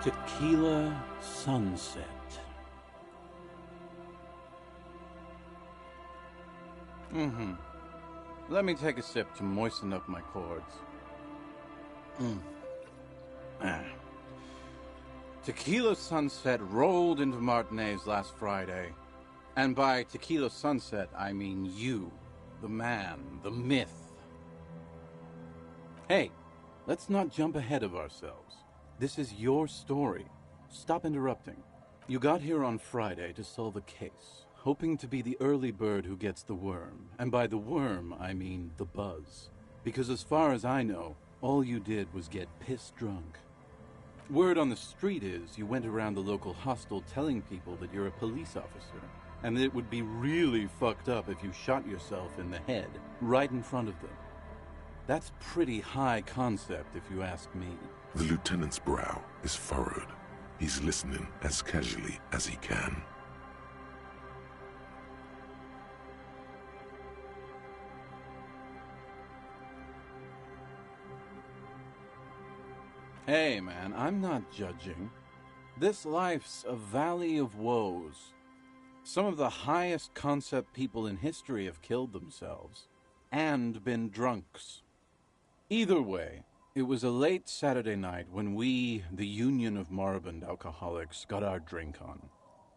Tequila sunset. Let me take a sip to moisten up my chords. Tequila sunset rolled into Martinez last Friday. And by tequila sunset, I mean you, the man, the myth. Hey, let's not jump ahead of ourselves. This is your story. Stop interrupting. You got here on Friday to solve a case, hoping to be the early bird who gets the worm. And by the worm, I mean the buzz. Because as far as I know, all you did was get piss drunk. Word on the street is you went around the local hostel telling people that you're a police officer, and that it would be really fucked up if you shot yourself in the head, right in front of them. That's pretty high concept, if you ask me. The lieutenant's brow is furrowed. He's listening as casually as he can. Hey, man, I'm not judging. This life's a valley of woes. Some of the highest concept people in history have killed themselves, and been drunks. Either way, it was a late Saturday night when we, the Union of Moribund Alcoholics, got our drink on.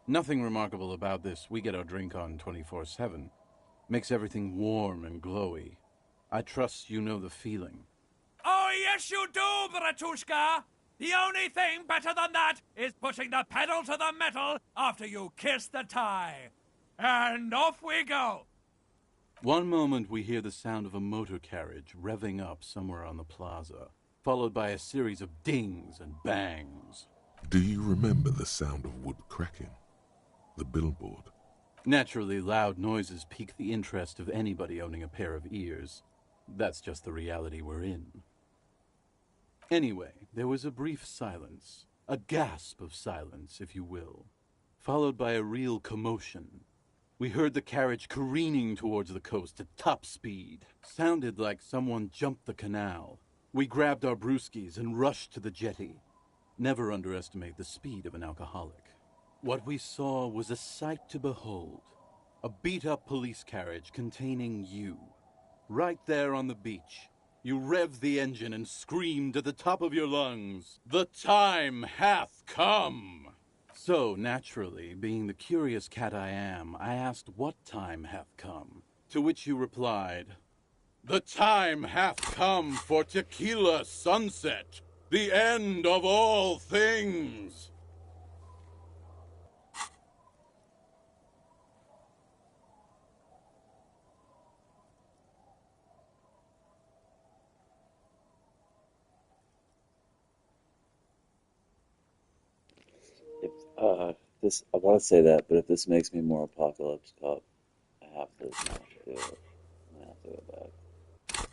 Nothing remarkable about this. We get our drink on 24/7. Makes everything warm and glowy. I trust you know the feeling. Oh, yes you do, Bratushka! The only thing better than that is putting the pedal to the metal after you kiss the tie. And off we go! One moment we hear the sound of a motor carriage revving up somewhere on the plaza, followed by a series of dings and bangs. Do you remember the sound of wood cracking? The billboard? Naturally, loud noises pique the interest of anybody owning a pair of ears. That's just the reality we're in. Anyway, there was a brief silence, a gasp of silence, if you will, followed by a real commotion. We heard the carriage careening towards the coast at top speed. Sounded like someone jumped the canal. We grabbed our brewskis and rushed to the jetty. Never underestimate the speed of an alcoholic. What we saw was a sight to behold. A beat-up police carriage containing you. Right there on the beach. You revved the engine and screamed at the top of your lungs, "The time hath come!" So, naturally, being the curious cat I am, I asked what time hath come, to which you replied, "The time hath come for tequila sunset, the end of all things." I want to say that, but if this makes me more Apocalypse Cup, I have to not do it. I have to go back.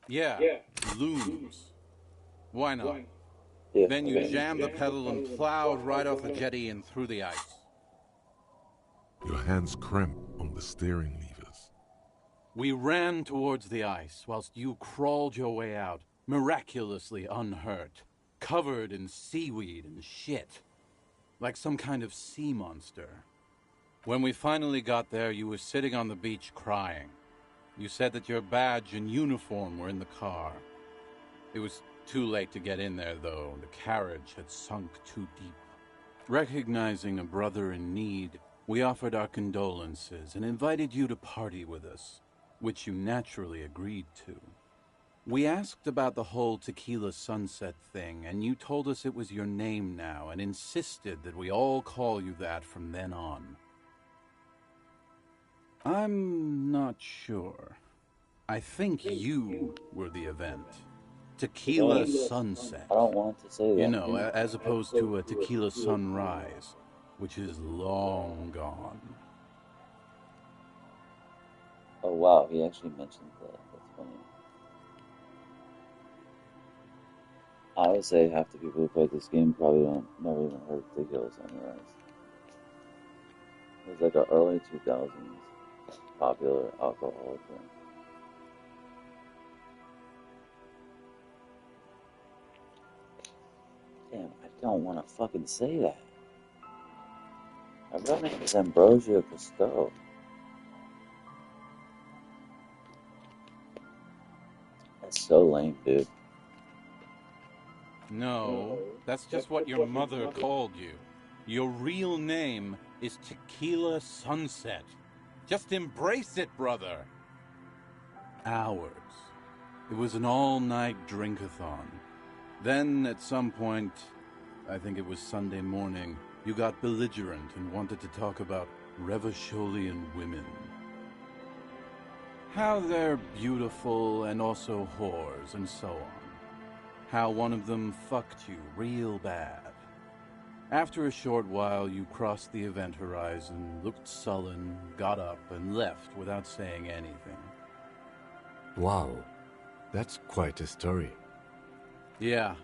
Yeah. Looms. Why not? Yeah, Then you jammed the pedal and plowed right off the jetty and through the ice. Your hands cramp on the steering levers. We ran towards the ice whilst you crawled your way out, miraculously unhurt, covered in seaweed and shit, like some kind of sea monster. When we finally got there, you were sitting on the beach crying. You said that your badge and uniform were in the car. It was too late to get in there, though. The carriage had sunk too deep. Recognizing a brother in need, we offered our condolences and invited you to party with us, which you naturally agreed to. We asked about the whole tequila sunset thing, and you told us it was your name now and insisted that we all call you that from then on. I'm not sure. I think you were the event. Tequila sunset. I don't want to say that. You know, as opposed to a tequila sunrise, which is long gone. Oh wow, he actually mentioned that. That's funny. I would say half the people who play this game probably never even heard of Tequila Sunrise. It was like an early 2000s popular alcohol drink. Damn, I don't want to fucking say that. My real name is Ambrosia Costeau. That's so lame, dude. No, that's just what your mother called you. Your real name is Tequila Sunset. Just embrace it, brother. Hours. It was an all-night drink-a-thon. Then, at some point, I think it was Sunday morning, you got belligerent and wanted to talk about Revacholian women. How they're beautiful and also whores and so on. How one of them fucked you real bad. After a short while, you crossed the event horizon, looked sullen, got up, and left without saying anything. Wow, that's quite a story. Yeah,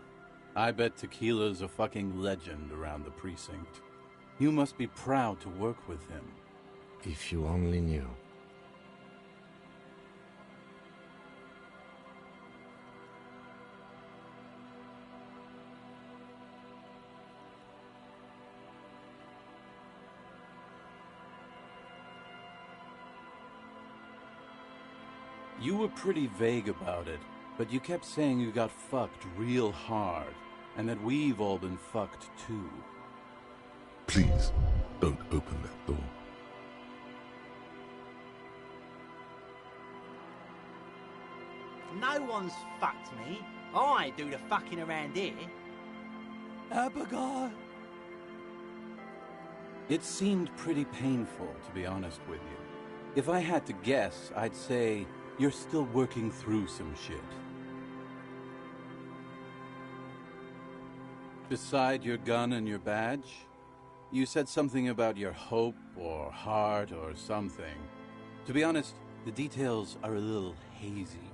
I bet Tequila's a fucking legend around the precinct. You must be proud to work with him. If you only knew. You were pretty vague about it, but you kept saying you got fucked real hard, and that we've all been fucked too. Please, don't open that door. No one's fucked me. I do the fucking around here. Abigail! It seemed pretty painful, to be honest with you. If I had to guess, I'd say you're still working through some shit. Beside your gun and your badge, you said something about your hope or heart or something. To be honest, the details are a little hazy.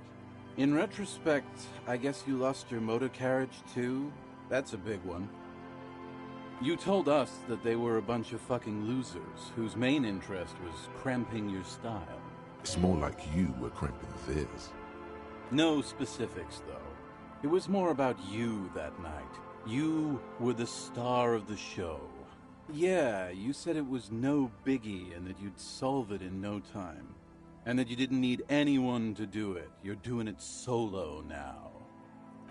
In retrospect, I guess you lost your motor carriage too? That's a big one. You told us that they were a bunch of fucking losers whose main interest was cramping your style. It's more like you were cramping theirs. No specifics, though. It was more about you that night. You were the star of the show. Yeah, you said it was no biggie and that you'd solve it in no time. And that you didn't need anyone to do it. You're doing it solo now.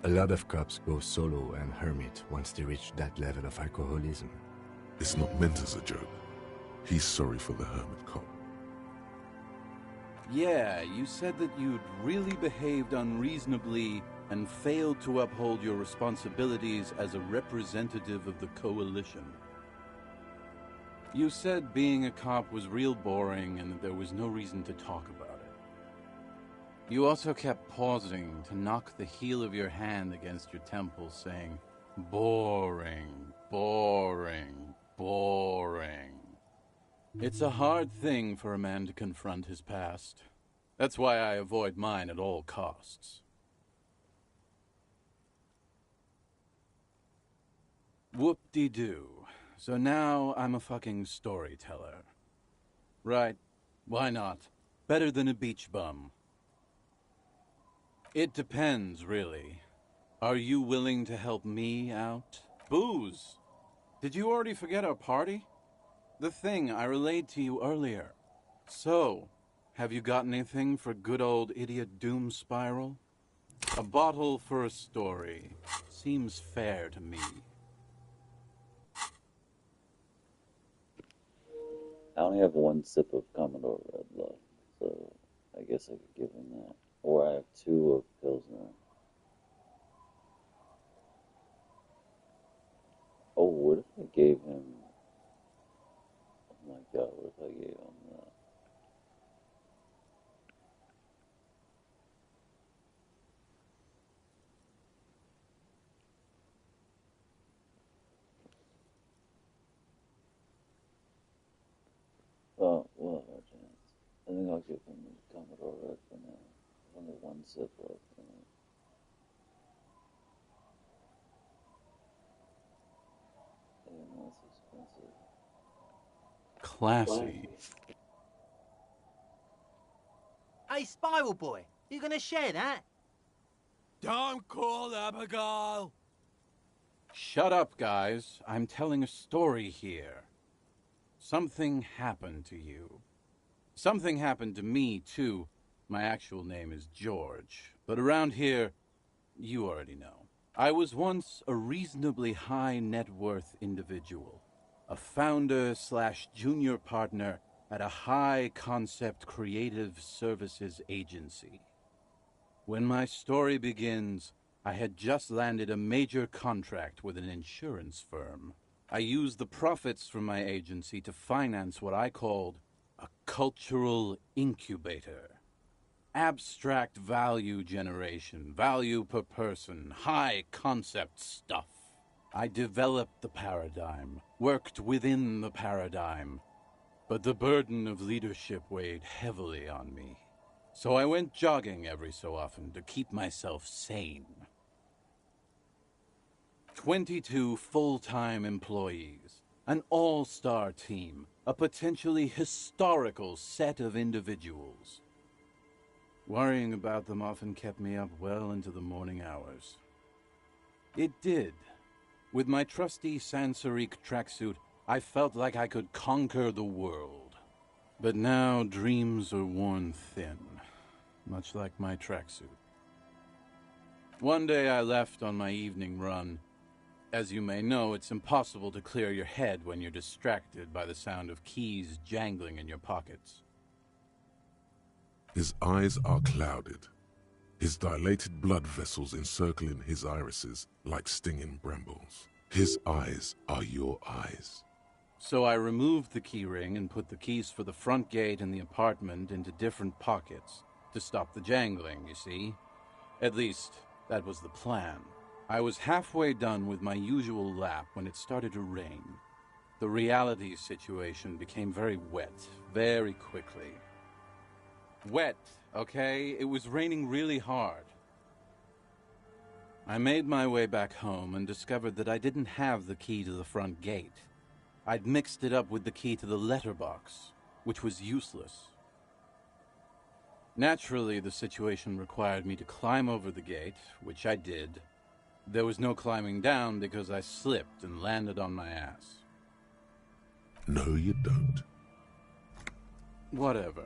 A lot of cops go solo and hermit once they reach that level of alcoholism. It's not meant as a joke. He's sorry for the hermit cop. Yeah, you said that you'd really behaved unreasonably and failed to uphold your responsibilities as a representative of the coalition. You said being a cop was real boring and that there was no reason to talk about it. You also kept pausing to knock the heel of your hand against your temple, saying, "Boring, boring, boring." It's a hard thing for a man to confront his past. That's why I avoid mine at all costs. Whoop-de-doo. So now I'm a fucking storyteller. Right, why not? Better than a beach bum. It depends, really. Are you willing to help me out? Booze! Did you already forget our party? The thing I relayed to you earlier. So, have you got anything for good old idiot Doom Spiral? A bottle for a story. Seems fair to me. I only have one sip of Commodore Red left, so I guess I could give him that. Or I have 2 of Pilsner. Oh, what if I gave him... Oh my god, what if I gave him that? Oh, well, our chance. I think I'll give him the Commodore Red for now. There's only one sip left in it. Damn, that's expensive. Classy. Hey, Spiral Boy, you gonna share that? Don't call Abigail! Shut up, guys. I'm telling a story here. Something happened to you. Something happened to me, too. My actual name is George, but around here, you already know. I was once a reasonably high net worth individual, a founder/junior partner at a high-concept creative services agency. When my story begins, I had just landed a major contract with an insurance firm. I used the profits from my agency to finance what I called a cultural incubator. Abstract value generation, value per person, high-concept stuff. I developed the paradigm, worked within the paradigm, but the burden of leadership weighed heavily on me. So I went jogging every so often to keep myself sane. 22 full-time employees, an all-star team, a potentially historical set of individuals. Worrying about them often kept me up well into the morning hours. It did. With my trusty Sansarique tracksuit, I felt like I could conquer the world. But now dreams are worn thin, much like my tracksuit. One day I left on my evening run. As you may know, it's impossible to clear your head when you're distracted by the sound of keys jangling in your pockets. His eyes are clouded, his dilated blood vessels encircling his irises like stinging brambles. His eyes are your eyes. So I removed the key ring and put the keys for the front gate and the apartment into different pockets to stop the jangling, you see. At least, that was the plan. I was halfway done with my usual lap when it started to rain. The reality situation became very wet, very quickly. Wet, okay? It was raining really hard. I made my way back home and discovered that I didn't have the key to the front gate. I'd mixed it up with the key to the letterbox, which was useless. Naturally, the situation required me to climb over the gate, which I did. There was no climbing down because I slipped and landed on my ass. No, you don't. Whatever.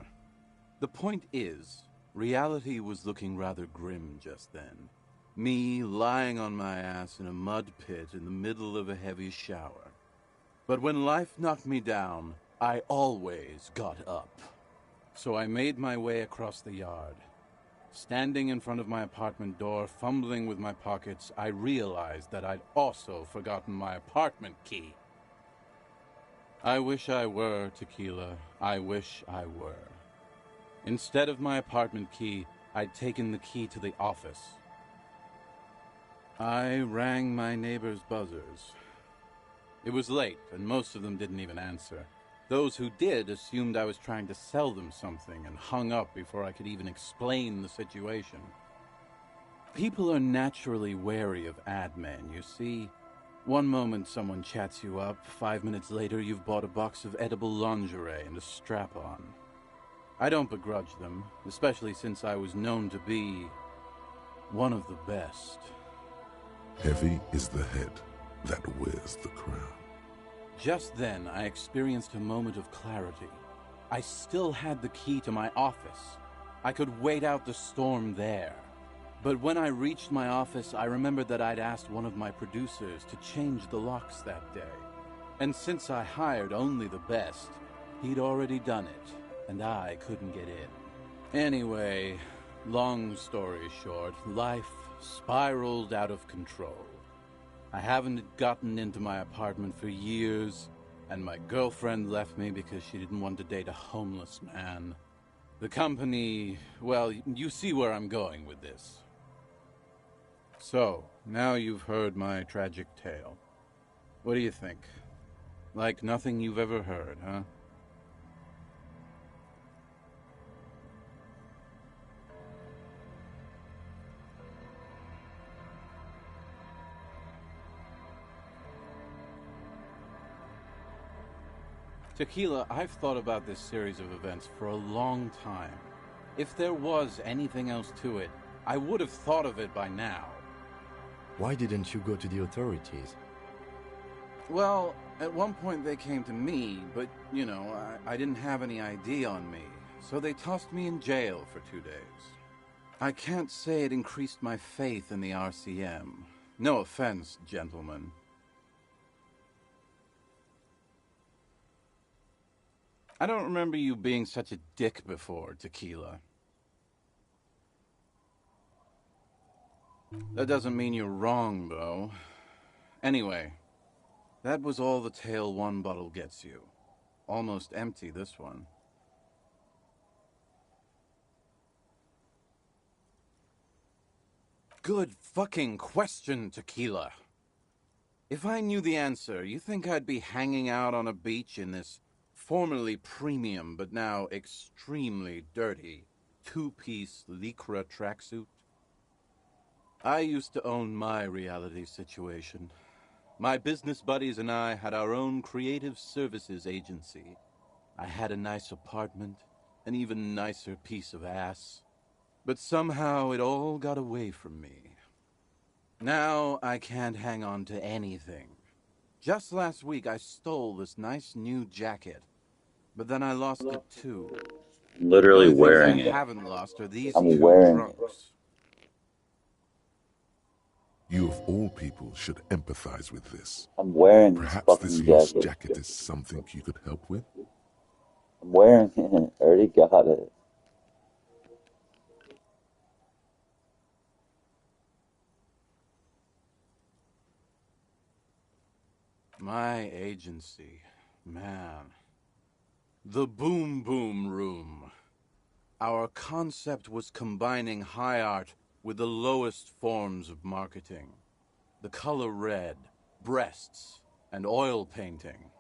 The point is, reality was looking rather grim just then. Me lying on my ass in a mud pit in the middle of a heavy shower. But when life knocked me down, I always got up. So I made my way across the yard. Standing in front of my apartment door, fumbling with my pockets, I realized that I'd also forgotten my apartment key. I wish I were, Tequila. I wish I were. Instead of my apartment key, I'd taken the key to the office. I rang my neighbors' buzzers. It was late, and most of them didn't even answer. Those who did assumed I was trying to sell them something and hung up before I could even explain the situation. People are naturally wary of ad men, you see. One moment someone chats you up, 5 minutes later you've bought a box of edible lingerie and a strap-on. I don't begrudge them, especially since I was known to be one of the best. Heavy is the head that wears the crown. Just then, I experienced a moment of clarity. I still had the key to my office. I could wait out the storm there. But when I reached my office, I remembered that I'd asked one of my producers to change the locks that day. And since I hired only the best, he'd already done it, and I couldn't get in. Anyway, long story short, life spiraled out of control. I haven't gotten into my apartment for years, and my girlfriend left me because she didn't want to date a homeless man. The company, well, you see where I'm going with this. So, now you've heard my tragic tale. What do you think? Like nothing you've ever heard, huh? Tequila, I've thought about this series of events for a long time. If there was anything else to it, I would have thought of it by now. Why didn't you go to the authorities? Well, at one point they came to me, but, you know, I didn't have any ID on me, so they tossed me in jail for 2 days. I can't say it increased my faith in the RCM. No offense, gentlemen. I don't remember you being such a dick before, Tequila. That doesn't mean you're wrong, though. Anyway, that was all the tale one bottle gets you. Almost empty, this one. Good fucking question, Tequila. If I knew the answer, you think I'd be hanging out on a beach in this formerly premium but now extremely dirty two-piece lycra tracksuit? I used to own my reality situation. My business buddies and I had our own creative services agency. I had a nice apartment, an even nicer piece of ass. But somehow it all got away from me. Now I can't hang on to anything. Just last week I stole this nice new jacket, but then I lost it too. Literally The only wearing things I it. haven't lost are these I'm two wearing it. drunks. You of all people should empathize with this. I'm wearing this Perhaps fucking this lost jacket. jacket is something you could help with? I'm wearing it. I already got it. My agency, man. The Boom Boom Room. Our concept was combining high art with the lowest forms of marketing. The color red, breasts, and oil painting.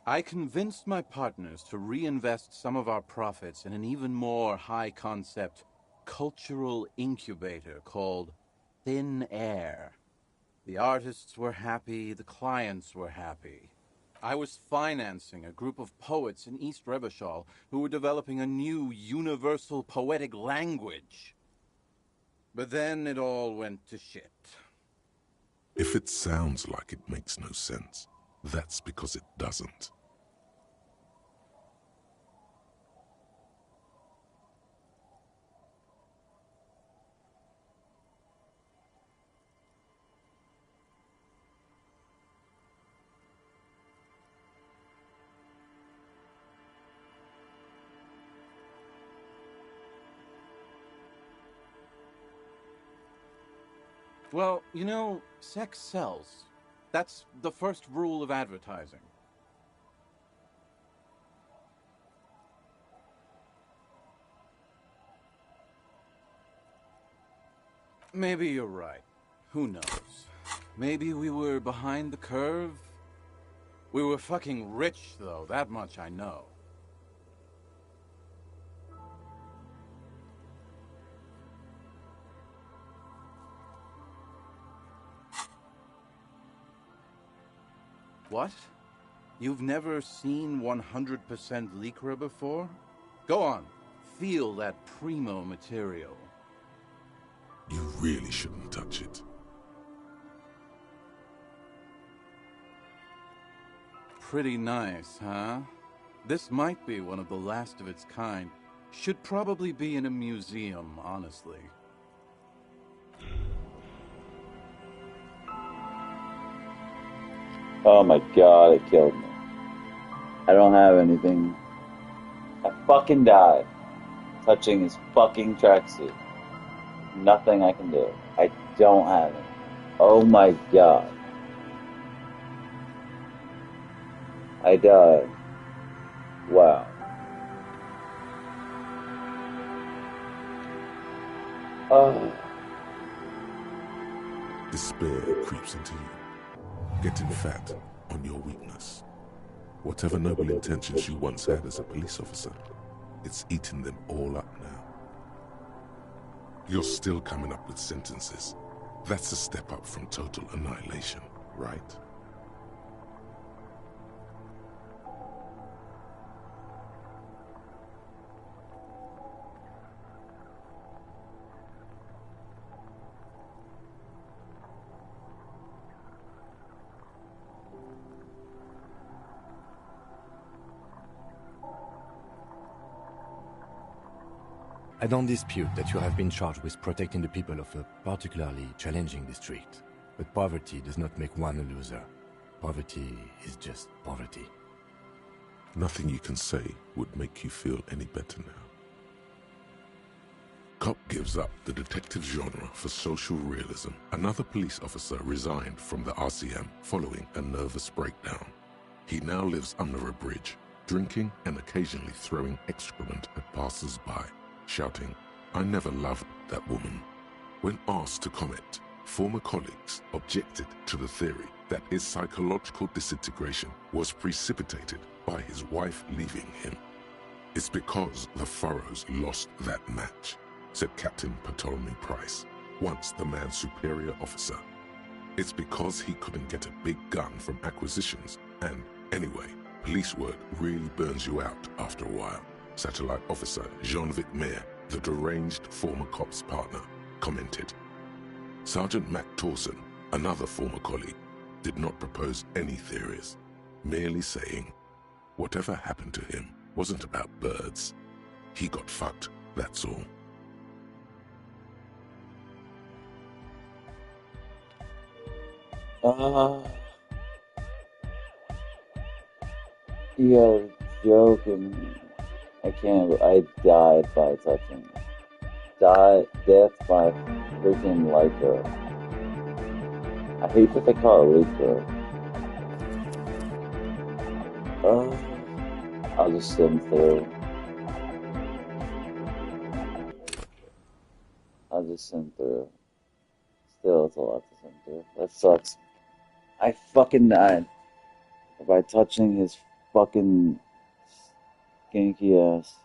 I convinced my partners to reinvest some of our profits in an even more high-concept cultural incubator called Thin Air. The artists were happy, the clients were happy. I was financing a group of poets in East Revachol who were developing a new universal poetic language. But then it all went to shit. If it sounds like it makes no sense, that's because it doesn't. Well, you know, sex sells. That's the first rule of advertising. Maybe you're right. Who knows? Maybe we were behind the curve? We were fucking rich, though, that much I know. What? You've never seen 100% lycra before? Go on, feel that primo material. You really shouldn't touch it. Pretty nice, huh? This might be one of the last of its kind. Should probably be in a museum, honestly. Oh my god, it killed me. I don't have anything. I fucking died. Touching his fucking tracksuit. Nothing I can do. I don't have it. Oh my god. I died. Wow. Oh. Despair creeps into you, getting fat on your weakness. Whatever noble intentions you once had as a police officer, it's eating them all up now. You're still coming up with sentences. That's a step up from total annihilation, right? I don't dispute that you have been charged with protecting the people of a particularly challenging district. But poverty does not make one a loser. Poverty is just poverty. Nothing you can say would make you feel any better now. Cop gives up the detective genre for social realism. Another police officer resigned from the RCM following a nervous breakdown. He now lives under a bridge, drinking and occasionally throwing excrement at passers-by, shouting, "I never loved that woman." When asked to comment, former colleagues objected to the theory that his psychological disintegration was precipitated by his wife leaving him. "It's because the Furrows lost that match," said Captain Ptolemy Price, once the man's superior officer. "It's because he couldn't get a big gun from acquisitions, and anyway, police work really burns you out after a while," Satellite Officer Jean-Vic Mayer, the deranged former cop's partner, commented. Sergeant Mac Torson, another former colleague, did not propose any theories, merely saying, "Whatever happened to him wasn't about birds. He got fucked, that's all." You're joking. I can't. I died by touching it. Death by freaking lycra. I hate that they call it lycra. I'll just sim through. Still, it's a lot to sim through. That sucks. I fucking died by touching his fucking skanky ass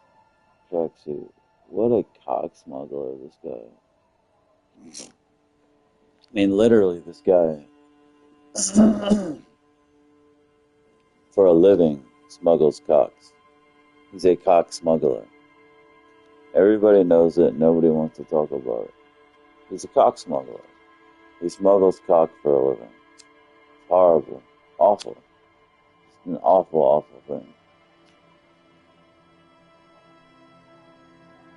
tracksuit. What a cock smuggler, this guy. I mean, literally, this guy, for a living, smuggles cocks. He's a cock smuggler. Everybody knows it, nobody wants to talk about it. He's a cock smuggler. He smuggles cock for a living. It's horrible. Awful. It's an awful, awful thing.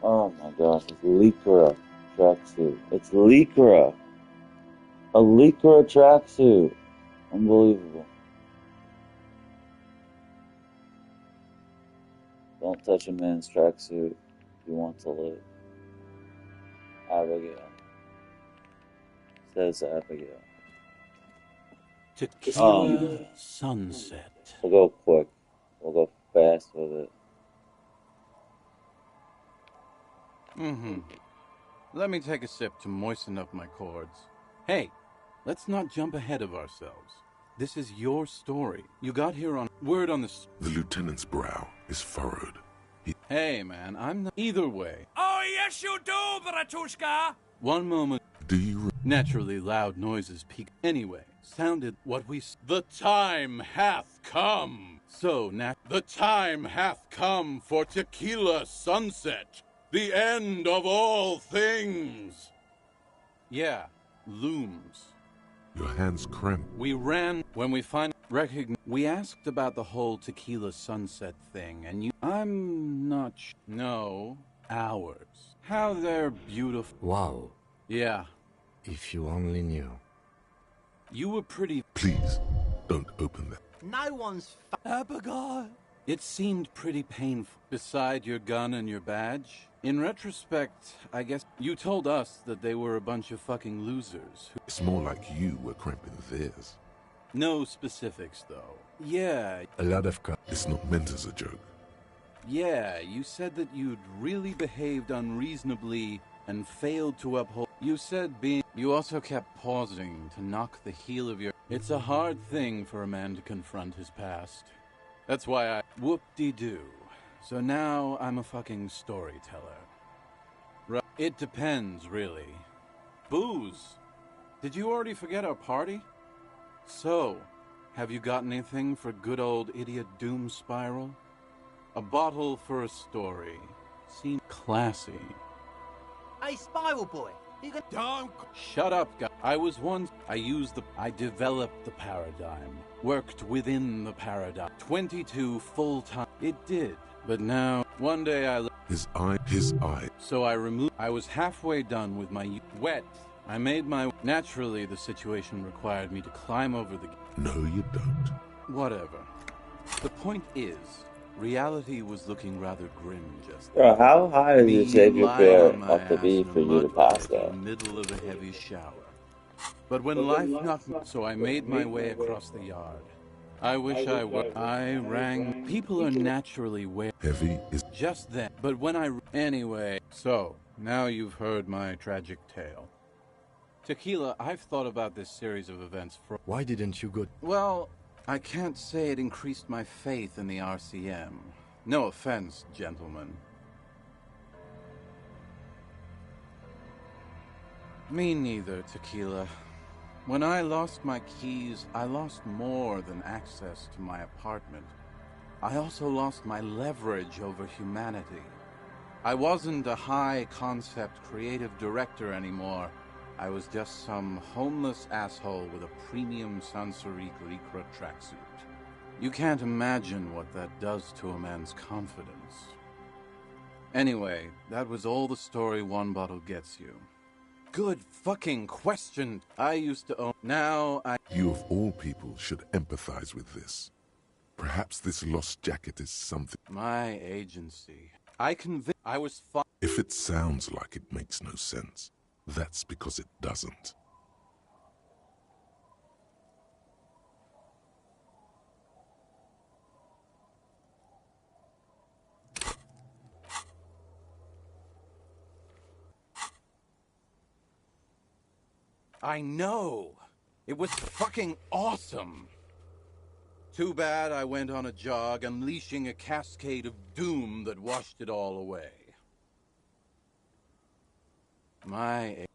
Oh my gosh, it's lycra tracksuit. It's lycra. A lycra tracksuit. Unbelievable. Don't touch a man's tracksuit if you want to live. Abigail. Says Abigail. Tequila sunset. We'll go quick. We'll go fast with it. Let me take a sip to moisten up my cords. Hey, let's not jump ahead of ourselves. This is your story. You got here on word on the... The lieutenant's brow is furrowed. Hey, man, I'm not... Either way. Oh, yes, you do, Bratushka! One moment. Do you... Naturally, loud noises peak. Anyway, sounded what we... The time hath come! So, the time hath come for Tequila sunset! The end of all things! Yeah, looms. Your hands cramp. We ran when we finally recognized. We asked about the whole Tequila sunset thing, and you... I'm not No, ours. How they're beautiful. Wow. Yeah. If you only knew. You were pretty... Please, don't open that. No one's Abigail. It seemed pretty painful. Beside your gun and your badge. In retrospect, I guess you told us that they were a bunch of fucking losers. It's more like you were cramping theirs. No specifics, though. Yeah. A lot of It's not meant as a joke. Yeah, you said that you'd really behaved unreasonably and failed to uphold... You said being... You also kept pausing to knock the heel of your... It's a hard thing for a man to confront his past. That's why I... Whoop-de-doo. So now I'm a fucking storyteller. Right. It depends, really. Booze. Did you already forget our party? So, have you got anything for good old idiot Doom Spiral? A bottle for a story. Seemed classy. Hey, Spiral Boy, you can... Don't... Shut up, guy. I developed the paradigm. Worked within the paradigm. 22 full-time. It did. But now, one day His eye. So I was halfway done with my wet. I made my... Naturally, the situation required me to climb over the... No, you don't. Whatever. The point is, reality was looking rather grim just Bro, how high does your Savior lying Prayer on my have to ass be in a for you to mud pass pit in that? the middle of a heavy shower. But when life knocked me... So I made my way across the yard. I wish I were... I rang... People are naturally Heavy is... just then. But when I... Anyway, so, now you've heard my tragic tale. Tequila, I've thought about this series of events for... Why didn't you go? Well, I can't say it increased my faith in the RCM. No offense, gentlemen. Me neither, Tequila. When I lost my keys, I lost more than access to my apartment. I also lost my leverage over humanity. I wasn't a high-concept creative director anymore. I was just some homeless asshole with a premium Sansorique Lycra tracksuit. You can't imagine what that does to a man's confidence. Anyway, that was all the story one bottle gets you. Good fucking question. I used to own... Now I... You of all people should empathize with this. Perhaps this lost jacket is something... My agency. I was If it sounds like it makes no sense, that's because it doesn't. I know. It was fucking awesome. Too bad I went on a jog, unleashing a cascade of doom that washed it all away. I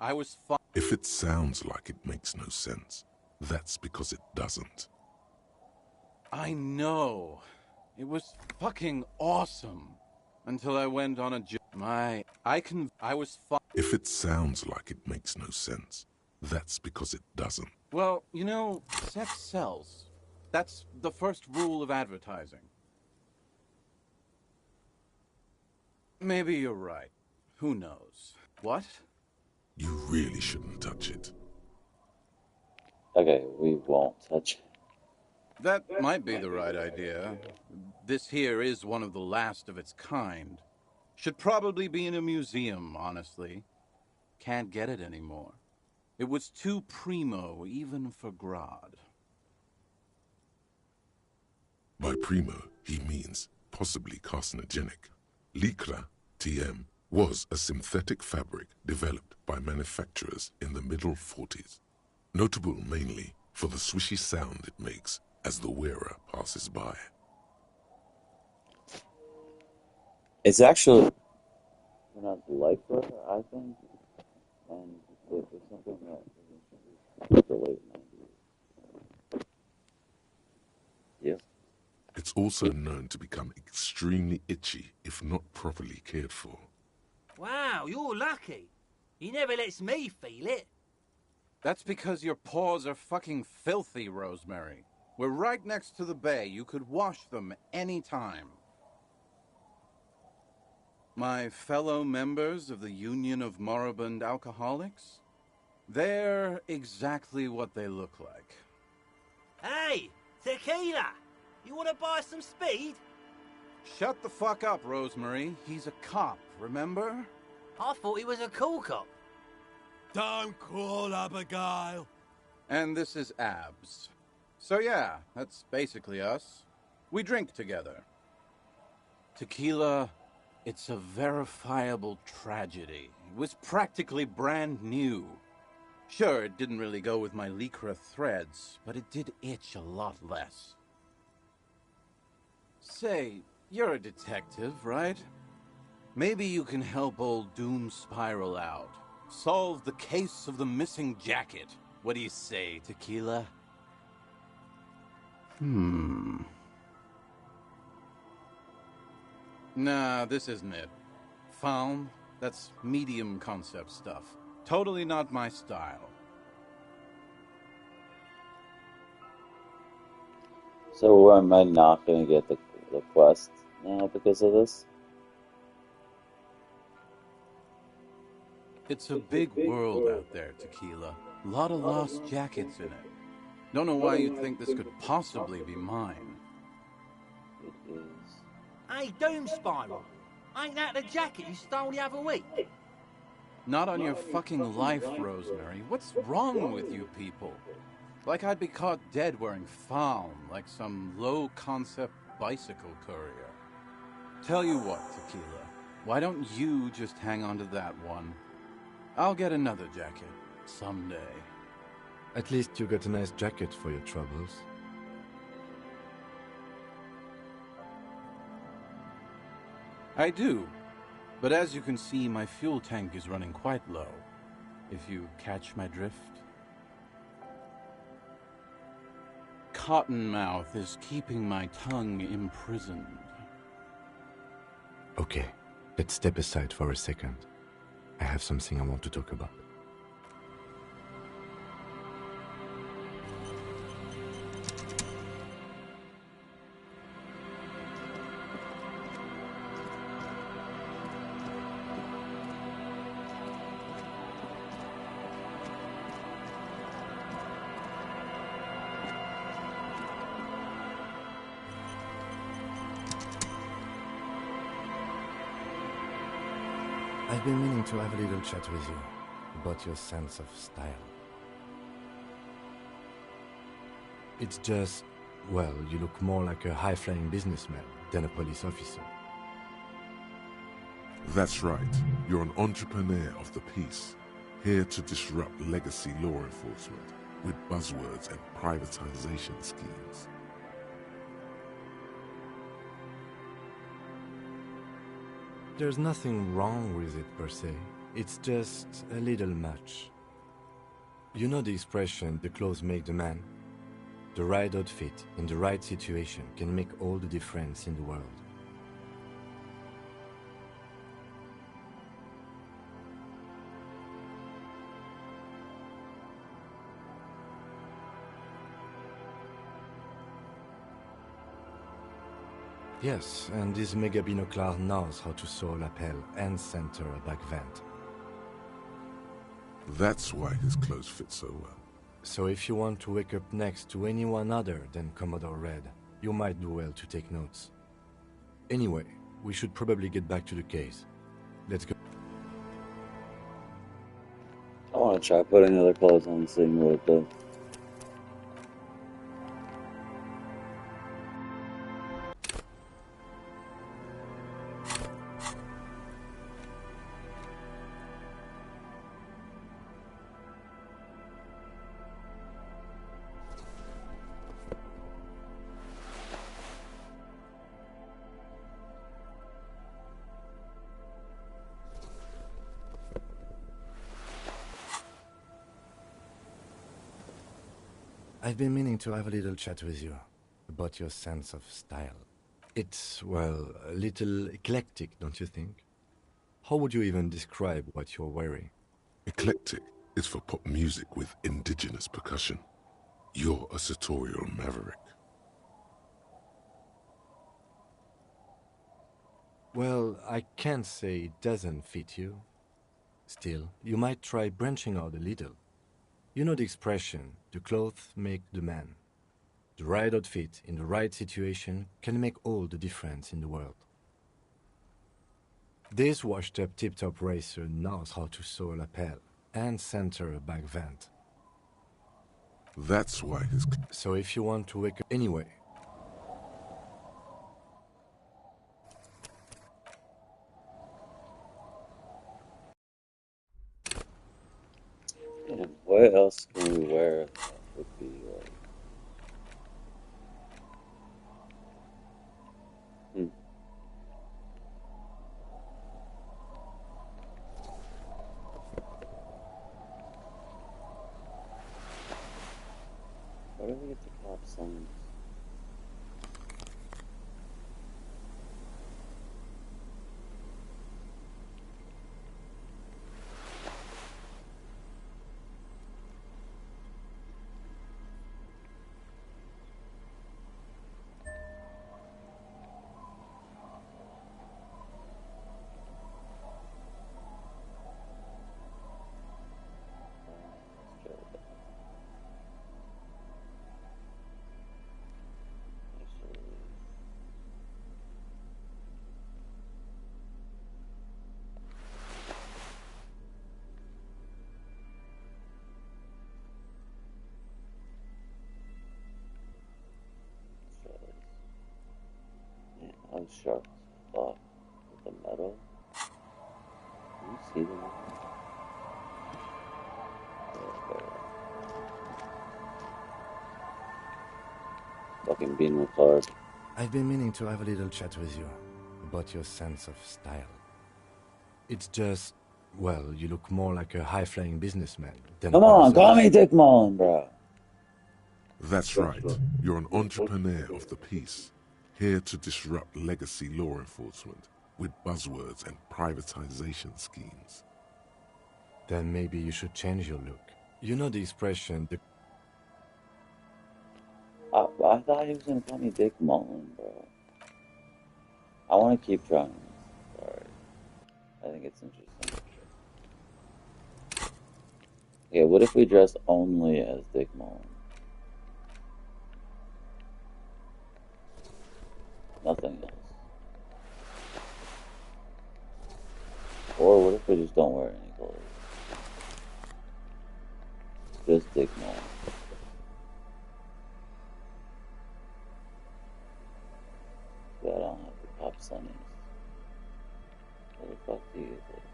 was If it sounds like it makes no sense, that's because it doesn't. I know. It was fucking awesome. Until I went on a If it sounds like it makes no sense, that's because it doesn't. Well, you know, sex sells. That's the first rule of advertising. Maybe you're right. Who knows? What? You really shouldn't touch it. Okay, we won't touch it. That might be the right idea. This here is one of the last of its kind. Should probably be in a museum, honestly. Can't get it anymore. It was too primo, even for Grodd. By primo, he means possibly carcinogenic. Lycra, TM, was a synthetic fabric developed by manufacturers in the middle 40s. Notable mainly for the swishy sound it makes as the wearer passes by. It's actually not Lycra, I think, and it's something that the late 90s. Yes. It's also known to become extremely itchy if not properly cared for. Wow, you're lucky. He never lets me feel it. That's because your paws are fucking filthy, Rosemary. We're right next to the bay. You could wash them anytime. My fellow members of the Union of Moribund Alcoholics? They're exactly what they look like. Hey, Tequila! You want to buy some speed? Shut the fuck up, Rosemary. He's a cop, remember? I thought he was a cool cop. Don't call Abigail. And this is Abs. So yeah, that's basically us. We drink together. Tequila, it's a verifiable tragedy. It was practically brand new. Sure, it didn't really go with my Lycra threads, but it did itch a lot less. Say, you're a detective, right? Maybe you can help old Doom Spiral out. Solve the case of the missing jacket. What do you say, Tequila? Nah, this isn't it. Foam, that's medium concept stuff. Totally not my style. So am I not gonna get the quest now because of this? It's a big world out there, Tequila. A lot of lost jackets in it. Don't know why you'd think this could possibly be mine. It is. Hey, Doom Spiral. Ain't that the jacket you stole the other week? Not on your fucking life, Rosemary. What's wrong with you people? Like I'd be caught dead wearing fawn, like some low-concept bicycle courier. Tell you what, Tequila, why don't you just hang on to that one? I'll get another jacket, someday. At least you got a nice jacket for your troubles. I do, but as you can see, my fuel tank is running quite low, if you catch my drift. Cottonmouth is keeping my tongue imprisoned. Okay, let's step aside for a second. I have something I want to talk about. I've been meaning to have a little chat with you about your sense of style. It's just, well, you look more like a high-flying businessman than a police officer. That's right. You're an entrepreneur of the peace, here to disrupt legacy law enforcement with buzzwords and privatization schemes. There's nothing wrong with it per se. It's just a little much. You know the expression, the clothes make the man? The right outfit in the right situation can make all the difference in the world. Yes, and this mega binocular knows how to sew a lapel and center a back vent. That's why his clothes fit so well. So if you want to wake up next to anyone other than Commodore Red, you might do well to take notes. Anyway, we should probably get back to the case. Let's go. I want to try putting other clothes on and seeing what it does. I've been meaning to have a little chat with you about your sense of style. It's, well, a little eclectic, don't you think? How would you even describe what you're wearing? Eclectic is for pop music with indigenous percussion. You're a sartorial maverick. Well, I can't say it doesn't fit you. Still, you might try branching out a little. You know the expression, the clothes make the man. The right outfit in the right situation can make all the difference in the world. This washed-up tip-top racer knows how to sew a lapel and center a back vent. That's why his... So if you want to wake up anyway... And what else can we wear that would be like... Where do we get the cop signs? Oh, sharp as fuck. With the metal? Can you see them? Fucking being retarded. I've been meaning to have a little chat with you about your sense of style. It's just, well, you look more like a high-flying businessman than... Come on, call me Dick Mullen, bro. That's right. You're an entrepreneur of the peace, here to disrupt legacy law enforcement with buzzwords and privatization schemes. Then maybe you should change your look. You know the expression, the... I thought he was gonna call me Dick Mullen, bro. I want to keep trying this. Sorry. I think it's interesting. Yeah, what if we dress only as Dick Mullen? Nothing else. Or what if we just don't wear any clothes? Just Dick Mullen. I don't have the pop Sonys. Where the fuck do you get those?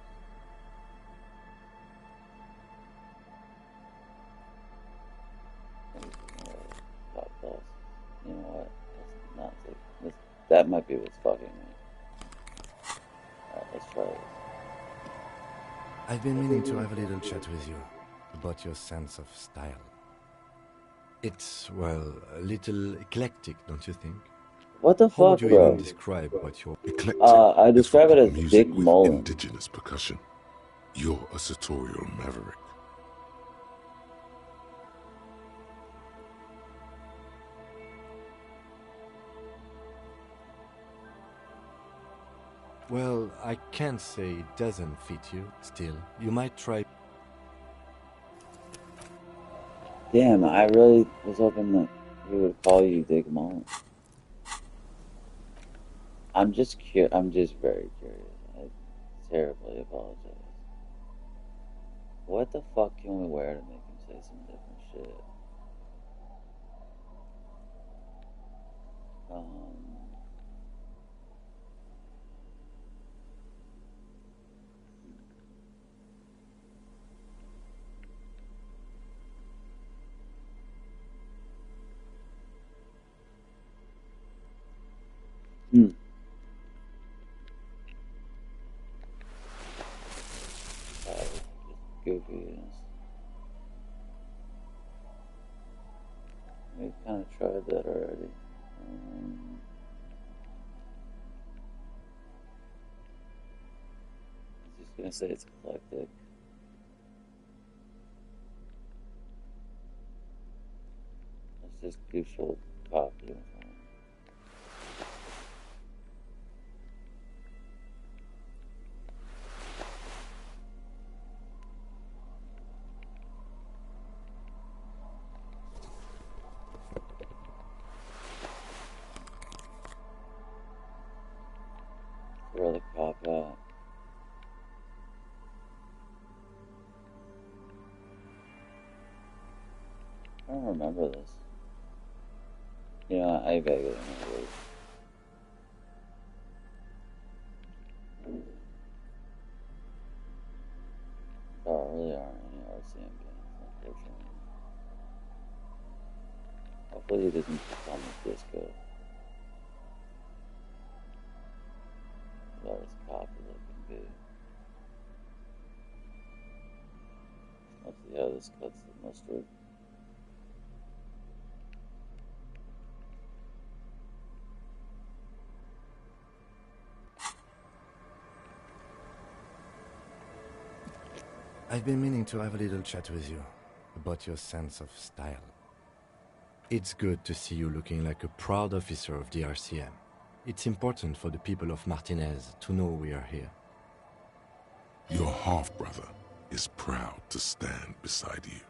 Pop plus. You know what? That's not this. That might be what's fucking me. Alright, let's try this. I've been meaning to have a little chat with you about your sense of style. It's, well, a little eclectic, don't you think? What the How would fuck, you bro? even describe what you're... Eclectic I is describe for it as music Dick with Mullen. indigenous percussion. You're a sartorial maverick. Well, I can't say it doesn't fit you. Still, you might try... Damn, I really was hoping that we would call you Dick Mullen. I'm just very curious. I terribly apologize. What the fuck can we wear to make him say some different shit? Goofiness. We've kind of tried that already. I was just gonna say it's eclectic. Let's just do full cop uniform. Where the cop at? I don't remember this. You know, I vaguely remember this. There really aren't any RCM games, unfortunately. Hopefully he doesn't call me Disco. That was copy looking good. Let's see how this cuts the mustard. I've been meaning to have a little chat with you about your sense of style. It's good to see you looking like a proud officer of the RCM. It's important for the people of Martinez to know we are here. Your half-brother is proud to stand beside you.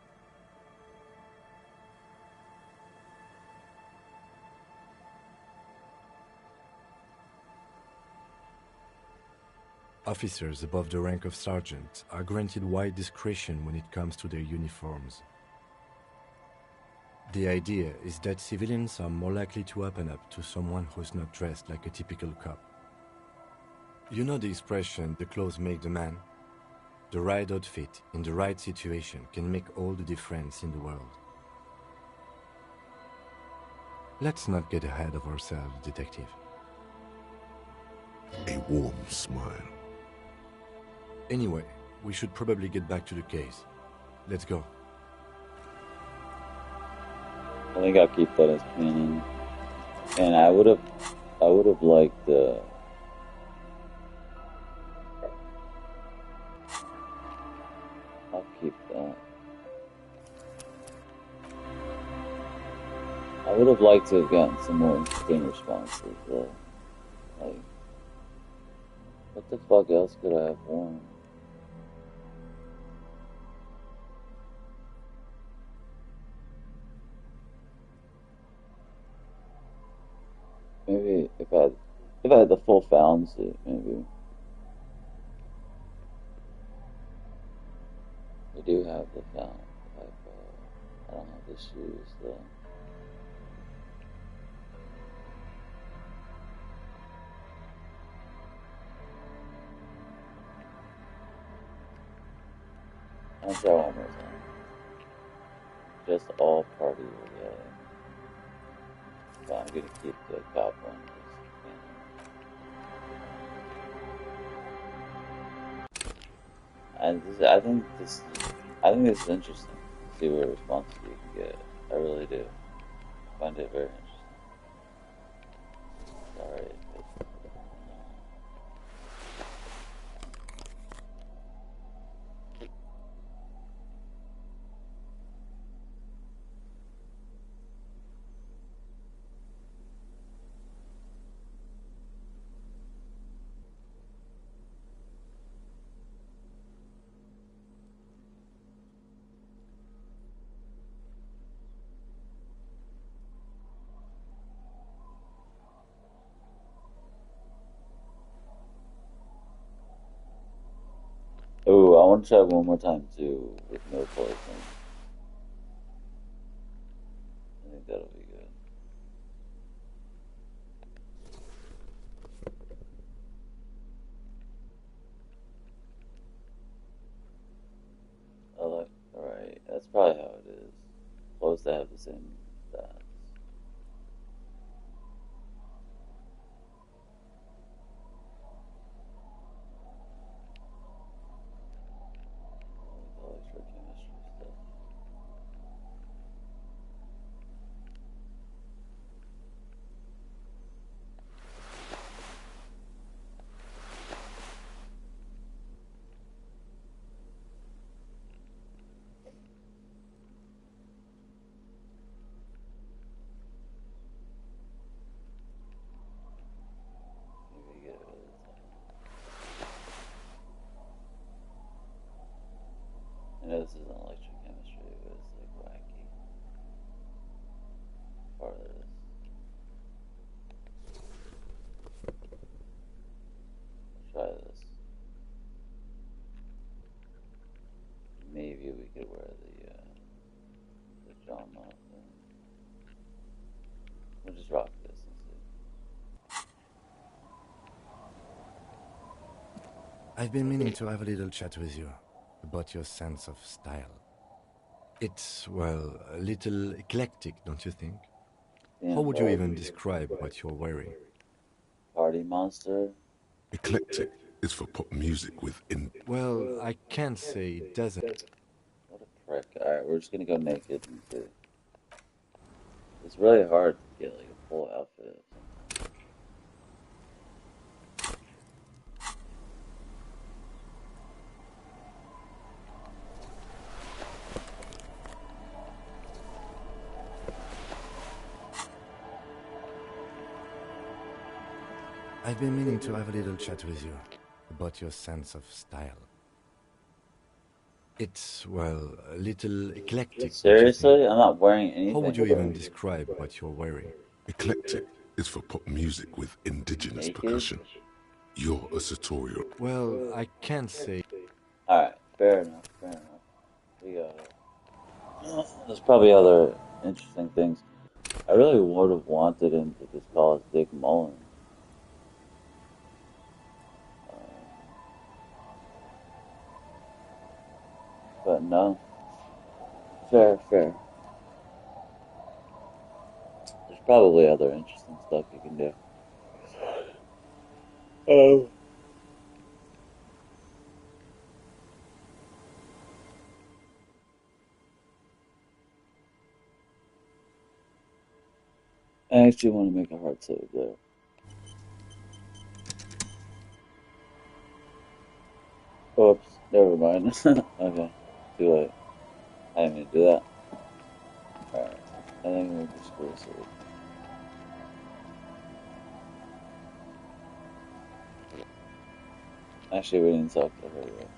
Officers above the rank of sergeant are granted wide discretion when it comes to their uniforms. The idea is that civilians are more likely to open up to someone who's not dressed like a typical cop. You know the expression, the clothes make the man? The right outfit in the right situation can make all the difference in the world. Let's not get ahead of ourselves, detective. A warm smile. Anyway, we should probably get back to the case. Let's go. I think I'll keep that as canon. And I would have liked the. I'll keep that. I would have liked to have gotten some more interesting responses, though. Like, what the fuck else could I have worn? Maybe if I had the full Fallon suit, maybe. I do have the Fallon. I don't have the shoes though. I'll try one more time. Just all party together. But I'm gonna keep the cop one. I think this is interesting. See what responses you can get. I really do. I find it very interesting. Sorry. Oh, I want to try one more time too with no poison. I think that'll be good. Alright, that's probably how it is. Close to have the same stats. I know this isn't electrochemistry, but it's like wacky. Part of this. Try this. Maybe we could wear the pajama thing. We'll just rock this and see. I've been meaning to have a little chat with you about your sense of style. It's, well, a little eclectic, don't you think? Yeah, how would you even describe what you're wearing? Party monster? Eclectic is for pop music with Well, I can't say it doesn't. What a prick. Alright, we're just gonna go naked and see. It's really hard to get like a full outfit. I've been meaning to have a little chat with you about your sense of style. It's, well, a little eclectic. Seriously? I'm not wearing anything. How would you even describe what you're wearing? Eclectic is for pop music with indigenous percussion. You're a sartorial. Well, I can't say. Alright, fair enough, fair enough. We got it. There's probably other interesting things. I really would have wanted him to just call us Dick Mullen. But no. Fair. There's probably other interesting stuff you can do. I actually want to make a hard save there. Oops, never mind. Okay, too late. I didn't mean to do that. Alright, I think we'll just screw this up. Actually, we didn't talk to her yet.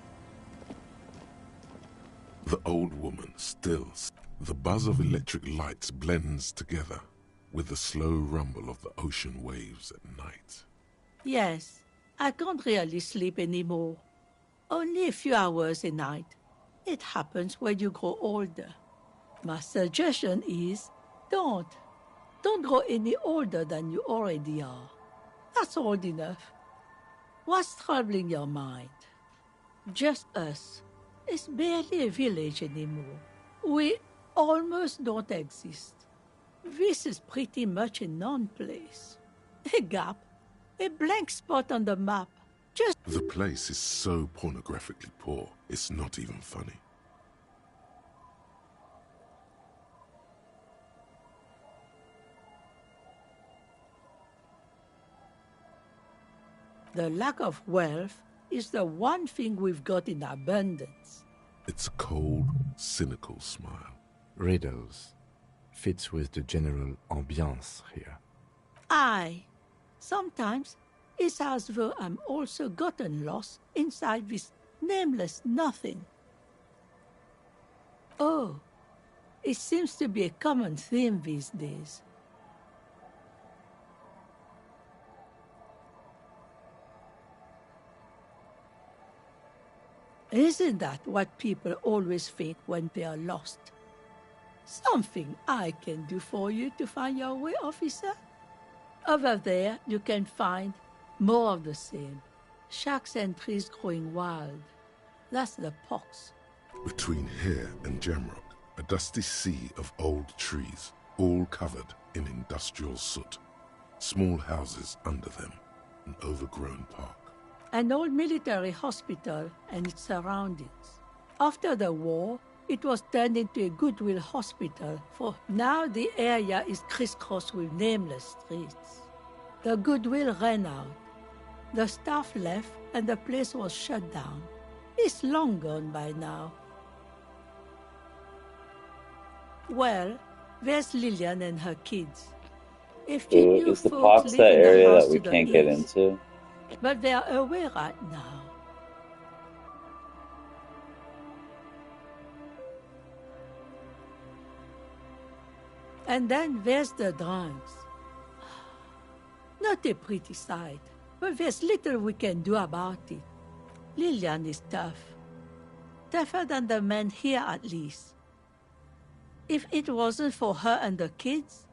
The old woman stills. The buzz of electric lights blends together with the slow rumble of the ocean waves at night. Yes, I can't really sleep anymore. Only a few hours a night. It happens when you grow older. My suggestion is, don't grow any older than you already are. That's old enough. What's troubling your mind? Just us. It's barely a village anymore. We almost don't exist. This is pretty much a non-place. A gap. A blank spot on the map. Just... The place is so pornographically poor, it's not even funny. The lack of wealth is the one thing we've got in abundance. It's a cold, cynical smile. Riddles fits with the general ambiance here. Aye. Sometimes it's as though I'm also gotten lost inside this nameless nothing. Oh, it seems to be a common theme these days. Isn't that what people always think when they are lost? Something I can do for you to find your way, officer? Over there, you can find more of the same. Shacks and trees growing wild. That's the pox. Between here and Jamrock, a dusty sea of old trees, all covered in industrial soot. Small houses under them, an overgrown park. An old military hospital and its surroundings. After the war, it was turned into a goodwill hospital, for now the area is crisscrossed with nameless streets. The goodwill ran out. The staff left and the place was shut down. It's long gone by now. Well, there's Lillian and her kids. If you knew Is the folks pox live that in the area house that we to the can't get east, into? but they are away right now. And then there's the drunks. Not a pretty sight, but there's little we can do about it. Lillian is tough. Tougher than the men here, at least. If it wasn't for her and the kids,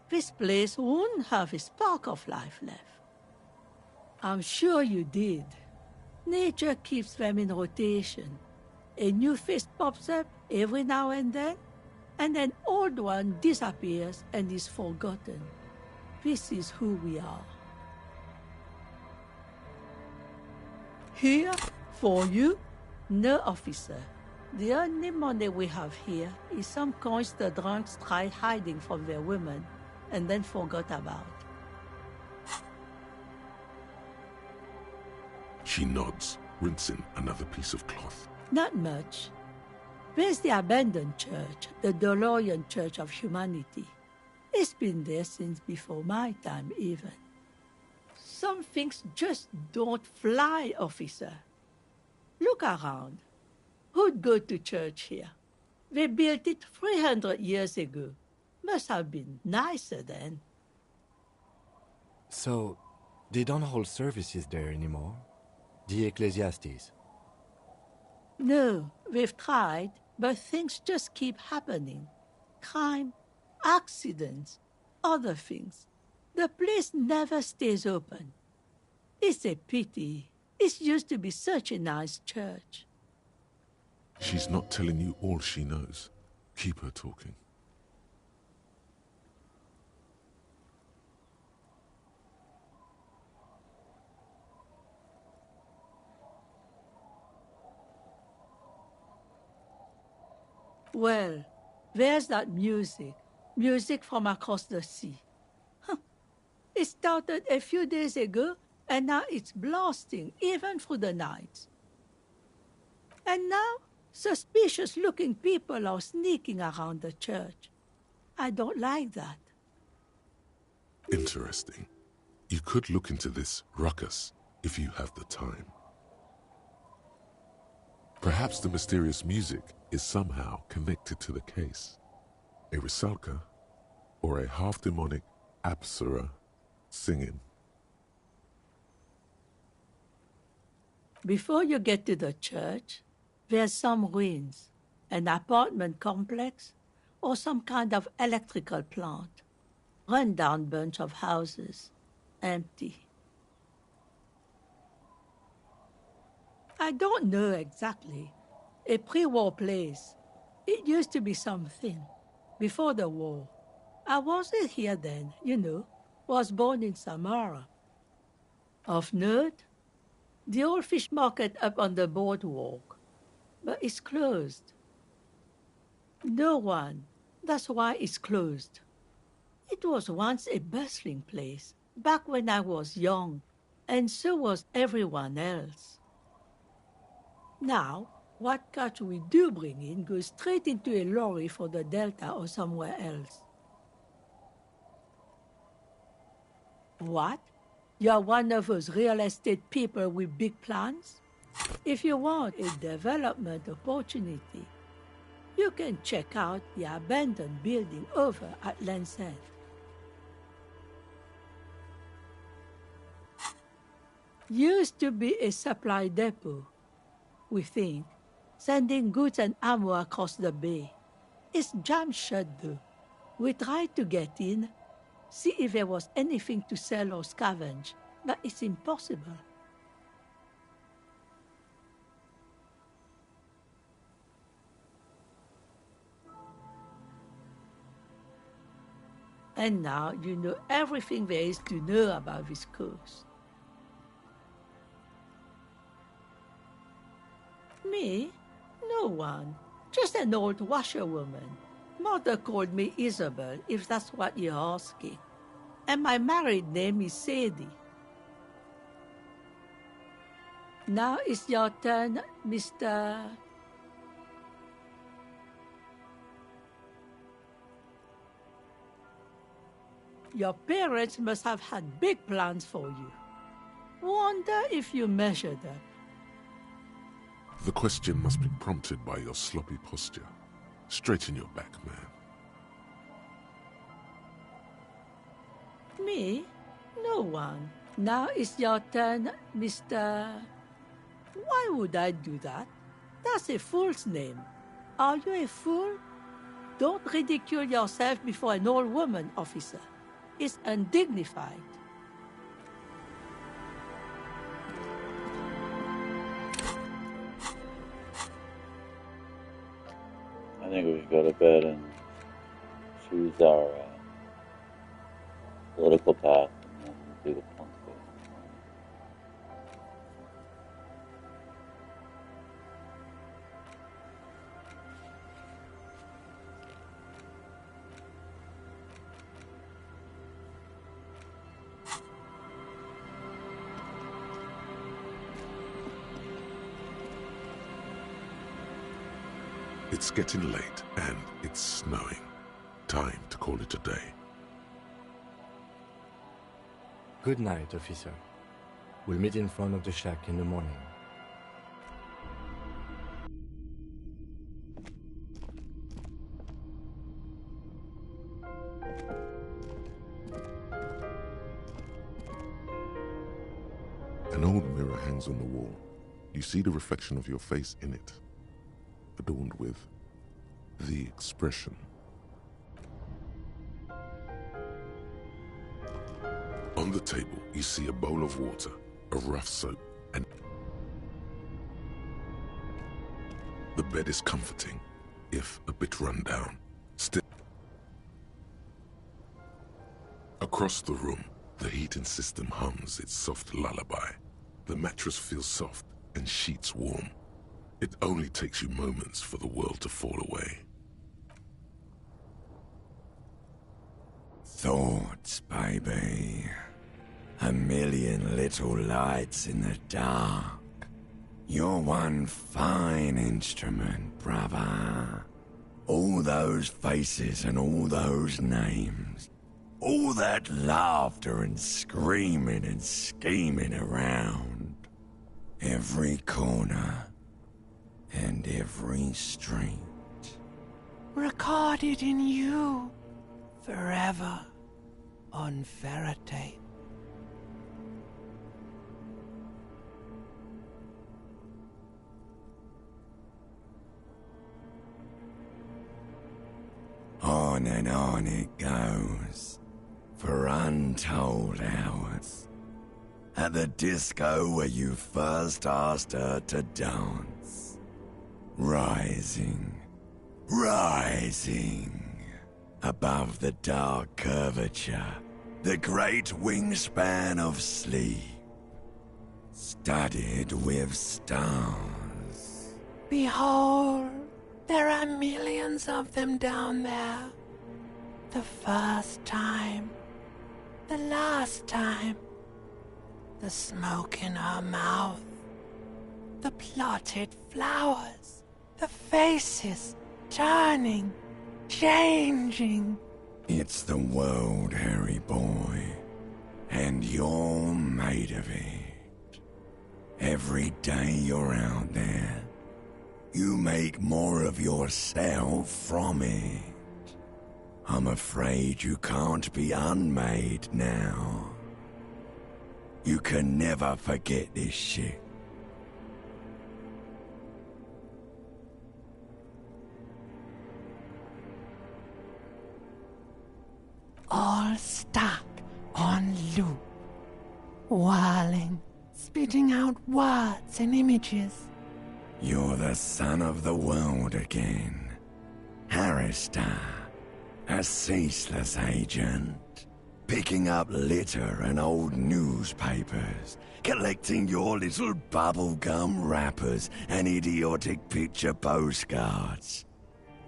this place wouldn't have a spark of life left. I'm sure you did. Nature keeps them in rotation. A new face pops up every now and then, and an old one disappears and is forgotten. This is who we are. Here, for you, no officer. The only money we have here is some coins the drunks tried hiding from their women and then forgot about. She nods, rinsing another piece of cloth. Not much. There's the abandoned church, the DeLorean Church of Humanity. It's been there since before my time, even. Some things just don't fly, officer. Look around. Who'd go to church here? They built it 300 years ago. Must have been nicer then. So, they don't hold services there anymore? The Ecclesiastes? No, we've tried, but things just keep happening. Crime, accidents, other things. The place never stays open. It's a pity. It used to be such a nice church. She's not telling you all she knows. Keep her talking. Well, there's that music from across the sea. Huh. It started a few days ago, and now it's blasting even through the night. And now, suspicious-looking people are sneaking around the church. I don't like that. Interesting. You could look into this ruckus if you have the time. Perhaps the mysterious music is somehow connected to the case. A Rusalka or a half-demonic Apsara singing. Before you get to the church, there's some ruins, an apartment complex, or some kind of electrical plant. Run-down bunch of houses, empty. I don't know exactly. A pre-war place. It used to be something. Before the war. I wasn't here then, you know. Was born in Samara. Of note, the old fish market up on the boardwalk. But it's closed. No one. That's why it's closed. It was once a bustling place, back when I was young, and so was everyone else. Now, what catch we do bring in goes straight into a lorry for the Delta or somewhere else. What? You're one of those real estate people with big plans? If you want a development opportunity, you can check out the abandoned building over at Land's End. Used to be a supply depot, we think, sending goods and ammo across the bay. It's jammed shut though. We tried to get in, see if there was anything to sell or scavenge, but it's impossible. And now you know everything there is to know about this coast. Me? No one. Just an old washerwoman. Mother called me Isabel, if that's what you're asking. And my married name is Sadie. Now it's your turn, Mr. Your parents must have had big plans for you. Wonder if you measured up. The question must be prompted by your sloppy posture. Straighten your back, man. Me? No one. Now it's your turn, Mr. Why would I do that? That's a fool's name. Are you a fool? Don't ridicule yourself before an old woman, officer. It's undignified. I think we should go to bed and choose our political path and then do the punk thing. It's getting late, and it's snowing. Time to call it a day. Good night, officer. We'll meet in front of the shack in the morning. An old mirror hangs on the wall. You see the reflection of your face in it, adorned with the expression. On the table, you see a bowl of water, a rough soap, and the bed is comforting, if a bit run down. Still, across the room, the heating system hums its soft lullaby. The mattress feels soft and sheets warm. It only takes you moments for the world to fall away. Thoughts, baby. A million little lights in the dark. You're one fine instrument, brother. All those faces and all those names. All that laughter and screaming and scheming around. Every corner and every street. Recorded in you. Forever. On ferrotape. On and on it goes, for untold hours. At the disco where you first asked her to dance. Rising, rising. Above the dark curvature, the great wingspan of sleep. Studded with stars. Behold, there are millions of them down there. The first time. The last time. The smoke in her mouth. The plotted flowers. The faces turning, changing. It's the world, Harry boy. And you're made of it. Every day you're out there, you make more of yourself from it. I'm afraid you can't be unmade now. You can never forget this shit. All stuck on loop. Whirling, spitting out words and images. You're the son of the world again. Harrister, a ceaseless agent. Picking up litter and old newspapers. Collecting your little bubblegum wrappers and idiotic picture postcards.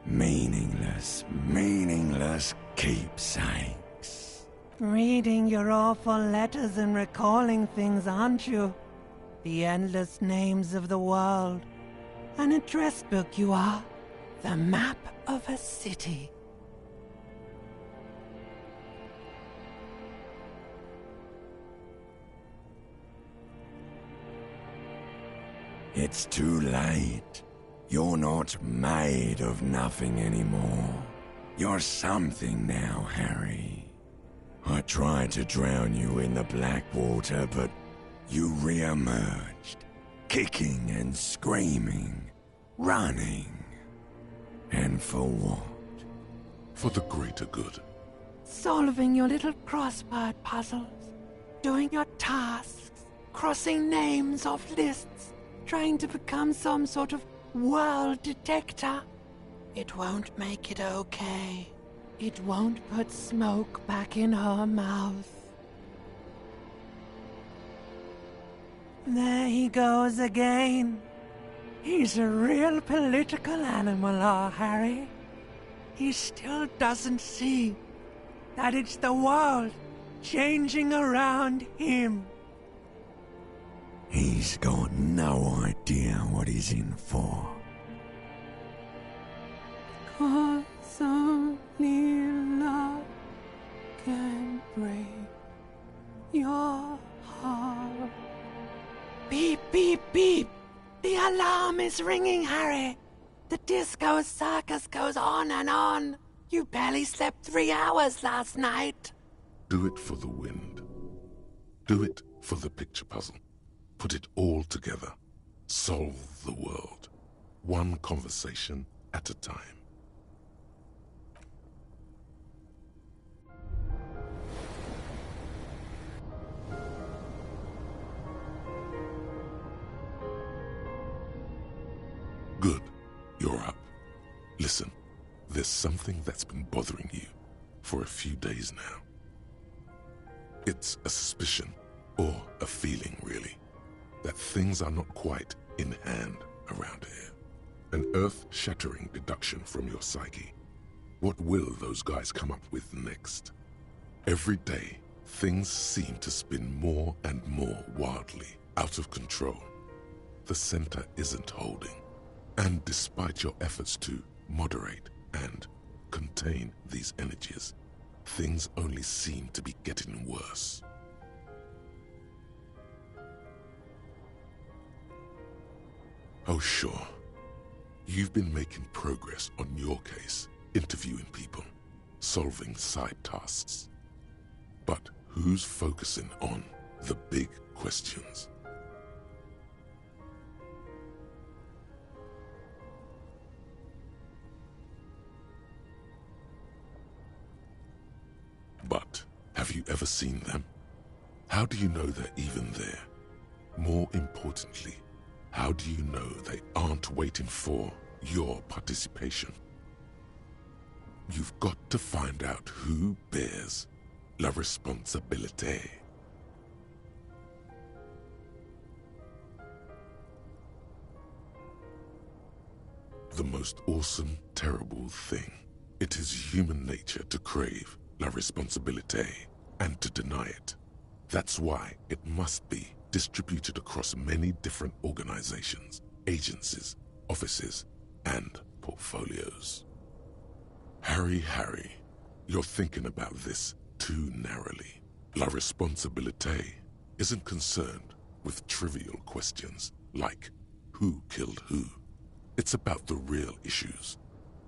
Meaningless, meaningless keepsakes. Reading your awful letters and recalling things, aren't you? The endless names of the world. An address book you are. The map of a city. It's too late. You're not made of nothing anymore. You're something now, Harry. I tried to drown you in the black water, but you re-emerged, kicking and screaming, running. And for what? For the greater good. Solving your little crossword puzzles. Doing your tasks. Crossing names off lists. Trying to become some sort of world detector. It won't make it okay. It won't put smoke back in her mouth. There he goes again. He's a real political animal, our Harry. He still doesn't see that it's the world changing around him. He's got no idea what he's in for. 'Cause only love can break your heart. Beep, beep, beep! The alarm is ringing, Harry! The disco circus goes on and on! You barely slept 3 hours last night! Do it for the wind. Do it for the picture puzzle. Put it all together. Solve the world. One conversation at a time. Good. You're up. Listen, there's something that's been bothering you for a few days now. It's a suspicion, or a feeling really, that things are not quite in hand around here. An earth-shattering deduction from your psyche. What will those guys come up with next? Every day, things seem to spin more and more wildly out of control. The center isn't holding. And despite your efforts to moderate and contain these energies, things only seem to be getting worse. Oh sure, you've been making progress on your case, interviewing people, solving side tasks. But who's focusing on the big questions? But have you ever seen them? How do you know they're even there? More importantly, how do you know they aren't waiting for your participation? You've got to find out who bears la responsabilité. The most awesome, terrible thing. It is human nature to crave la responsabilité and to deny it. That's why it must be distributed across many different organizations, agencies, offices, and portfolios. Harry, you're thinking about this too narrowly. La responsabilité isn't concerned with trivial questions like who killed who. It's about the real issues,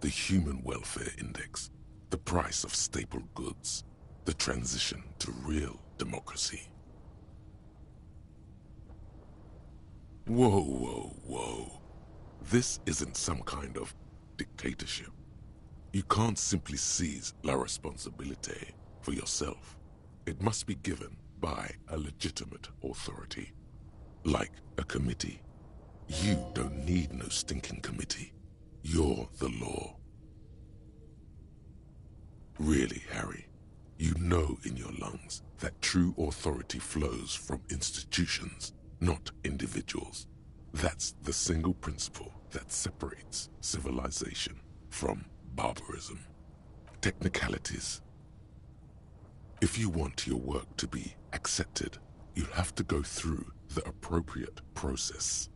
the human welfare index, the price of staple goods, the transition to real democracy. Whoa. This isn't some kind of dictatorship. You can't simply seize la responsabilité for yourself. It must be given by a legitimate authority, like a committee. You don't need no stinking committee. You're the law. Really, Harry, you know in your lungs that true authority flows from institutions, not individuals. That's the single principle that separates civilization from barbarism. Technicalities. If you want your work to be accepted, you have to go through the appropriate process.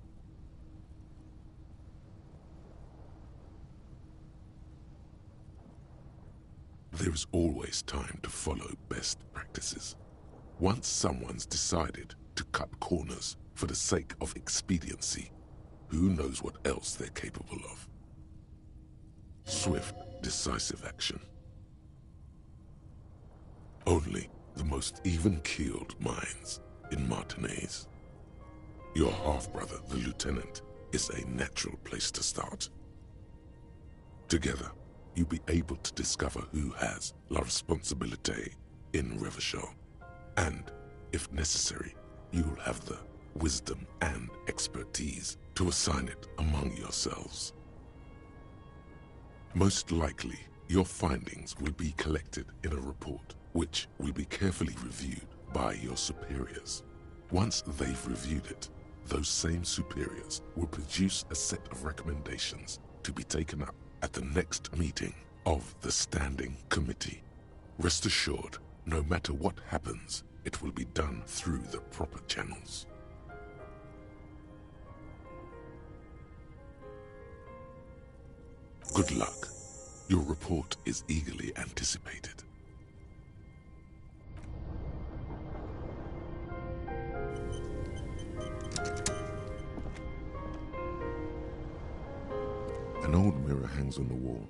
There's always time to follow best practices. Once someone's decided to cut corners for the sake of expediency, who knows what else they're capable of? Swift, decisive action. Only the most even-keeled minds in Martinez. Your half-brother, the lieutenant, is a natural place to start. Together, you'll be able to discover who has la responsabilité in Revachol. And, if necessary, you'll have the wisdom and expertise to assign it among yourselves. Most likely, your findings will be collected in a report, which will be carefully reviewed by your superiors. Once they've reviewed it, those same superiors will produce a set of recommendations to be taken up at the next meeting of the Standing Committee. Rest assured, no matter what happens, it will be done through the proper channels. Good luck. Your report is eagerly anticipated. An old mirror hangs on the wall.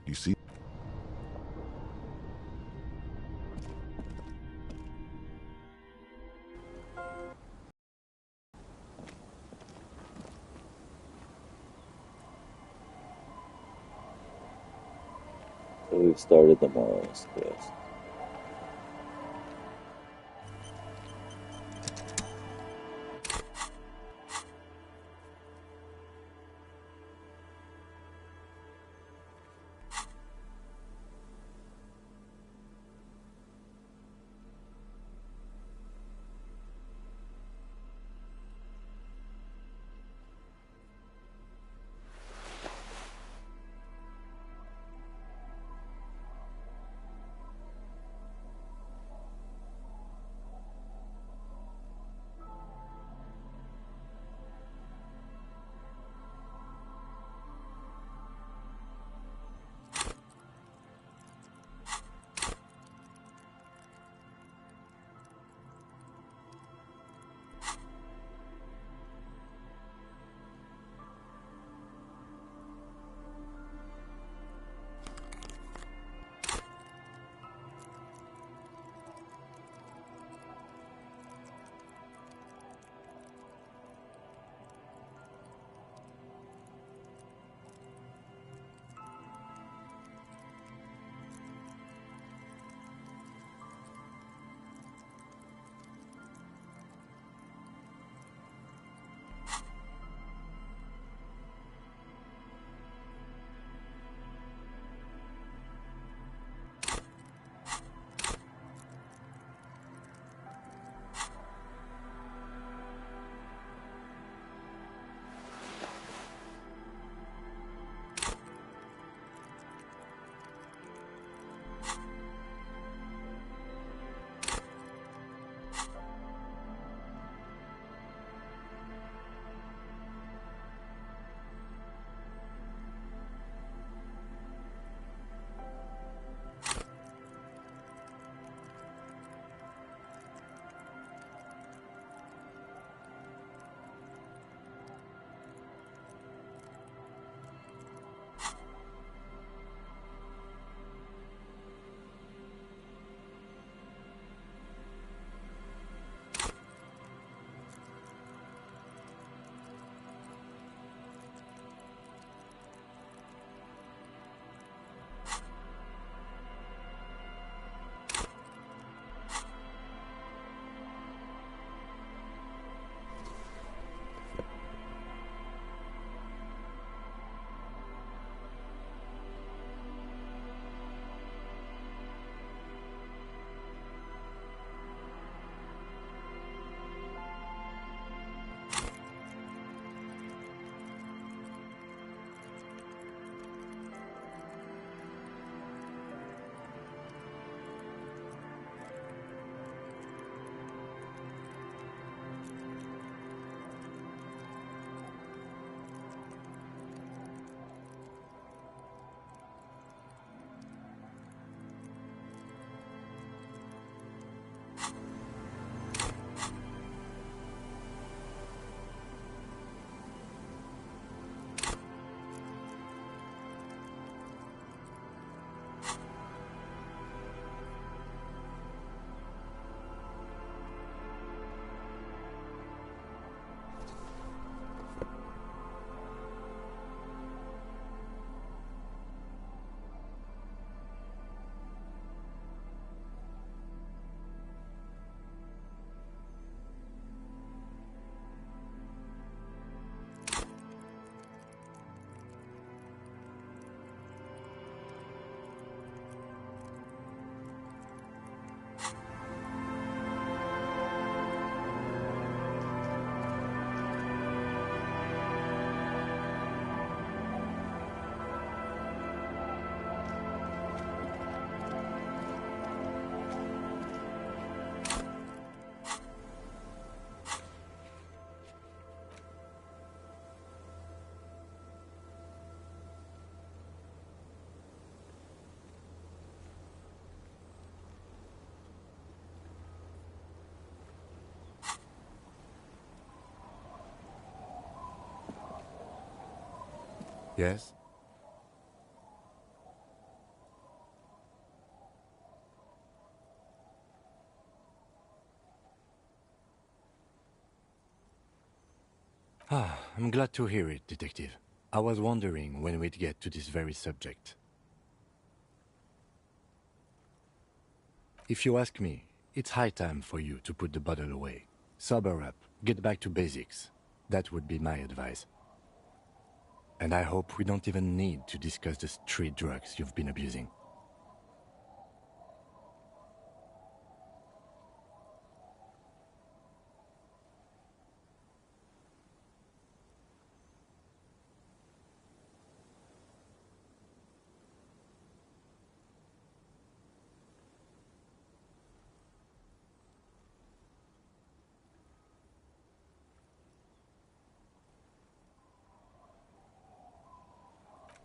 You see? So we've started the moralist quest. Yes? I'm glad to hear it, Detective. I was wondering when we'd get to this very subject. If you ask me, it's high time for you to put the bottle away. Sober up, get back to basics. That would be my advice. And I hope we don't even need to discuss the street drugs you've been abusing.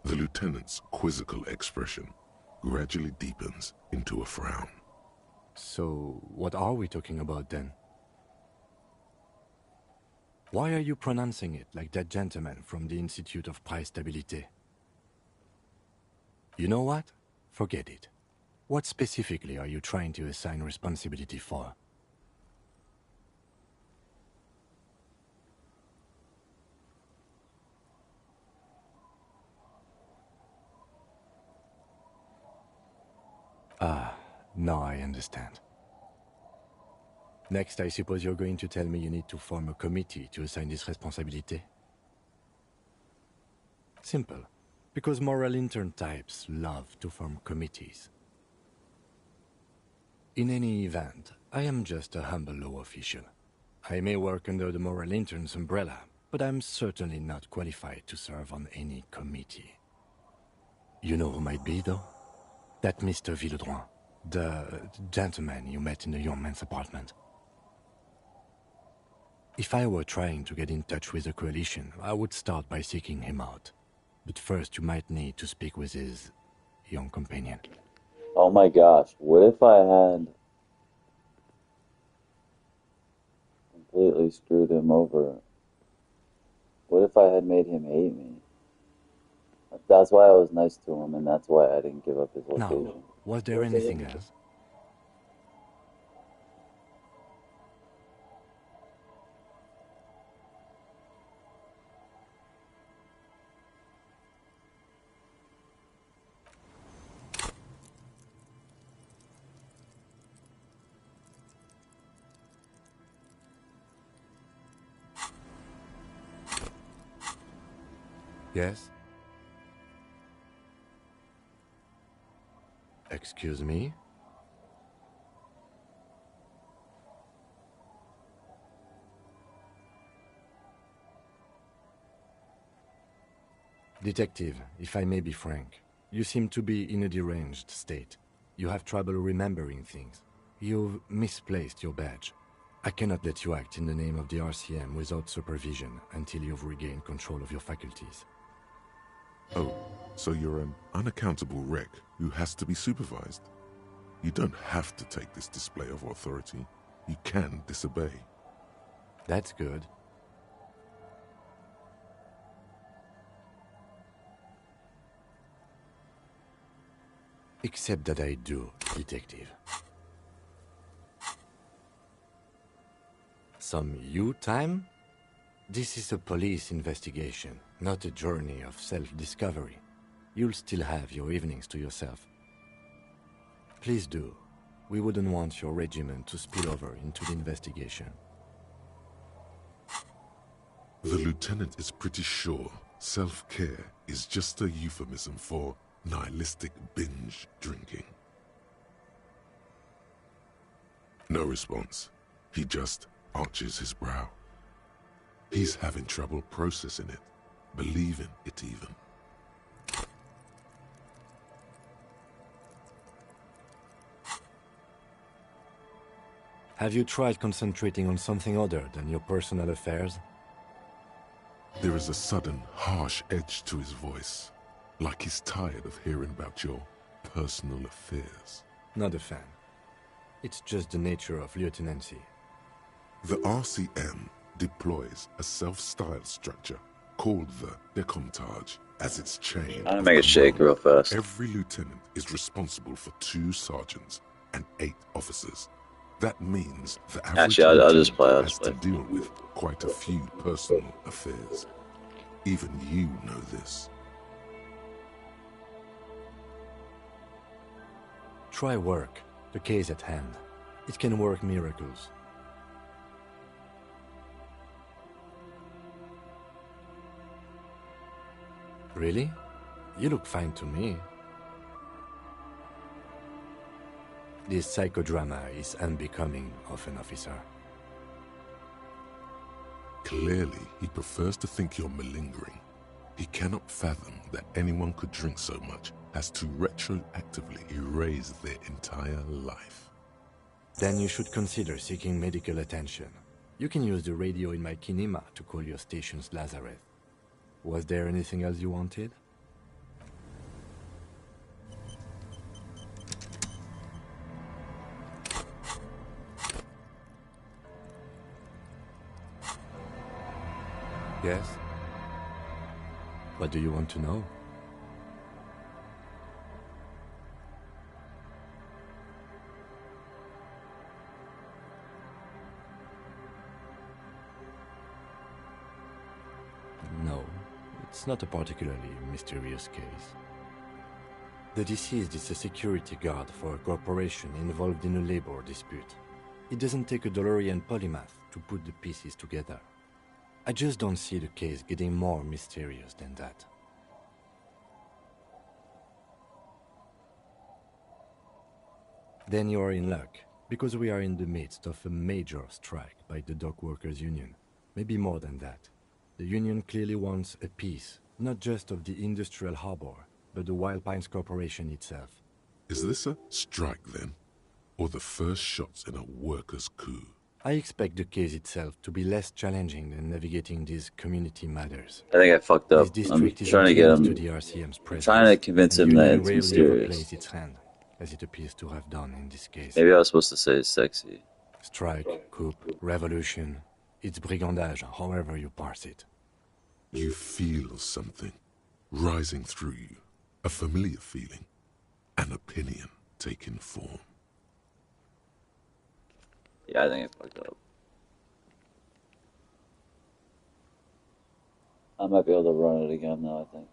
The lieutenant's quizzical expression gradually deepens into a frown. So, what are we talking about then? Why are you pronouncing it like that gentleman from the Institute of Price Stabilité? You know what? Forget it. What specifically are you trying to assign responsibility for? Ah, now I understand. Next, I suppose you're going to tell me you need to form a committee to assign this responsibility? Simple. Because moral intern types love to form committees. In any event, I am just a humble law official. I may work under the moral intern's umbrella, but I'm certainly not qualified to serve on any committee. You know who might be, though? That Mr. Villodrons, the gentleman you met in the young man's apartment. If I were trying to get in touch with the coalition, I would start by seeking him out. But first you might need to speak with his young companion. Oh my gosh, what if I had completely screwed him over? What if I had made him hate me? That's why I was nice to him, and that's why I didn't give up his location. Now, was there anything else? Yes? Excuse me? Detective, if I may be frank, you seem to be in a deranged state. You have trouble remembering things. You've misplaced your badge. I cannot let you act in the name of the RCM without supervision until you've regained control of your faculties. Oh, so you're an unaccountable wreck who has to be supervised. You don't have to take this display of authority. You can disobey. That's good. Except that I do, Detective. Some you time? This is a police investigation, not a journey of self-discovery. You'll still have your evenings to yourself. Please do. We wouldn't want your regiment to spill over into the investigation. The lieutenant is pretty sure self-care is just a euphemism for nihilistic binge drinking. No response. He just arches his brow. He's having trouble processing it, believing it even. Have you tried concentrating on something other than your personal affairs? There is a sudden, harsh edge to his voice, like he's tired of hearing about your personal affairs. Not a fan. It's just the nature of lieutenancy. The RCM deploys a self-styled structure called the Decomptage as it's chain. I'm gonna make a shake real fast. Every lieutenant is responsible for 2 sergeants and 8 officers. That means the average Actually, I'll just play. has to deal with quite a few personal affairs. Even you know this. Try work. The case at hand. It can work miracles. Really? You look fine to me. This psychodrama is unbecoming of an officer. Clearly, he prefers to think you're malingering. He cannot fathom that anyone could drink so much as to retroactively erase their entire life. Then you should consider seeking medical attention. You can use the radio in my kinema to call your station's Lazareth. Was there anything else you wanted? Yes? What do you want to know? No, it's not a particularly mysterious case. The deceased is a security guard for a corporation involved in a labor dispute. It doesn't take a DeLorean polymath to put the pieces together. I just don't see the case getting more mysterious than that. Then you are in luck, because we are in the midst of a major strike by the dock workers' union. Maybe more than that. The union clearly wants a piece, not just of the industrial harbor, but the Wild Pines Corporation itself. Is this a strike then? Or the first shots in a workers' coup? I expect the case itself to be less challenging than navigating these community matters. I think I fucked up. This I'm district is trying to get close him. to the RCM's presence. Trying to convince him that it's rarely mysterious. overplays its hand, as it appears to have done in this case. Maybe I was supposed to say sexy. Strike, coup, revolution. It's brigandage, however you parse it. You feel something rising through you, a familiar feeling, an opinion taking form. Yeah, I think I fucked up. I might be able to run it again now, I think.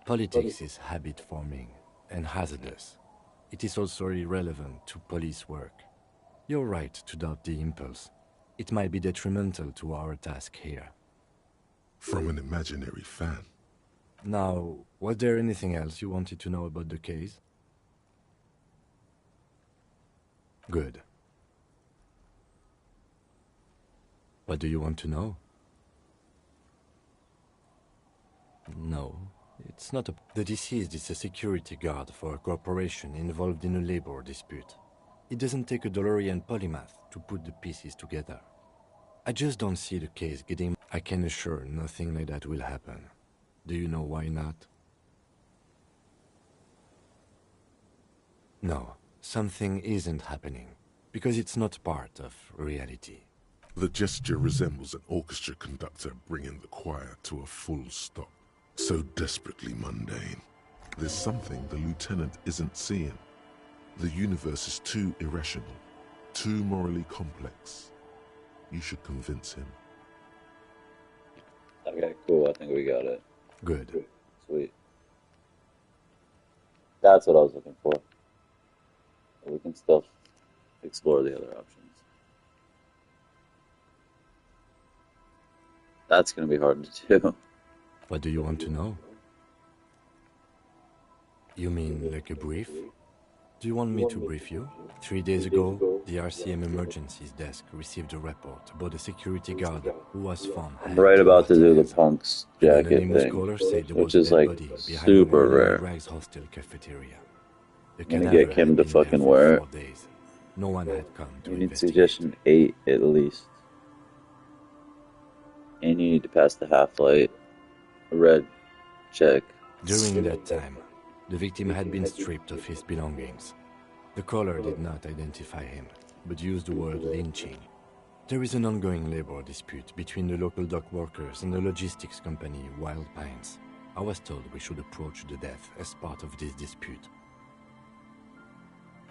Politics is habit-forming and hazardous. It is also irrelevant to police work. You're right to doubt the impulse. It might be detrimental to our task here. From an imaginary fan. Now, was there anything else you wanted to know about the case? Good. What do you want to know? No, it's not a... The deceased is a security guard for a corporation involved in a labor dispute. It doesn't take a DeLorean polymath to put the pieces together. I just don't see the case getting... I can assure nothing like that will happen. Do you know why not? No, something isn't happening, because it's not part of reality. The gesture resembles an orchestra conductor bringing the choir to a full stop. So desperately mundane. There's something the lieutenant isn't seeing. The universe is too irrational, too morally complex. You should convince him. Okay, cool. I think we got it. Good. Sweet. That's what I was looking for. We can still explore the other options. That's going to be hard to do. What do you want to know? You mean like a brief? Do you want me to brief you? 3 days ago, the RCM Emergencies Desk received a report about a security guard who was found I'm hanged right in about to do the Martinez. punk's An jacket anonymous thing, caller said there which was a is dead like body behind super the rare. Kraz hostel cafeteria. The I'm gonna cadaver get Kim had to been there fucking for wear 4 days. No one had come to You need investigate. suggestion 8 at least. And you need to pass the half-light red check. During that time, the victim had been stripped of his belongings. The caller did not identify him, but used the word lynching. There is an ongoing labor dispute between the local dock workers and the logistics company Wild Pines. I was told we should approach the death as part of this dispute.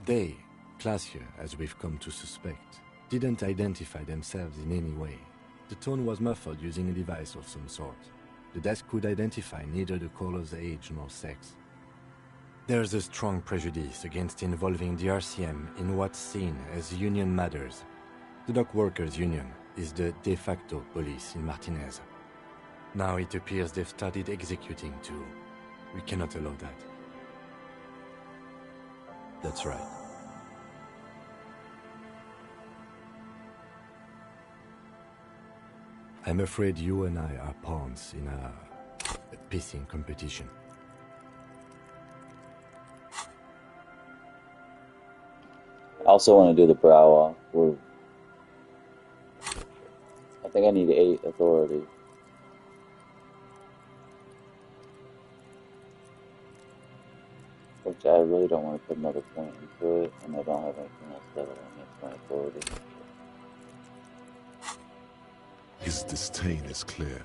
They, classier as we've come to suspect, didn't identify themselves in any way. The tone was muffled using a device of some sort. The desk could identify neither the caller's age nor sex. There's a strong prejudice against involving the RCM in what's seen as union matters. The dock workers' union is the de facto police in Martinez. Now it appears they've started executing too. We cannot allow that. That's right. I'm afraid you and I are pawns in a pissing competition. I also want to do the brow off. I think I need 8 authority. Which I really don't want to put another point into it, and I don't have anything else that enhance my authority. His disdain is clear.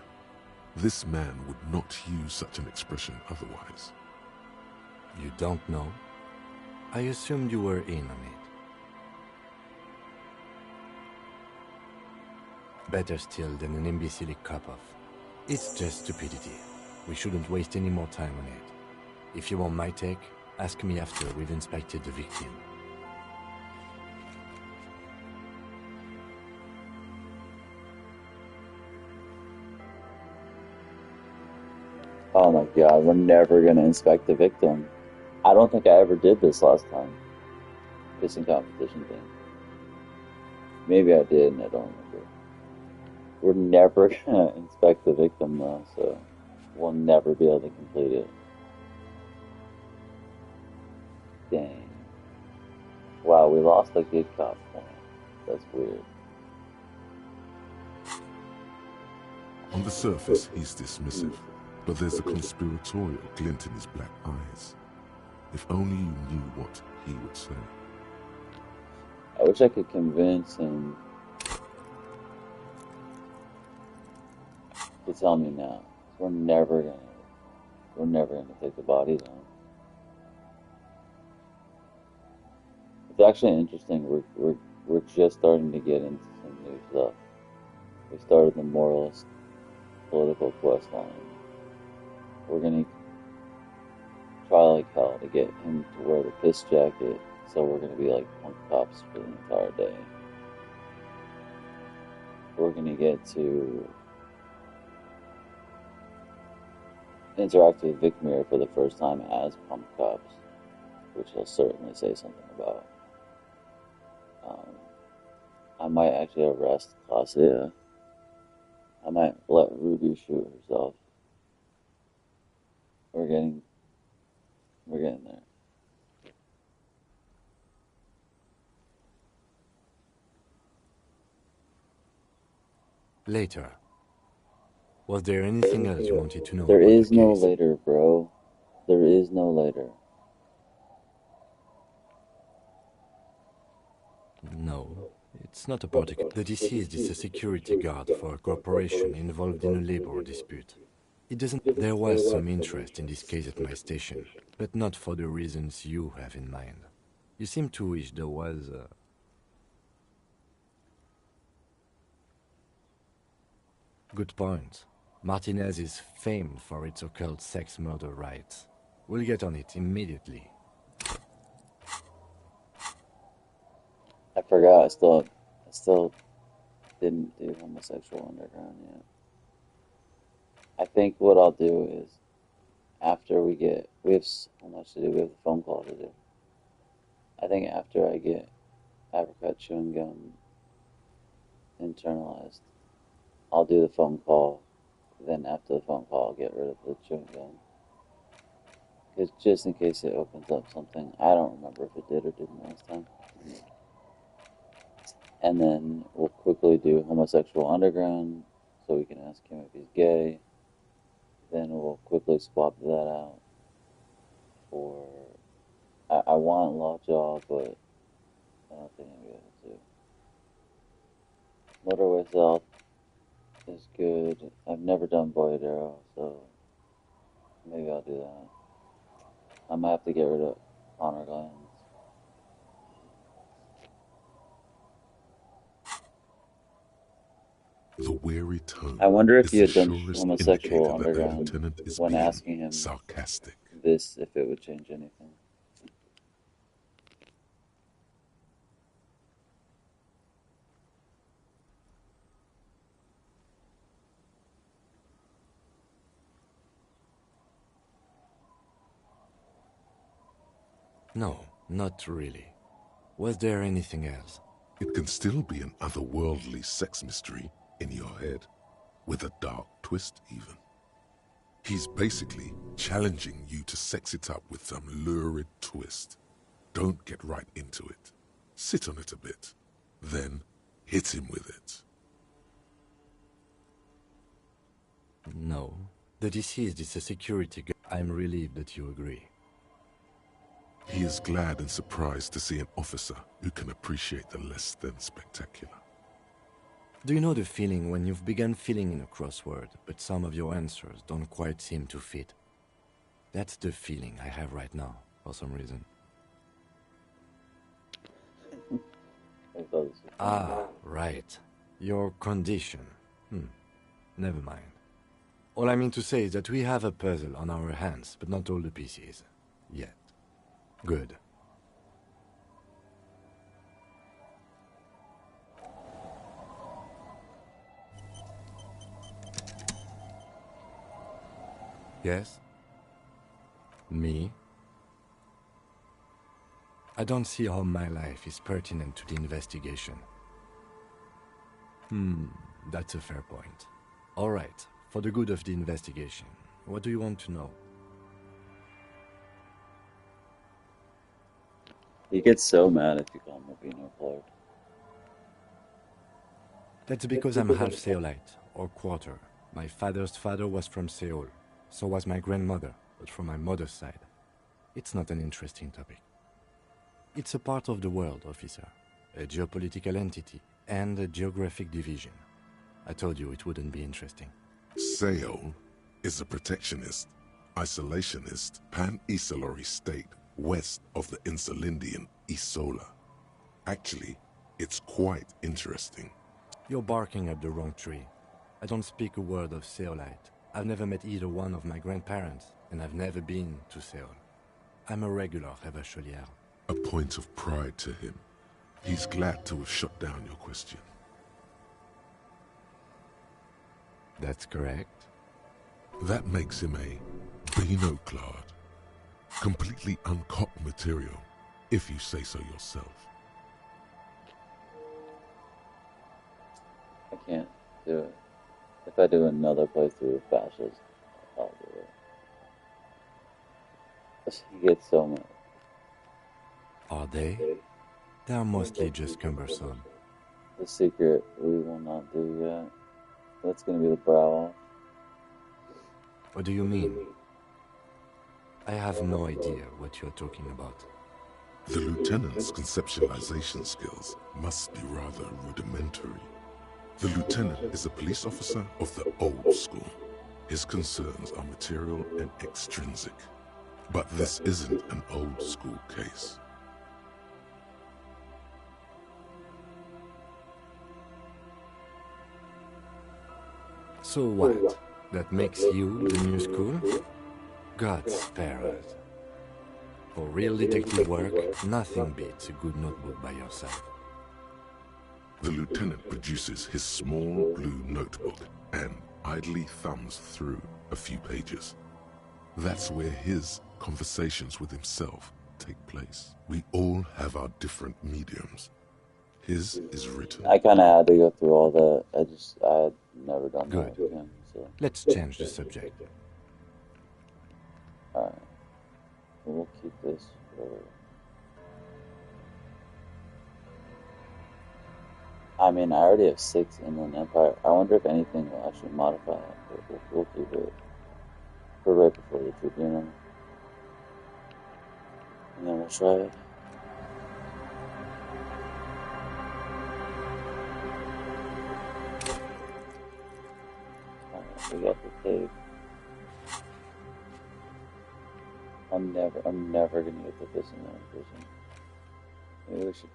This man would not use such an expression otherwise. You don't know? I assumed you were in on it. Better still than an imbecile cop-off. It's just stupidity. We shouldn't waste any more time on it. If you want my take, ask me after we've inspected the victim. Oh my god, we're never gonna inspect the victim. I don't think I ever did this last time. Kissing competition thing. Maybe I did and I don't remember. We're never gonna inspect the victim though, so we'll never be able to complete it. Dang. Wow, we lost a good cop point. That's weird. On the surface, he's dismissive, but there's a conspiratorial glint in his black eyes. If only you knew what he would say. I wish I could convince him to tell me now. We're never gonna take the bodies on. It's actually interesting. We're just starting to get into some new stuff. We started the moralist political quest line. We're gonna try like hell to get him to wear the piss jacket, so we're gonna be like punk cops for the entire day. We're gonna get to interact with Vic Mir for the first time as punk cops, which he'll certainly say something about. I might actually arrest Costeau. I might let Ruby shoot herself. We're getting there. Later. Was there anything else you wanted to know There about is the no case? later, bro. There is no later. No, it's not a particular. The deceased is a security guard for a corporation involved in a labor dispute. It doesn't. There was some interest in this case at my station, but not for the reasons you have in mind. You seem to wish there was a... Good point. Martinez is famed for its occult sex murder rites. We'll get on it immediately. I forgot. I still didn't do homosexual underground yet. I think what I'll do is after we have so much to do. We have a phone call to do. I think after I get apricot chewing gum internalized, I'll do the phone call. Then after the phone call, I'll get rid of the chewing gum. Because just in case it opens up something, I don't remember if it did or didn't last time. And then we'll quickly do homosexual underground, so we can ask him if he's gay. Then we'll quickly swap that out for... I want Lockjaw, but I don't think I'll be able to. Motorway South is good. I've never done Boyadero, so maybe I'll do that. I might have to get rid of Honor Glands. The weary tone. I wonder if is you had the done surest homosexual indicator that the underground lieutenant is when being asking him sarcastic. this, if it would change anything. No, not really. Was there anything else? It can still be an otherworldly sex mystery in your head, with a dark twist even. He's basically challenging you to sex it up with some lurid twist. Don't get right into it. Sit on it a bit, then hit him with it. No. The deceased is a security guard. I'm relieved that you agree. He is glad and surprised to see an officer who can appreciate the less than spectacular. Do you know the feeling when you've begun filling in a crossword, but some of your answers don't quite seem to fit? That's the feeling I have right now, for some reason. Ah, right. Your condition. Never mind. All I mean to say is that we have a puzzle on our hands, but not all the pieces. Yet. Good. Yes? Me? I don't see how my life is pertinent to the investigation. That's a fair point. All right, for the good of the investigation, what do you want to know? He gets so mad if you call him a Vino Clark. That's because I'm half Seolite, or quarter. My father's father was from Seoul. So was my grandmother, but from my mother's side. It's not an interesting topic. It's a part of the world, officer. A geopolitical entity, and a geographic division. I told you it wouldn't be interesting. Seoul is a protectionist, isolationist, pan-Isolary state west of the Insulindian Isola. Actually, it's quite interesting. You're barking up the wrong tree. I don't speak a word of Seolite. I've never met either one of my grandparents, and I've never been to Seoul. I'm a regular Revacholière. A point of pride to him. He's glad to have shut down your question. That's correct. That makes him a Binoclard. Completely uncopped material, if you say so yourself. I can't do it. If I do another playthrough of Fascist, I'll do it. He gets so mad. Are they? They're mostly just cumbersome. The secret we will not do yet. That's gonna be the brow off. What do you mean? I have no idea what you're talking about. The lieutenant's conceptualization skills must be rather rudimentary. The lieutenant is a police officer of the old school. His concerns are material and extrinsic. But this isn't an old school case. So what? That makes you the new school? God spare us. For real detective work, nothing beats a good notebook by yourself. The lieutenant produces his small blue notebook and idly thumbs through a few pages. That's where his conversations with himself take place. We all have our different mediums. His is written. I kind of had to go through all that. I had never done Good. that with him. So. Let's change the subject. Alright. We'll keep this for... I mean, I already have 6 Inland Empire. I wonder if anything will actually modify it. But we'll keep it for right before the tribunal. And then we'll try it. Alright, we got the tape. I'm never gonna get the fist in prison. Maybe we should,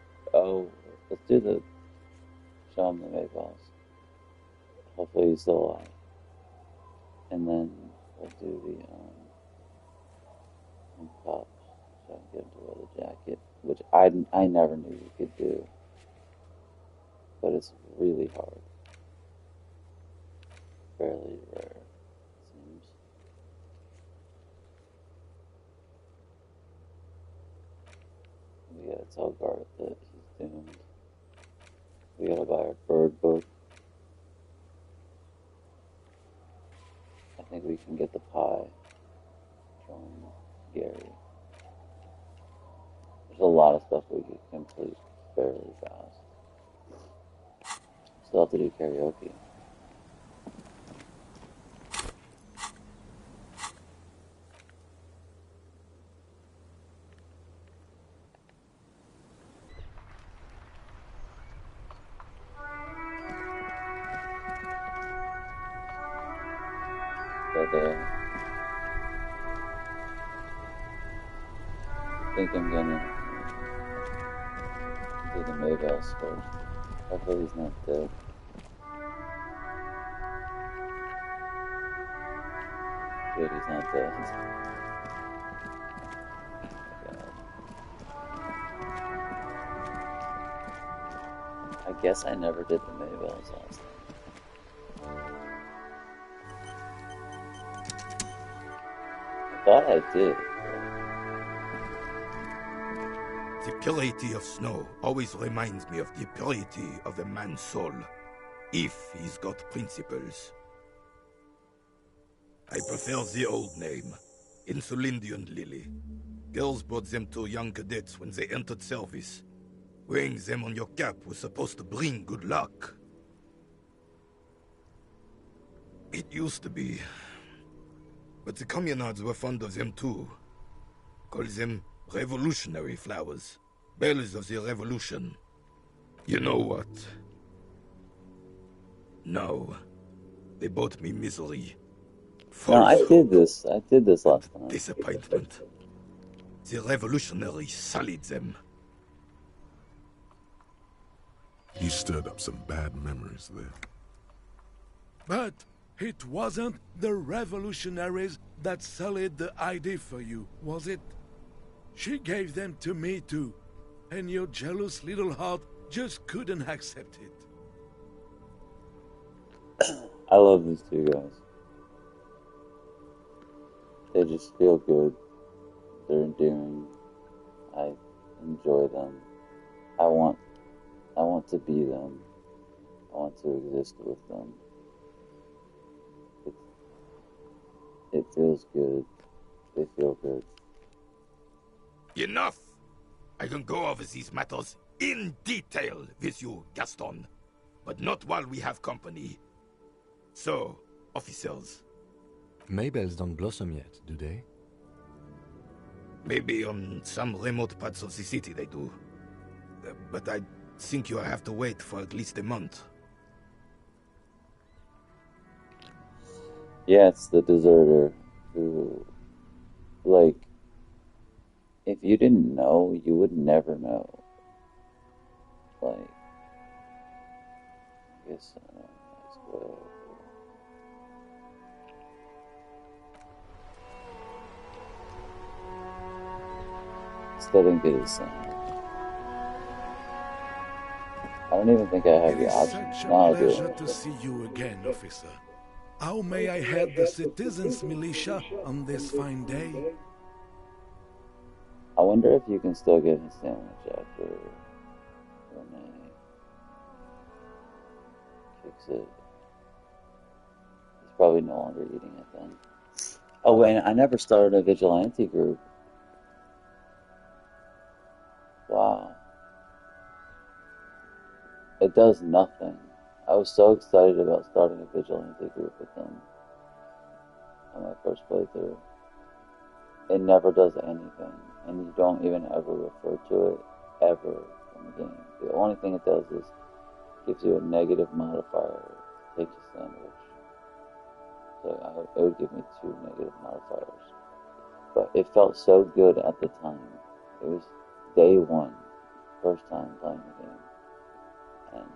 let's do the, show him the Mayballs. Hopefully he's still alive. And then we'll do the, pop. So I can get him to wear the jacket, which I never knew you could do. But it's really hard. Fairly rare, it seems. We gotta tell Garth that he's doomed. We gotta buy our bird book. I think we can get the pie from Gary. There's a lot of stuff we could complete fairly fast. Still have to do karaoke. I think I'm gonna do the Maybells first. Hopefully he's not dead. Good, he's not dead. I guess I never did the Maybells last time. I thought I did. The purity of snow always reminds me of the purity of a man's soul, if he's got principles. I prefer the old name, Insulindian Lily. Girls bought them to young cadets when they entered service. Wearing them on your cap was supposed to bring good luck. It used to be. But the communards were fond of them too. Call them revolutionary flowers. Bells of the revolution. You know what? Now, they brought me misery. No, I did this last time. Disappointment. The revolutionaries sullied them. You stirred up some bad memories there. But it wasn't the revolutionaries that sullied the ID for you, was it? She gave them to me too, and your jealous little heart just couldn't accept it. I love these two guys. They just feel good. They're endearing. I enjoy them. I want to be them. I want to exist with them. It feels good. They feel good. Enough! I can go over these matters in detail with you, Gaston. But not while we have company. So, officers. Maybells don't blossom yet, do they? Maybe on some remote parts of the city they do. But I think you'll have to wait for at least a month. Yeah, it's the deserter who, like, if you didn't know, you would never know. Like, I guess, let's go. Still didn't get his sound. I don't even think I have the option. Such a No, I do. pleasure to see you again, officer. How may I head the citizens' militia on this fine day? I wonder if you can still get a sandwich after Renee kicks it. He's probably no longer eating it then. Oh, wait, I never started a vigilante group. Wow. It does nothing. I was so excited about starting a vigilante group with them on my first playthrough. It never does anything, and you don't even ever refer to it ever in the game. The only thing it does is gives you a negative modifier to take your sandwich. So it would give me 2 negative modifiers. But it felt so good at the time. It was day 1, first time playing the game. And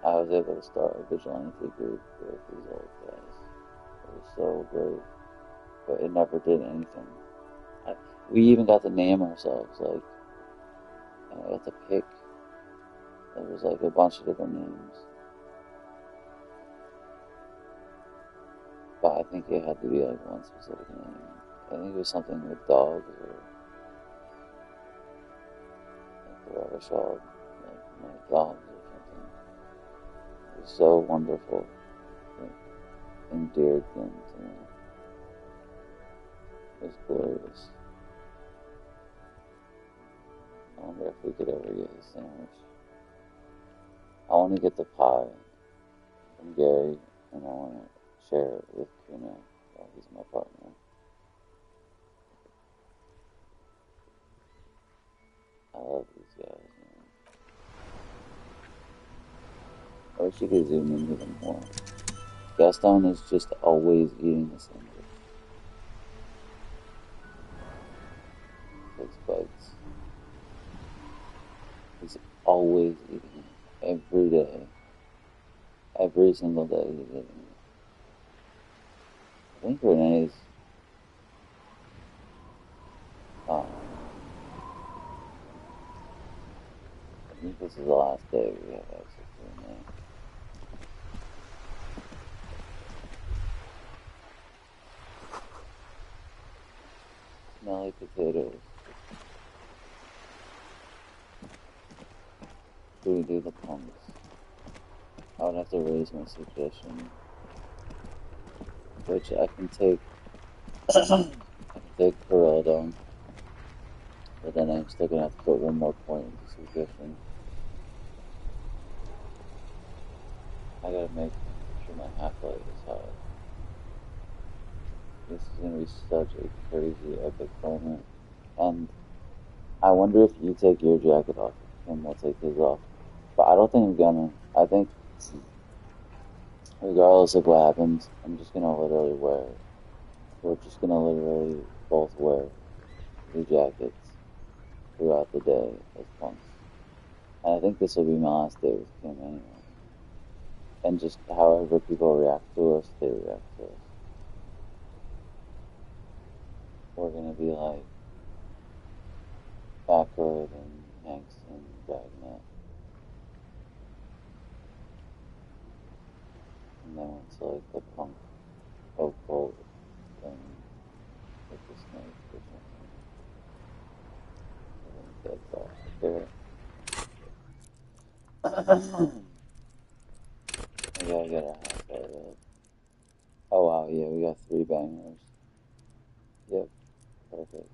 I was able to start a vigilante group with these old guys. It was so great. But it never did anything. We even got to name ourselves, like, and I got to pick. There was like a bunch of different names. But I think it had to be like one specific name. I think it was something with dogs or like the rubber dog, like my dogs or something. It was so wonderful. It endeared them to me. It was glorious. I wonder if we could ever get a sandwich. I want to get the pie from Gary, and I want to share it with Kuno while he's my partner. I love these guys, man. I wish you could zoom into them more. Gaston is just always eating the sandwich. Takes bites. He's always eating it. Every day. Every single day he's eating it. I think Renee's I think this is the last day we have access to Renee. Smelly potatoes. Do we do the punks? I would have to raise my suggestion, which I can take. I can take parroting, but then I'm still gonna have to put one more point into suggestion. I gotta make sure my half-life is high. This is gonna be such a crazy epic moment, and I wonder if you take your jacket off and we'll take his off. But I don't think I'm gonna. I think, regardless of what happens, I'm just gonna literally wear it. We're just gonna literally both wear the jackets throughout the day as punks. And I think this will be my last day with Kim anyway. And just however people react to us, they react to us. We're gonna be like Backward and Hanks and Dragnet. And then it's like the punk vocal thing with the snake or something. I think that's all. There. I gotta get a half out of it. Oh wow, yeah, we got 3 bangers. Yep, perfect.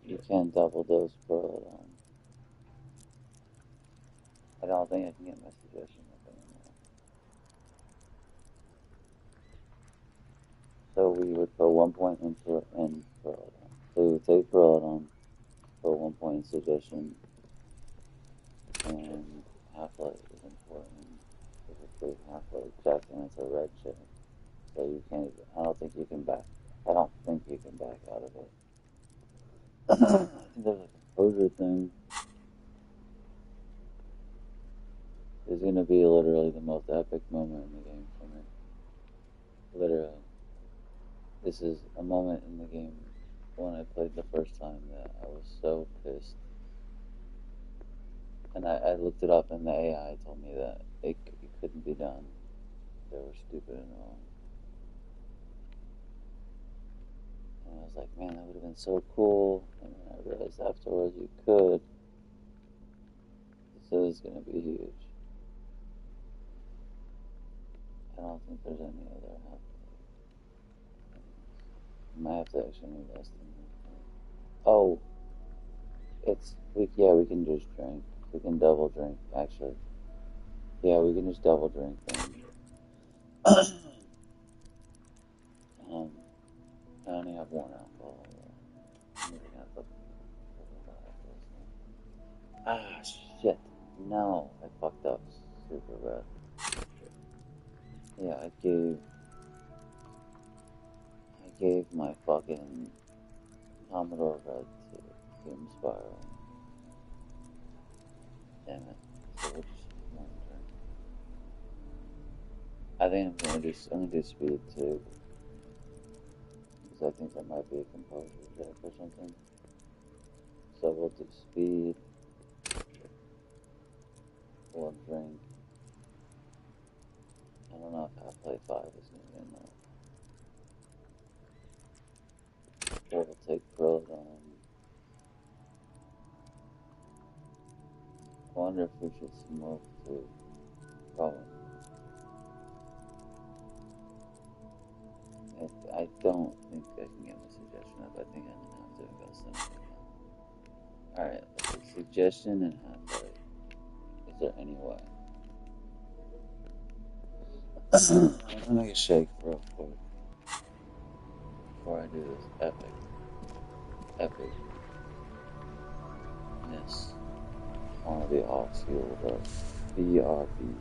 You can double dose parroting. I don't think I can get my suggestion up anymore. So we would put 1 point in parroting. So we would take parroting, put 1 point in suggestion, and half-life is important. Typically half-life Jackson is a red check. So you can't, I don't think you can back out of it. I think there's a closure thing. It's gonna be literally the most epic moment in the game for me. Literally. This is a moment in the game when I played the first time that I was so pissed. And I looked it up and the AI told me that it couldn't be done. They were stupid and wrong. And I was was like, man, that would have been so cool. And then I realized afterwards you could. This is going to be huge. I don't think there's any other half. I might have to actually invest in it. Oh, we can just drink. We can double drink, actually. Yeah, we can just double drink them. I only have one alcohol. I'm gonna have to Ah, shit. No, I fucked up super bad. Yeah, I gave my fucking Commodore Red to Doom Spiral. Damn it. So we'll just one drink. I think I'm gonna do speed too. Because I think there might be a composer check or something. So we'll do speed. One drink. I don't know if Half-Life 5 is gonna be enough. Or we'll take Proton. I wonder if we should smoke too. Probably. I don't think I can get my suggestion up. I think I'm gonna have to invest in it. Alright, let's see. Suggestion and Half-Life. Is there any way? I'm gonna make a shake real quick. Before I do this. Epic. Yes. I wanna be ox fueled up. BRB.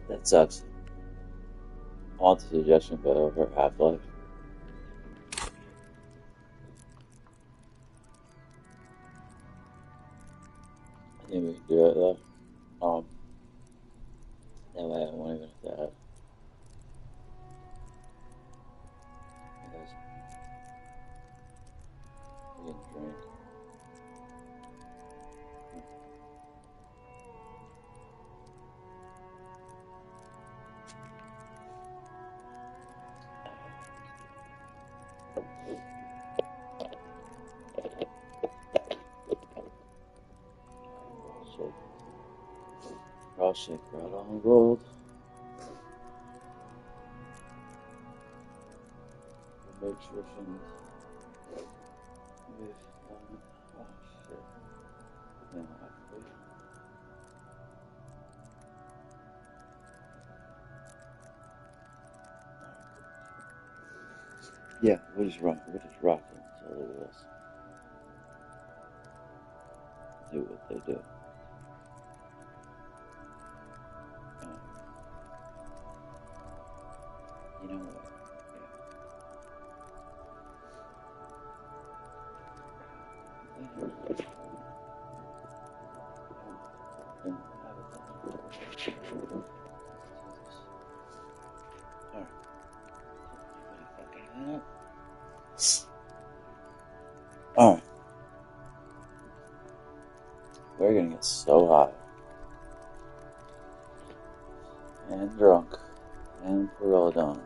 That sucks. I want the suggestion, but over Half-Life. I think we can do it though. That way I won't even have to add. Because we can drink. I'll shake right on gold. Nutrition. Oh shit. No, actually. Yeah, we're just rocking until look at us. Do what they do. You know what? Alright. We're gonna get so high. And drunk. And Perilladon.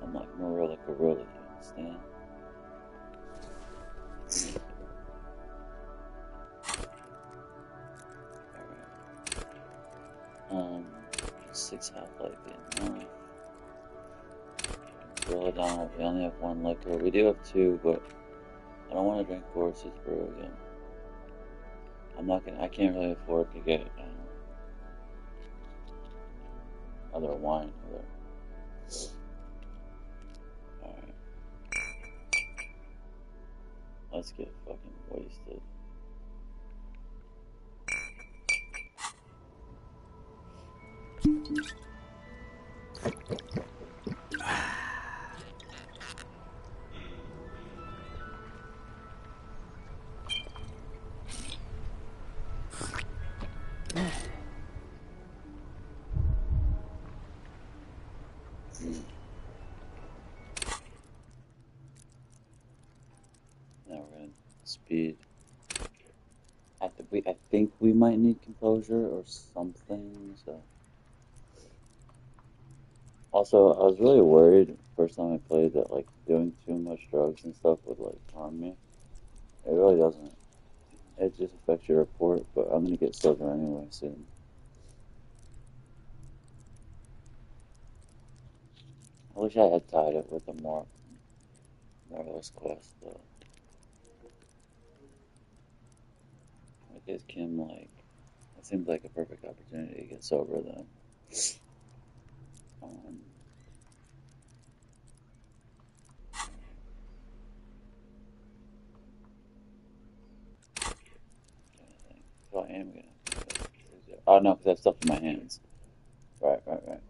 I'm like Marilla Gorilla, you understand? Alright. 6 Half-Life in. Perilladon, we only have 1 liquor. We do have 2, but I don't want to drink Forest's Brew again. I can't really afford to get other wine either. Alright. Let's get fucking wasted. Now we're gonna speed. I think we might need composure or something, so Also, I was really worried first time I played that like doing too much drugs and stuff would like harm me. It really doesn't. It just affects your report, but I'm gonna get sober anyway soon. I wish I had tied it with a more moralist quest though. Because Kim, like, it seems like a perfect opportunity to get sober then. Um, so I am gonna. Oh no, because I have stuff in my hands. Right. I'm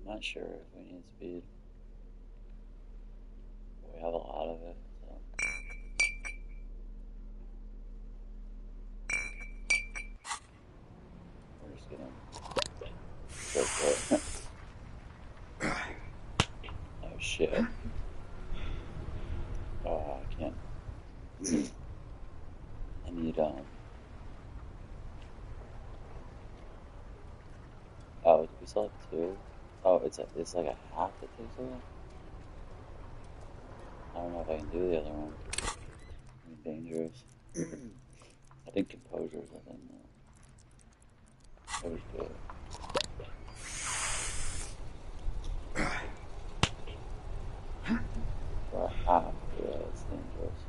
not sure if we need speed. We have a lot of it, so. We're just gonna go for it. Oh shit. Oh, I can't. I need, oh, we still have two? Oh, it's like a half that takes away? I don't know if I can do the other one. It's dangerous. I think composure's a thing though. I was good. For a half, yeah, it's dangerous.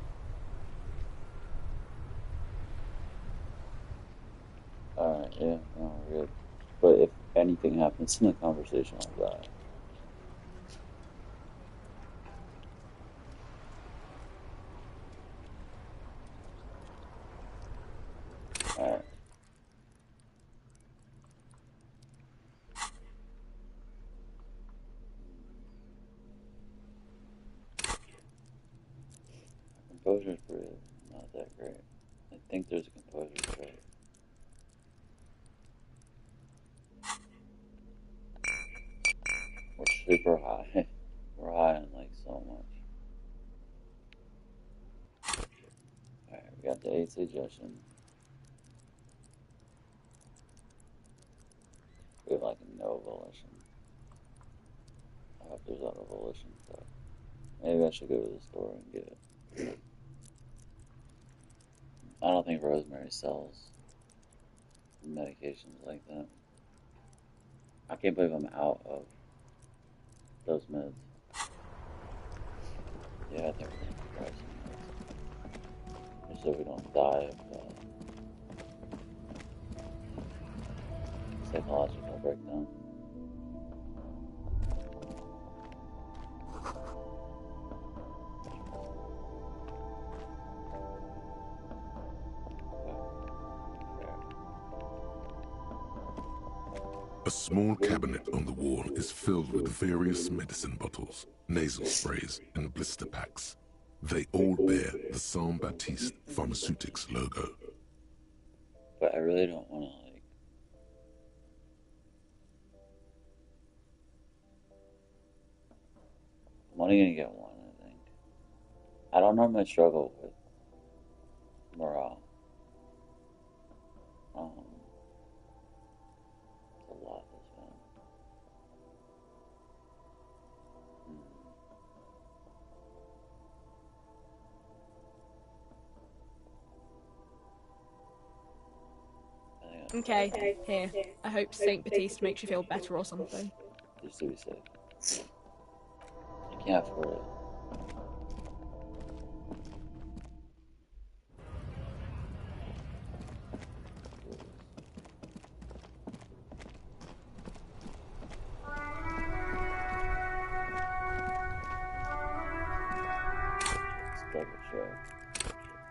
Alright, yeah, no, we're good. But if anything happens in the conversation, I'll die. Alright. Composure's pretty not that great. I think there's a composure trait. We're super high. We're high on like so much. Alright, we got the 8th suggestion. We have like no volition. I hope there's not a volition, but maybe I should go to the store and get it. I don't think Rosemary sells medications like that. I can't believe I'm out of those meds. Yeah, I think we're gonna try some meds. Just so we don't die of psychological breakdown. A small cabinet on the wall is filled with various medicine bottles, nasal sprays, and blister packs. They all bear the Saint Baptiste Pharmaceutics logo. But I really don't want to, like... I'm only gonna get one, I think. I don't normally struggle with morale. It's a lot this one. Okay, here. I hope Saint Baptiste makes you feel better or something. Just to be safe. I can't afford it. Let's double check.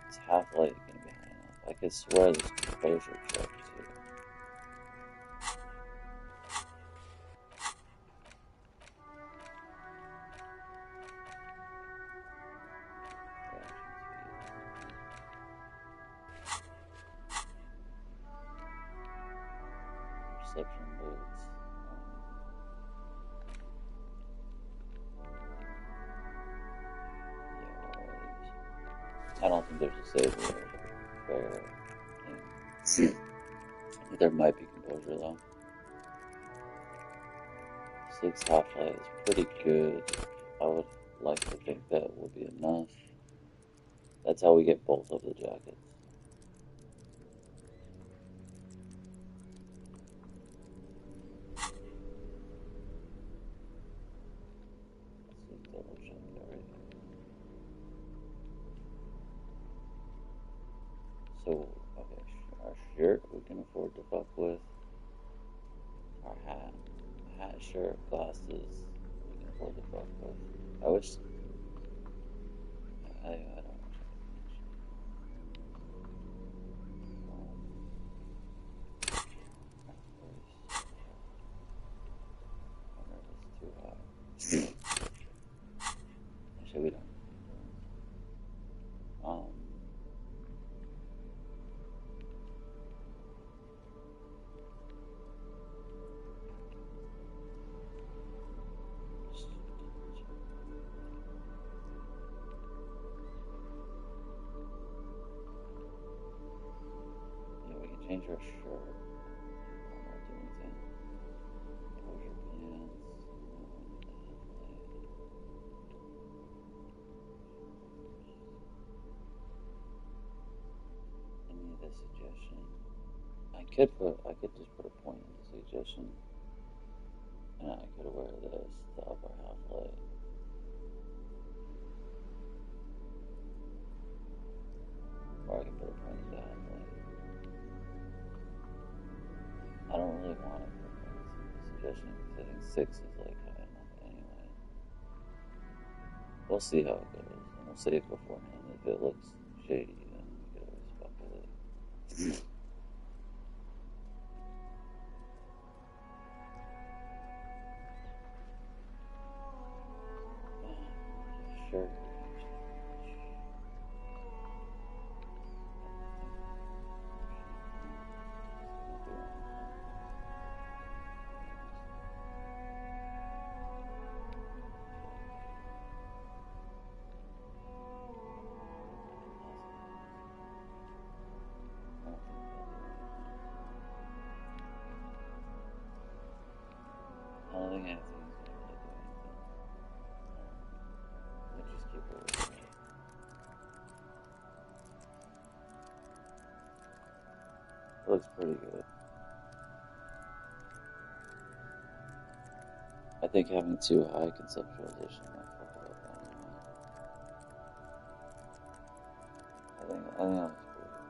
It's half light gonna be high enough. I could swear there's composure check too. Perception boots. I don't think there's a save word. Fair thing. There might be composure though. 6 half-life is pretty good. I would like to think that will be enough. That's how we get both of the jackets. Let's just double check everything. So, okay, our shirt we can afford to fuck with. Our hat, shirt, glasses we can afford to fuck with. I wish. I don't know. Actually, we don't. Yeah, we can change our shirt. I'm not doing anything. Close your pants. Any of the suggestion. I could just put a point in the suggestion. And I could wear this, the upper half light. Or I can put a point in the half light. I don't really want to put points in the suggestion because I think 6 is like high enough anyway. We'll see how it goes. And we'll save beforehand. If it looks shady, then we could always fuck with it. Sure. I don't think anything's gonna really do anything. Let's just keep it with it. Looks pretty good. I think having too high conceptualization might fuck it up anyway. I think that looks pretty good.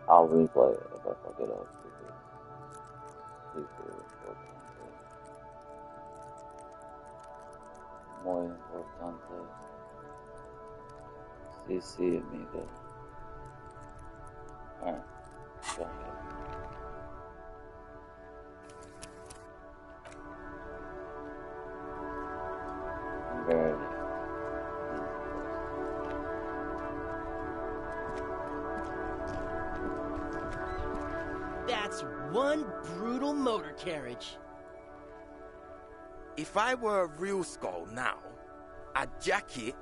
I'll replay it if I fuck it up because super importante. Muy importante. CC amigo. Alright, go ahead. I'm ready. That's one brutal motor carriage. If I were a real skull now, I'd jack it,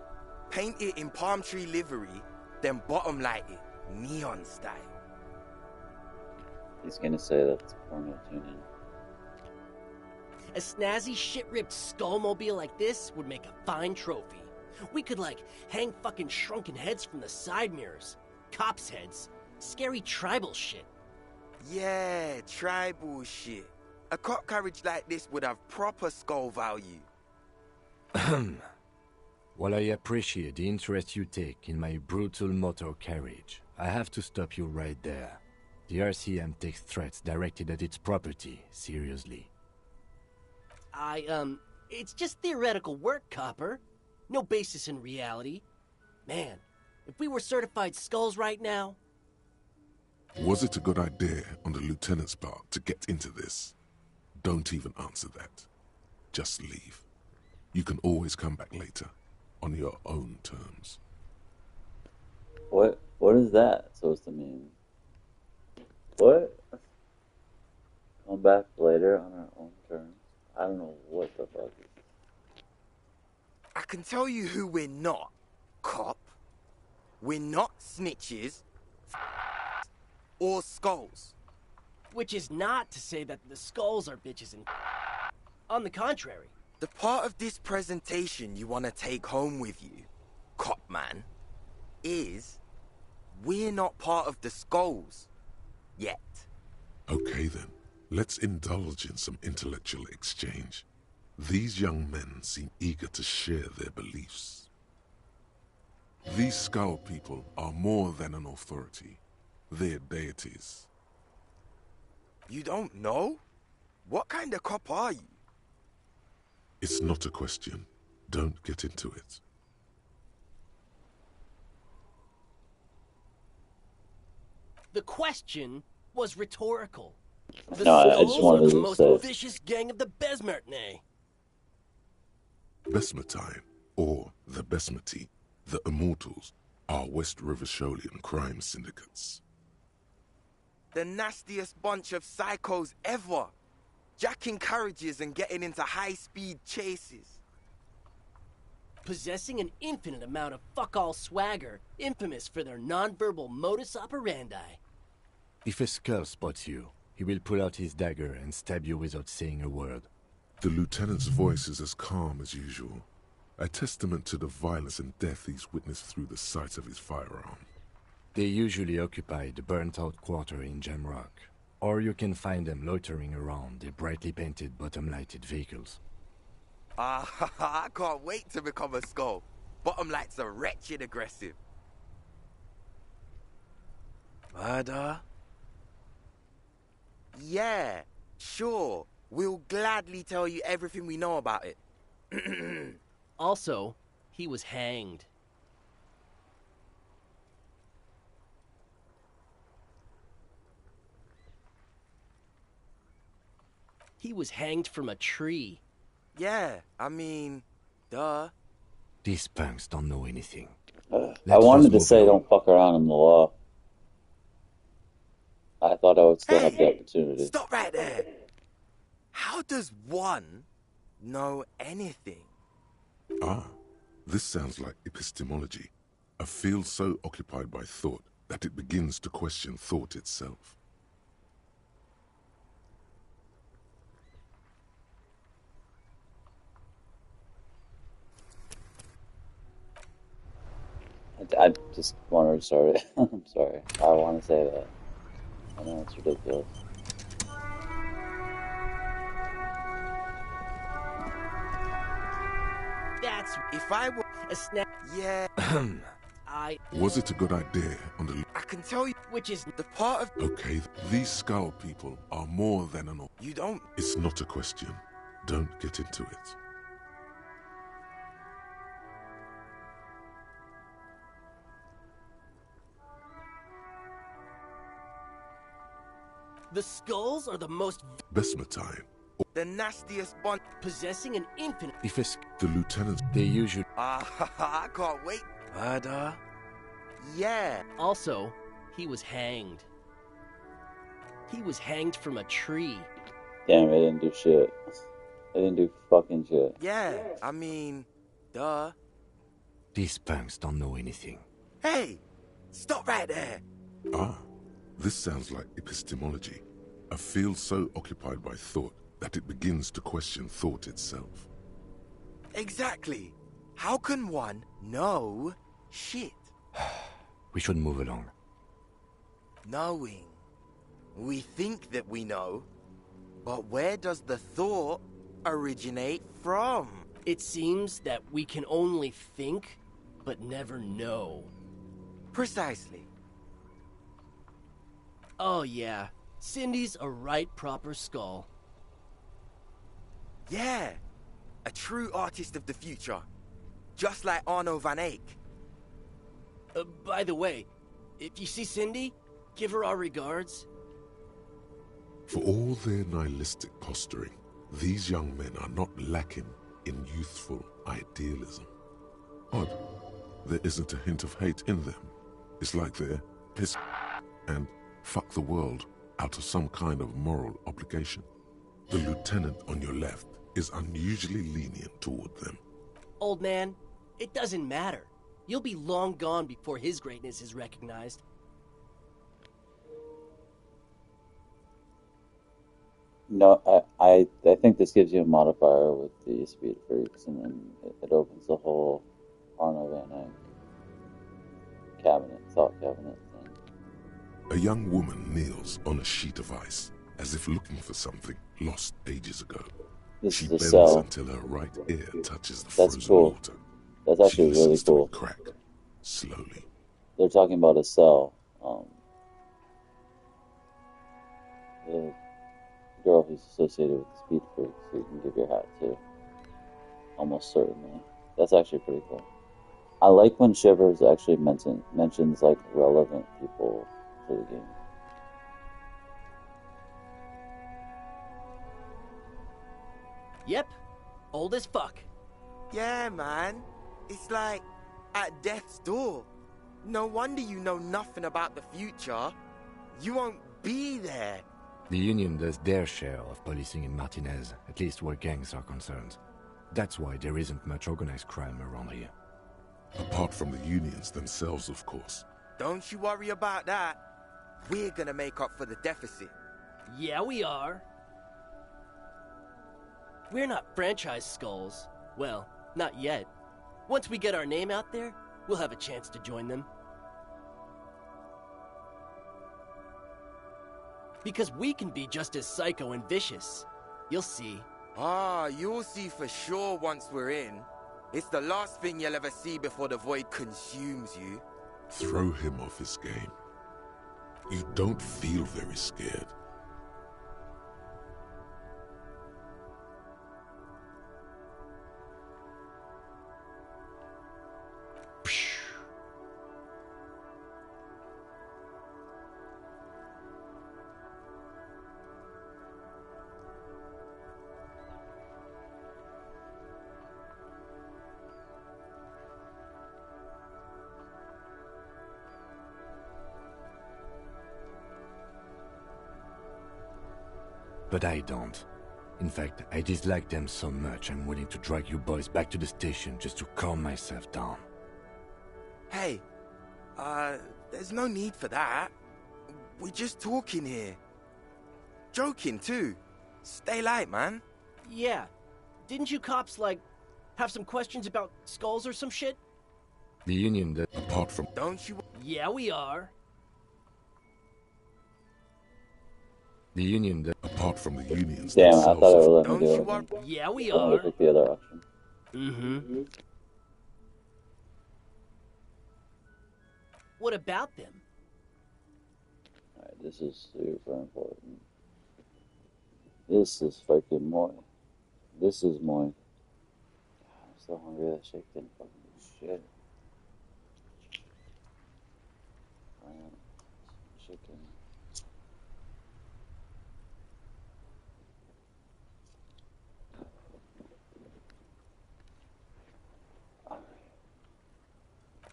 paint it in palm tree livery, then bottom light it, neon style. He's gonna say that's porno tuning. A snazzy shit-ripped skullmobile like this would make a fine trophy. We could, like, hang fucking shrunken heads from the side mirrors. Cops' heads. Scary tribal shit. Yeah, tribal shit. A cop carriage like this would have proper skull value. While I appreciate the interest you take in my brutal motor carriage, I have to stop you right there. The RCM takes threats directed at its property seriously. It's just theoretical work, Copper. No basis in reality. Man, if we were certified skulls right now... Was it a good idea on the lieutenant's part to get into this? Don't even answer that. Just leave. You can always come back later, on your own terms. What is that supposed to mean? What? Come back later on our own terms? I don't know what the fuck is this. I can tell you who we're not, cop. we're not snitches or skulls. Which is not to say that the skulls are bitches and on the contrary. The part of this presentation you want to take home with you, cop man, is we're not part of the skulls yet. Okay then, let's indulge in some intellectual exchange. These young men seem eager to share their beliefs. These skull people are more than an authority. They're deities. You don't know? What kind of cop are you? It's not a question. Don't get into it. The question was rhetorical. The No, I just skulls wanted are the to most say- vicious gang of the Besmertne. Besmatine, or the Besmati, the Immortals, are West Riversholian crime syndicates. The nastiest bunch of psychos ever. Jacking carriages and getting into high-speed chases. Possessing an infinite amount of fuck-all swagger, infamous for their non-verbal modus operandi. If a skull spots you, he will pull out his dagger and stab you without saying a word. The lieutenant's voice is as calm as usual, a testament to the violence and death he's witnessed through the sight of his firearm. They usually occupy the burnt-out quarter in Jamrock, or you can find them loitering around their brightly painted bottom-lighted vehicles. I can't wait to become a skull. Bottom lights are wretched aggressive. Murder? Yeah, sure. We'll gladly tell you everything we know about it. Also, he was hanged. He was hanged from a tree. Yeah, I mean, duh. These punks don't know anything. I wanted to say don't fuck around in the law. I thought I would still have the opportunity. Stop right there. How does one know anything? Ah, this sounds like epistemology, a field so occupied by thought that it begins to question thought itself. I just want to restart it. I'm sorry. I want to say that. I know it's ridiculous. That's If I were a snap. Yeah, Was it a good idea on the... I can tell you, which is the part of... Okay, these skull people are more than an... You don't... It's not a question. Don't get into it. The skulls are the most Besmatine, The nastiest bunch. possessing an infinite. If a the lieutenants... they usually... I can't wait. Murder? Yeah. Also, he was hanged. He was hanged from a tree. Damn, they didn't do shit. They didn't do fucking shit. Yeah, I mean, duh. These punks don't know anything. Hey, stop right there. Ah, this sounds like epistemology, a field so occupied by thought that it begins to question thought itself. Exactly. How can one know shit? We should move along. Knowing. We think that we know, but where does the thought originate from? It seems that we can only think, but never know. Precisely. Oh yeah, Cindy's a right proper skull. Yeah, a true artist of the future. Just like Arno van Eyck. By the way, if you see Cindy, give her our regards. For all their nihilistic posturing, these young men are not lacking in youthful idealism. Odd, there isn't a hint of hate in them. It's like they're pissed and fuck the world out of some kind of moral obligation. The lieutenant on your left is unusually lenient toward them. Old man, it doesn't matter. You'll be long gone before his greatness is recognized. No, I think this gives you a modifier with the speed freaks, and then it opens the whole Arnovanek thought cabinet thing. A young woman kneels on a sheet of ice, as if looking for something lost ages ago. She bends cell. until her right ear touches the That's frozen cool. water. That's actually she really listens cool. To it crack, slowly. They're talking about a cell. The girl who's associated with the speed freaks, who you can give your hat to. Almost certainly. That's actually pretty cool. I like when Shivers actually mentions like relevant people to the game. Yep, old as fuck. Yeah, man. It's like at death's door. No wonder you know nothing about the future. You won't be there. The Union does their share of policing in Martinez, at least where gangs are concerned. That's why there isn't much organized crime around here. Apart from the unions themselves, of course. Don't you worry about that. We're gonna make up for the deficit. Yeah, we are. We're not franchise skulls. Well, not yet. Once we get our name out there, we'll have a chance to join them. Because we can be just as psycho and vicious. You'll see. Ah, you'll see for sure once we're in. It's the last thing you'll ever see before the void consumes you. Throw him off his game. You don't feel very scared. But I don't. In fact, I dislike them so much I'm willing to drag you boys back to the station just to calm myself down. Hey, there's no need for that. We're just talking here. Joking, too. Stay light, man. Yeah. Didn't you cops, like, have some questions about skulls or some shit? The Union does... Apart from... Don't you... Yeah, we are. The Union does... Apart from the unions Damn, I themselves... thought I would let me do it. Yeah, we I'm are. gonna pick the other option. Mm-hmm. What about them? Alright, this is super important. This is freaking Moy. This is Moy. I'm so hungry that shit didn't fucking do shit. Chicken.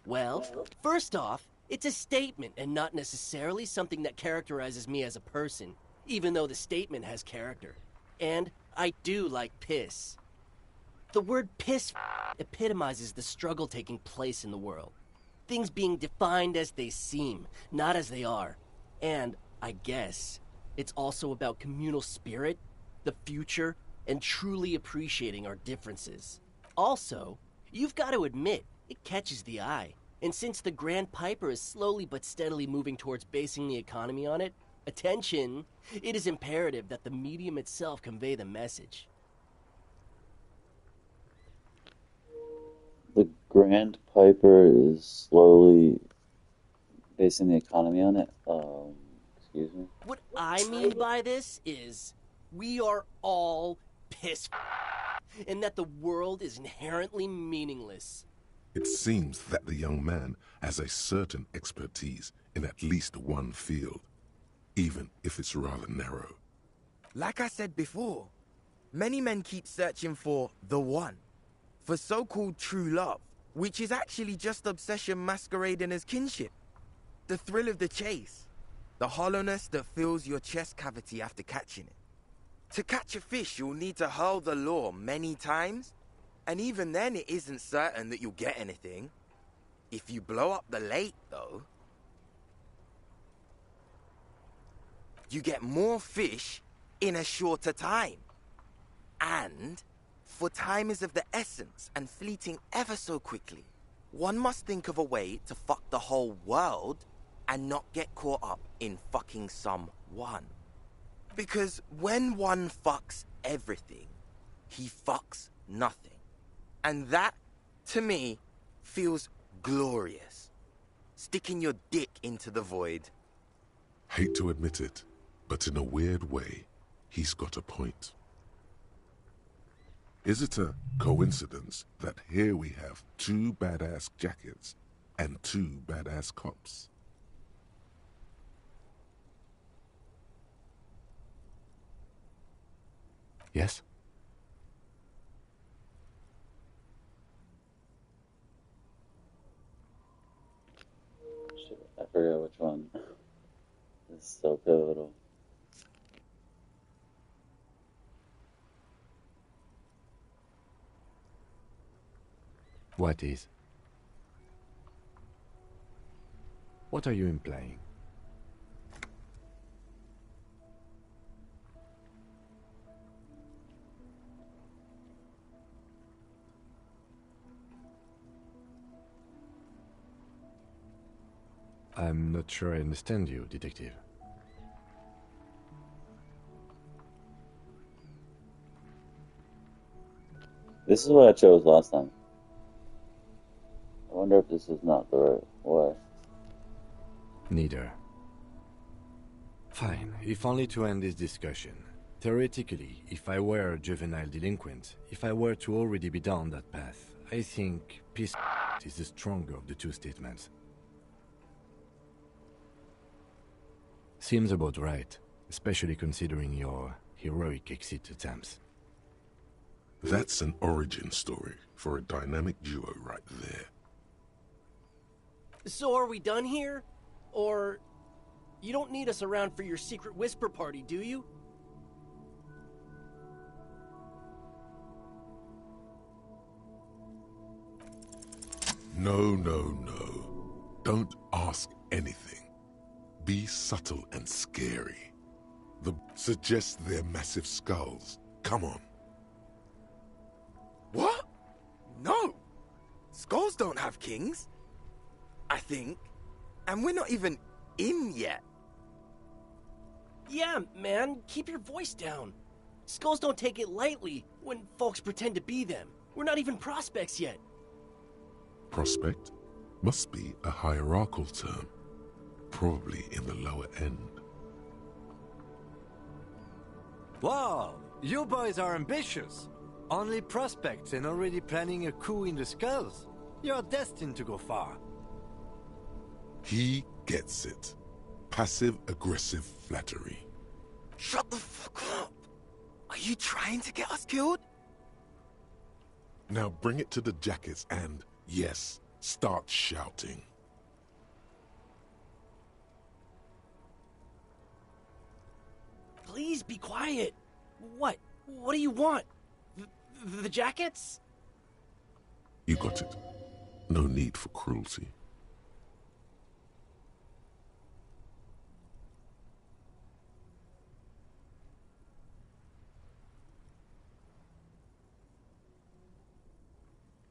Well, first off, it's a statement and not necessarily something that characterizes me as a person, even though the statement has character. And I do like piss. The word piss epitomizes the struggle taking place in the world. Things being defined as they seem, not as they are. And, I guess, it's also about communal spirit, the future, and truly appreciating our differences. Also, you've got to admit, it catches the eye. And since the Grand Piper is slowly but steadily moving towards basing the economy on it, attention, it is imperative that the medium itself convey the message. The Grand Piper is slowly basing the economy on it. Excuse me. What I mean by this is, we are all pissed, and that the world is inherently meaningless. It seems that the young man has a certain expertise in at least one field, even if it's rather narrow. Like I said before, many men keep searching for the one, for so-called true love, which is actually just obsession masquerading as kinship. The thrill of the chase, the hollowness that fills your chest cavity after catching it. To catch a fish, you'll need to hurl the lure many times, and even then it isn't certain that you'll get anything. If you blow up the lake, though, you get more fish in a shorter time. And, for time is of the essence and fleeting ever so quickly, one must think of a way to fuck the whole world and not get caught up in fucking someone. Because when one fucks everything, he fucks nothing. And that, to me, feels glorious. Sticking your dick into the void. Hate to admit it, but in a weird way, he's got a point. Is it a coincidence that here we have 2 badass jackets and 2 badass cops? Yes? Shit, I forgot which one. This is so pivotal. What is? What are you implying? I'm not sure I understand you, Detective. This is what I chose last time. I wonder if this is not the right way. Neither. Fine, if only to end this discussion. Theoretically, if I were a juvenile delinquent, if I were to already be down that path, I think peace is the stronger of the two statements. Seems about right, especially considering your heroic exit attempts. That's an origin story for a dynamic duo right there. So are we done here? Or you don't need us around for your secret whisper party, do you? No, no, no. Don't ask anything. Be subtle and scary. Suggest they're massive skulls. Come on. What? No! Skulls don't have kings. I think. And we're not even in yet. Yeah, man, keep your voice down. Skulls don't take it lightly when folks pretend to be them. We're not even prospects yet. Prospect must be a hierarchical term, probably in the lower end. Wow, you boys are ambitious. Only prospects and already planning a coup in the skulls. You're destined to go far. He gets it. Passive-aggressive flattery. Shut the fuck up! Are you trying to get us killed? Now bring it to the jackets and, yes, start shouting. Please be quiet. What? What do you want? The jackets? You got it. No need for cruelty.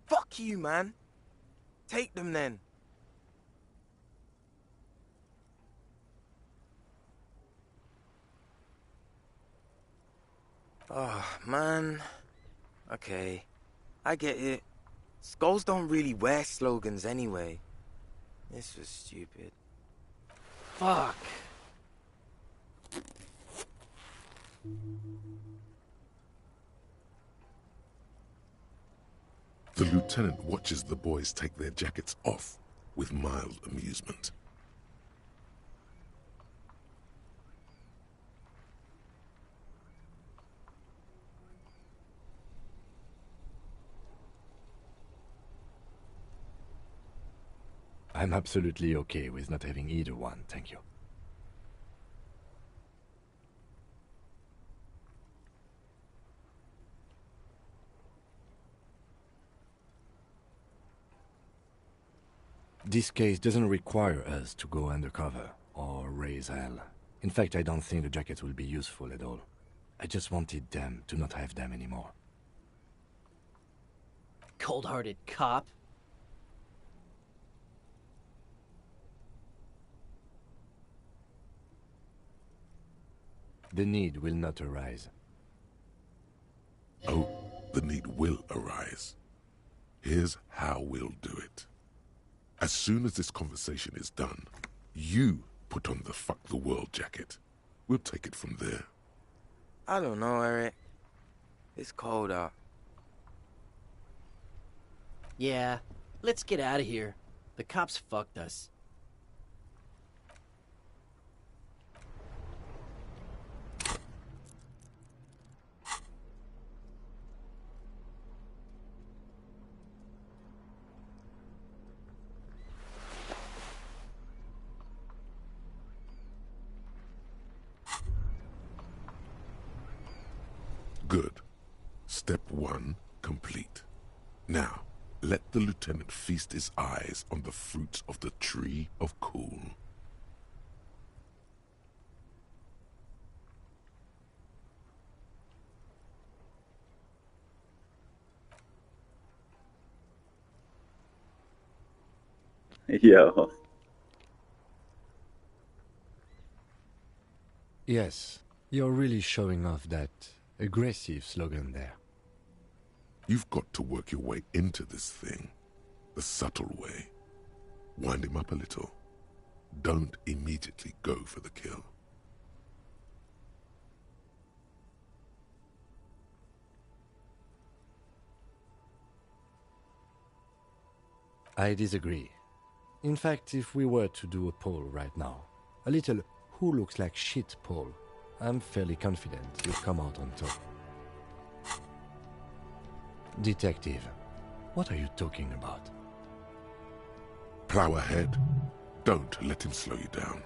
Fuck you, man. Take them then. Oh, man. Okay. I get it. Skulls don't really wear slogans anyway. This was stupid. Fuck. The lieutenant watches the boys take their jackets off with mild amusement. I'm absolutely okay with not having either one, thank you. This case doesn't require us to go undercover or raise hell. In fact, I don't think the jackets will be useful at all. I just wanted them to not have them anymore. Cold-hearted cop. The need will not arise. Oh, the need will arise. Here's how we'll do it. As soon as this conversation is done, you put on the fuck the world jacket. We'll take it from there. I don't know, Eric. It's cold out. Yeah, let's get out of here. The cops fucked us. Good. Step 1 complete. Now, let the lieutenant feast his eyes on the fruits of the tree of cool. Yo. Yes, you're really showing off that aggressive slogan there. You've got to work your way into this thing. The subtle way. Wind him up a little. Don't immediately go for the kill. I disagree. In fact, if we were to do a poll right now, a little who looks like shit poll, I'm fairly confident you'll come out on top. Detective, what are you talking about? Plow ahead. Don't let him slow you down.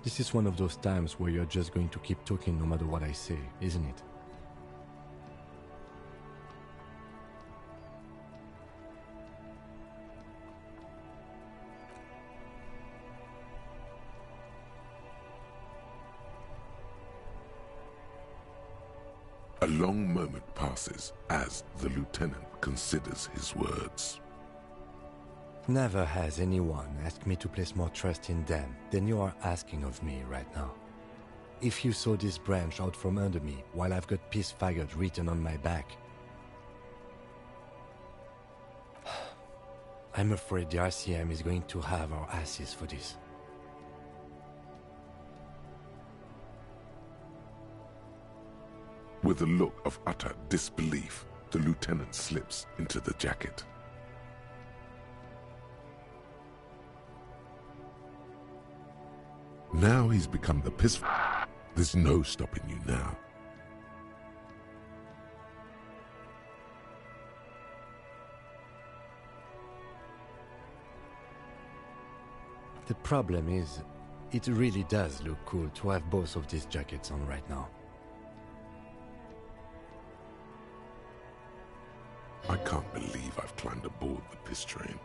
This is one of those times where you're just going to keep talking no matter what I say, isn't it? A long moment passes as the lieutenant considers his words. Never has anyone asked me to place more trust in them than you are asking of me right now. If you saw this branch out from under me while I've got peace faggot written on my back, I'm afraid the RCM is going to have our asses for this. With a look of utter disbelief, the lieutenant slips into the jacket. Now he's become the piss. There's no stopping you now. The problem is, it really does look cool to have both of these jackets on right now. I can't believe I've climbed aboard the piss train.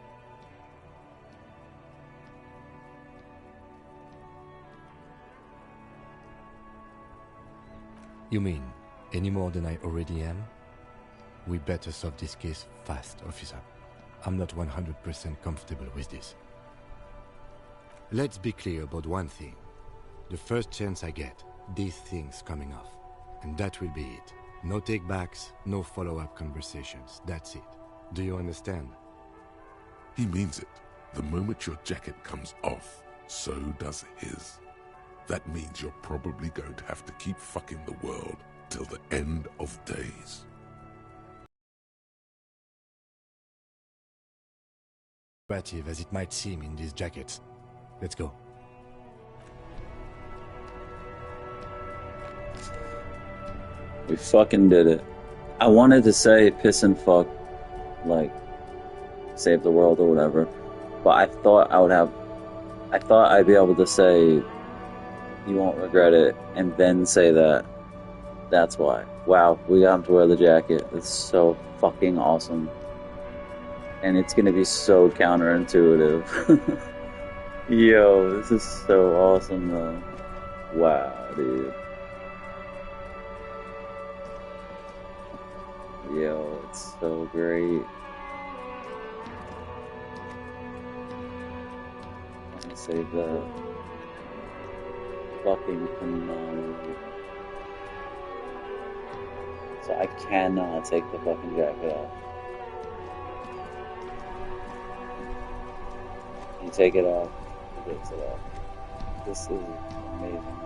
You mean, any more than I already am? We better solve this case fast, officer. I'm not 100% comfortable with this. Let's be clear about one thing. The first chance I get, these things coming off. And that will be it. No take-backs, no follow-up conversations. That's it. Do you understand? He means it. The moment your jacket comes off, so does his. That means you're probably going to have to keep fucking the world till the end of days. Creative as it might seem in these jackets. Let's go. We fucking did it. I wanted to say piss and fuck, like, save the world or whatever, but I thought I'd be able to say, you won't regret it, and then say that. That's why. Wow, we got him to wear the jacket. It's so fucking awesome. And it's gonna be so counterintuitive. Yo, this is so awesome though. Wow, dude. Yo, it's so great. Let me save that. Fucking phenomenal. So I cannot take the fucking jacket off. You take it off, he takes it off. This is amazing.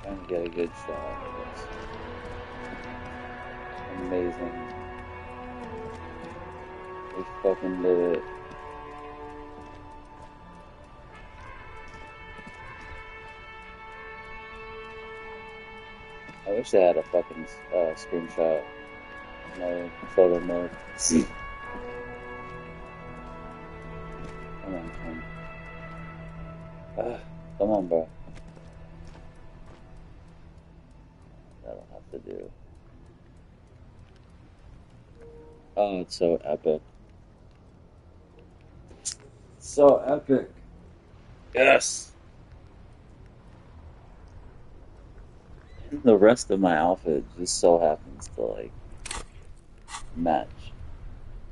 Trying to get a good shot of this. Amazing. We fucking did it. I wish they had a fucking screenshot. My photo mode. Come on, come on, bro. That'll have to do. Oh, it's so epic. So epic. Yes. And the rest of my outfit just so happens to like match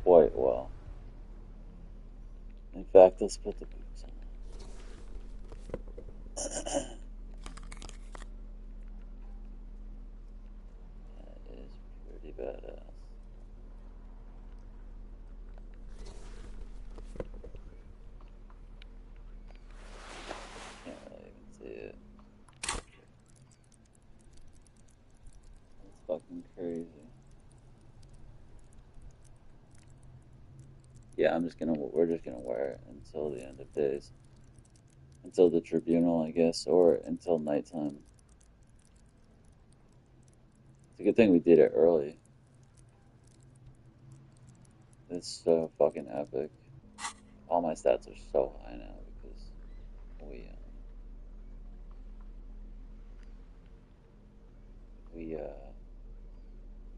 quite well. In fact, let's put the boots on. That is pretty badass. Can't really even see it. That's fucking crazy. Yeah, we're just gonna wear it until the end of days. Until the tribunal, I guess, or until nighttime. It's a good thing we did it early. It's so fucking epic. All my stats are so high now because we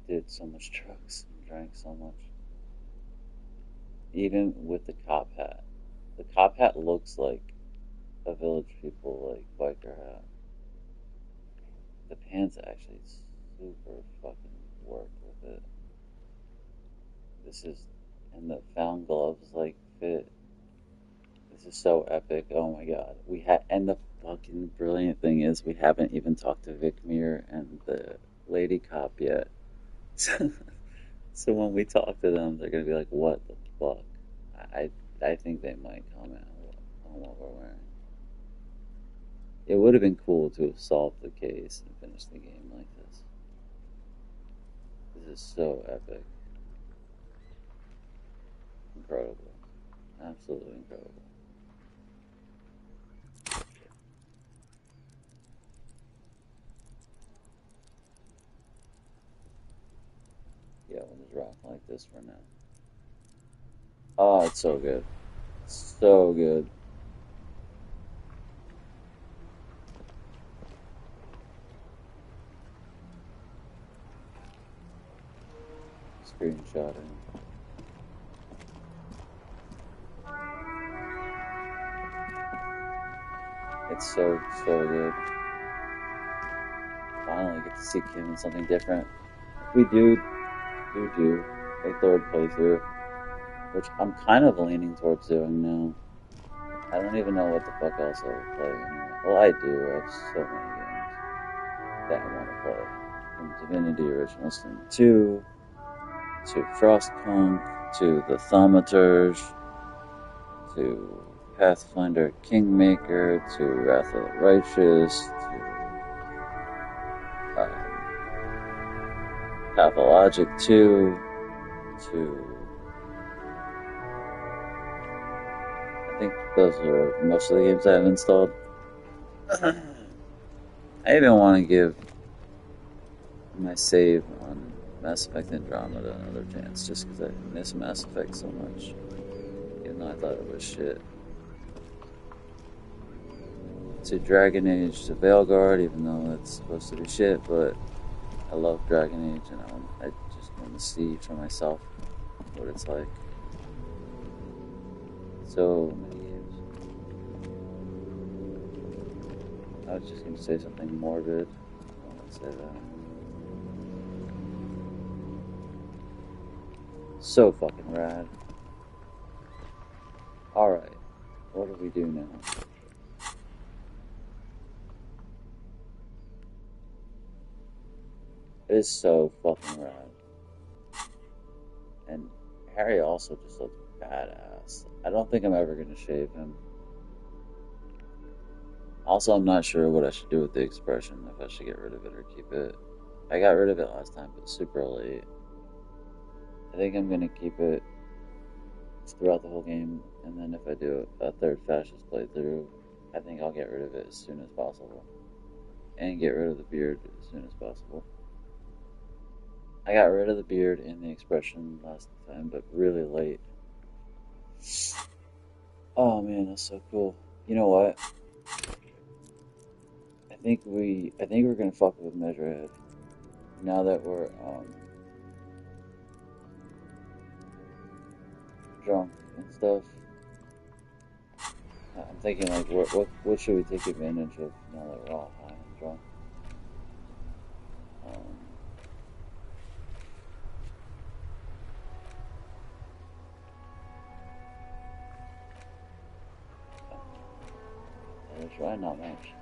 did so much drugs and drank so much. Even with the cop hat. The cop hat looks like a Village People like biker hat. The pants actually super fucking work with it. And the found gloves like fit. This is so epic. Oh my god. And the fucking brilliant thing is we haven't even talked to Vic Mir and the lady cop yet. So when we talk to them, they're gonna be like, "What the fuck?" I think they might comment on what we're wearing. It would have been cool to have solved the case and finished the game like this. This is so epic. Incredible. Absolutely incredible. Yeah, we'll just rock like this for now. Oh, it's so good. So good. Screenshotting. It's so good. Finally get to see Kim in something different. We do a third playthrough, which I'm kind of leaning towards doing now. I don't even know what the fuck else I would play anymore. Well, I do. I have so many games that I want to play. From Divinity Original Sin 2, to Frostpunk, to the Thaumaturge, to Pathfinder Kingmaker, to Wrath of the Righteous, to Pathologic 2, to... I think those are most of the games I have installed. I even want to give my save on Mass Effect Andromeda another chance, just because I miss Mass Effect so much. Even though I thought it was shit. to Dragon Age to Veilguard, even though it's supposed to be shit, but I love Dragon Age, and I just want to see for myself what it's like. So many games. I was just going to say something morbid. I don't want to say that. So fucking rad. Alright, what do we do now? It is so fucking rad. And Harry also just looks badass. I don't think I'm ever going to shave him. Also, I'm not sure what I should do with the expression, if I should get rid of it or keep it. I got rid of it last time, but super late. I think I'm going to keep it throughout the whole game, and then if I do a third fascist playthrough, I think I'll get rid of it as soon as possible. And get rid of the beard as soon as possible. I got rid of the beard and the expression last time, but really late. Oh man, that's so cool. You know what? I think we're gonna fuck with Measurehead. Now that we're drunk and stuff. I'm thinking like what should we take advantage of now that we're all high and drunk? There's right not much.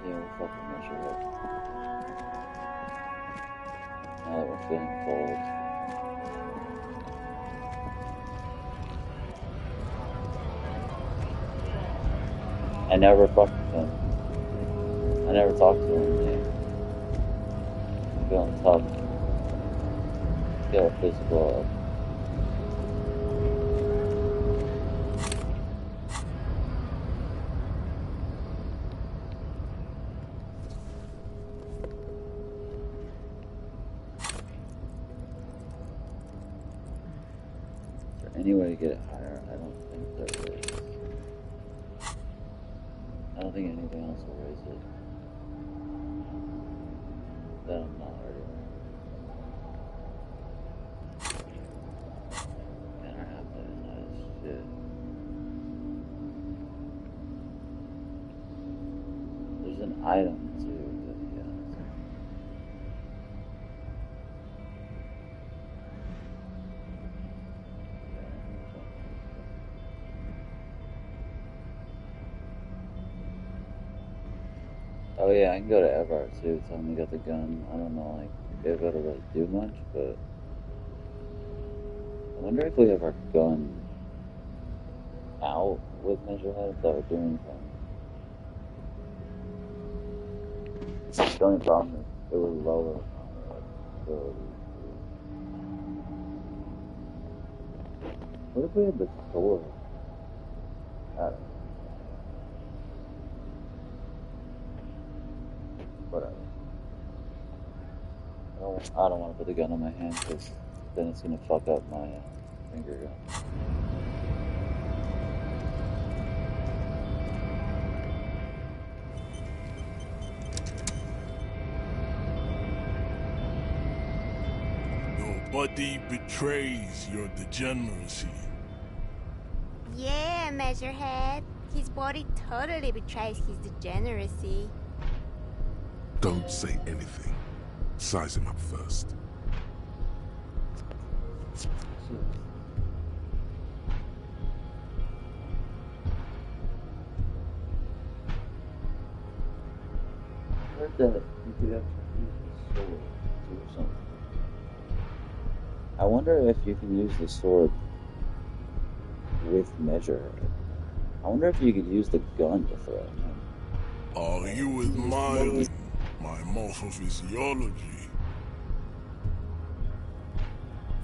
Yeah, we'll fucking measure it. Now that we're feeling cold. I never fucked with him. I never talked to him. Yeah. I'm feeling tough. Let's get our physical up. Any way to get it higher? I don't think there is. I don't think anything else will raise it. That I'm not already. Man, our half-life is not as shit. There's an item too that he has. Oh yeah, I can go to Evar too, tell him we got the gun. I don't know, like, if it'll really do much, but I wonder if we have our gun out with Measurehead, if that would do anything. The only problem is it would lower our ability. What if we had the sword? I don't know. Whatever. I don't want to put the gun on my hand because then it's going to fuck up my finger gun. Nobody betrays your degeneracy. Yeah, Measurehead. His body totally betrays his degeneracy. Don't say anything. Size him up first. I heard that you could actually use the sword to do something. I wonder if you can use the sword with Measurehead. I wonder if you could use the gun to throw him. Are you admiring my morphophysiology?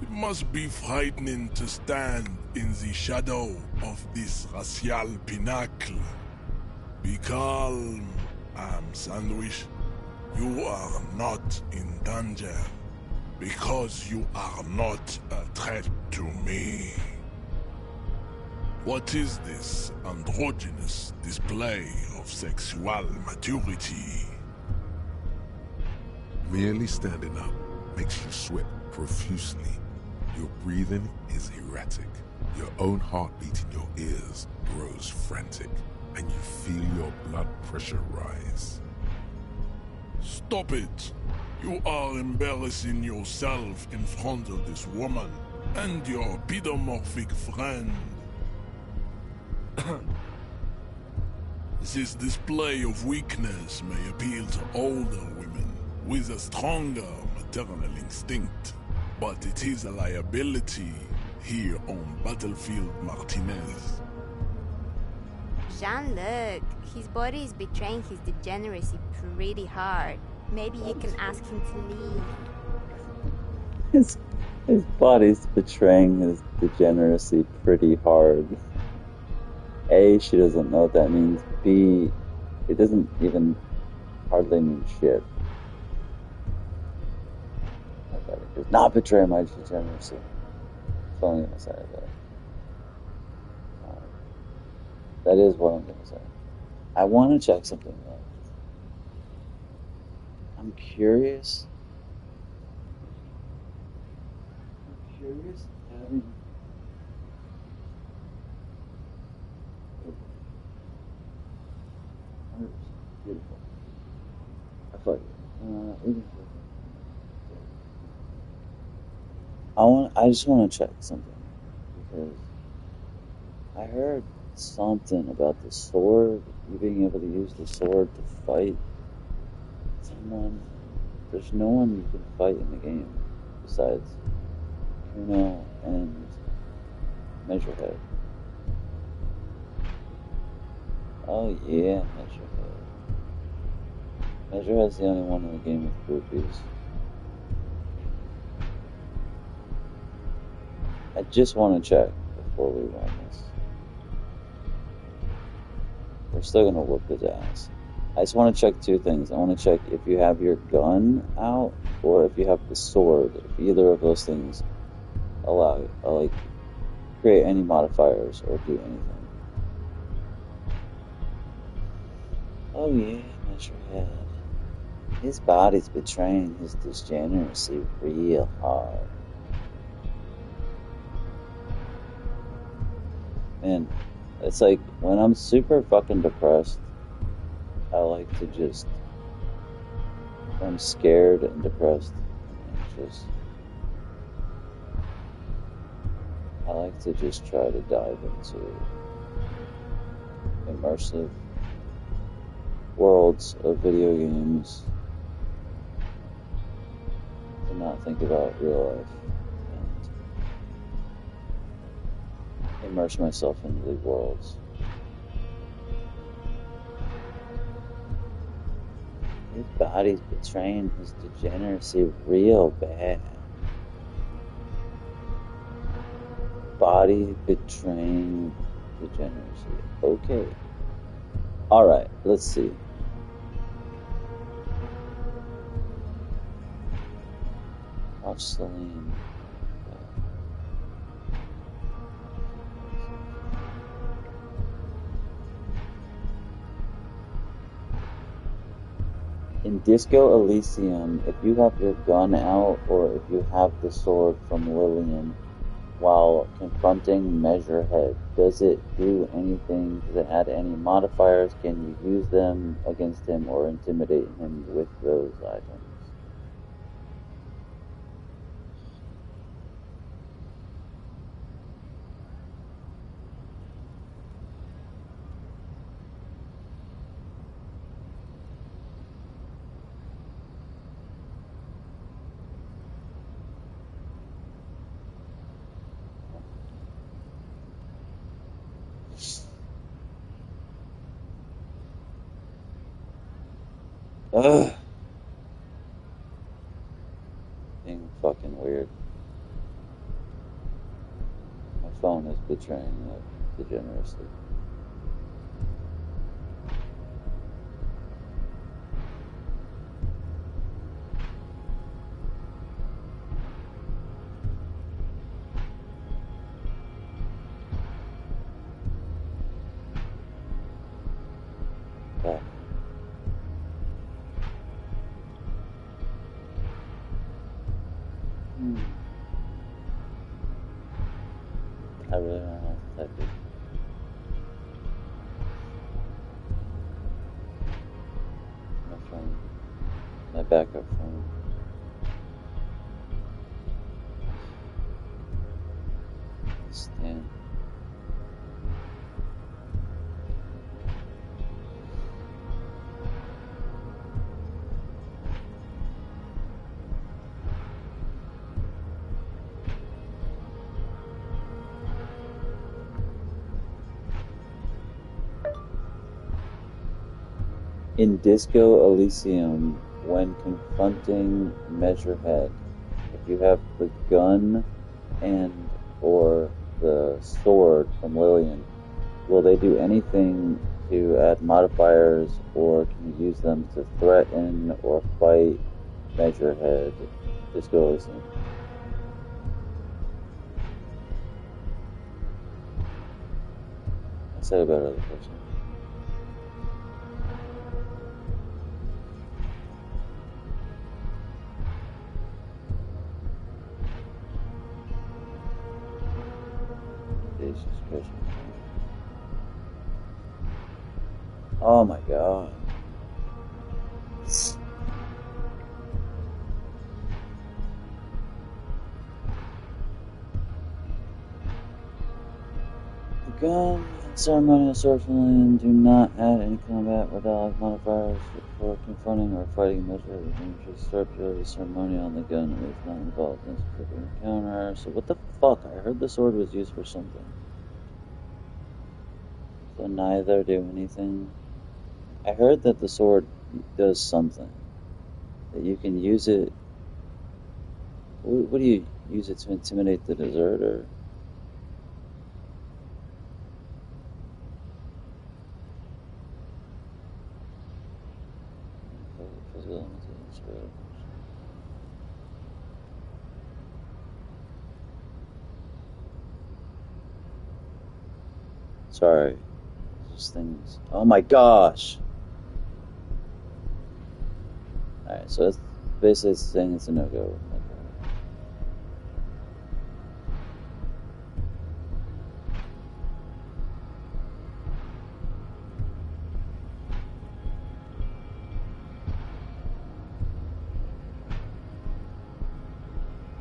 It must be frightening to stand in the shadow of this racial pinnacle. Be calm, Sandwich. You are not in danger, because you are not a threat to me. What is this androgynous display of sexual maturity? Merely standing up makes you sweat profusely. Your breathing is erratic. Your own heartbeat in your ears grows frantic, and you feel your blood pressure rise. Stop it! You are embarrassing yourself in front of this woman and your pedomorphic friend. This display of weakness may appeal to older women with a stronger maternal instinct, but it is a liability here on Battlefield Martinez. Jean-Luc, his body is betraying his degeneracy pretty hard. Maybe you can ask him to leave. His body's betraying his degeneracy pretty hard. A, she doesn't know what that means. B, it doesn't even hardly mean shit. It does not betray my degeneracy. That's all I'm going to say. That is what I'm going to say. I want to check something though. I'm curious. Having... Beautiful. I thought I just want to check something because I heard something about the sword, you being able to use the sword to fight someone. There's no one you can fight in the game besides Kuno and Measurehead. Oh yeah, Measurehead. Measurehead's the only one in the game with groupies. I just want to check before we run this. We're still gonna whoop his ass. I just want to check two things. I want to check if you have your gun out or if you have the sword. If either of those things allow, like, create any modifiers or do anything. Oh yeah, Measurehead. His body's betraying his degeneracy real hard. And it's like when I'm super fucking depressed, I like to just, when I'm scared and depressed and anxious, I like to just try to dive into immersive worlds of video games and not think about real life. Immerse myself into the worlds. His body's betraying his degeneracy real bad. Body betraying degeneracy. Okay. Alright, let's see. Watch Celine. In Disco Elysium, if you have your gun out or if you have the sword from Lillian while confronting Measurehead, does it do anything? Does it add any modifiers? Can you use them against him or intimidate him with those items? Ugh. Being fucking weird. My phone is betraying that degeneracy. Fuck. I really don't know how to type it. My phone. My backup phone. Stand. In Disco Elysium, when confronting Measurehead, if you have the gun and or the sword from Lillian, will they do anything to add modifiers, or can you use them to threaten or fight Measurehead? Disco Elysium. I said about other person. Oh my god. The gun and ceremonial sword from Lillian do not add any combat or dialogue modifiers for confronting or fighting measures. Just start the ceremony on the gun and it's not involved in a specific encounter. So what the fuck? I heard the sword was used for something. So neither do anything. I heard that the sword does something. That you can use it. What do you use it to intimidate the deserter? Sorry. Just things. Oh my gosh! Alright, so it's basically saying it's a no-go.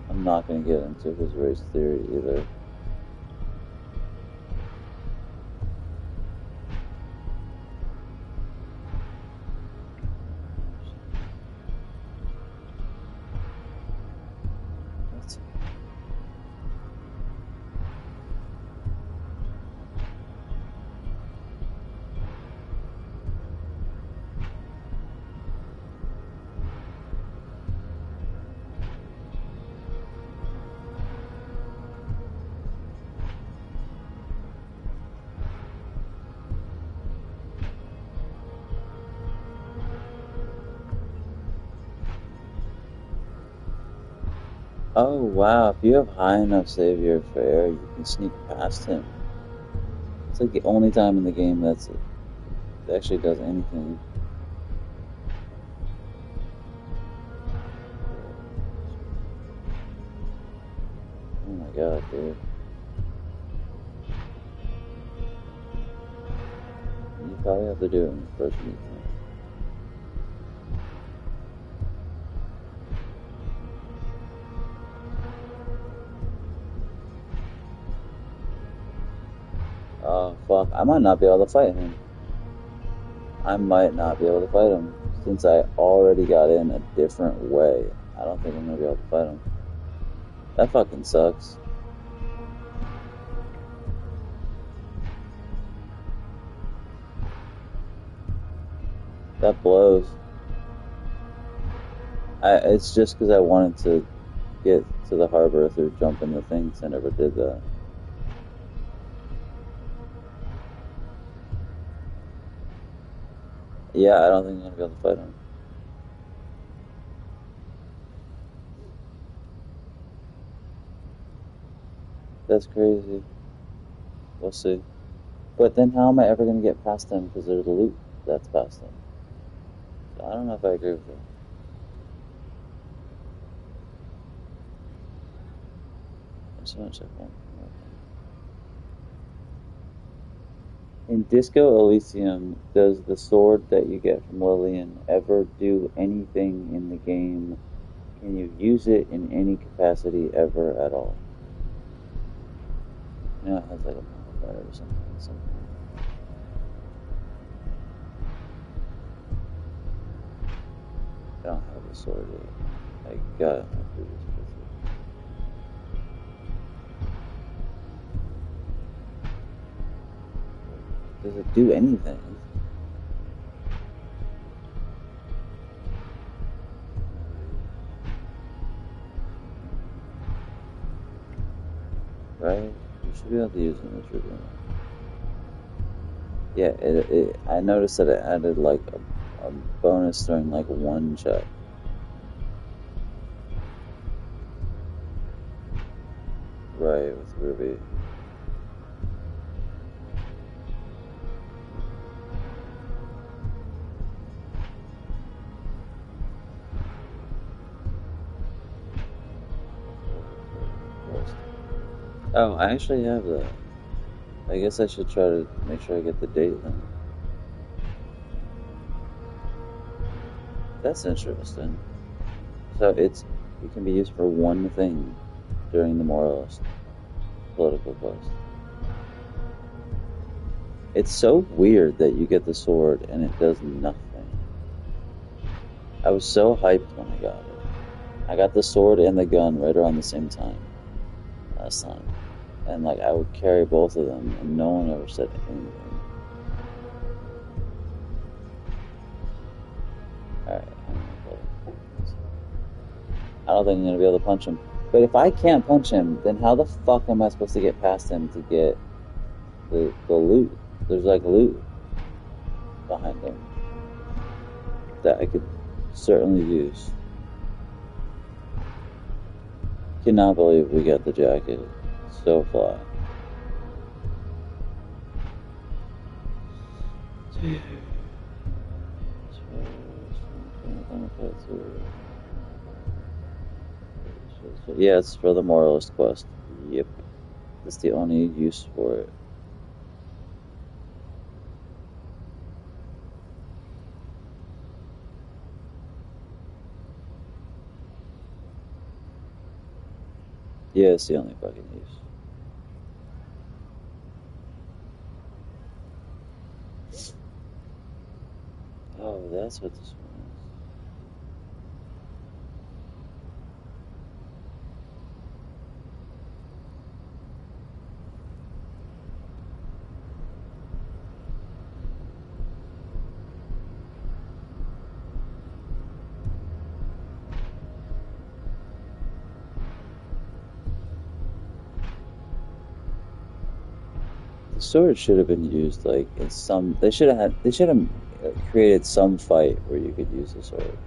I'm not going to get into his race theory either. Oh wow, if you have high enough savior fare, you can sneak past him. It's like the only time in the game that actually does anything. Oh my god, dude. You probably have to do it in the first meeting. Oh fuck, I might not be able to fight him. I might not be able to fight him since I already got in a different way. I don't think I'm gonna be able to fight him. That fucking sucks. That blows. It's just because I wanted to get to the harbor through jumping the things. I never did that. Yeah, I don't think I'm gonna be able to fight him. That's crazy. We'll see. But then how am I ever gonna get past them because there's a loop? that's past them. So I don't know if I agree with that. I just want to check one more thing. In Disco Elysium, does the sword that you get from Lillian ever do anything in the game? Can you use it in any capacity ever at all? You know, it has like a modifier or something. I don't have the sword yet. I got it on my previous playthrough. Does it do anything? Right? You should be able to use it in the trigger. Yeah, I noticed that it added like a bonus during like one check. Right, with Ruby. Oh, I actually have that. I guess I should try to make sure I get the date then. That's interesting. So it can be used for one thing during the moralist political quest. It's so weird that you get the sword and it does nothing. I was so hyped when I got it. I got the sword and the gun right around the same time last time. And like I would carry both of them and no one ever said anything. Alright, I don't think I'm gonna be able to punch him. But if I can't punch him, then how the fuck am I supposed to get past him to get the loot? There's like loot behind him that I could certainly use. Cannot believe we got the jacket. So fly. Yeah, it's for the moralist quest. Yep. That's the only use for it. Yeah, it's the only fucking use. Oh, that's what this one is. The sword should have been used like in some. They should have created some fight where you could use the sword.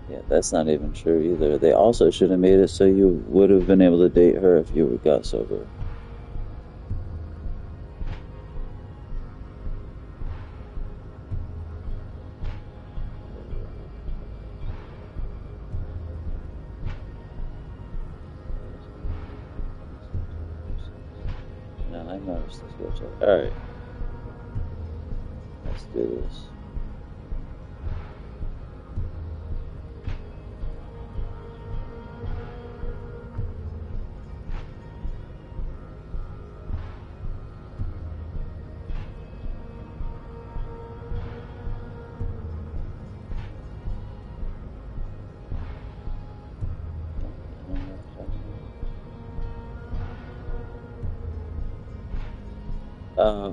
Yeah, that's not even true either. They also should have made it so you would have been able to date her if you got sober. I noticed this website. Alright. Let's do this.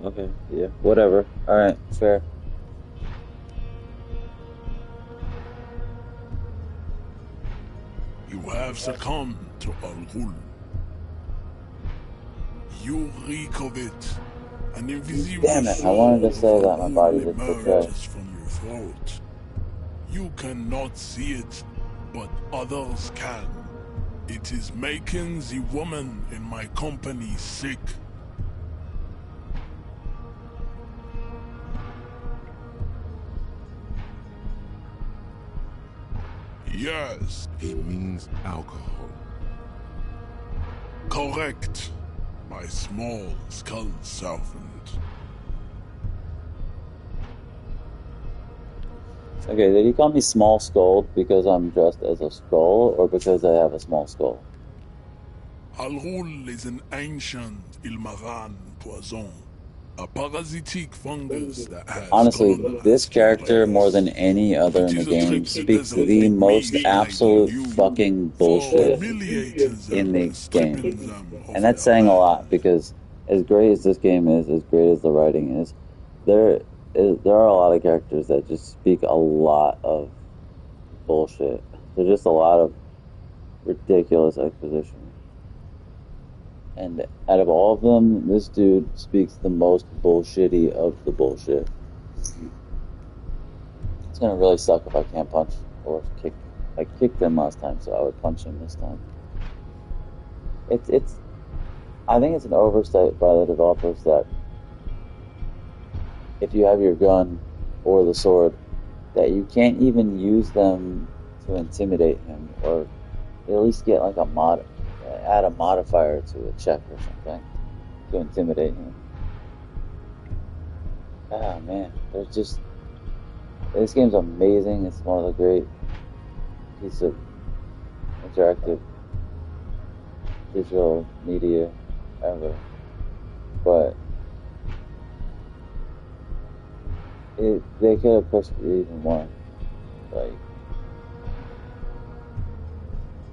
Okay, yeah, whatever. Alright, fair. You have succumbed to Al-Ghul. You reek of it. An invisible Damn it, I wanted to say that my body did emerges from your throat. You cannot see it, but others can. It is making the woman in my company sick. Yes. He means alcohol. Correct. My small skull servant. Okay, did he call me small skulled because I'm dressed as a skull, or because I have a small skull? Al-Ghul is an ancient Ilmaran poison. A parasitic fungus that has Honestly, colonized this character, the more than any other in the game, speaks the most absolute fucking bullshit in the game. And that's saying a lot, because as great as this game is, as great as the writing is, there are a lot of characters that just speak a lot of bullshit. There's just a lot of ridiculous exposition. And out of all of them, this dude speaks the most bullshitty of the bullshit. It's gonna really suck if I can't punch or kick. I kicked him last time, so I would punch him this time. I think it's an oversight by the developers that if you have your gun or the sword, that you can't even use them to intimidate him, or at least get like add a modifier to a check or something to intimidate him. Ah man, this game's amazing. It's one of the great pieces of interactive digital media ever. But they could have pushed it even more. Like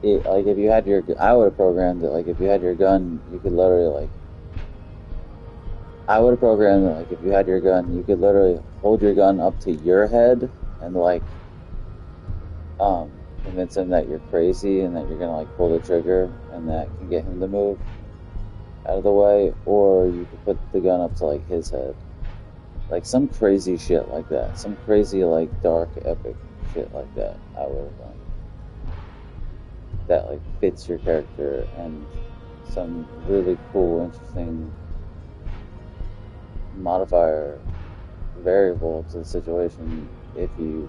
if you had I would have programmed it, like if you had your gun, you could literally I would have programmed it, like if you had your gun, you could literally hold your gun up to your head and convince him that you're crazy and that you're gonna pull the trigger, and that can get him to move out of the way, or you could put the gun up to his head. Some crazy shit like that. Some crazy dark epic shit like that I would have done. That fits your character, and some really cool, interesting modifier variable to the situation if you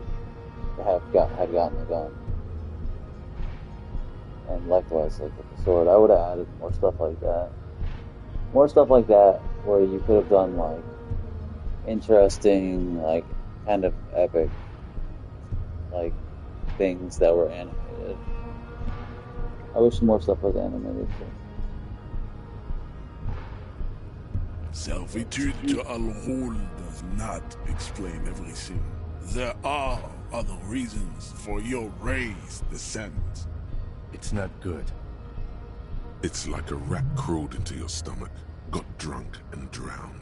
had gotten the gun. And likewise, with the sword, I would have added more stuff like that. More stuff like that, where you could have done interesting, kind of epic, things that were animated. I wish more stuff was animated too. Servitude to Al-Ghul does not explain everything. There are other reasons for your race descent. It's not good. It's like a rat crawled into your stomach, got drunk and drowned.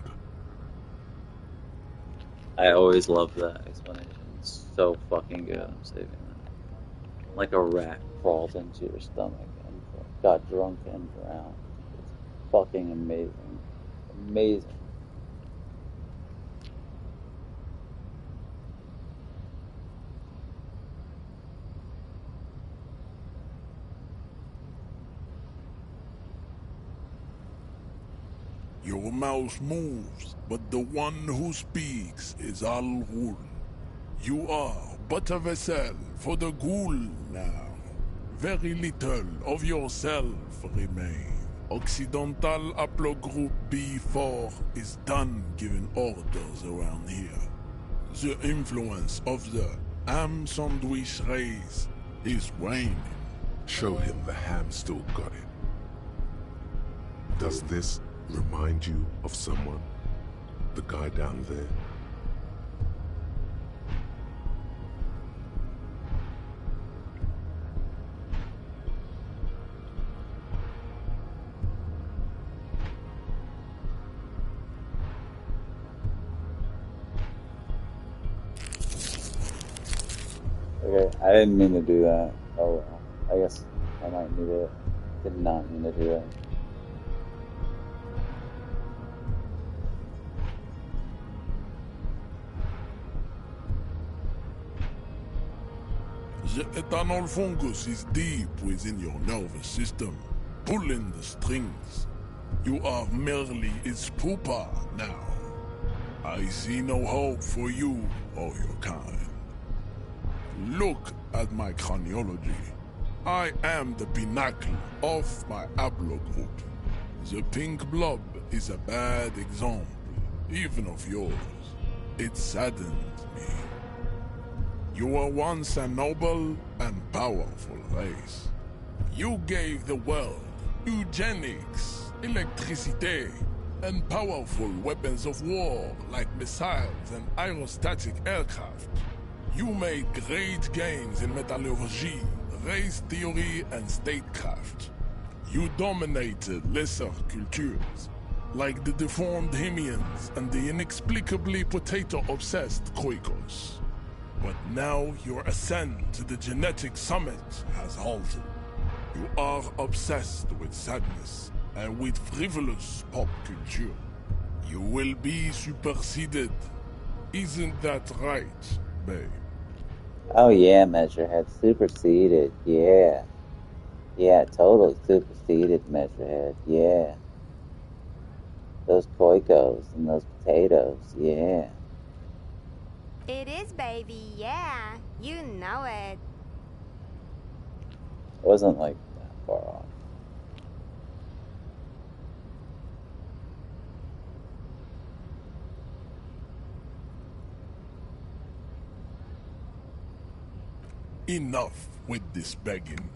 I always love that explanation. It's so fucking good. I'm saving that. Like a rat crawled into your stomach and got drunk and drowned. It's fucking amazing. Amazing. Your mouth moves, but the one who speaks is Al-Ghul. You are but a vessel for the Ghul now. Very little of yourself remain. Occidental Haplogroup B4 is done giving orders around here. The influence of the ham sandwich race is waning. Show him the ham still got it. Does this remind you of someone? The guy down there? Okay, I didn't mean to do that. Oh well. I guess I might need it. Did not mean to do that. The eternal fungus is deep within your nervous system, pulling the strings. You are merely its pupa now. I see no hope for you or your kind. Look at my craniology. I am the pinnacle of my haplogroup. The pink blob is a bad example, even of yours. It saddens me. You were once a noble and powerful race. You gave the world eugenics, electricity, and powerful weapons of war like missiles and aerostatic aircraft. You made great gains in metallurgy, race theory, and statecraft. You dominated lesser cultures, like the deformed Hemians and the inexplicably potato-obsessed Quakers. But now your ascent to the genetic summit has halted. You are obsessed with sadness and with frivolous pop culture. You will be superseded. Isn't that right, babe? Oh yeah, Measurehead. Superseded. Yeah. Yeah, totally superseded, Measurehead. Yeah. Those Koikos and those potatoes. Yeah. It is, baby, yeah. You know it. It wasn't like that far off. Enough with this begging.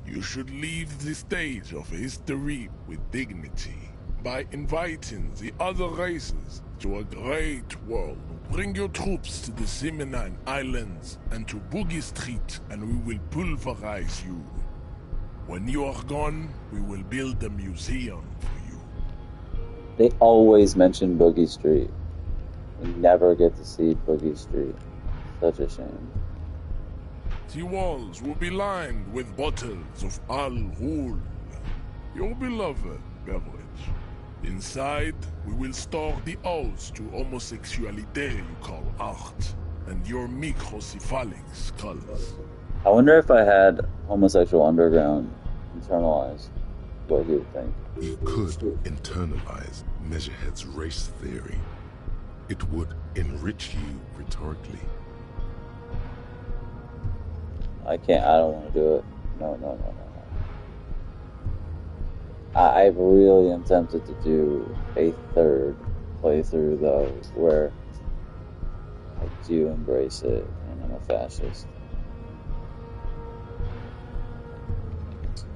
You should leave the stage of history with dignity by inviting the other races to a great world. Bring your troops to the Simonine Islands and to Boogie Street, and we will pulverize you. When you are gone, we will build a museum for you. They always mention Boogie Street. We never get to see Boogie Street. Such a shame. The walls will be lined with bottles of Al Ghul, your beloved beverage. Inside, we will store the odes to homosexuality you call art, and your microcephalic skulls. I wonder if I had Homosexual Underground internalized, what you would think. You could internalize Measurehead's race theory. It would enrich you rhetorically. I don't want to do it. No. I really am tempted to do a third playthrough, though, where I do embrace it, and I'm a fascist.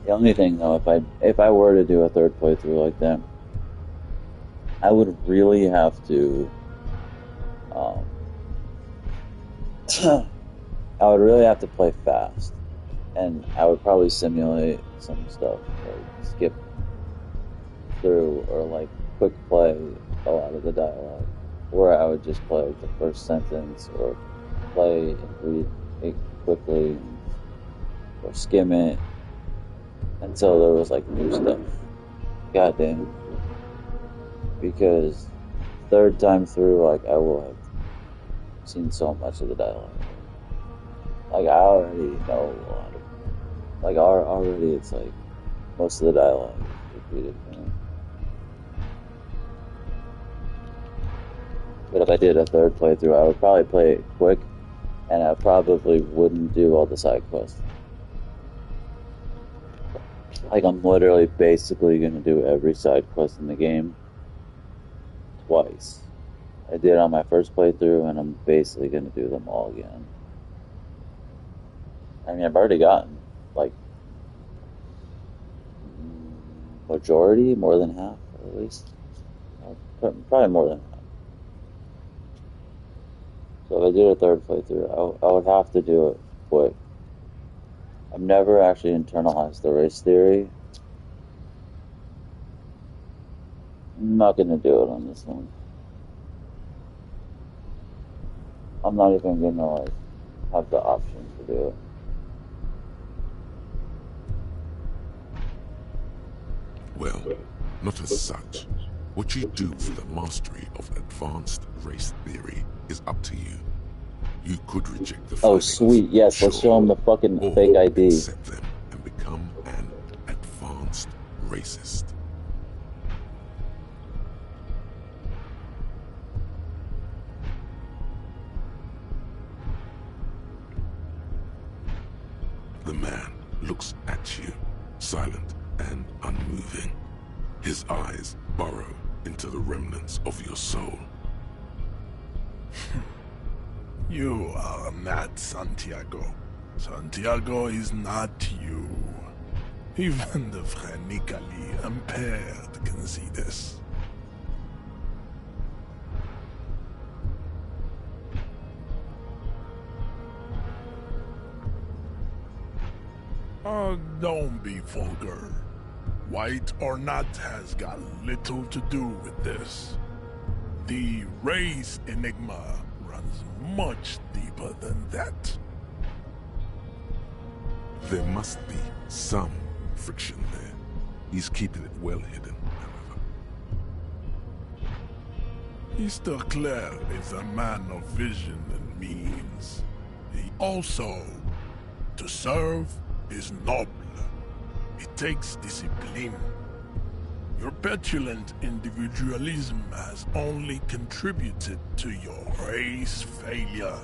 The only thing, though, if I were to do a third playthrough like that, I would really have to, I would really have to play fast, and I would probably simulate some stuff, like skip through or like quick play a lot of the dialogue, where I would just play like the first sentence or play and read it quickly or skim it until there was like new stuff. Goddamn. Because third time through, like, I will have seen so much of the dialogue. Like, I already know a lot of, like, already it's like most of the dialogue is repeated for me. But if I did a third playthrough, I would probably play it quick, and I probably wouldn't do all the side quests. Like, I'm literally basically going to do every side quest in the game twice. I did on my first playthrough, and I'm basically going to do them all again. I mean, I've already gotten, like, majority, more than half, at least. Probably more than half. So if I did a third playthrough, I would have to do it quick. I've never actually internalized the race theory. I'm not going to do it on this one. I'm not even going to, like, have the option to do it. Well, not as such. What you do for the mastery of advanced race theory is up to you. You could reject the Oh, findings. sweet. Yes, let's show him the fucking Or fake ID. accept them and become an advanced racist. The man looks at you, silent and unmoving. His eyes burrow into the remnants of your soul. You are not Santiago. Santiago is not you. Even the phrenically impaired can see this. Oh, don't be vulgar. White or not has got little to do with this. The race enigma runs much deeper than that. There must be some friction there. He's keeping it well hidden, however. Mr. Clare is a man of vision and means. He also, to serve, is noble. It takes discipline. Your petulant individualism has only contributed to your race failure.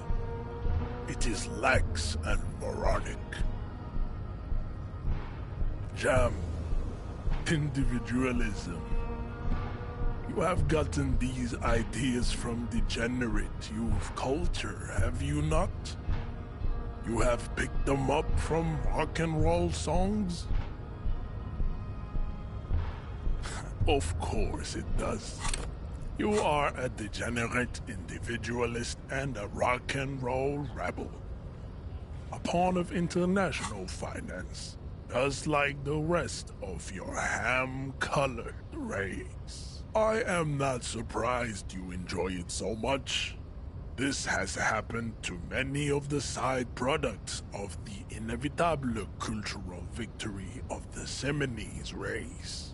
It is lax and moronic. Jam, individualism. You have gotten these ideas from degenerate youth culture, have you not? You have picked them up from rock and roll songs? Of course it does. You are a degenerate individualist and a rock and roll rebel. A pawn of international finance, just like the rest of your ham-colored race. I am not surprised you enjoy it so much. This has happened to many of the side products of the inevitable cultural victory of the Semines race.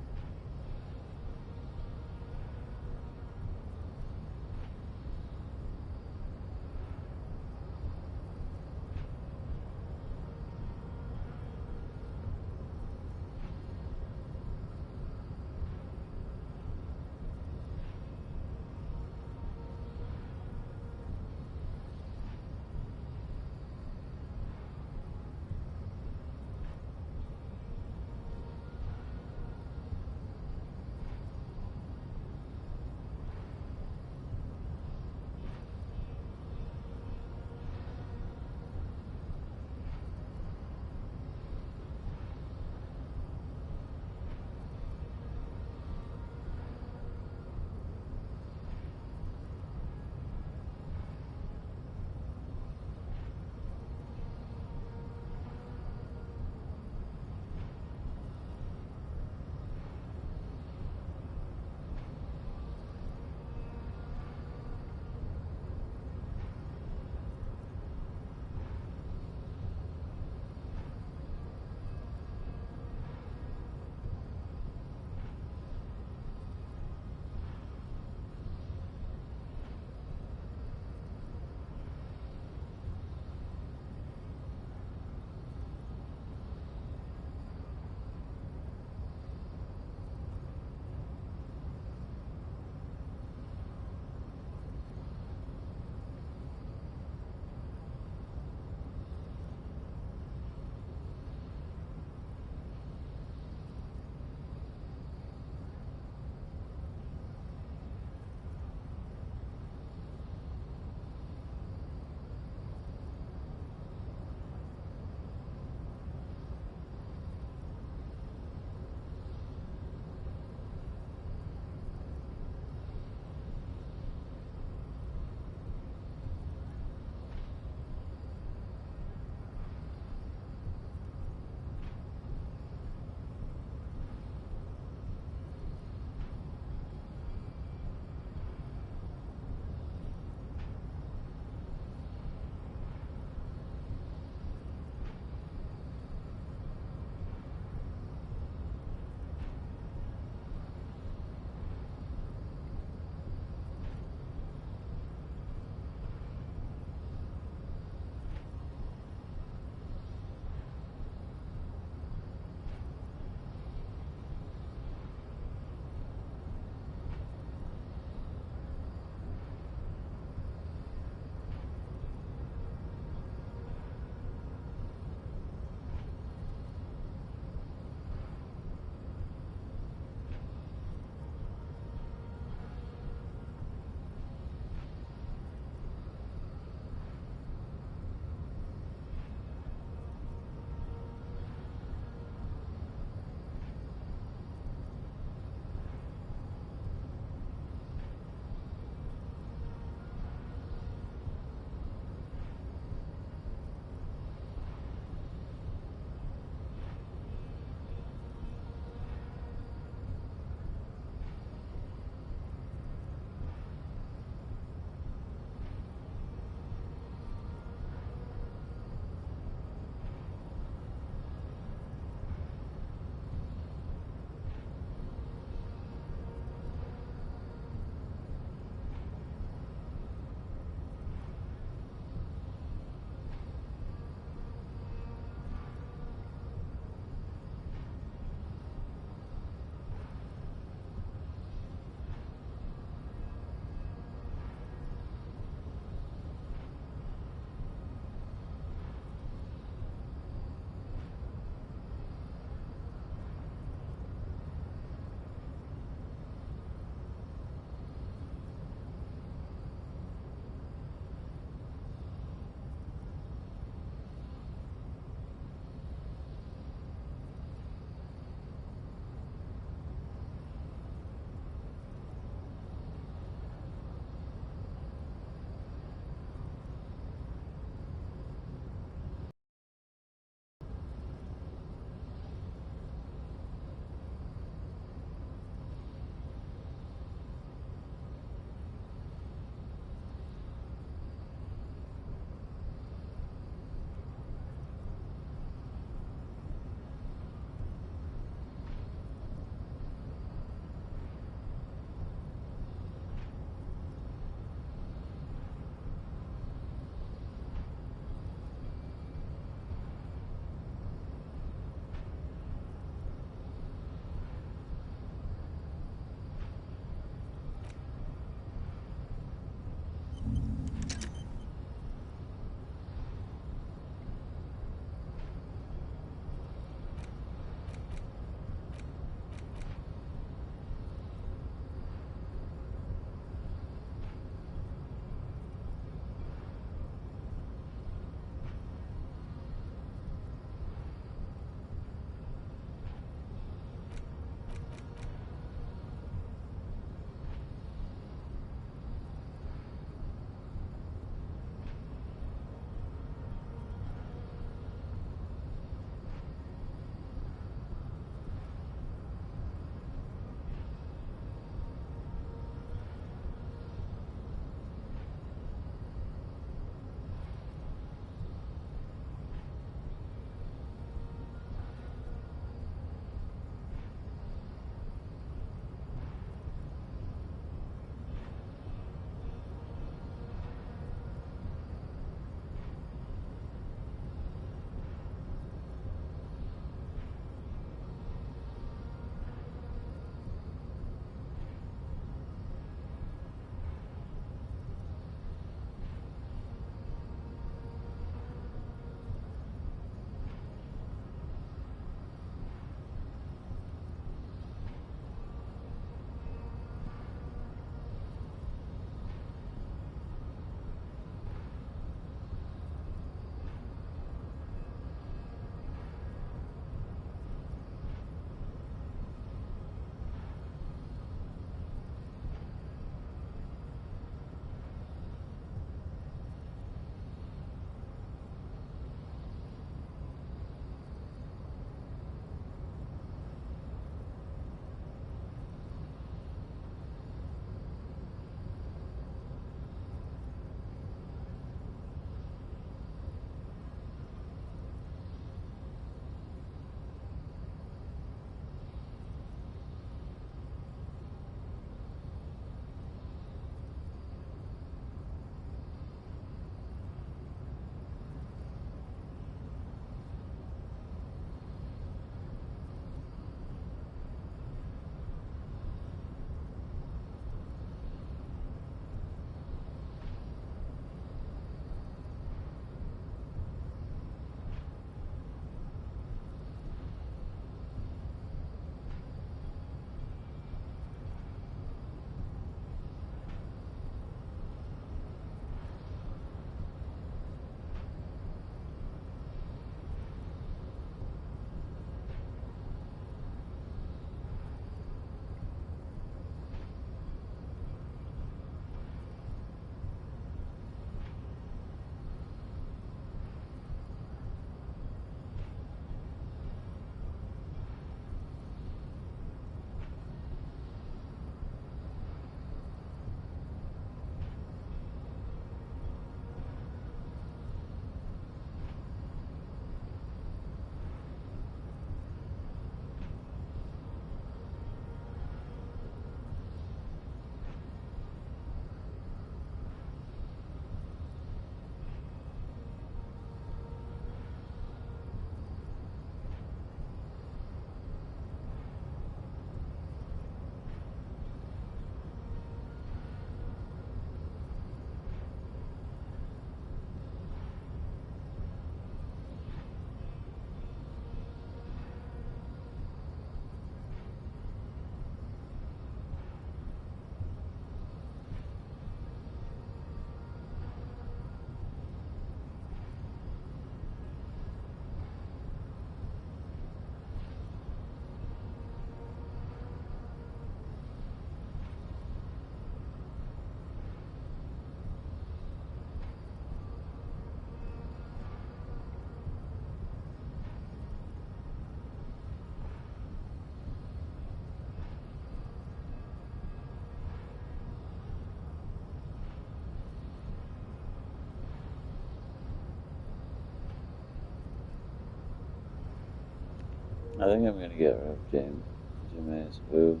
I think I'm gonna get rid of Jimmy's Boo.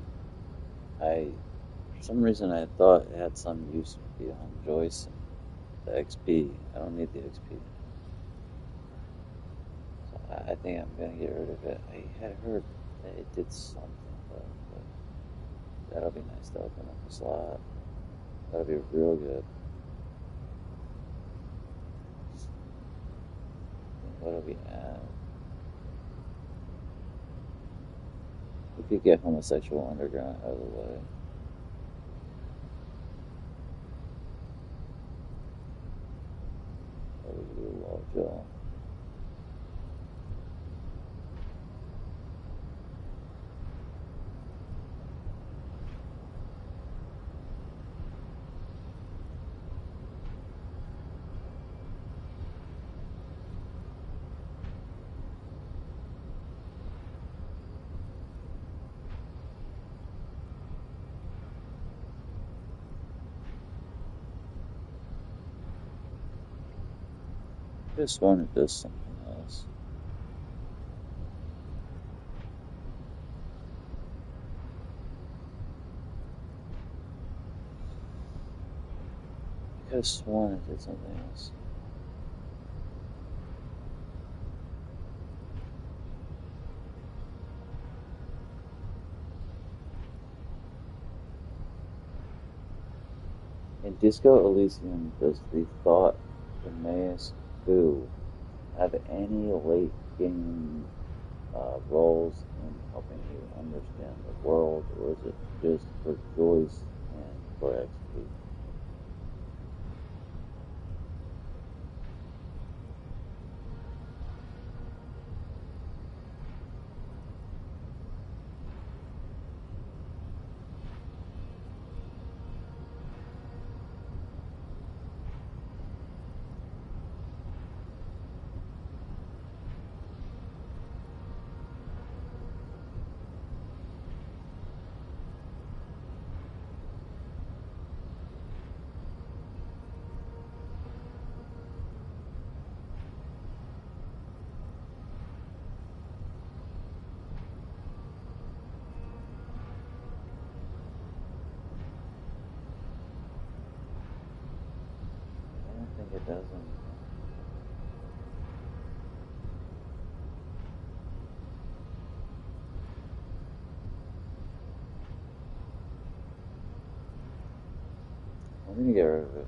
For some reason, I thought it had some use beyond Joyce and the XP. I don't need the XP. So I think I'm gonna get rid of it. I had heard that it did something though, but that'll be nice to open up a slot. That'll be real good. What'll we add? We could get homosexual underground out of the way. What do we do, Lovejaw? This one it does something else. I could have sworn it did something else. In Disco Elysium, does the thought Timaeus Boo have any late game roles in helping you understand the world, or is it just for Joyce and for XP? It doesn't. I'm gonna get rid of it.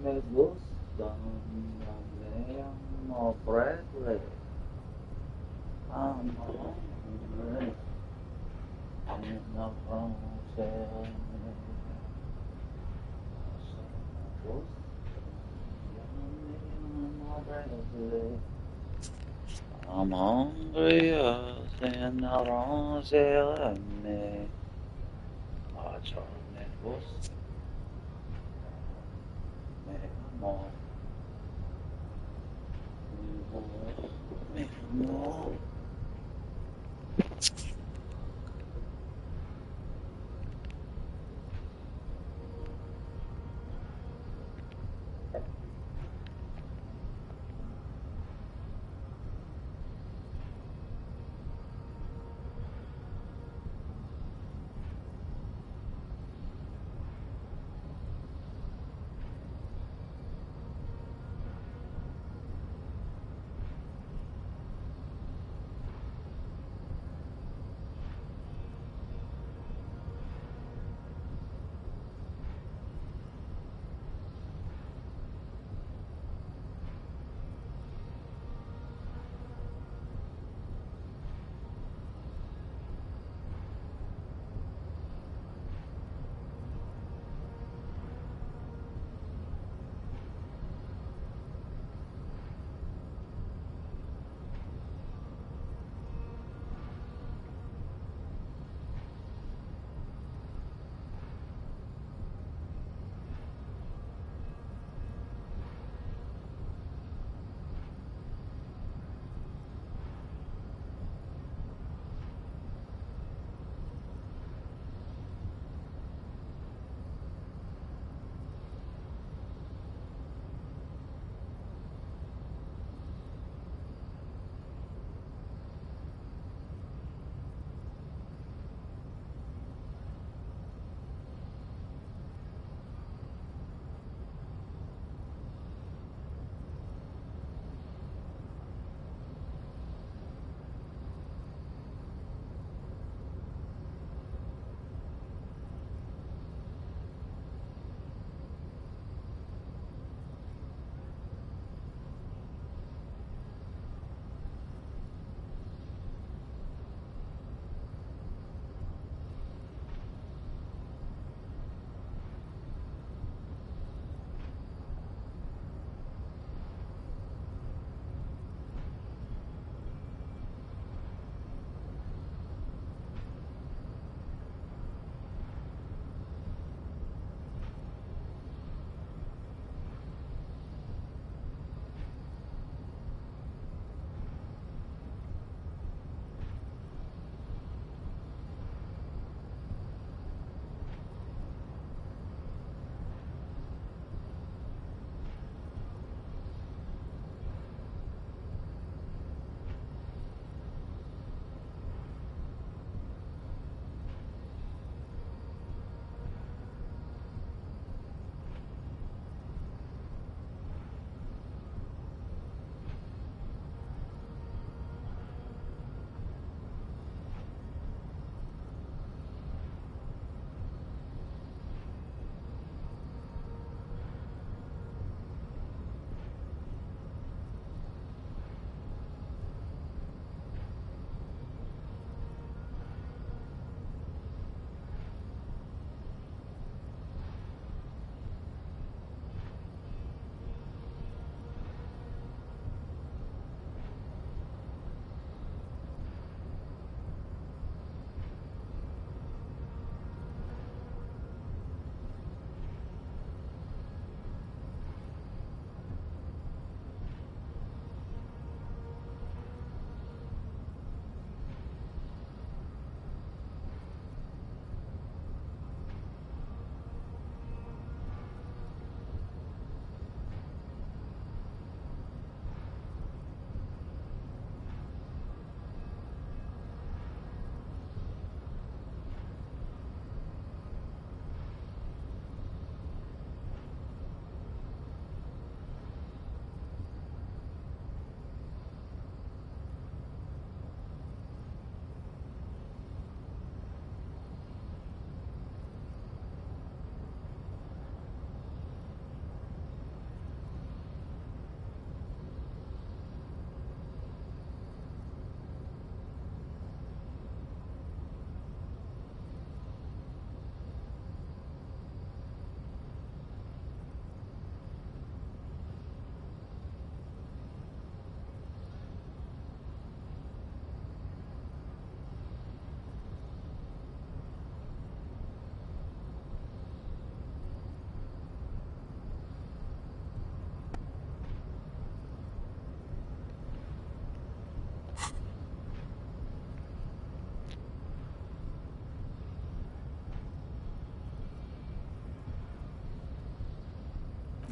Me gustan, me amo Bradley. I'm hungry. I'm not hungry. I'm hungry and I don't say me. Me gusta, me amo. Me amo.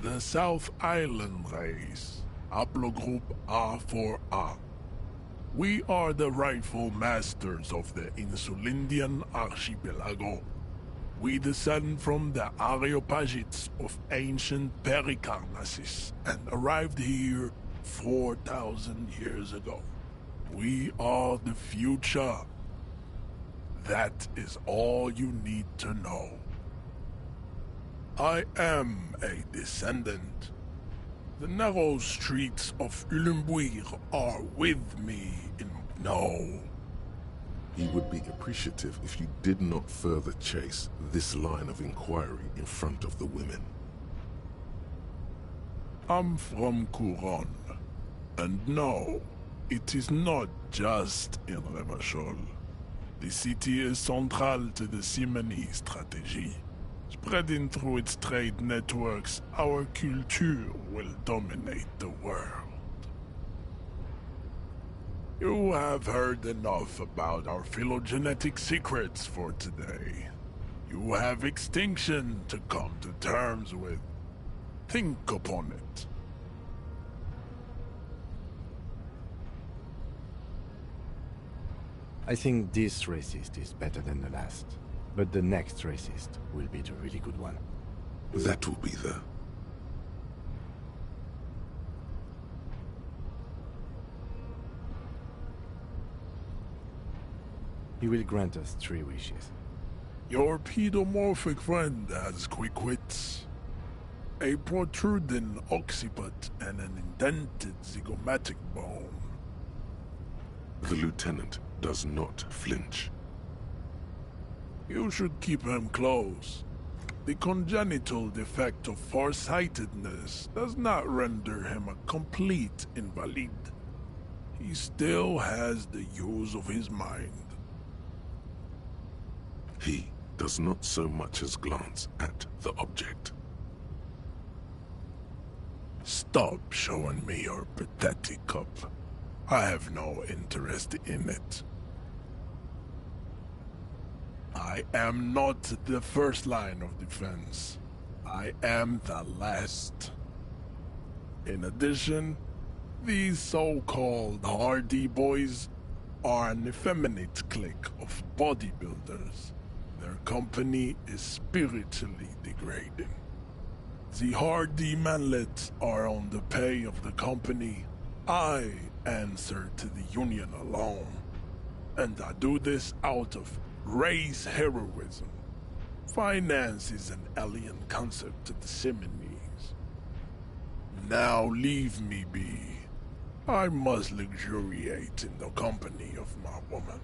the South Island race, haplogroup A4A. We are the rightful masters of the Insulindian archipelago. We descend from the Areopagites of ancient Pericarnassus and arrived here 4,000 years ago. We are the future. That is all you need to know. I am a descendant. The narrow streets of Ulumbuir are with me in no. He would be appreciative if you did not further chase this line of inquiry in front of the women. I'm from Couronne. And no, it is not just in Revachol. The city is central to the Simony strategy. Spreading through its trade networks, our culture will dominate the world. You have heard enough about our phylogenetic secrets for today. You have extinction to come to terms with. Think upon it. I think this racist is better than the last, but the next racist will be the really good one. That will be the... He will grant us 3 wishes. Your pedomorphic friend has quick wits. A protruding occiput and an indented zygomatic bone. The lieutenant does not flinch. You should keep him close. The congenital defect of farsightedness does not render him a complete invalid. He still has the use of his mind. He does not so much as glance at the object. Stop showing me your pathetic cup. I have no interest in it. I am not the first line of defense. I am the last. In addition, these so-called hardy boys are an effeminate clique of bodybuilders. Their company is spiritually degrading. The hardy manlets are on the pay of the company. I answer to the union alone. And I do this out of race heroism. Finance is an alien concept to the Simonies. Now leave me be. I must luxuriate in the company of my woman.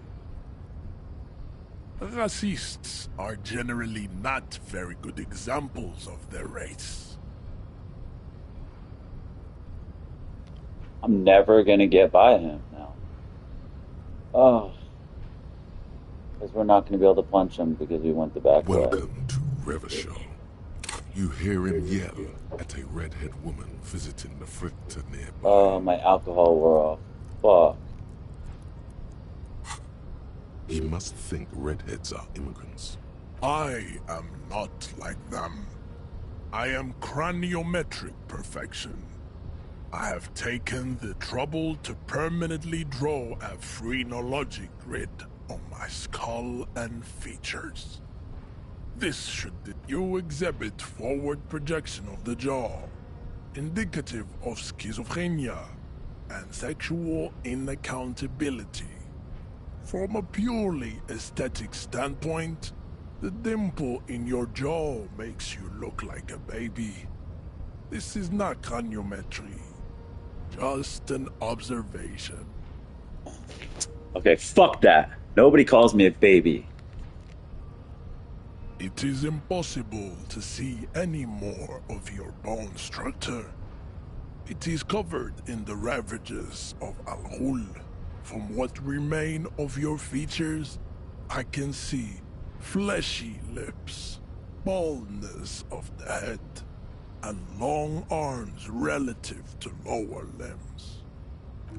Racists are generally not very good examples of their race. I'm never gonna get by him now. Oh. Because we're not gonna be able to punch him because we went the back way. Welcome to Revachol. You hear him yell at a redhead woman visiting the fritter nearby. Oh, my alcohol wore off. Fuck. He must think redheads are immigrants. I am not like them. I am craniometric perfection. I have taken the trouble to permanently draw a phrenologic grid on my skull and features. This should you exhibit forward projection of the jaw, indicative of schizophrenia and sexual inaccountability. From a purely aesthetic standpoint, the dimple in your jaw makes you look like a baby. This is not craniometry, just an observation. Okay, fuck that. Nobody calls me a baby. It is impossible to see any more of your bone structure. It is covered in the ravages of Al-Ghul. From what remain of your features, I can see fleshy lips, baldness of the head, and long arms relative to lower limbs.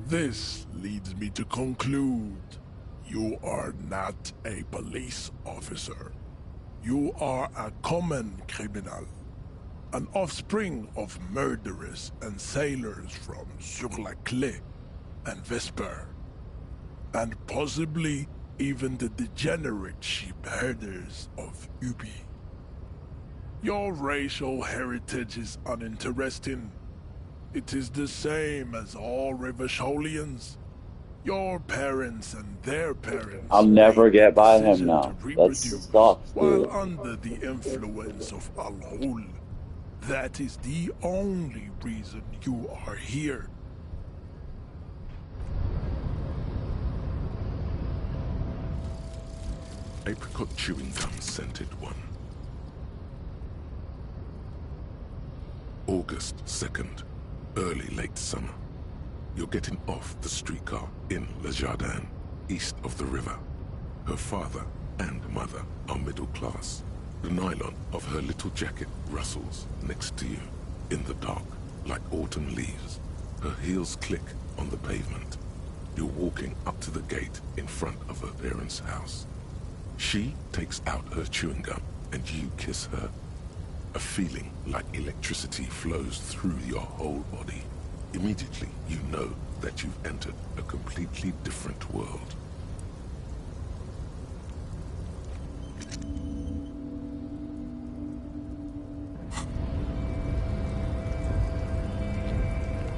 This leads me to conclude you are not a police officer. You are a common criminal, an offspring of murderers and sailors from Sur-la-Clé and Vesper, and possibly even the degenerate sheep herders of Ubi. Your racial heritage is uninteresting. It is the same as all Rivasholians. Your parents and their parents. I'll never get by him now. That sucks, while dude. under the influence of Al-Hul. That is the only reason you are here. Apricot chewing gum scented one. August 2nd, early late summer. You're getting off the streetcar in Le Jardin, east of the river. Her father and mother are middle class. The nylon of her little jacket rustles next to you, in the dark, like autumn leaves. Her heels click on the pavement. You're walking up to the gate in front of her parents' house. She takes out her chewing gum and you kiss her. A feeling like electricity flows through your whole body. Immediately, you know that you've entered a completely different world.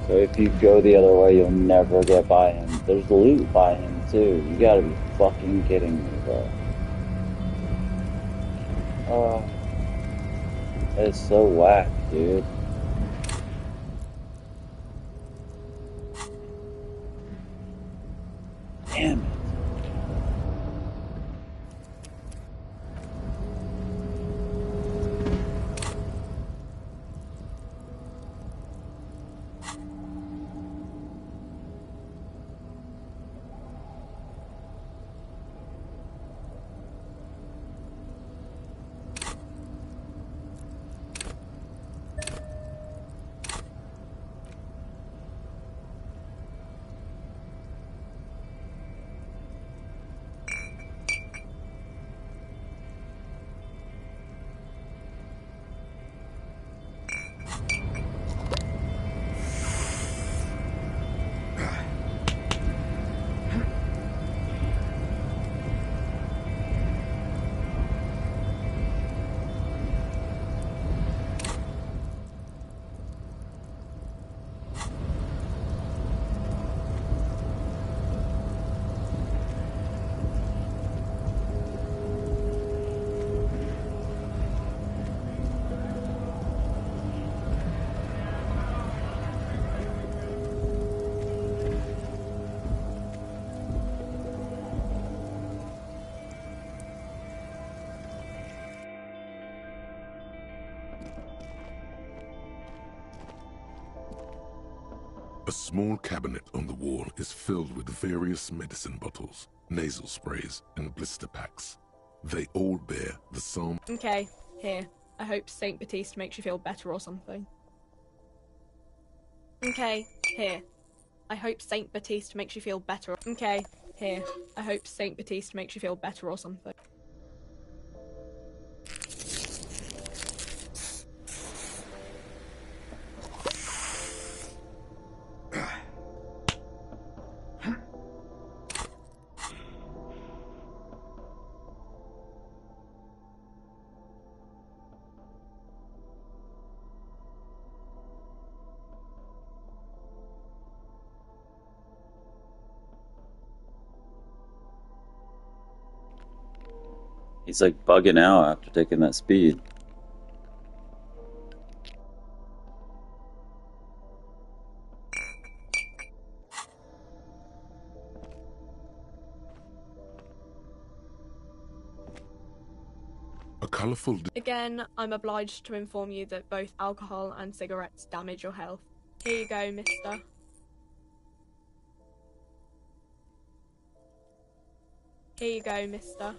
So if you go the other way, you'll never get by him. There's loot by him, too. You gotta be fucking kidding me, bro. It's so whack, dude. Damn it. A small cabinet on the wall is filled with various medicine bottles, nasal sprays, and blister packs. They all bear the psalm. Okay, here. I hope Saint Baptiste makes you feel better or something. Okay, here. I hope Saint Baptiste makes you feel better. Okay, here. I hope Saint Baptiste makes you feel better or something. He's like bugging out after taking that speed. A colourful... Again, I'm obliged to inform you that both alcohol and cigarettes damage your health. Here you go, mister. Here you go, mister.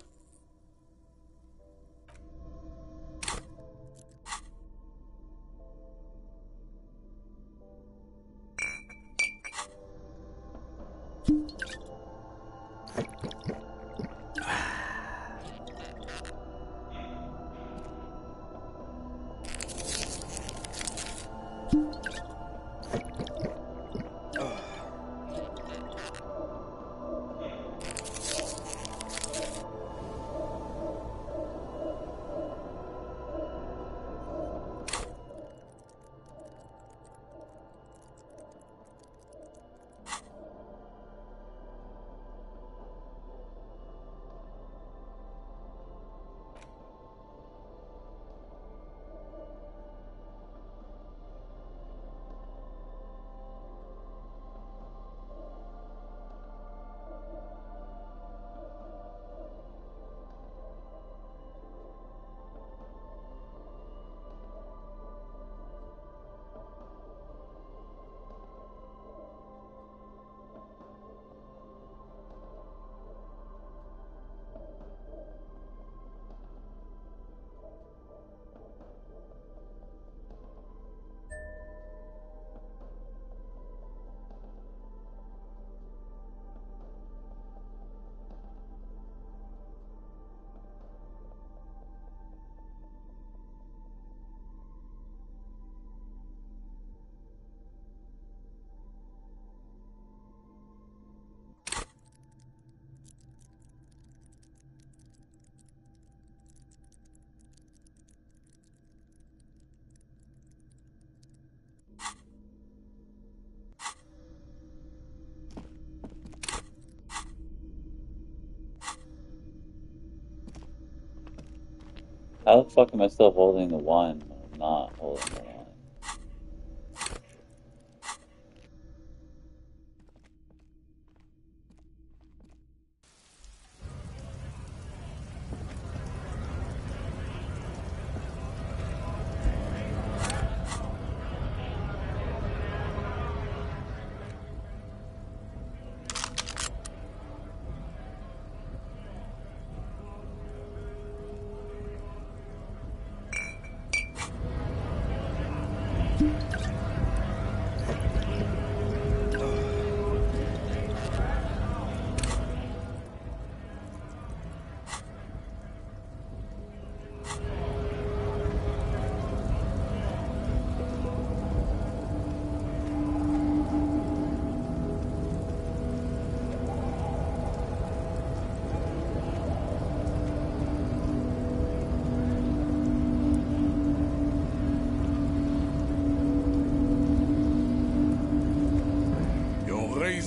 How the fuck am I still holding the wine when I'm not holding the wine?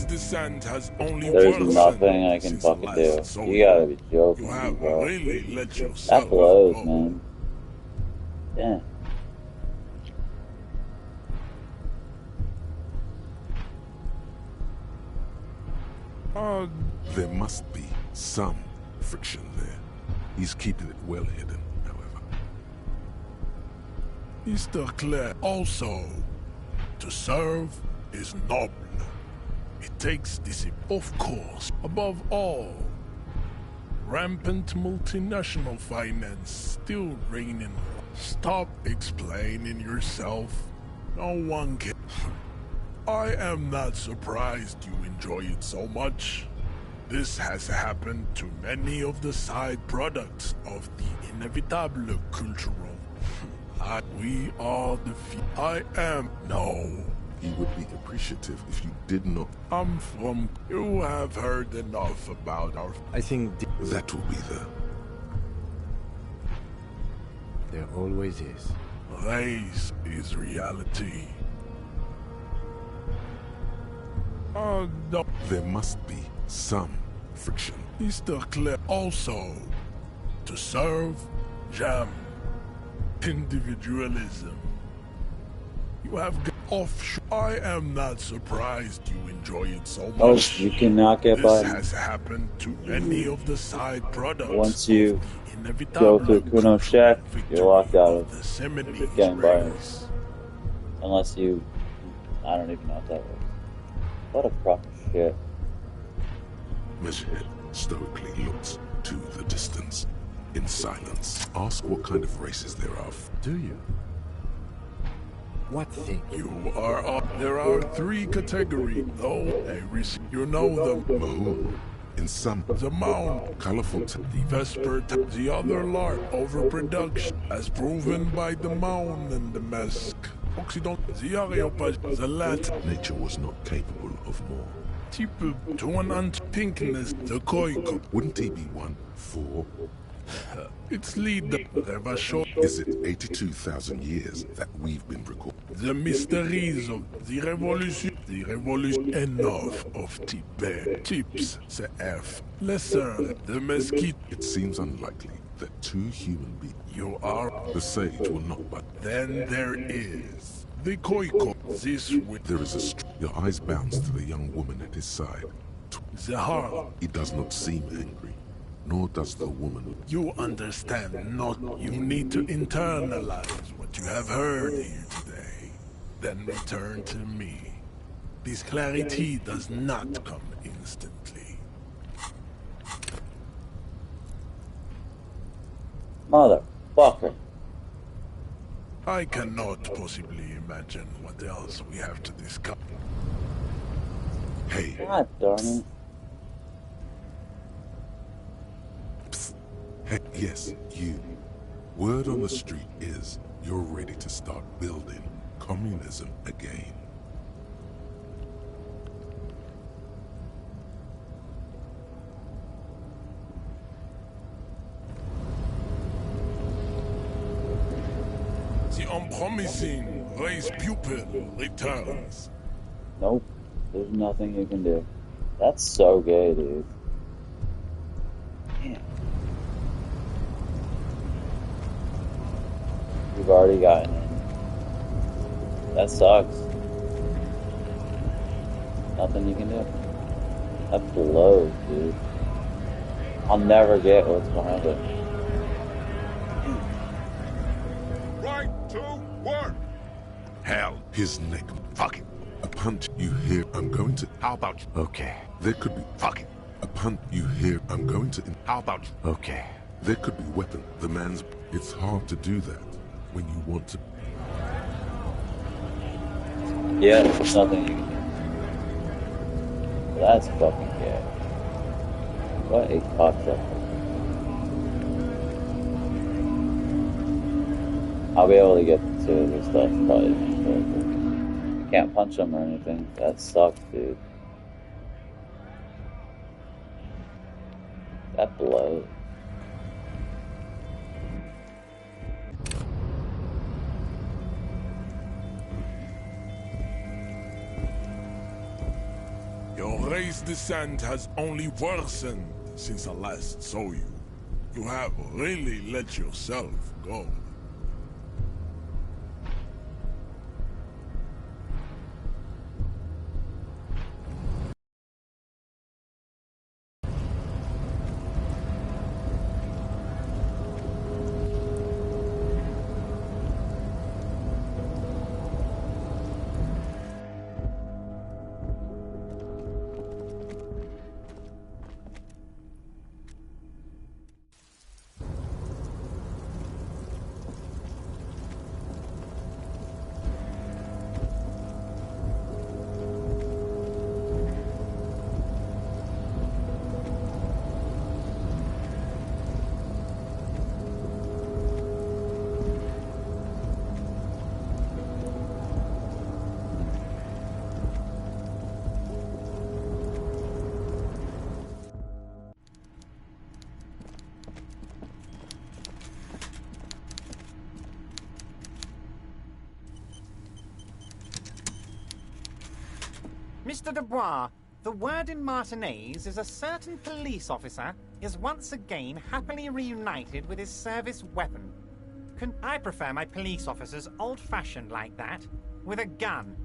Descent has only There's worsened nothing I can since fucking do. last Sony. You gotta be joking, You have bro. really let That yourself blows, go. man. Yeah. There must be some friction there. He's keeping it well hidden, however. Mr. Clare, also, to serve is noble. It takes discipline, of course, above all. Rampant multinational finance still reigning. Stop explaining yourself. No one can. I am not surprised you enjoy it so much. This has happened to many of the side products of the inevitable cultural. We are the I am. No. He would be appreciative if you did not. I'm from. You have heard enough about our. I think that will be the. There always is. Race is reality. No. There must be some friction. Mr. Clare, also, to serve, jam, individualism. You have offshore. I am not surprised you enjoy it so much. Oh, you cannot get by. This has happened to many of the side products. Once you go through Kuno's shack, you're locked out of gang buyers. Unless you... I don't even know if that works. What a crock of shit. Meshhead stoically looks to the distance, in silence. Ask what kind of races there are. Do you? What thing? You are up. There are 3 categories, though. You know them. Moon. In some. The Mount. Colorful. The Vesper. The other large. Overproduction. As proven by the Mount and the Mask. Occident. The Areopage. The Lat. Nature was not capable of more. Type to an pinkness. The Koiko. Wouldn't he be one for? Its leader, Revachon. Is it 82,000 years that we've been recording? The mysteries of the revolution. Enough of Tibet. Tips, CF. Lesser, the mesquite. It seems unlikely that 2 human beings. You are. The sage will not but. Then there is. The Koiko. This with. There is a. Your eyes bounce to the young woman at his side. The heart. He does not seem angry. Nor does the woman. You understand not. You need to internalize what you have heard here today. Then return to me. This clarity does not come instantly. Motherfucker. I cannot possibly imagine what else we have to discuss. Hey. God darn it. Hey, yes, you. Word on the street is you're ready to start building communism again. The unpromising race pupil returns. Nope. There's nothing you can do. That's so gay, dude. Damn. You've already gotten in. That sucks. Nothing you can do. That blows, dude. I'll never get what's behind it. Right to work. Hell, his neck. Fucking. A punch you hear, I'm going to. How about you? Okay, There could be. Fucking. A punch you hear, I'm going to. How about you? okay. There could be weapon. The man's. It's hard to do that when you want to. Yeah, there's nothing you can do. That's fucking gay. What a cocksucker. I'll be able to get to this stuff probably. You can't punch him or anything. That sucks, dude. That blows. Your race descent has only worsened since I last saw you. You have really let yourself go. Mr. Dubois, the word in Martinez is a certain police officer is once again happily reunited with his service weapon. I prefer my police officers old-fashioned like that, with a gun.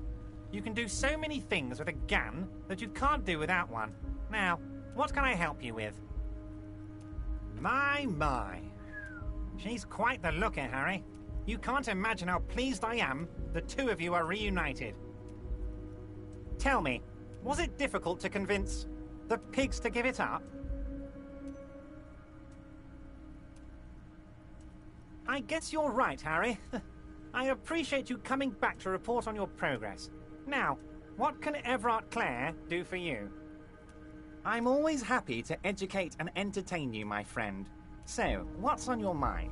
You can do so many things with a gun that you can't do without one. Now, what can I help you with? My. She's quite the looker, Harry. You can't imagine how pleased I am the two of you are reunited. Tell me, was it difficult to convince the pigs to give it up? I guess you're right, Harry. I appreciate you coming back to report on your progress. Now, what can Everard Clare do for you? I'm always happy to educate and entertain you, my friend. So, what's on your mind?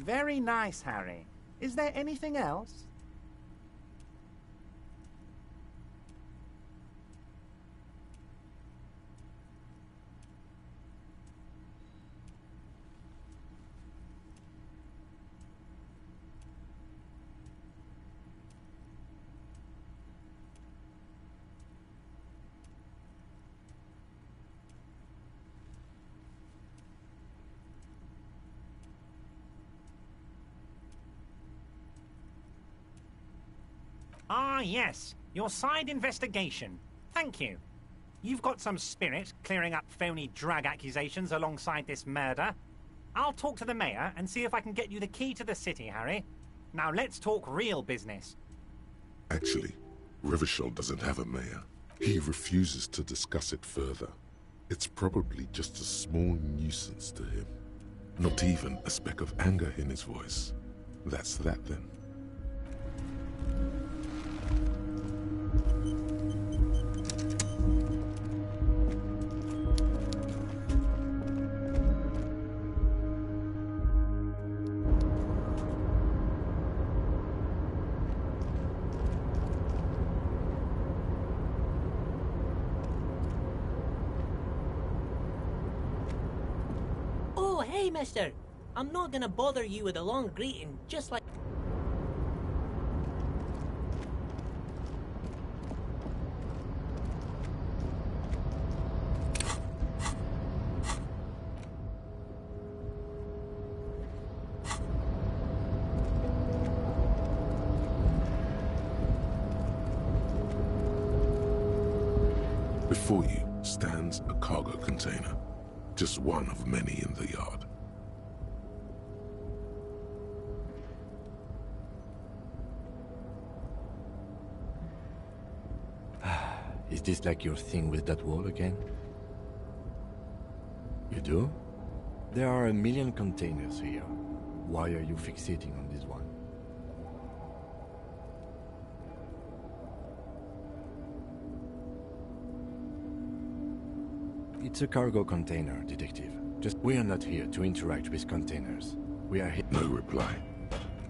Very nice, Harry. Is there anything else? Ah, yes. Your side investigation. Thank you. You've got some spirit clearing up phony drug accusations alongside this murder. I'll talk to the mayor and see if I can get you the key to the city, Harry. Now let's talk real business. Actually, Revachol doesn't have a mayor. He refuses to discuss it further. It's probably just a small nuisance to him. Not even a speck of anger in his voice. That's that then. Oh, hey, mister. I'm not gonna bother you with a long greeting, just like... Before you stands a cargo container, just one of many in the yard. Is this like your thing with that wall again? You do? There are a million containers here. Why are you fixating on this one? It's a cargo container, Detective. We are not here to interact with containers. We are here... No reply.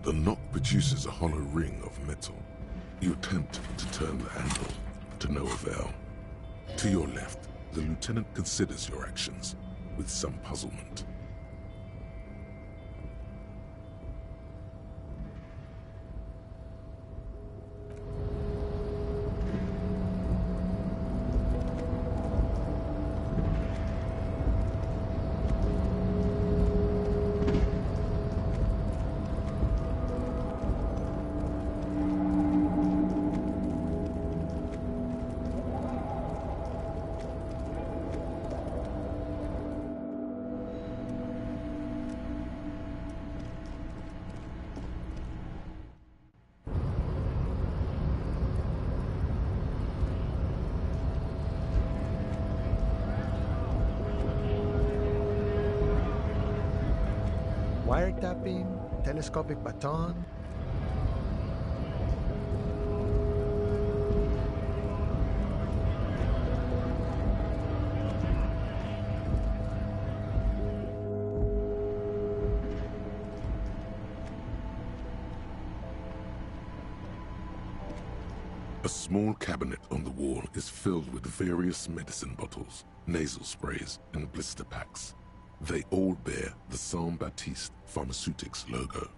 The knock produces a hollow ring of metal. You attempt to turn the handle, to no avail. To your left, the lieutenant considers your actions with some puzzlement. Wiretapping, telescopic baton. A small cabinet on the wall is filled with various medicine bottles, nasal sprays, and blister packs. They all bear the Saint-Baptiste Pharmaceutics logo.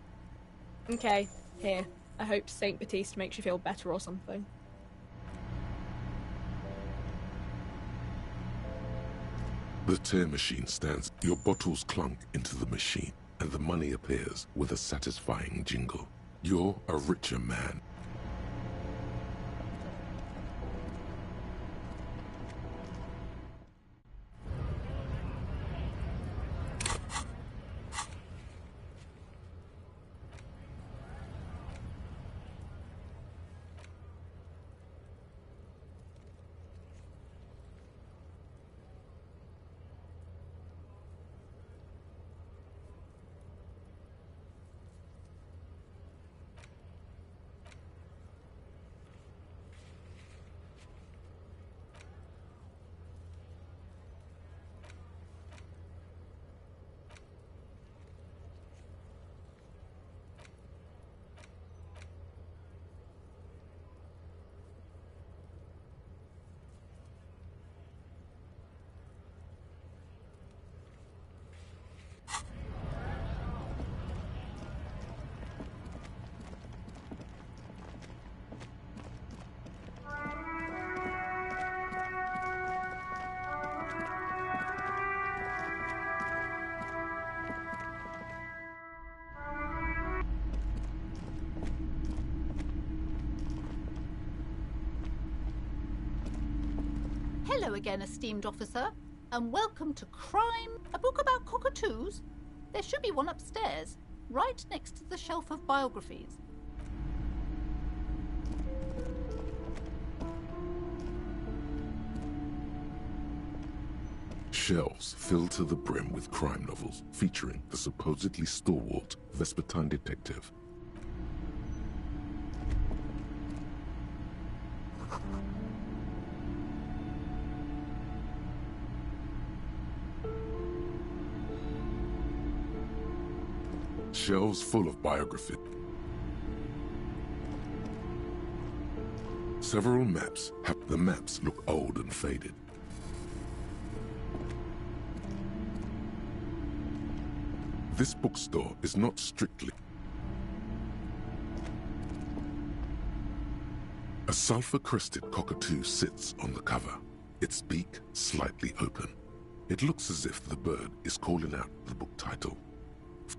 Okay, here. I hope Saint Baptiste makes you feel better or something. The tear machine stands. Your bottles clunk into the machine, and the money appears with a satisfying jingle. You're a richer man. Hello again, esteemed officer, and welcome to Crime, a book about cockatoos. There should be one upstairs, right next to the shelf of biographies. Shelves filled to the brim with crime novels featuring the supposedly stalwart Vespertine detective. Shelves full of biography. Several maps. The maps look old and faded. This bookstore is not strictly. A sulfur-crested cockatoo sits on the cover, its beak slightly open. It looks as if the bird is calling out the book title.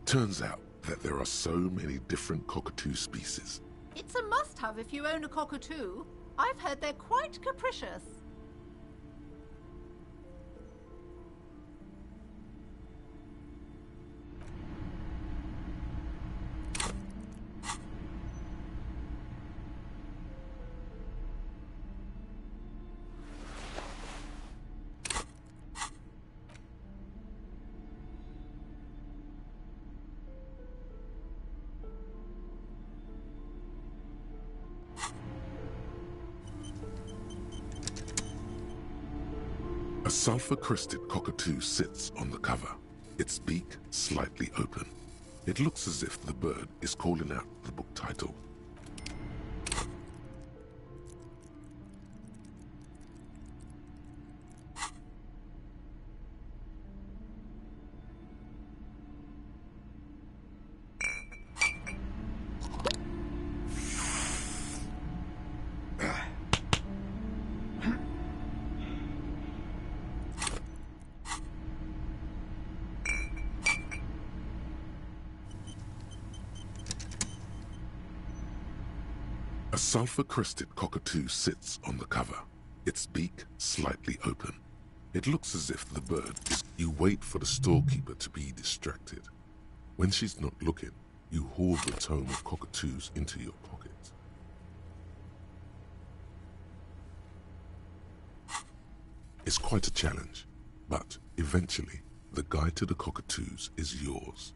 Turns out that there are so many different cockatoo species. It's a must-have if you own a cockatoo. I've heard they're quite capricious. A sulfur-crested cockatoo sits on the cover, its beak slightly open. It looks as if the bird is calling out the book title. A sulfur-crested cockatoo sits on the cover, its beak slightly open. It looks as if the bird is... You wait for the storekeeper to be distracted. When she's not looking, you haul the tome of cockatoos into your pocket. It's quite a challenge, but eventually, the guide to the cockatoos is yours.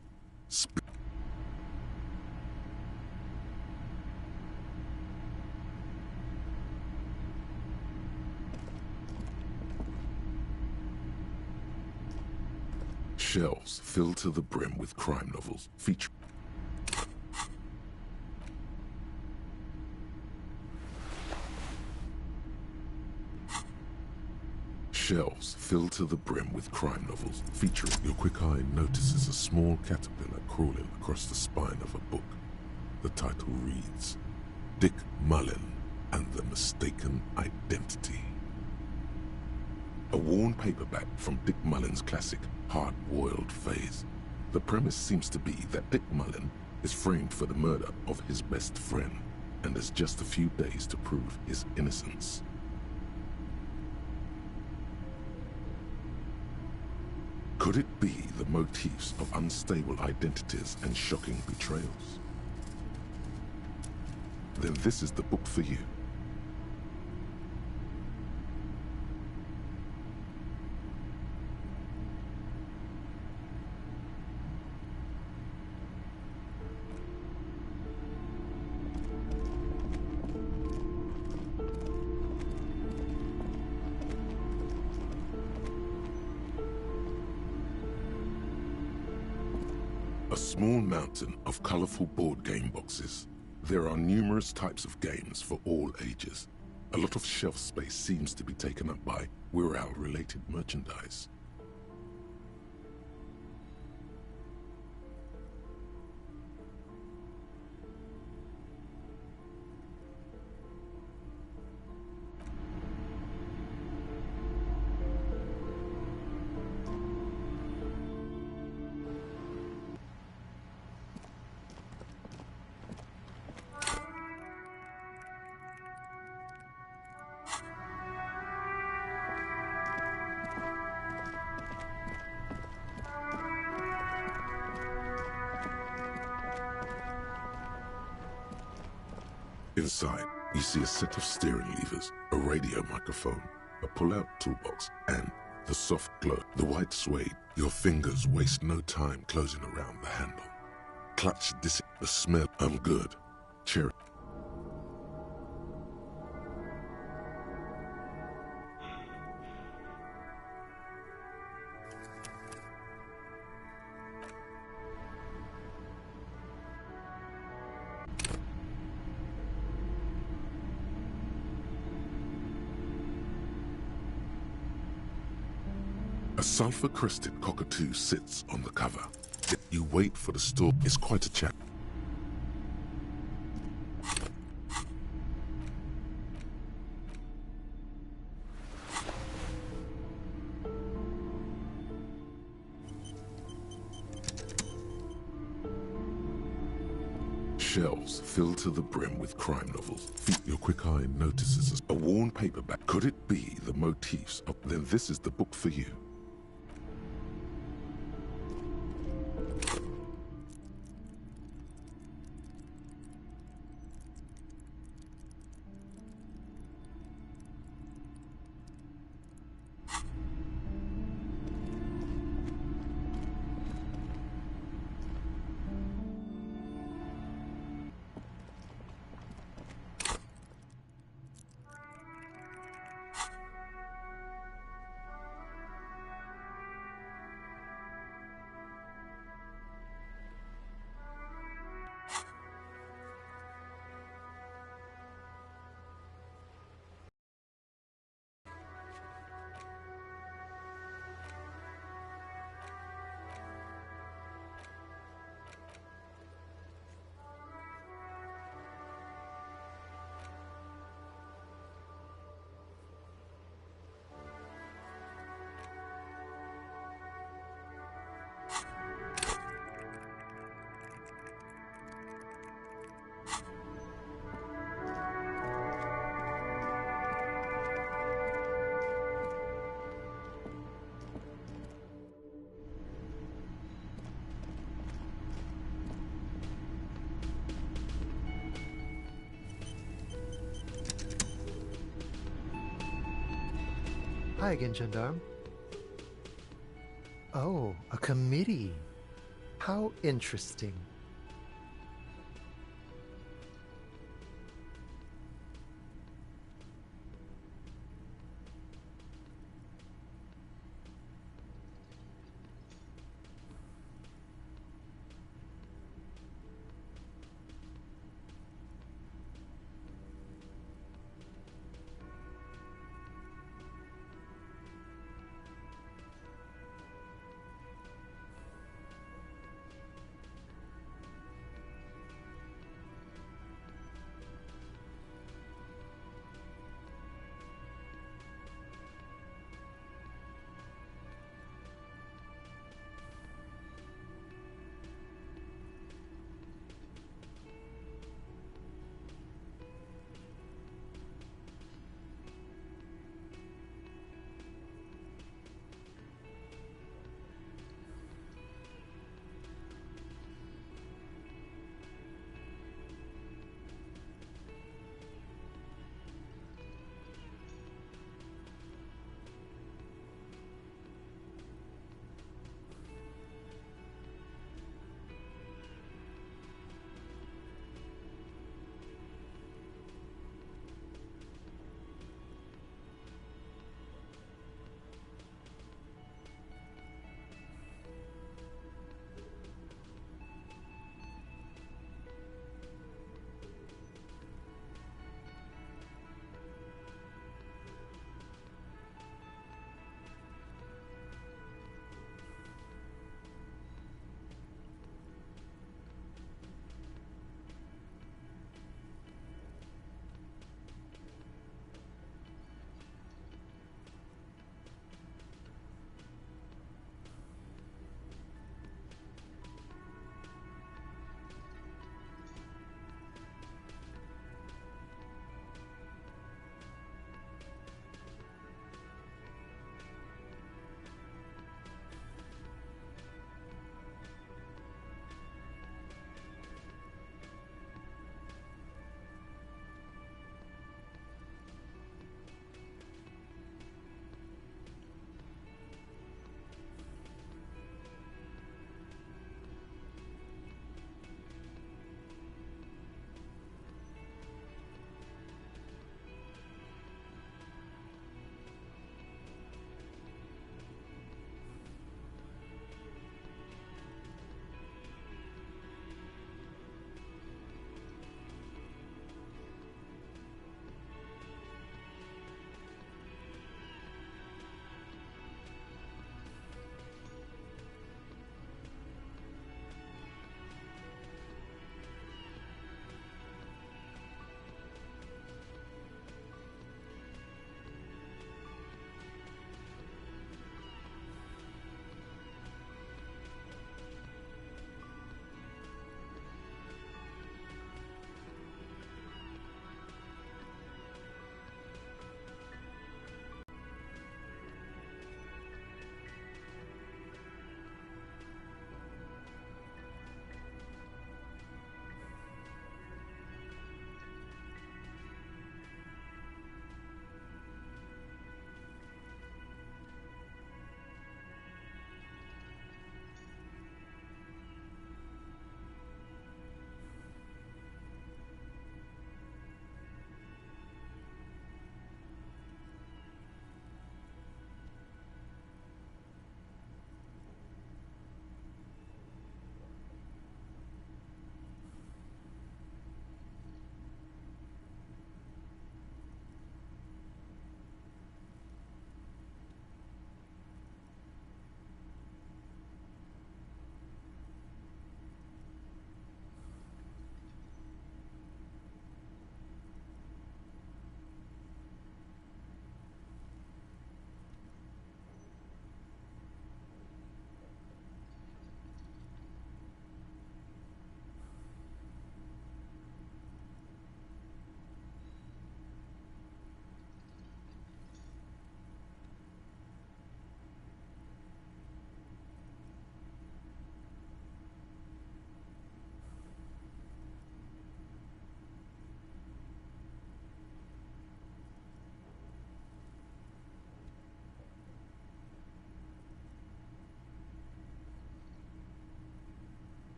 Shelves filled to the brim with crime novels featuring Shelves filled to the brim with crime novels featuring. Your quick eye notices a small caterpillar crawling across the spine of a book. The title reads, Dick Mullen and the Mistaken Identity. A worn paperback from Dick Mullen's classic Hard-Boiled phase. The premise seems to be that Dick Mullen is framed for the murder of his best friend and has just a few days to prove his innocence. Could it be the motifs of unstable identities and shocking betrayals? Then this is the book for you. A small mountain of colorful board game boxes. There are numerous types of games for all ages. A lot of shelf space seems to be taken up by Wirral-related merchandise. Inside, you see a set of steering levers, a radio microphone, a pull-out toolbox, and the soft glow, the white suede. Your fingers waste no time closing around the handle. Clutch the smell. I'm good. Cheer. A sulfur-crested cockatoo sits on the cover. You wait for the store. It's quite a chat. Shelves filled to the brim with crime novels. Your quick eye notices a worn paperback. Could it be the motifs of... Then this is the book for you. Hi again, Gendarme. Oh, a committee. How interesting.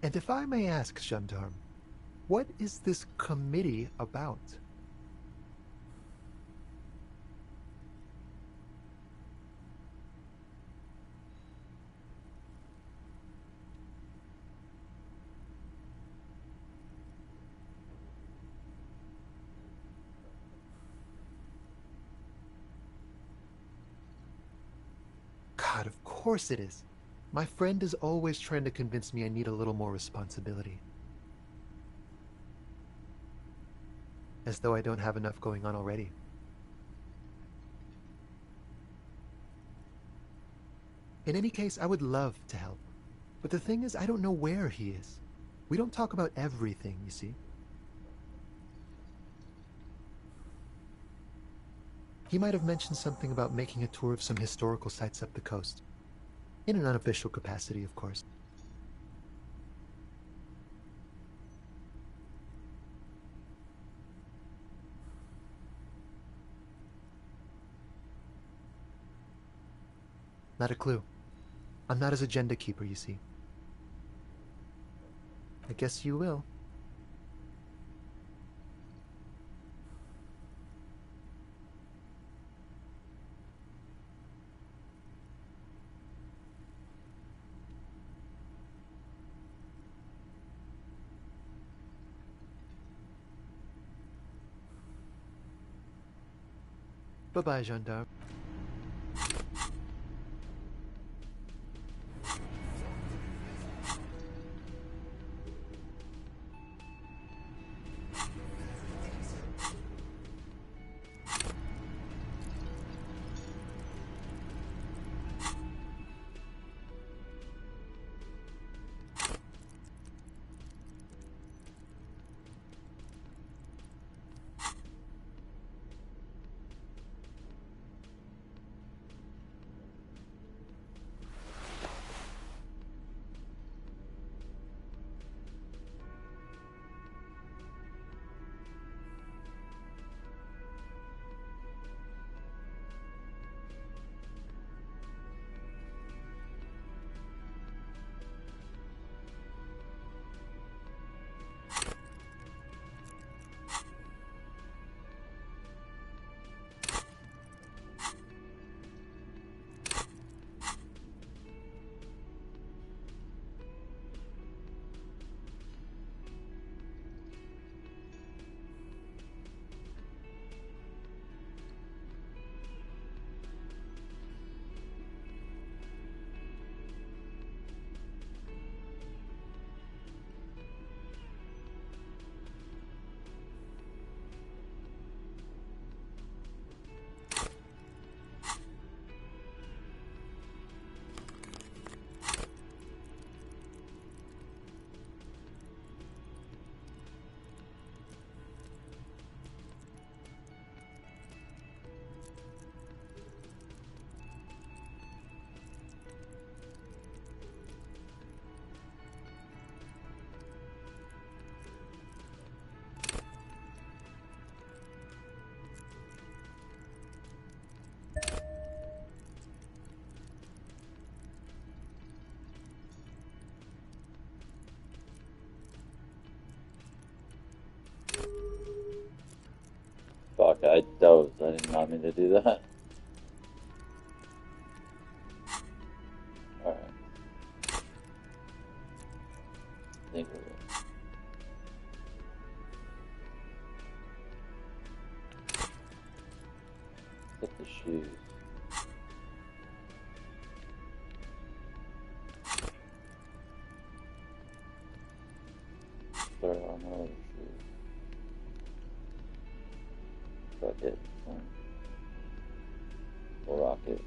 And if I may ask, Gendarme, what is this committee about? God, of course it is. My friend is always trying to convince me I need a little more responsibility. As though I don't have enough going on already. In any case, I would love to help. But the thing is, I don't know where he is. We don't talk about everything, you see. He might have mentioned something about making a tour of some historical sites up the coast. In an unofficial capacity, of course. Not a clue. I'm not his agenda keeper, you see. I guess you will. Bye-bye, Gendarme. Fuck, I dozed. I did not mean to do that. Alright. I think we're good. Put the shoes. Throw on my other shoes. Fuck it. We'll rock it.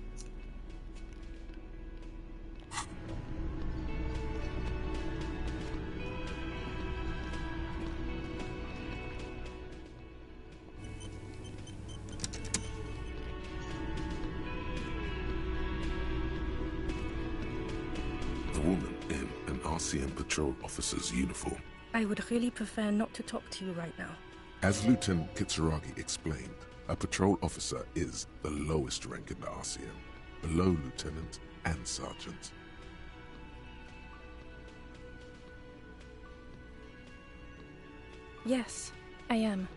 A woman in an RCM patrol officer's uniform. I would really prefer not to talk to you right now. As Lieutenant Kitsuragi explained, a patrol officer is the lowest rank in the RCM, below lieutenant and sergeant. Yes, I am.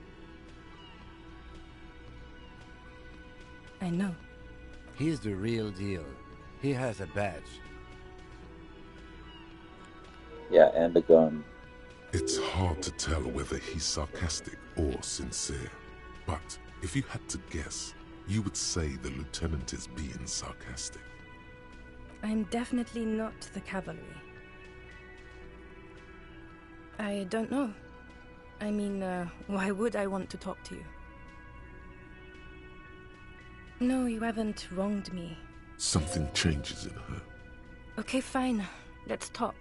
I know. He's the real deal. He has a badge. Yeah, and a gun. It's hard to tell whether he's sarcastic or sincere. But if you had to guess, you would say the lieutenant is being sarcastic. I'm definitely not the cavalry. I don't know. I mean, why would I want to talk to you? No, you haven't wronged me. Something changes in her. Okay, fine. Let's talk.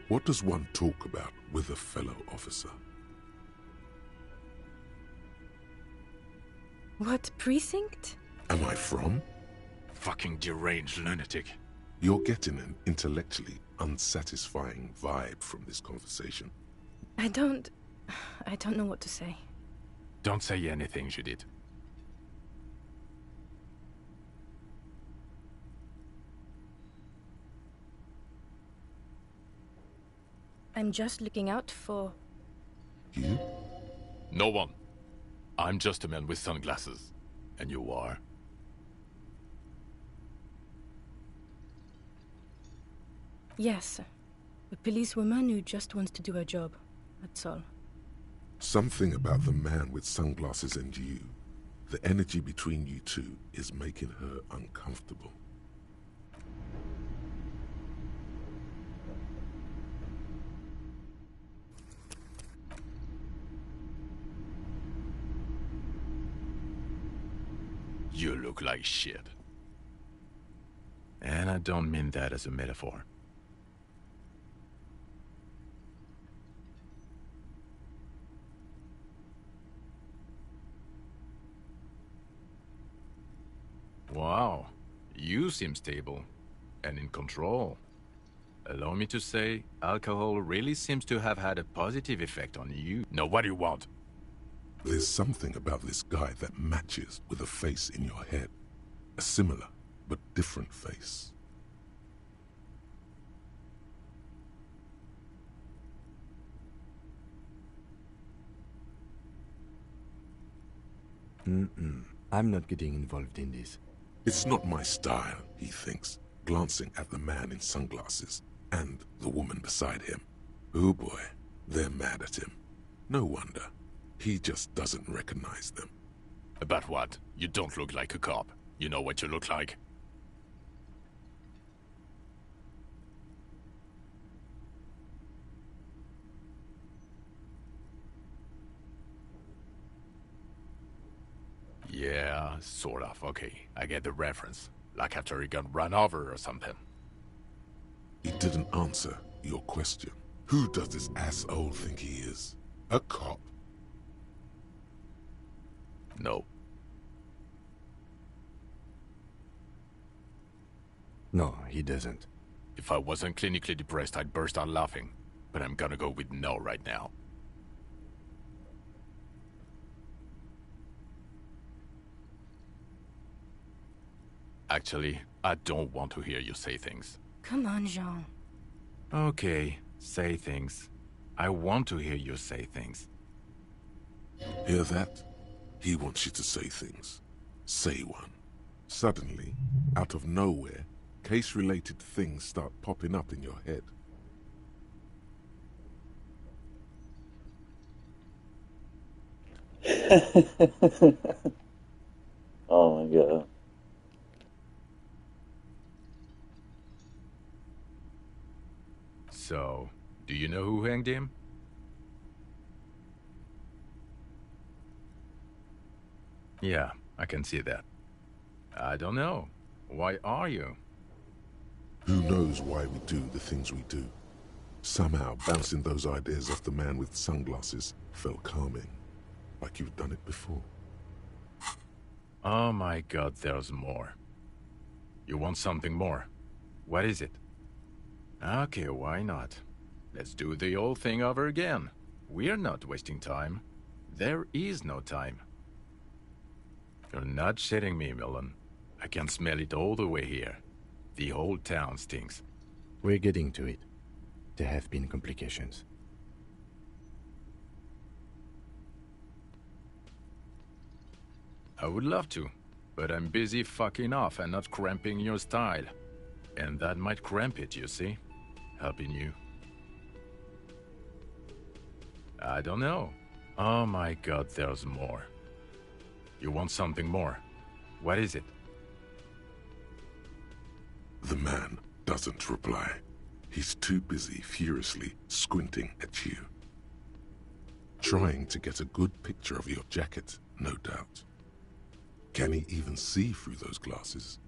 What does one talk about with a fellow officer? What precinct? Am I from? Fucking deranged lunatic. You're getting an intellectually unsatisfying vibe from this conversation. I don't know what to say. Don't say anything, Judith. I'm just looking out for... You? No one. I'm just a man with sunglasses. And you are? Yes. A policewoman who just wants to do her job. That's all. Something about the man with sunglasses and you, the energy between you two, is making her uncomfortable. You look like shit. And I don't mean that as a metaphor. Wow, you seem stable and in control. Allow me to say, alcohol really seems to have had a positive effect on you. Now, what do you want? There's something about this guy that matches with a face in your head. A similar, but different face. I'm not getting involved in this. It's not my style, he thinks, glancing at the man in sunglasses and the woman beside him. Oh boy, they're mad at him. No wonder. He just doesn't recognize them. About what? You don't look like a cop. You know what you look like? Yeah, sort of. Okay, I get the reference. Like after he got run over or something. He didn't answer your question. Who does this asshole think he is? A cop? No. No, he doesn't. If I wasn't clinically depressed, I'd burst out laughing. But I'm gonna go with no right now. Actually, I don't want to hear you say things. Come on, Jean. Okay, say things. I want to hear you say things. Hear that? He wants you to say things. Say one. Suddenly, out of nowhere, case-related things start popping up in your head. Oh my god. So, do you know who hanged him? Yeah, I can see that. I don't know. Why are you? Who knows why we do the things we do? Somehow, bouncing those ideas off the man with sunglasses felt calming. Like you've done it before. Oh my god, there's more. You want something more? What is it? Okay, why not? Let's do the old thing over again. We're not wasting time. There is no time. You're not shitting me, Millen. I can smell it all the way here. The whole town stinks. We're getting to it. There have been complications. I would love to, but I'm busy fucking off and not cramping your style. And that might cramp it, you see? Helping you. I don't know. Oh my god, there's more. You want something more? What is it? The man doesn't reply. He's too busy furiously squinting at you. Trying to get a good picture of your jacket, no doubt. Can he even see through those glasses?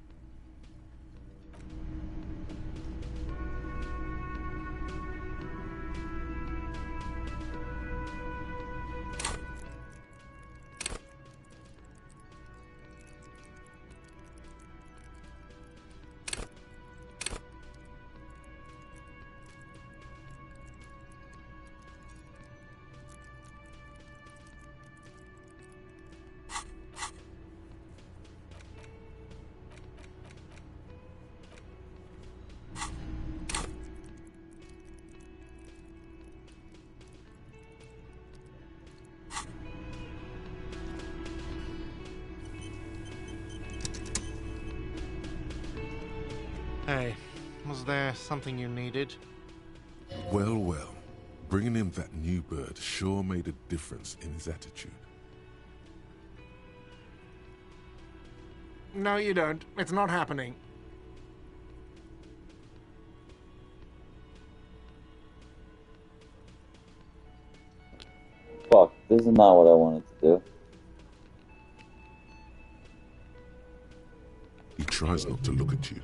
Hey, was there something you needed? Well, well. Bringing him that new bird sure made a difference in his attitude. No, you don't. It's not happening. Fuck, this is not what I wanted to do. He tries not to look at you.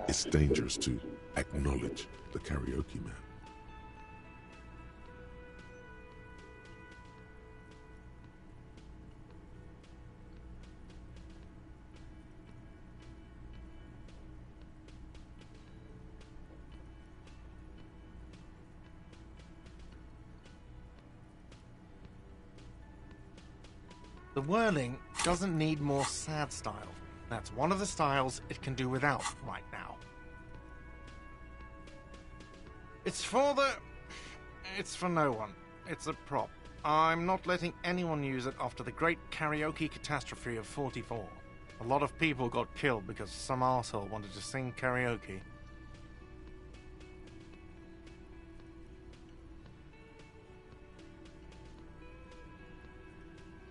It's dangerous to acknowledge the karaoke man. The whirling doesn't need more sad style. That's one of the styles it can do without right now. It's for no one. It's a prop. I'm not letting anyone use it after the great karaoke catastrophe of '44. A lot of people got killed because some arsehole wanted to sing karaoke.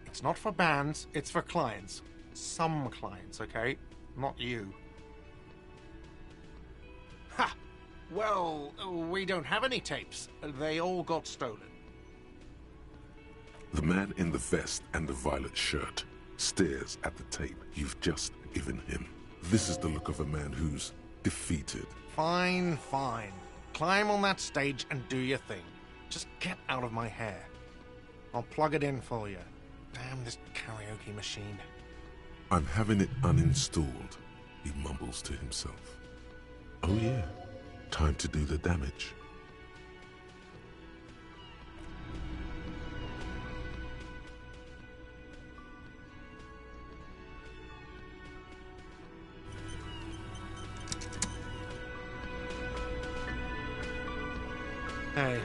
It's not for bands, it's for clients. Some clients, okay? Not you. Ha! Well, we don't have any tapes. They all got stolen. The man in the vest and the violet shirt stares at the tape you've just given him. This is the look of a man who's defeated. Fine, fine. Climb on that stage and do your thing. Just get out of my hair. I'll plug it in for you. Damn this karaoke machine. I'm having it uninstalled, he mumbles to himself. Oh yeah, time to do the damage. Hey,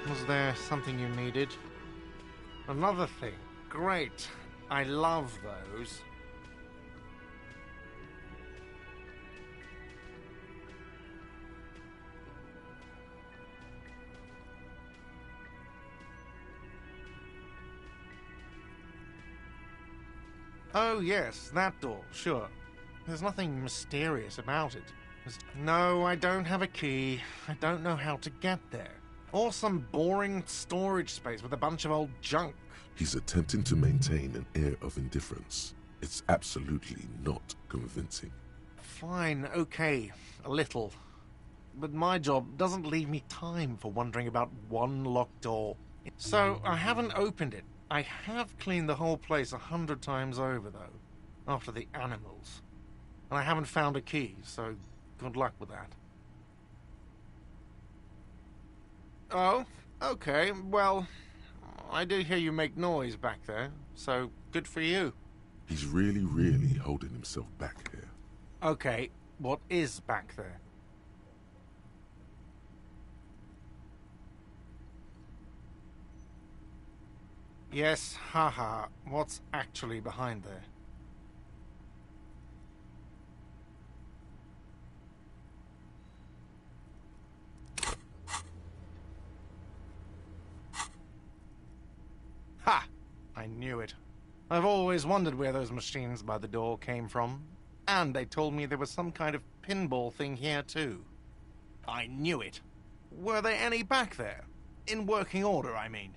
was there something you needed? Another thing. Great. I love those. Oh yes, that door, sure. There's nothing mysterious about it. No, I don't have a key. I don't know how to get there. Or some boring storage space with a bunch of old junk. He's attempting to maintain an air of indifference. It's absolutely not convincing. Fine, okay, a little. But my job doesn't leave me time for wondering about one locked door. So I haven't opened it. I have cleaned the whole place 100 times over, though, after the animals. And I haven't found a key, so good luck with that. Oh, okay, well, I do hear you make noise back there, so good for you. He's really holding himself back here. Okay, what is back there? Yes, haha, what's actually behind there? I knew it. I've always wondered where those machines by the door came from. And they told me there was some kind of pinball thing here too. I knew it. Were there any back there? In working order, I mean.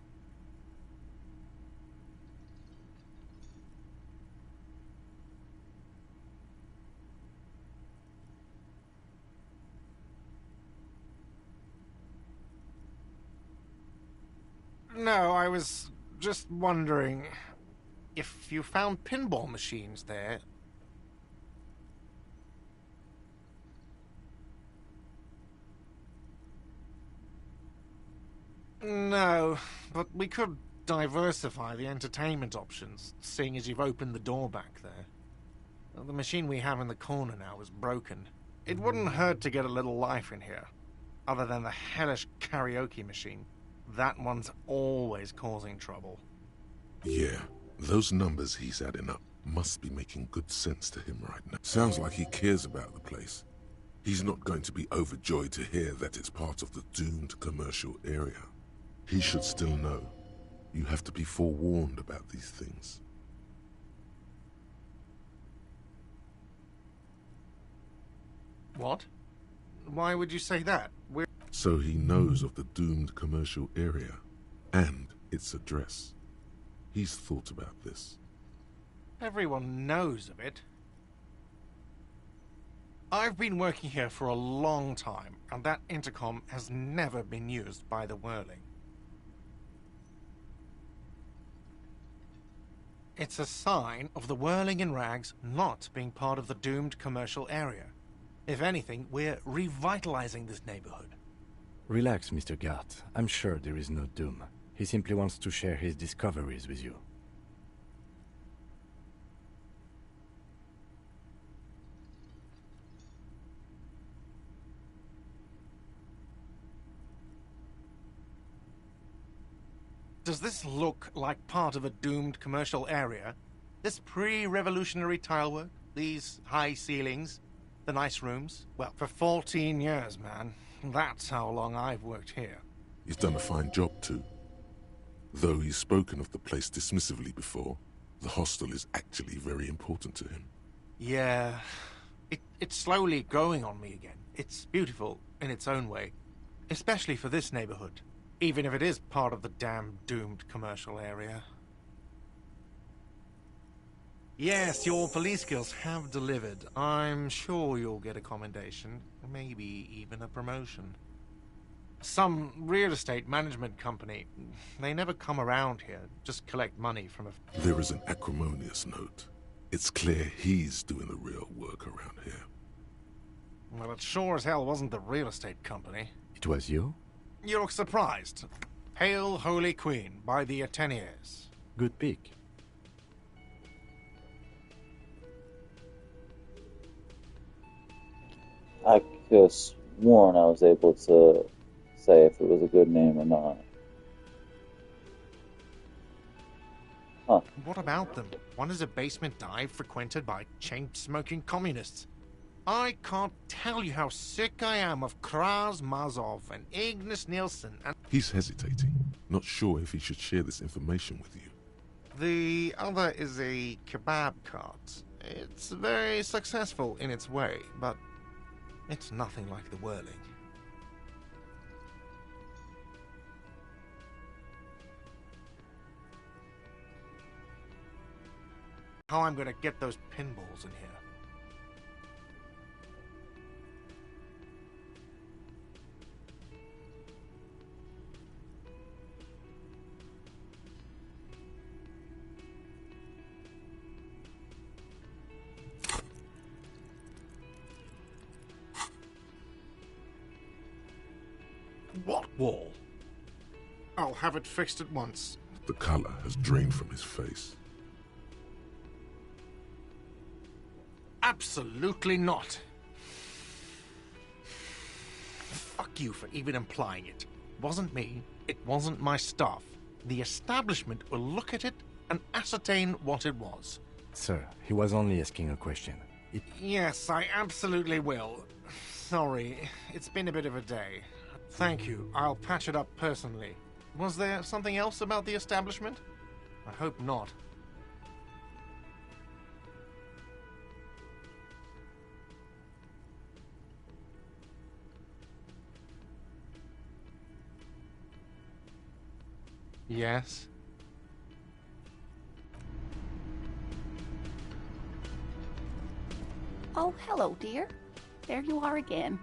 No, I was just wondering if you found pinball machines there. No, but we could diversify the entertainment options, seeing as you've opened the door back there. The machine we have in the corner now is broken. It wouldn't hurt to get a little life in here, other than the hellish karaoke machine. That one's always causing trouble. Yeah, those numbers he's adding up must be making good sense to him right now. Sounds like he cares about the place. He's not going to be overjoyed to hear that it's part of the doomed commercial area. He should still know. You have to be forewarned about these things. What? Why would you say that? So he knows of the doomed commercial area and its address. He's thought about this. Everyone knows of it. I've been working here for a long time, and that intercom has never been used by the Whirling. It's a sign of the Whirling in rags not being part of the doomed commercial area. If anything, we're revitalizing this neighborhood. Relax, Mr. Gart. I'm sure there is no doom. He simply wants to share his discoveries with you. Does this look like part of a doomed commercial area? This pre-revolutionary tilework? These high ceilings? The nice rooms? Well, for 14 years, man. That's how long I've worked here. He's done a fine job, too. Though he's spoken of the place dismissively before, the hostel is actually very important to him. Yeah, it's slowly growing on me again. It's beautiful in its own way, especially for this neighborhood, even if it is part of the damn doomed commercial area. Yes, your police skills have delivered. I'm sure you'll get a commendation, maybe even a promotion. Some real estate management company. They never come around here, just collect money from a... There is an acrimonious note. It's clear he's doing the real work around here. Well, it sure as hell wasn't the real estate company. It was you? You look surprised. Hail, Holy Queen, by the Ateniers. Good pick. I could have sworn I was able to say if it was a good name or not. Huh. What about them? One is a basement dive frequented by chain-smoking communists. I can't tell you how sick I am of Kraz Mazov and Ignis Nielsen and... He's hesitating, not sure if he should share this information with you. The other is a kebab cart. It's very successful in its way, but it's nothing like the Whirling. How I'm gonna get those pinballs in here. What wall? I'll have it fixed at once. The color has drained from his face. Absolutely not. Fuck you for even implying it. It wasn't me. It wasn't my stuff. The establishment will look at it and ascertain what it was. Sir, he was only asking a question. Yes, I absolutely will. Sorry, it's been a bit of a day. Thank you. I'll patch it up personally. Was there something else about the establishment? I hope not. Yes? Oh, hello, dear. There you are again.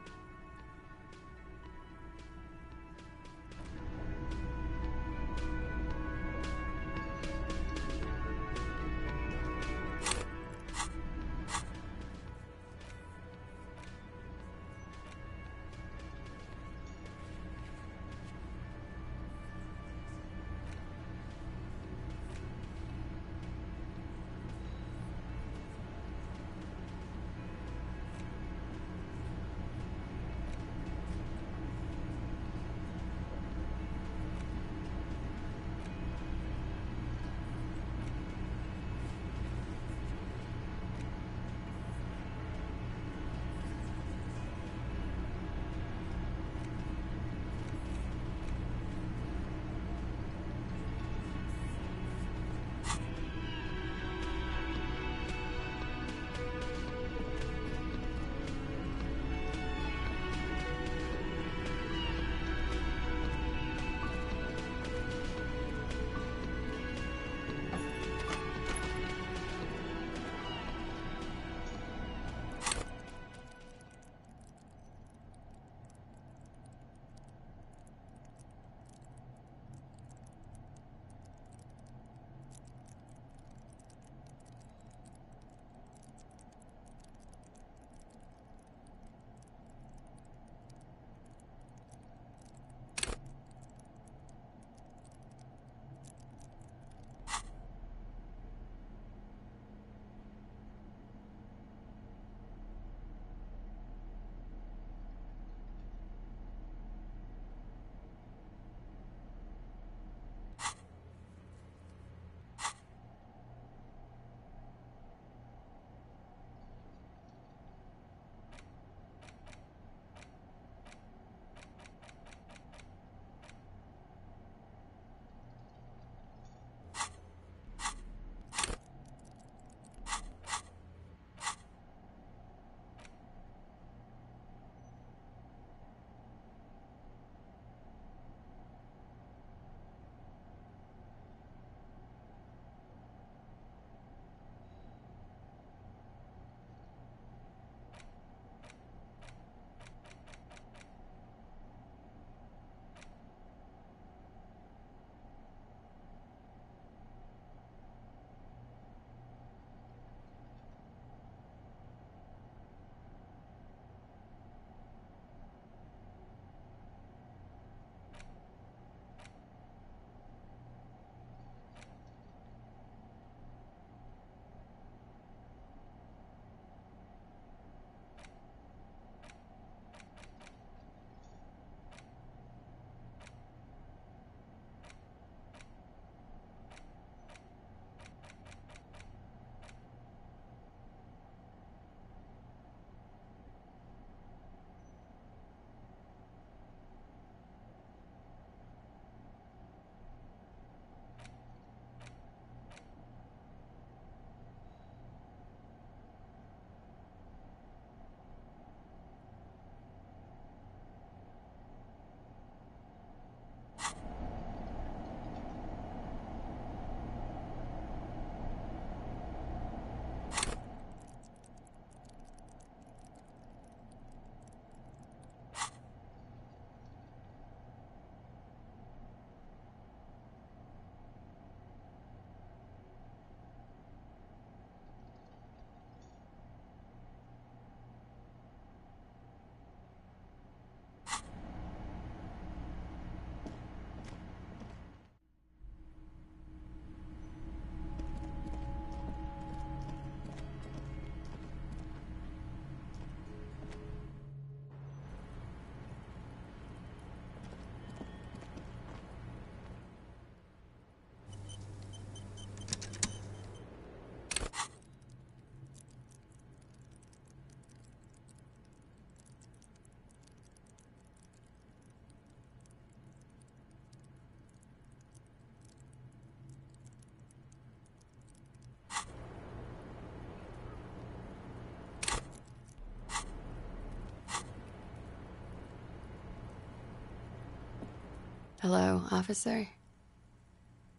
Hello, officer.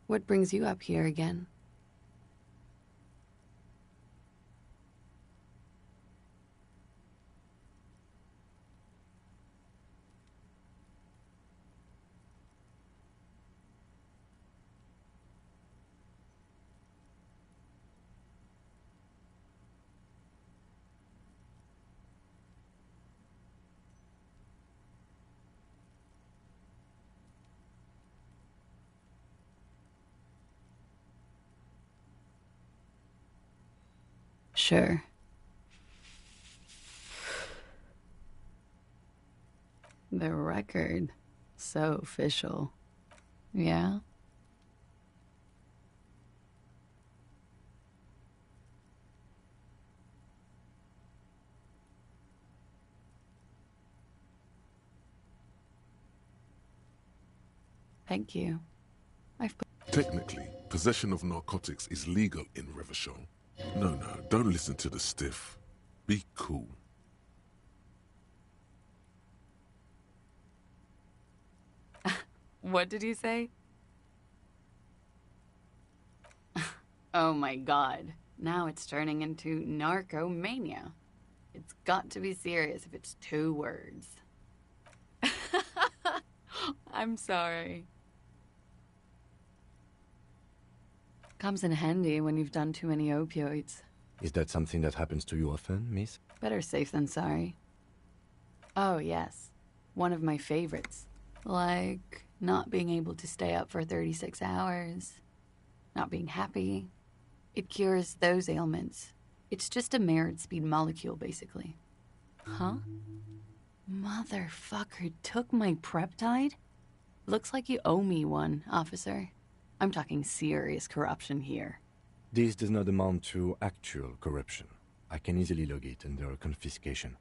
What brings you up here again? Sure. The record. So official. Yeah? Thank you. Technically, possession of narcotics is legal in Revachol. No, don't listen to the stiff. Be cool. What did you say? Oh my god. Now it's turning into narcomania. It's got to be serious if it's 2 words. I'm sorry. Comes in handy when you've done too many opioids. Is that something that happens to you often, miss? Better safe than sorry. Oh, yes. One of my favorites. Like, not being able to stay up for 36 hours. Not being happy. It cures those ailments. It's just a merit speed molecule, basically. Huh? Motherfucker took my Preptide? Looks like you owe me one, officer. I'm talking serious corruption here. This does not amount to actual corruption. I can easily log it under confiscation.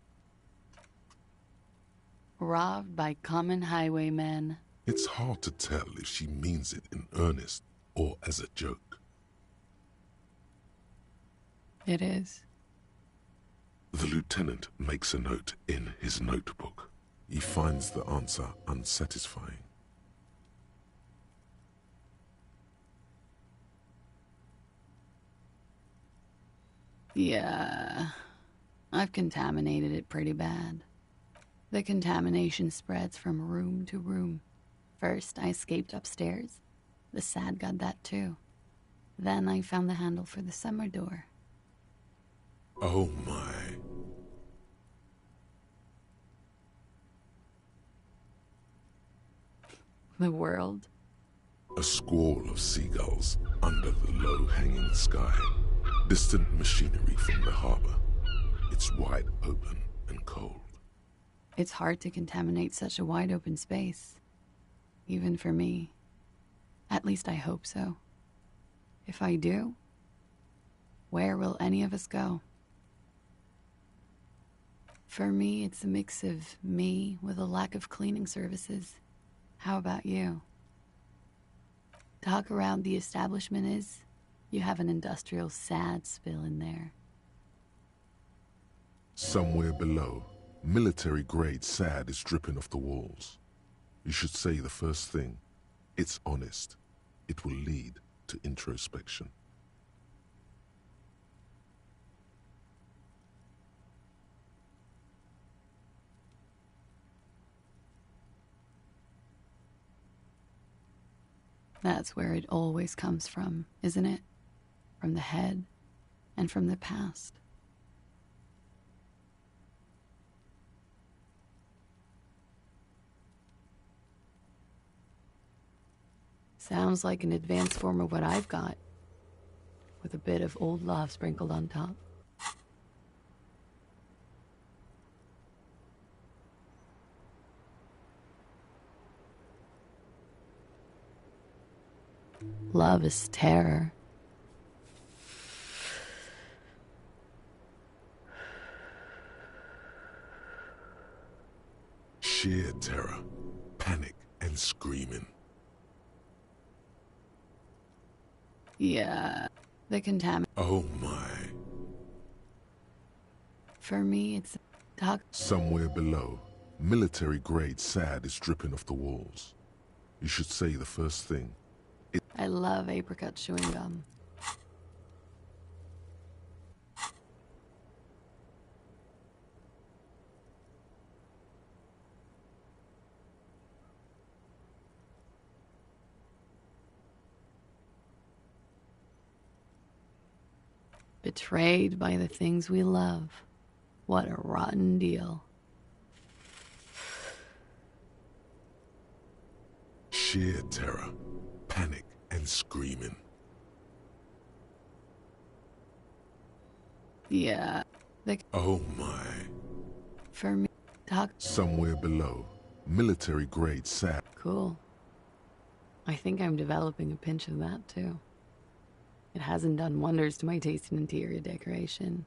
Robbed by common highwaymen. It's hard to tell if she means it in earnest or as a joke. It is. The lieutenant makes a note in his notebook. He finds the answer unsatisfying. Yeah, I've contaminated it pretty bad. The contamination spreads from room to room. First, I escaped upstairs. The SAD got that too. Then I found the handle for the summer door. Oh my. The world? A squall of seagulls under the low-hanging sky. Distant machinery from the harbor. It's wide open and cold. It's hard to contaminate such a wide open space. Even for me. At least I hope so. If I do, where will any of us go? For me, it's a mix of me with a lack of cleaning services. How about you? Talk around the establishment is, you have an industrial SAD spill in there. Somewhere below, military-grade SAD is dripping off the walls. You should say the first thing. It's honest. It will lead to introspection. That's where it always comes from, isn't it? From the head and from the past. Sounds like an advanced form of what I've got, with a bit of old love sprinkled on top. Love is terror. Sheer terror, panic, and screaming. Yeah, the Oh my. For me, it's talk. Somewhere below, military-grade SAD is dripping off the walls. You should say the first thing. I love apricot chewing gum. Betrayed by the things we love. What a rotten deal. Sheer terror, panic, and screaming. Yeah. Oh my. For me, talk. Somewhere below, military grade sad. Cool. I think I'm developing a pinch of that too. It hasn't done wonders to my taste in interior decoration.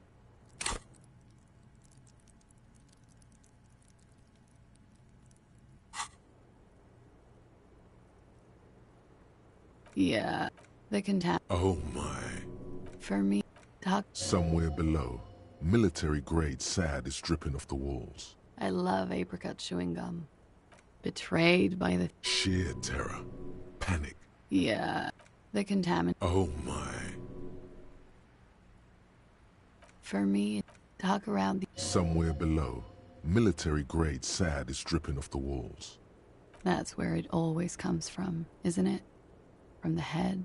Yeah, the contact. Oh my. For me, talk. Somewhere below, military grade sad is dripping off the walls. I love apricot chewing gum. Betrayed by the sheer terror, panic. Yeah, the contaminant. Oh my. For me, talk around the. Somewhere below, military grade sad is dripping off the walls. That's where it always comes from, isn't it? From the head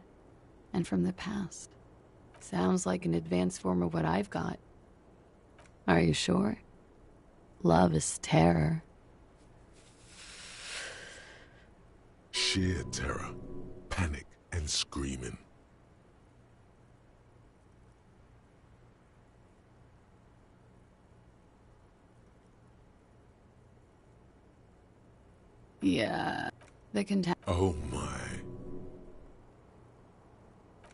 and from the past. Sounds like an advanced form of what I've got. Are you sure? Love is terror. Sheer terror, panic, and screaming. Yeah, the contact. Oh my.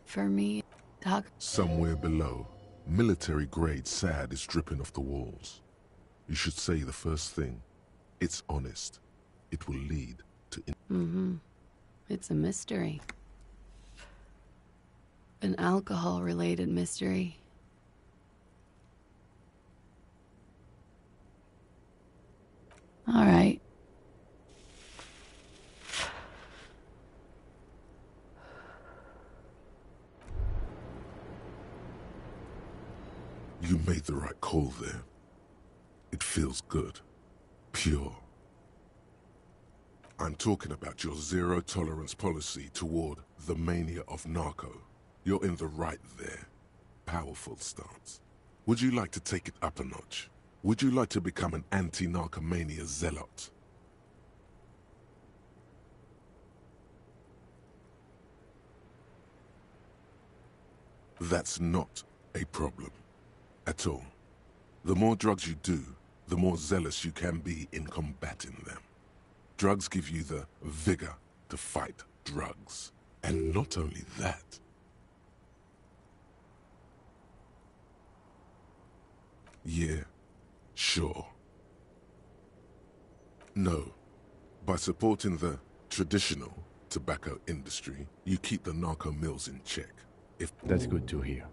For me, talk. Somewhere below, military grade sad is dripping off the walls. You should say the first thing. It's honest. It will lead to. It's a mystery. An alcohol-related mystery. All right. You made the right call there. It feels good. Pure. I'm talking about your zero-tolerance policy toward the mania of narco. You're in the right there. Powerful stance. Would you like to take it up a notch? Would you like to become an anti-narcomania zealot? That's not a problem. At all. The more drugs you do, the more zealous you can be in combating them. Drugs give you the vigor to fight drugs. And not only that. Yeah, sure. No. By supporting the traditional tobacco industry, you keep the narco mills in check. If that's good to hear.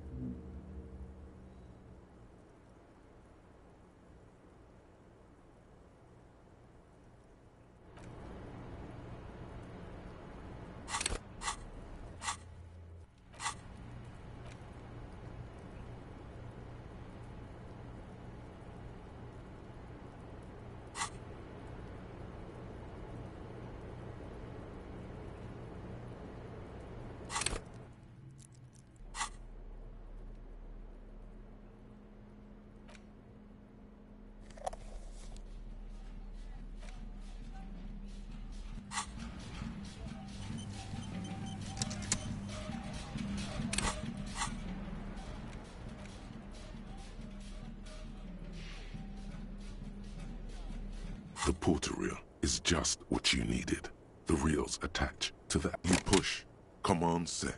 The porter reel is just what you needed. The reels attach to that. You push, command set,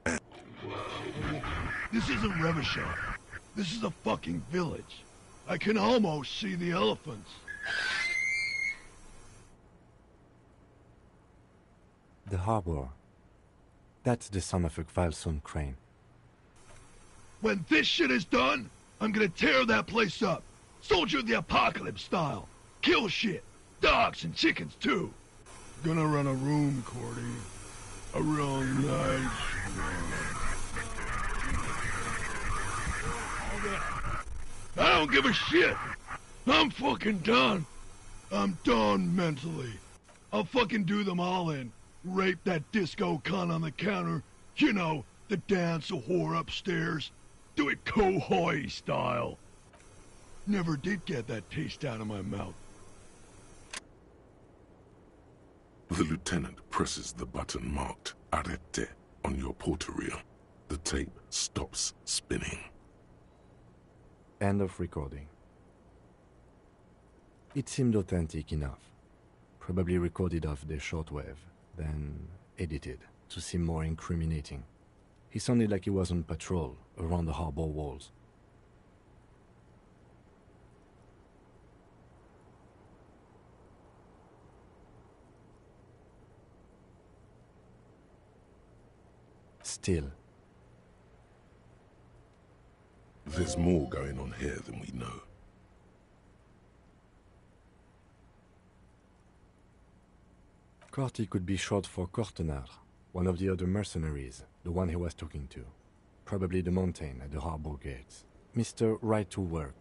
and... This isn't Revachol. This is a fucking village. I can almost see the elephants. The harbor. That's the son of a Kvalson crane. When this shit is done, I'm gonna tear that place up. Soldier of the Apocalypse style. Kill shit. Dogs and chickens too. Gonna run a room, Cordy. A real nice room. I don't give a shit. I'm fucking done. I'm done mentally. I'll fucking do them all in. Rape that disco cunt on the counter. You know, the dance a whore upstairs. Do it Kohoi style. Never did get that taste out of my mouth. The lieutenant presses the button marked Arrête on your porterille. The tape stops spinning. End of recording. It seemed authentic enough. Probably recorded off the shortwave, then edited to seem more incriminating. He sounded like he was on patrol around the harbor walls. Still, there's more going on here than we know. Corty could be short for Cortenard, one of the other mercenaries, the one he was talking to. Probably the mountain at the harbor gates. Mr. Right to Work.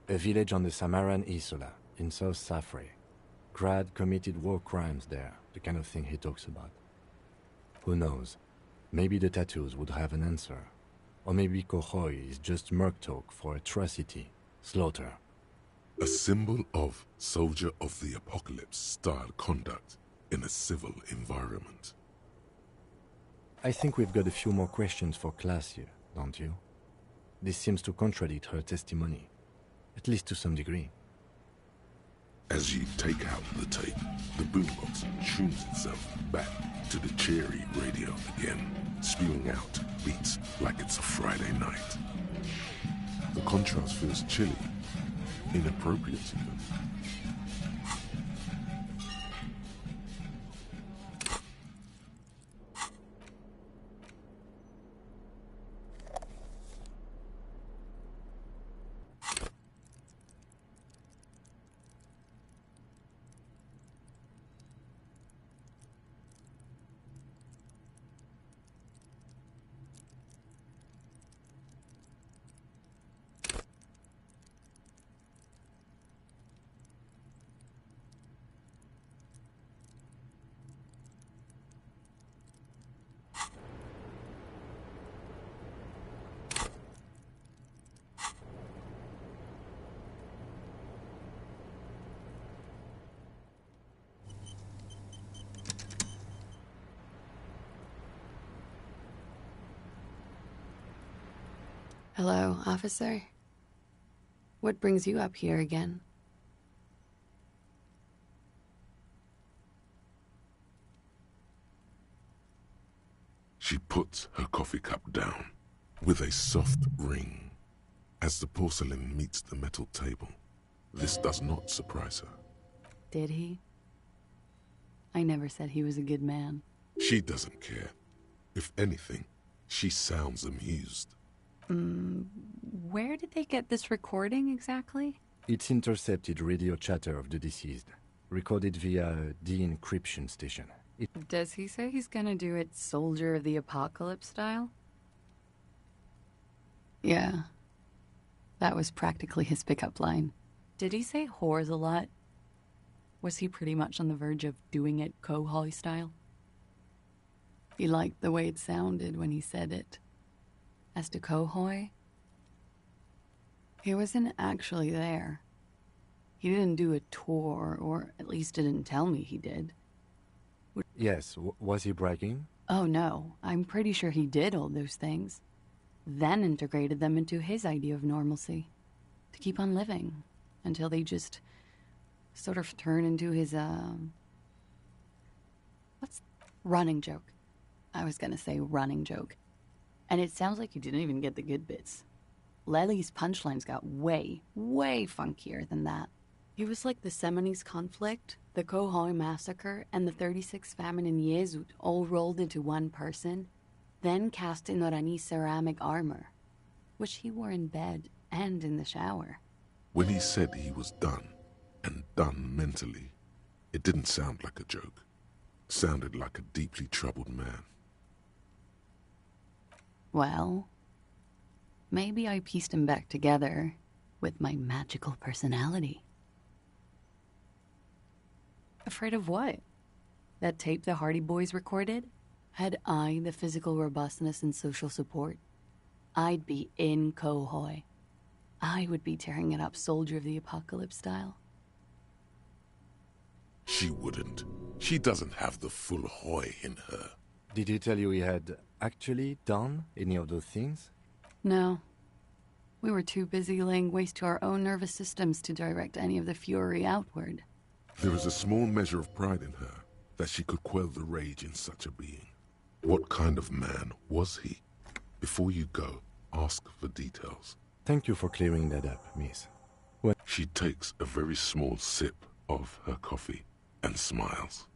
A village on the Samaran Isola, in South Safre. Grad committed war crimes there, the kind of thing he talks about. Who knows? Maybe the tattoos would have an answer. Or maybe Kohoi is just merc talk for atrocity, slaughter. A symbol of soldier of the apocalypse style conduct in a civil environment. I think we've got a few more questions for Kraz here, don't you? This seems to contradict her testimony, at least to some degree. As you take out the tape, the boombox tunes itself back to the cheery radio again, spewing out beats like it's a Friday night. The contrast feels chilly, inappropriate even. Hello, officer. What brings you up here again? She puts her coffee cup down with a soft ring as the porcelain meets the metal table. This does not surprise her. Did he? I never said he was a good man. She doesn't care. If anything, she sounds amused. Where did they get this recording exactly? It's intercepted radio chatter of the deceased, recorded via a de-encryption station. Does he say he's gonna do it Soldier of the Apocalypse style? Yeah. That was practically his pickup line. Did he say whores a lot? Was he pretty much on the verge of doing it Kohoi style? He liked the way it sounded when he said it. As to Kohoi, he wasn't actually there. He didn't do a tour, or at least didn't tell me he did. Yes, was he bragging? Oh no, I'm pretty sure he did all those things. Then integrated them into his idea of normalcy. To keep on living. Until they just sort of turn into his, what's running joke? I was gonna say running joke. And it sounds like you didn't even get the good bits. Lely's punchlines got way, way funkier than that. He was like the Seminoles conflict, the Kohoi massacre, and the 36 famine in Yezut all rolled into one person, then cast in Orani ceramic armor. which he wore in bed and in the shower. When he said he was done, and done mentally, it didn't sound like a joke. It sounded like a deeply troubled man. Well, maybe I pieced him back together with my magical personality. Afraid of what? That tape the Hardy Boys recorded? Had I the physical robustness and social support, I'd be in Cohoy. I would be tearing it up Soldier of the Apocalypse style. She wouldn't. She doesn't have the full Hoy in her. Did he tell you he had actually done any of those things? No. We were too busy laying waste to our own nervous systems to direct any of the fury outward. There is a small measure of pride in her, that she could quell the rage in such a being. What kind of man was he? Before you go, ask for details. Thank you for clearing that up, miss. She takes a very small sip of her coffee and smiles.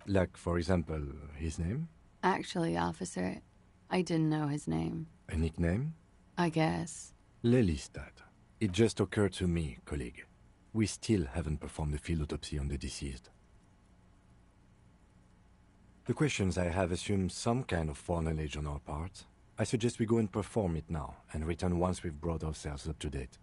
Like, for example, his name? Actually, officer, I didn't know his name. A nickname? I guess. Lelystad. It just occurred to me, colleague. We still haven't performed a field autopsy on the deceased. The questions I have assume some kind of foreknowledge on our part. I suggest we go and perform it now, and return once we've brought ourselves up to date.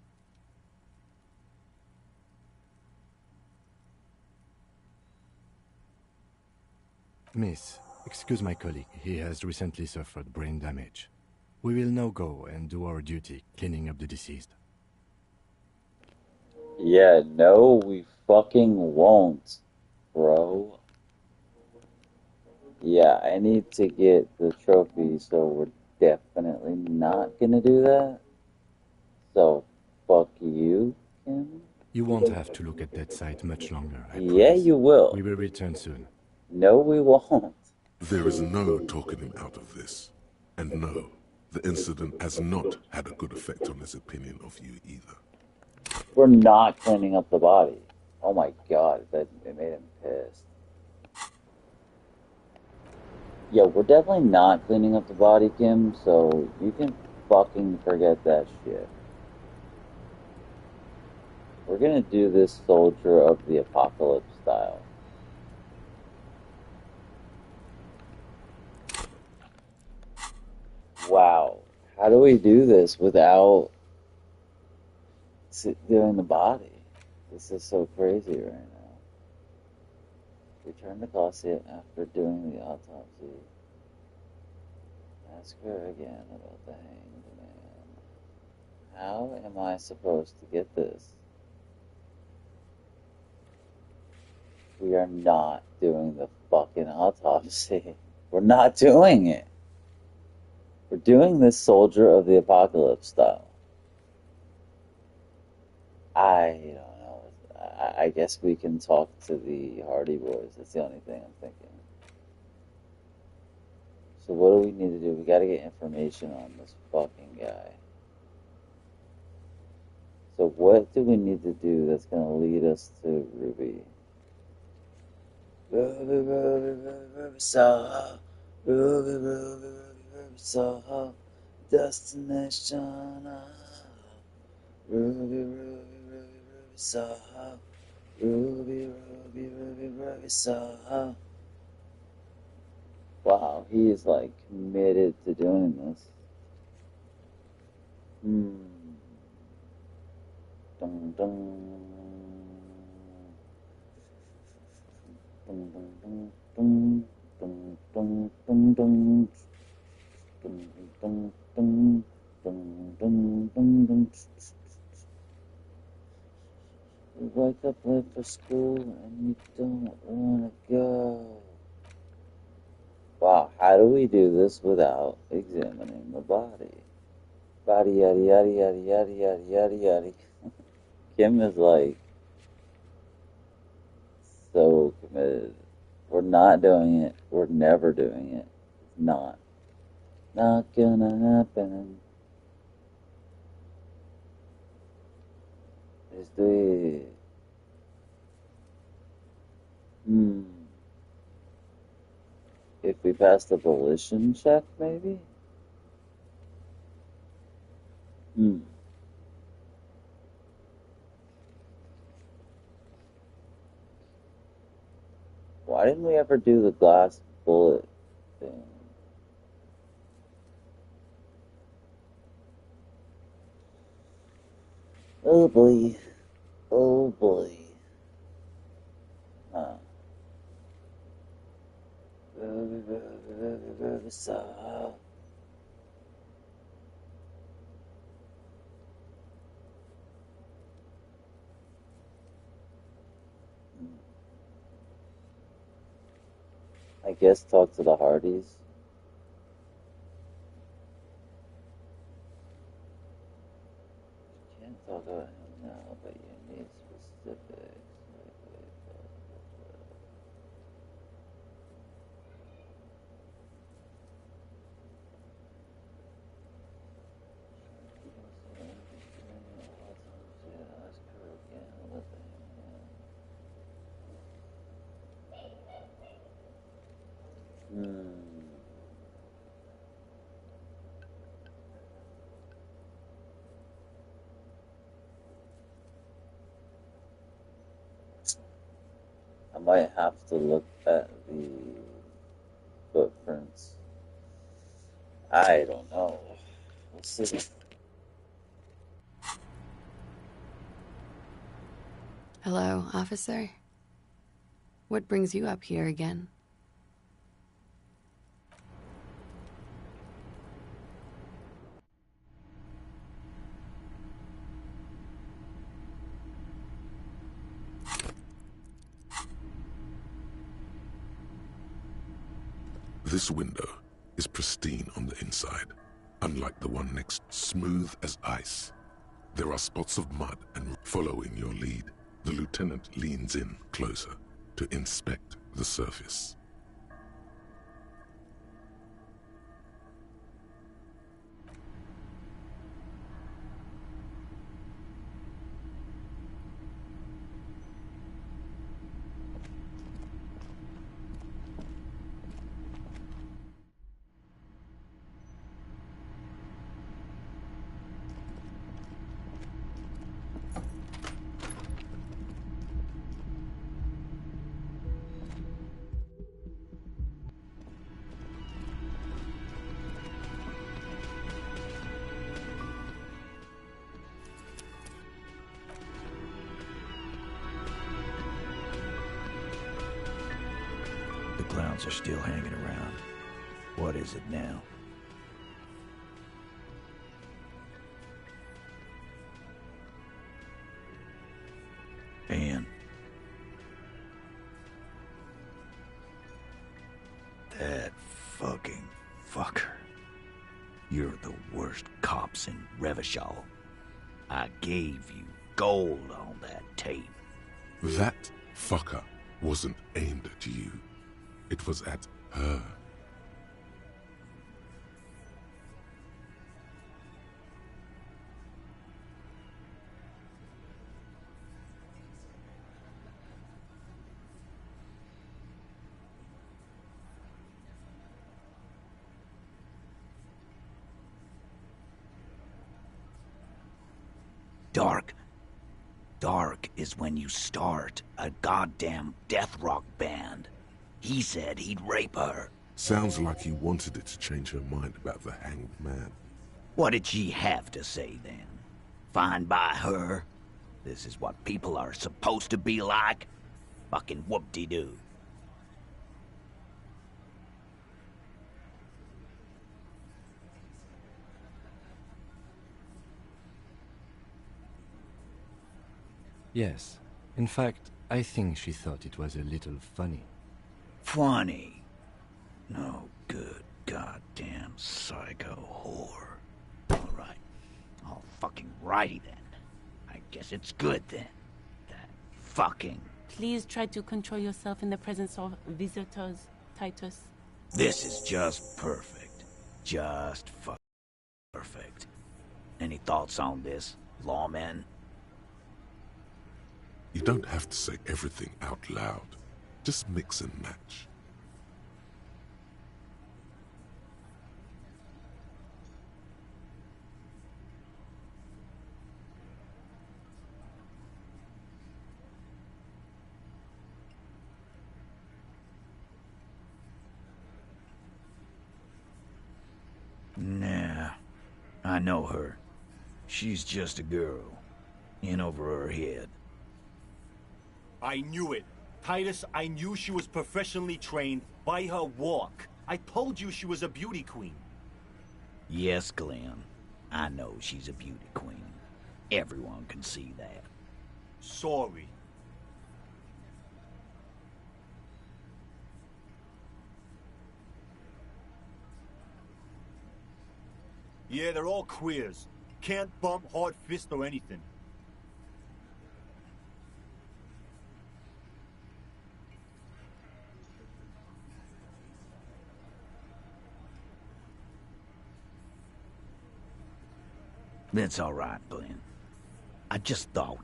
Miss, excuse my colleague. He has recently suffered brain damage. We will now go and do our duty, cleaning up the deceased. Yeah, no, we fucking won't, bro. Yeah, I need to get the trophy, so we're definitely not gonna do that. So, fuck you, Kim. You won't have to look at that site much longer, I Yeah, promise. you will. We will return soon. No, we won't. There is no talking him out of this. And no, the incident has not had a good effect on his opinion of you either. We're not cleaning up the body. Oh my god, it made him pissed. Yeah, we're definitely not cleaning up the body, Kim, so you can fucking forget that shit. We're gonna do this Soldier of the Apocalypse style. Wow, how do we do this without doing the body? This is so crazy right now. Return to Costeau after doing the autopsy. Ask her again about the hanged man. How am I supposed to get this? We are not doing the fucking autopsy. We're not doing it. We're doing this Soldier of the Apocalypse style. I don't know. I guess we can talk to the Hardy Boys. That's the only thing I'm thinking. So what do we need to do? We gotta get information on this fucking guy. So what do we need to do that's gonna lead us to Ruby? Ruby, Ruby, Ruby, Ruby, Soho. Ruby, Ruby, Ruby, Ruby, Soho. Destination. Ruby, Ruby, Ruby, Ruby, Soho. Ruby, Ruby, Ruby, Ruby, Soho. Wow, he is like committed to doing this. Dun, dun. Dun, dun, dun, dun, dun, dun, dun. Dun, dun, dun, dun, dun, dun, dun. You wake up late for school and you don't want to go. Wow, how do we do this without examining the body? Body, yaddy, yaddy, yaddy, yaddy, yaddy, yaddy, yaddy. Kim is like so committed. We're not doing it. We're never doing it. It's not gonna happen. Let's do it. If we pass the volition check, maybe? Hmm. Why didn't we ever do the glass bullet thing? Oh boy. Oh boy. Huh. So. I guess talk to the Hardys. You can't talk about him now, but you need specifics. I might have to look at the footprints. I don't know. We'll see. Hello, officer. What brings you up here again? This window is pristine on the inside, unlike the one next, smooth as ice. There are spots of mud, and following your lead, the lieutenant leans in closer to inspect the surface. The clowns are still hanging around. What is it now? Anne. That fucking fucker. You're the worst cops in Revachol. I gave you gold on that tape. That fucker wasn't aimed at you. It was at her. Dark. Dark is when you start a goddamn death rock band. He said he'd rape her. Sounds like he wanted it to change her mind about the hanged man. What did she have to say then? Fine by her? This is what people are supposed to be like? Fucking whoop-de-doo. Yes. In fact, I think she thought it was a little funny. Funny? No good goddamn psycho whore. Alright. All fucking righty then. I guess it's good then. That fucking... Please try to control yourself in the presence of visitors, Titus. This is just perfect. Just perfect. Any thoughts on this, lawmen? You don't have to say everything out loud. Just mix and match. know her. She's just a girl. In over her head. I knew it. Titus, I knew she was professionally trained by her walk. I told you she was a beauty queen. Yes, Glenn. I know she's a beauty queen. Everyone can see that. Sorry. Yeah, they're all queers. Can't bump, hard fist, or anything. That's all right, Glenn. I just thought,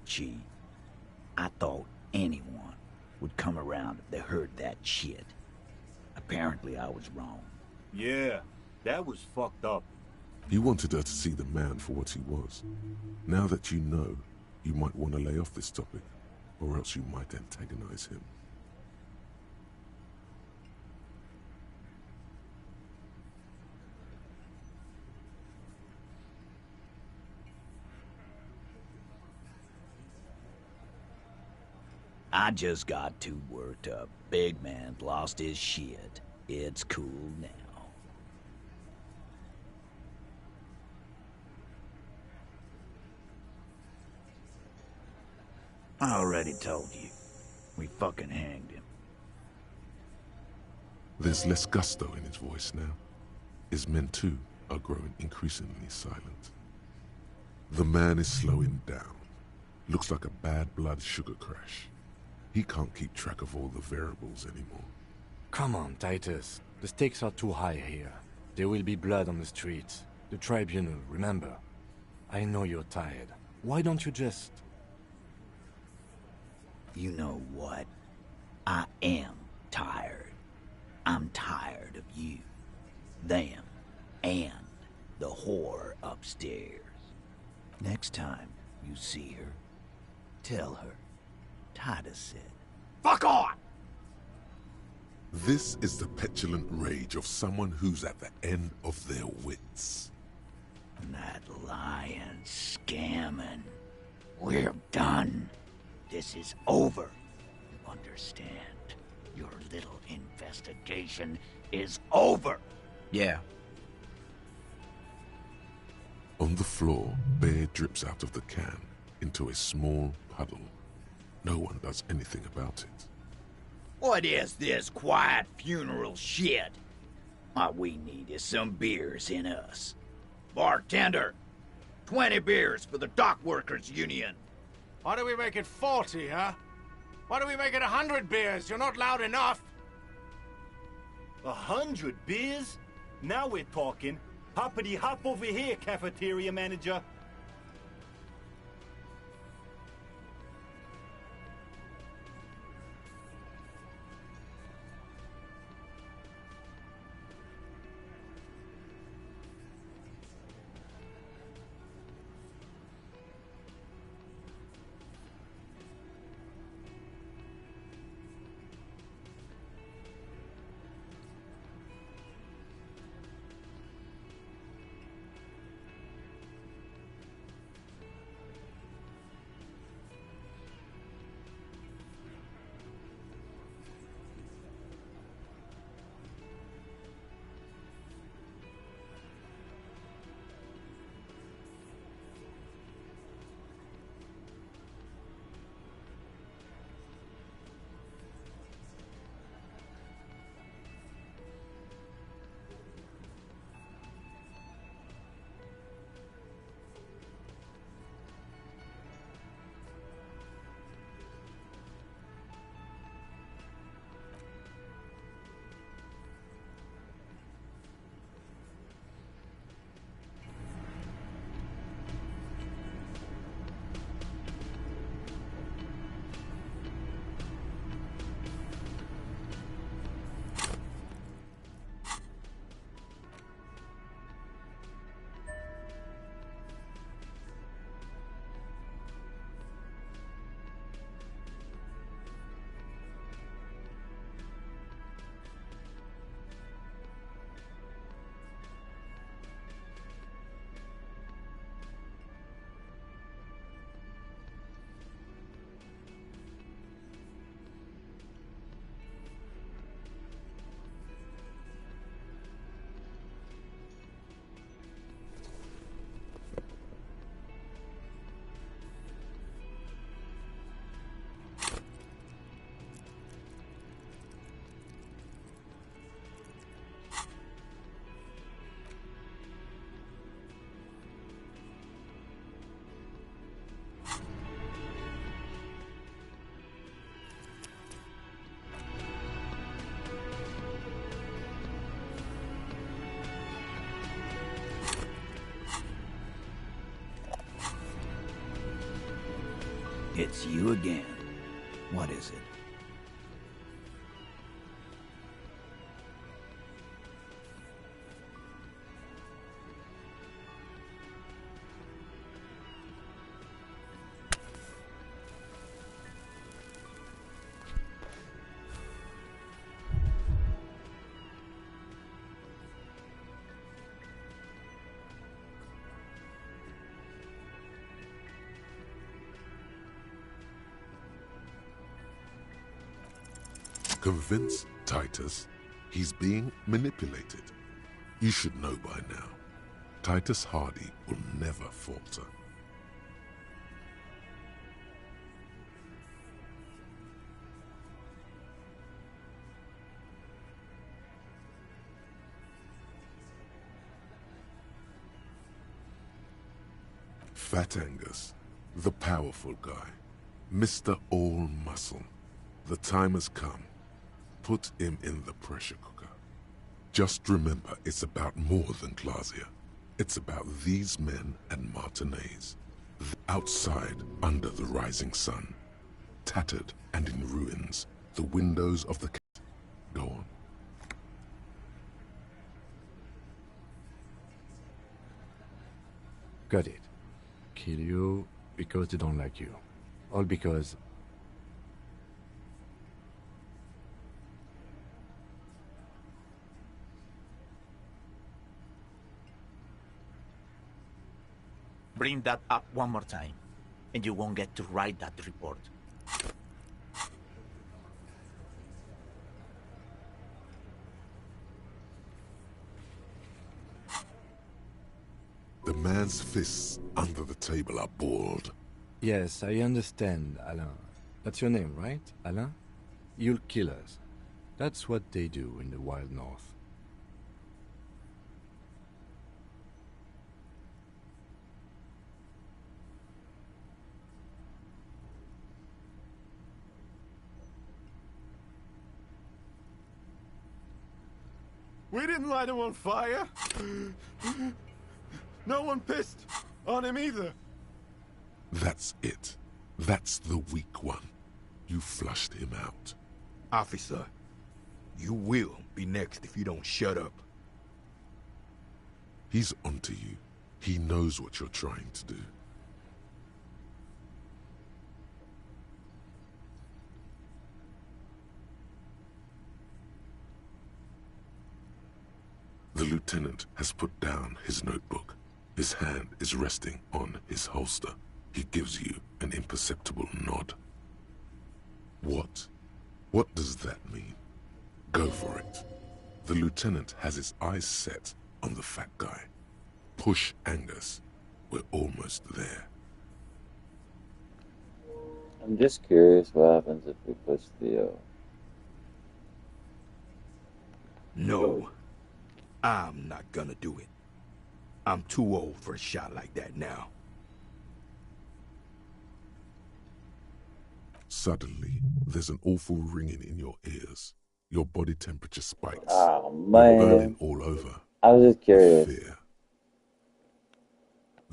I thought anyone would come around if they heard that shit. Apparently I was wrong. Yeah, that was fucked up. You wanted her to see the man for what he was. Now that you know, you might want to lay off this topic, or else you might antagonize him. I just got too worked up. Big man lost his shit. It's cool now. I already told you. We fucking hanged him. There's less gusto in his voice now. His men too are growing increasingly silent. The man is slowing down. Looks like a bad blood sugar crash. He can't keep track of all the variables anymore. Come on, Titus. The stakes are too high here. There will be blood on the streets. The tribunal, remember. I know you're tired. Why don't you just... You know what? I am tired. I'm tired of you, them, and the whore upstairs. Next time you see her, tell her Titus said, "Fuck on!" This is the petulant rage of someone who's at the end of their wits. That lying, scamming. We're done. This is over. You understand? Your little investigation is over. Yeah. On the floor, beer drips out of the can into a small puddle. No one does anything about it. What is this quiet funeral shit? What we need is some beers in us. Bartender, 20 beers for the Dock Workers Union. Why do we make it 40, huh? Why do we make it 100 beers? You're not loud enough. 100 beers? Now we're talking. Hoppity hop over here, cafeteria manager. It's you again. What is it? Convince Titus he's being manipulated. You should know by now. Titus Hardy will never falter. Fat Angus, the powerful guy, Mr. All Muscle. The time has come. Put him in the pressure cooker. Just remember, it's about more than Grazia. It's about these men and Martinez. Outside, under the rising sun. Tattered and in ruins, the windows of the cat. Go on. Got it. Kill you because they don't like you. All because... Bring that up one more time, and you won't get to write that report. The man's fists under the table are balled. Yes, I understand, Alain. That's your name, right, Alain? You'll kill us. That's what they do in the wild north. We didn't light him on fire. No one pissed on him either. That's it. That's the weak one. You flushed him out. Officer, you will be next if you don't shut up. He's onto you. He knows what you're trying to do. The lieutenant has put down his notebook. His hand is resting on his holster. He gives you an imperceptible nod. What? What does that mean? Go for it. The lieutenant has his eyes set on the fat guy. Push Angus. We're almost there. I'm just curious what happens if we push Theo. No. I'm not gonna do it. I'm too old for a shot like that now. Suddenly, there's an awful ringing in your ears. Your body temperature spikes. Oh, You're man. burning all over. I was just curious. Fear.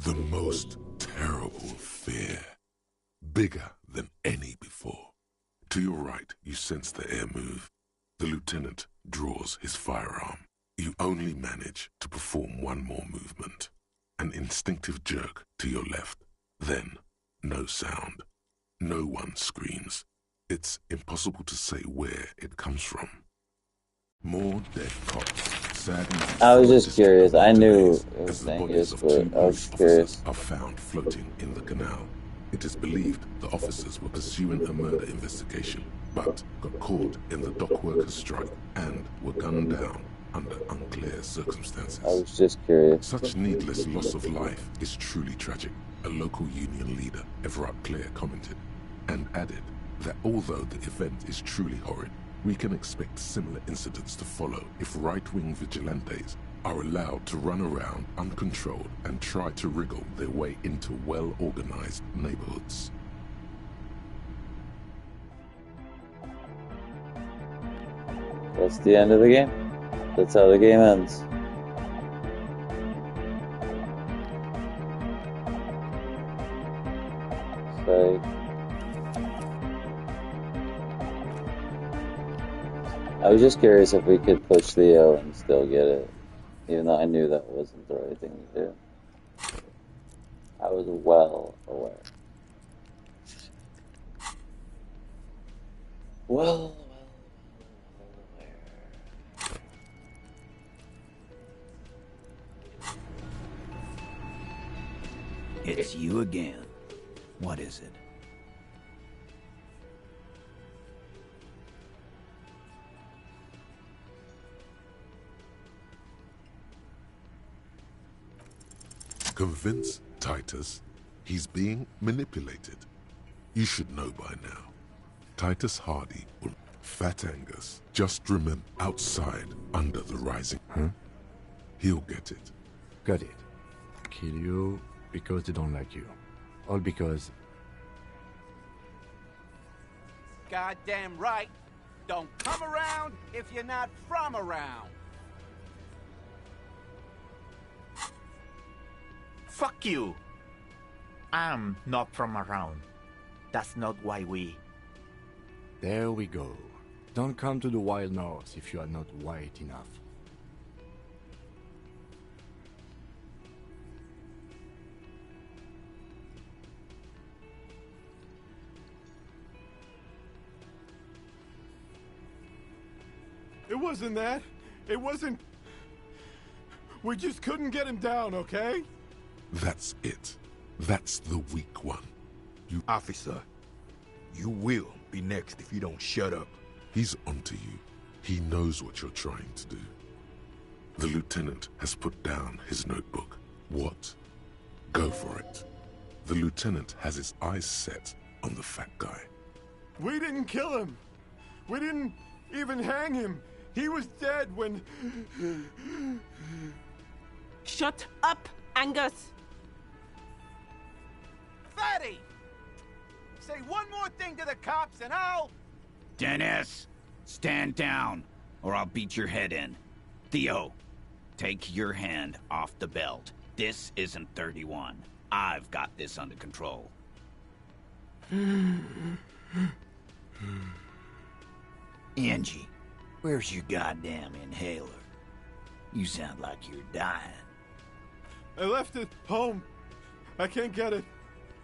The most terrible fear. Bigger than any before. To your right, you sense the air move. The lieutenant draws his firearm. You only manage to perform one more movement. An instinctive jerk to your left. Then, no sound. No one screams. It's impossible to say where it comes from. More dead cops, saddened. I was just curious. I knew it was dangerous, but I was curious. Are found floating in the canal. It is believed the officers were pursuing a murder investigation, but got caught in the dock workers' strike and were gunned down under unclear circumstances. I was just curious. Such needless loss of life is truly tragic, a local union leader, Everett Clare, commented, and added that although the event is truly horrid, we can expect similar incidents to follow if right-wing vigilantes are allowed to run around uncontrolled and try to wriggle their way into well-organized neighborhoods. That's the end of the game. That's how the game ends. Psych. I was just curious if we could push Theo and still get it, even though I knew that wasn't the right thing to do. I was well aware. Well aware. It's you again. What is it? Convince Titus he's being manipulated. You should know by now. Titus Hardy will Fat Angus just remain outside under the rising. Huh? He'll get it. Got it. Kill you because they don't like you. All because... Goddamn right. Don't come around if you're not from around. Fuck you! I'm not from around. That's not why we... There we go. Don't come to the Wild North if you are not white enough. It wasn't that. It wasn't... We just couldn't get him down, okay? That's it. That's the weak one. You officer, you will be next if you don't shut up. He's onto you. He knows what you're trying to do. The lieutenant has put down his notebook. What? Go for it. The lieutenant has his eyes set on the fat guy. We didn't kill him. We didn't even hang him. He was dead when... Shut up, Angus! Fatty! Say one more thing to the cops and I'll... Dennis, stand down, or I'll beat your head in. Theo, take your hand off the belt. This isn't 31. I've got this under control. Angie, where's your goddamn inhaler? You sound like you're dying. I left it home. I can't get it.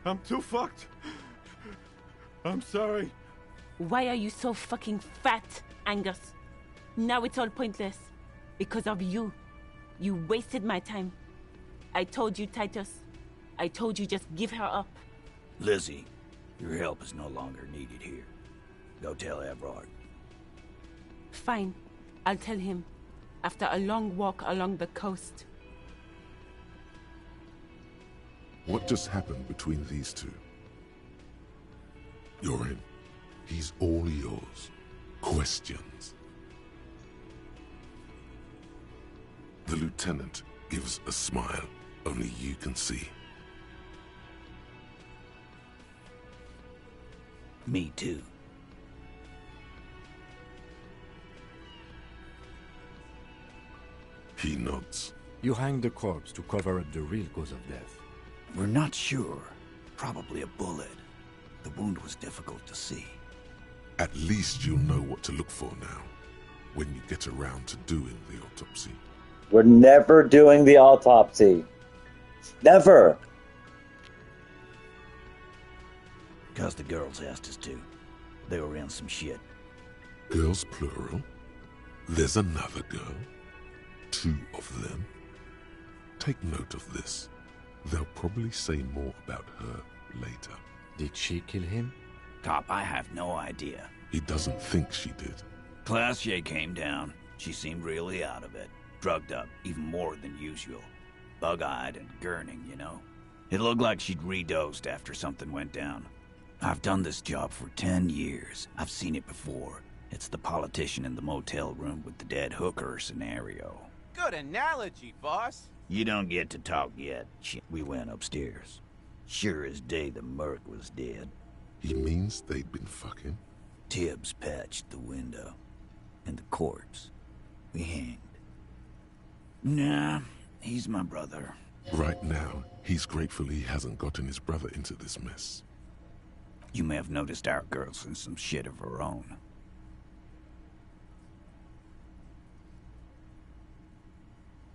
I'm too fucked. I'm sorry. Why are you so fucking fat, Angus? Now it's all pointless. Because of you. You wasted my time. I told you, Titus. I told you just give her up. Lizzie, your help is no longer needed here. Go tell Everard. Fine. I'll tell him. After a long walk along the coast. What just happened between these two? You're in. He's all yours. Questions. The lieutenant gives a smile only you can see. Me too. He nods. You hang the corpse to cover up the real cause of death. We're not sure. Probably a bullet. The wound was difficult to see. At least you'll know what to look for now, when you get around to doing the autopsy. We're never doing the autopsy. Never. Because the girls asked us to. They were in some shit. Girls plural? There's another girl? 2 of them? Take note of this. They'll probably say more about her later. Did she kill him? Cop, I have no idea. He doesn't think she did. Classier came down. She seemed really out of it. Drugged up, even more than usual. Bug-eyed and gurning, you know. It looked like she'd redosed after something went down. I've done this job for 10 years. I've seen it before. It's the politician in the motel room with the dead hooker scenario. Good analogy, boss. You don't get to talk yet. We went upstairs. Sure as day the merc was dead. He means they'd been fucking? Tibbs patched the window. And the corpse. We hanged. Nah, he's my brother. Right now, he's grateful he hasn't gotten his brother into this mess. You may have noticed our girl's in some shit of her own.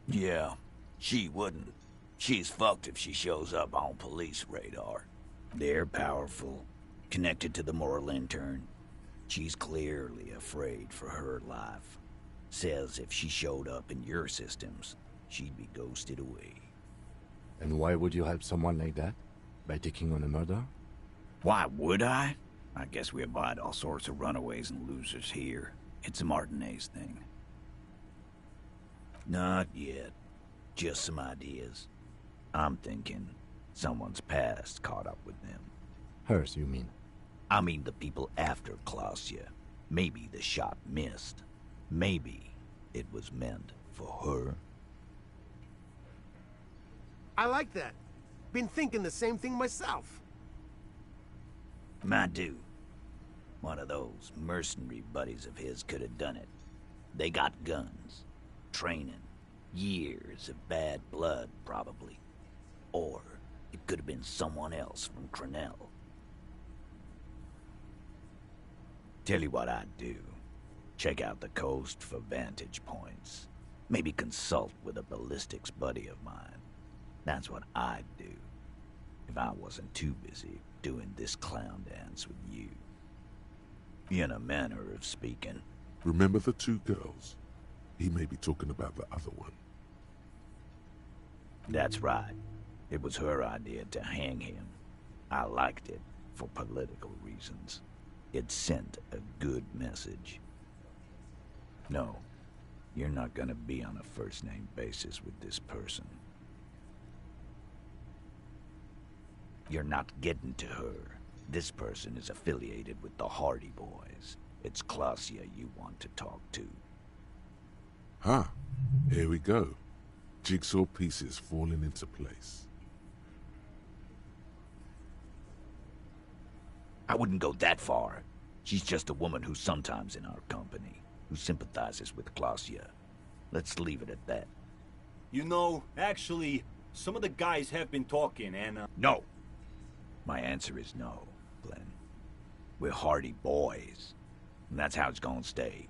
Yeah, she wouldn't. She's fucked if she shows up on police radar. They're powerful, connected to the moral intern. She's clearly afraid for her life. Says if she showed up in your systems, she'd be ghosted away. And why would you help someone like that? By taking on a murder? Why would I? I guess we abide all sorts of runaways and losers here. It's a Martinez thing. Not yet. Just some ideas. I'm thinking someone's past caught up with them. Hers, you mean? I mean the people after Klausya. Maybe the shot missed. Maybe it was meant for her. I like that. Been thinking the same thing myself. My dude. One of those mercenary buddies of his could have done it. They got guns, training, years of bad blood, probably. Or it could have been someone else from Crenell. Tell you what I'd do. Check out the coast for vantage points. Maybe consult with a ballistics buddy of mine. That's what I'd do. If I wasn't too busy doing this clown dance with you. In a manner of speaking. Remember the two girls? He may be talking about the other one. That's right. It was her idea to hang him. I liked it for political reasons. It sent a good message. No, you're not gonna be on a first-name basis with this person. You're not getting to her. This person is affiliated with the Hardy Boys. It's Klausya you want to talk to. Ah, here we go. Jigsaw pieces falling into place. I wouldn't go that far. She's just a woman who's sometimes in our company, who sympathizes with Klausya. Let's leave it at that. You know, actually, some of the guys have been talking and, No! My answer is no, Glenn. We're Hardy Boys, and that's how it's gonna stay.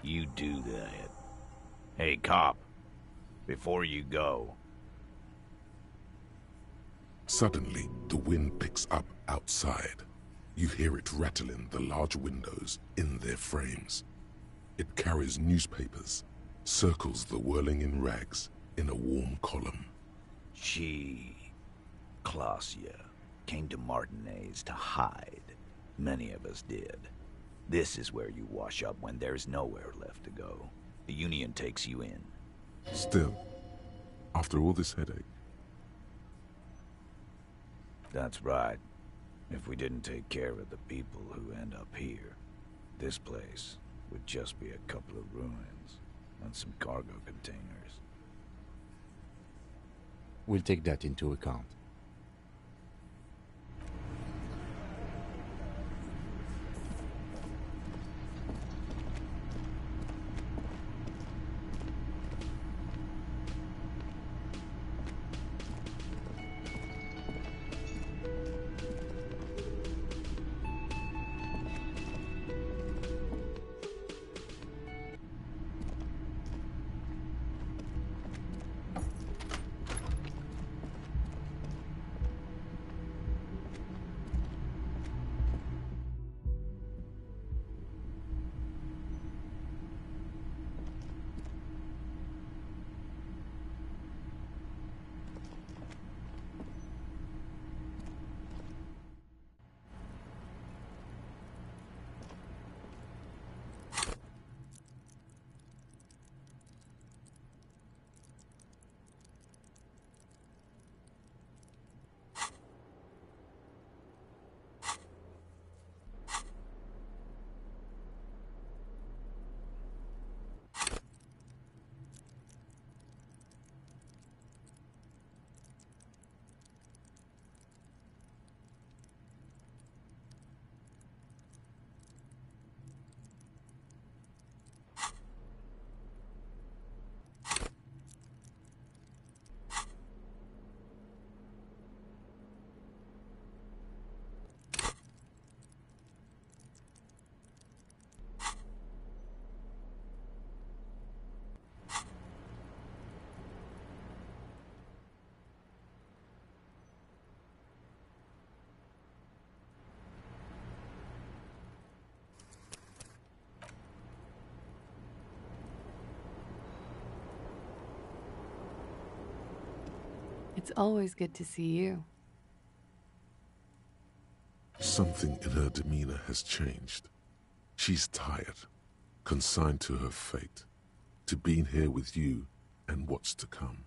You do that. Hey, cop. Before you go... Suddenly, the wind picks up outside. You hear it rattling the large windows in their frames. It carries newspapers, circles the whirling in rags in a warm column. She, Klausya, came to Martinez to hide. Many of us did. This is where you wash up when there's nowhere left to go. The Union takes you in. Still, after all this headache. That's right. If we didn't take care of the people who end up here, this place would just be a couple of ruins and some cargo containers. We'll take that into account. It's always good to see you. Something in her demeanor has changed. She's tired, consigned to her fate, to being here with you and what's to come.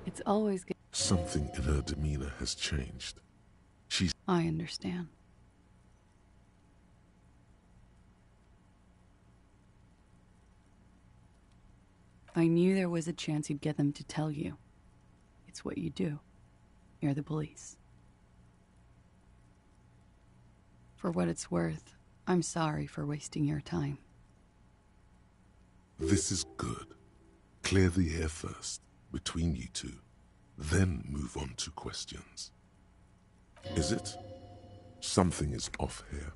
It's always good. Something in her demeanor has changed. I understand. I knew there was a chance you'd get them to tell you. It's what you do. You're the police. For what it's worth, I'm sorry for wasting your time. This is good. Clear the air first, between you two. Then move on to questions. Is it? Something is off here.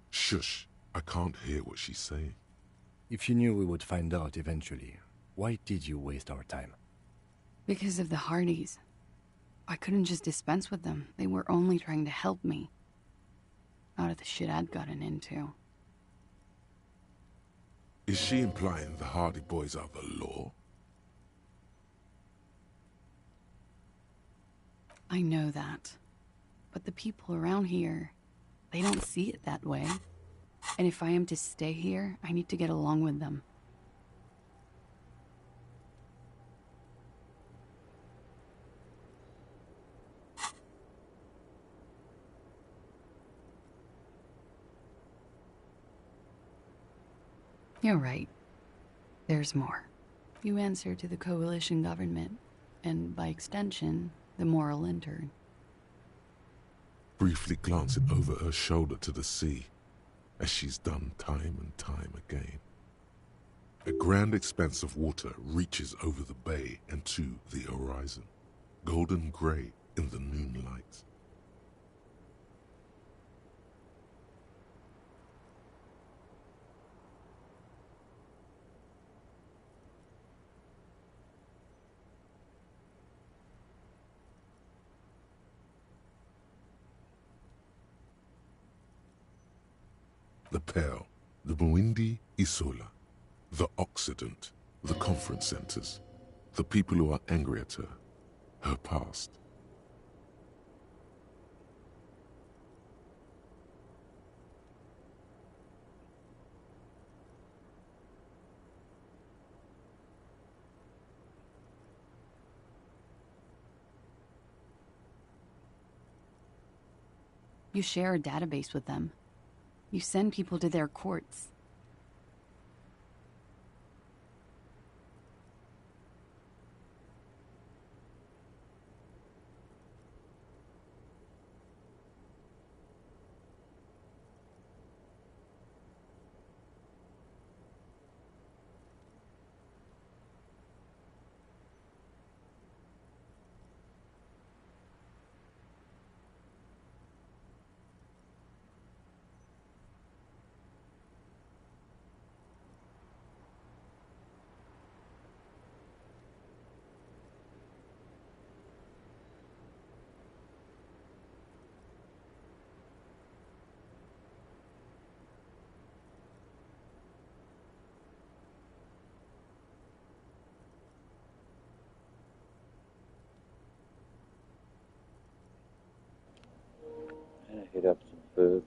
Shush. I can't hear what she's saying. If you knew we would find out eventually, why did you waste our time? Because of the Hardys. I couldn't just dispense with them. They were only trying to help me. Out of the shit I'd gotten into. Is she implying the Hardy Boys are the law? I know that. But the people around here, they don't see it that way. And if I am to stay here, I need to get along with them. You're right. There's more. You answer to the coalition government, and by extension, the moral intern. Briefly glancing over her shoulder to the sea, as she's done time and time again. A grand expanse of water reaches over the bay and to the horizon, golden grey in the noonlight. The Pearl, the Muindi Isola, the Occident, the conference centers, the people who are angry at her past. You share a database with them. You send people to their courts. Heat up some food.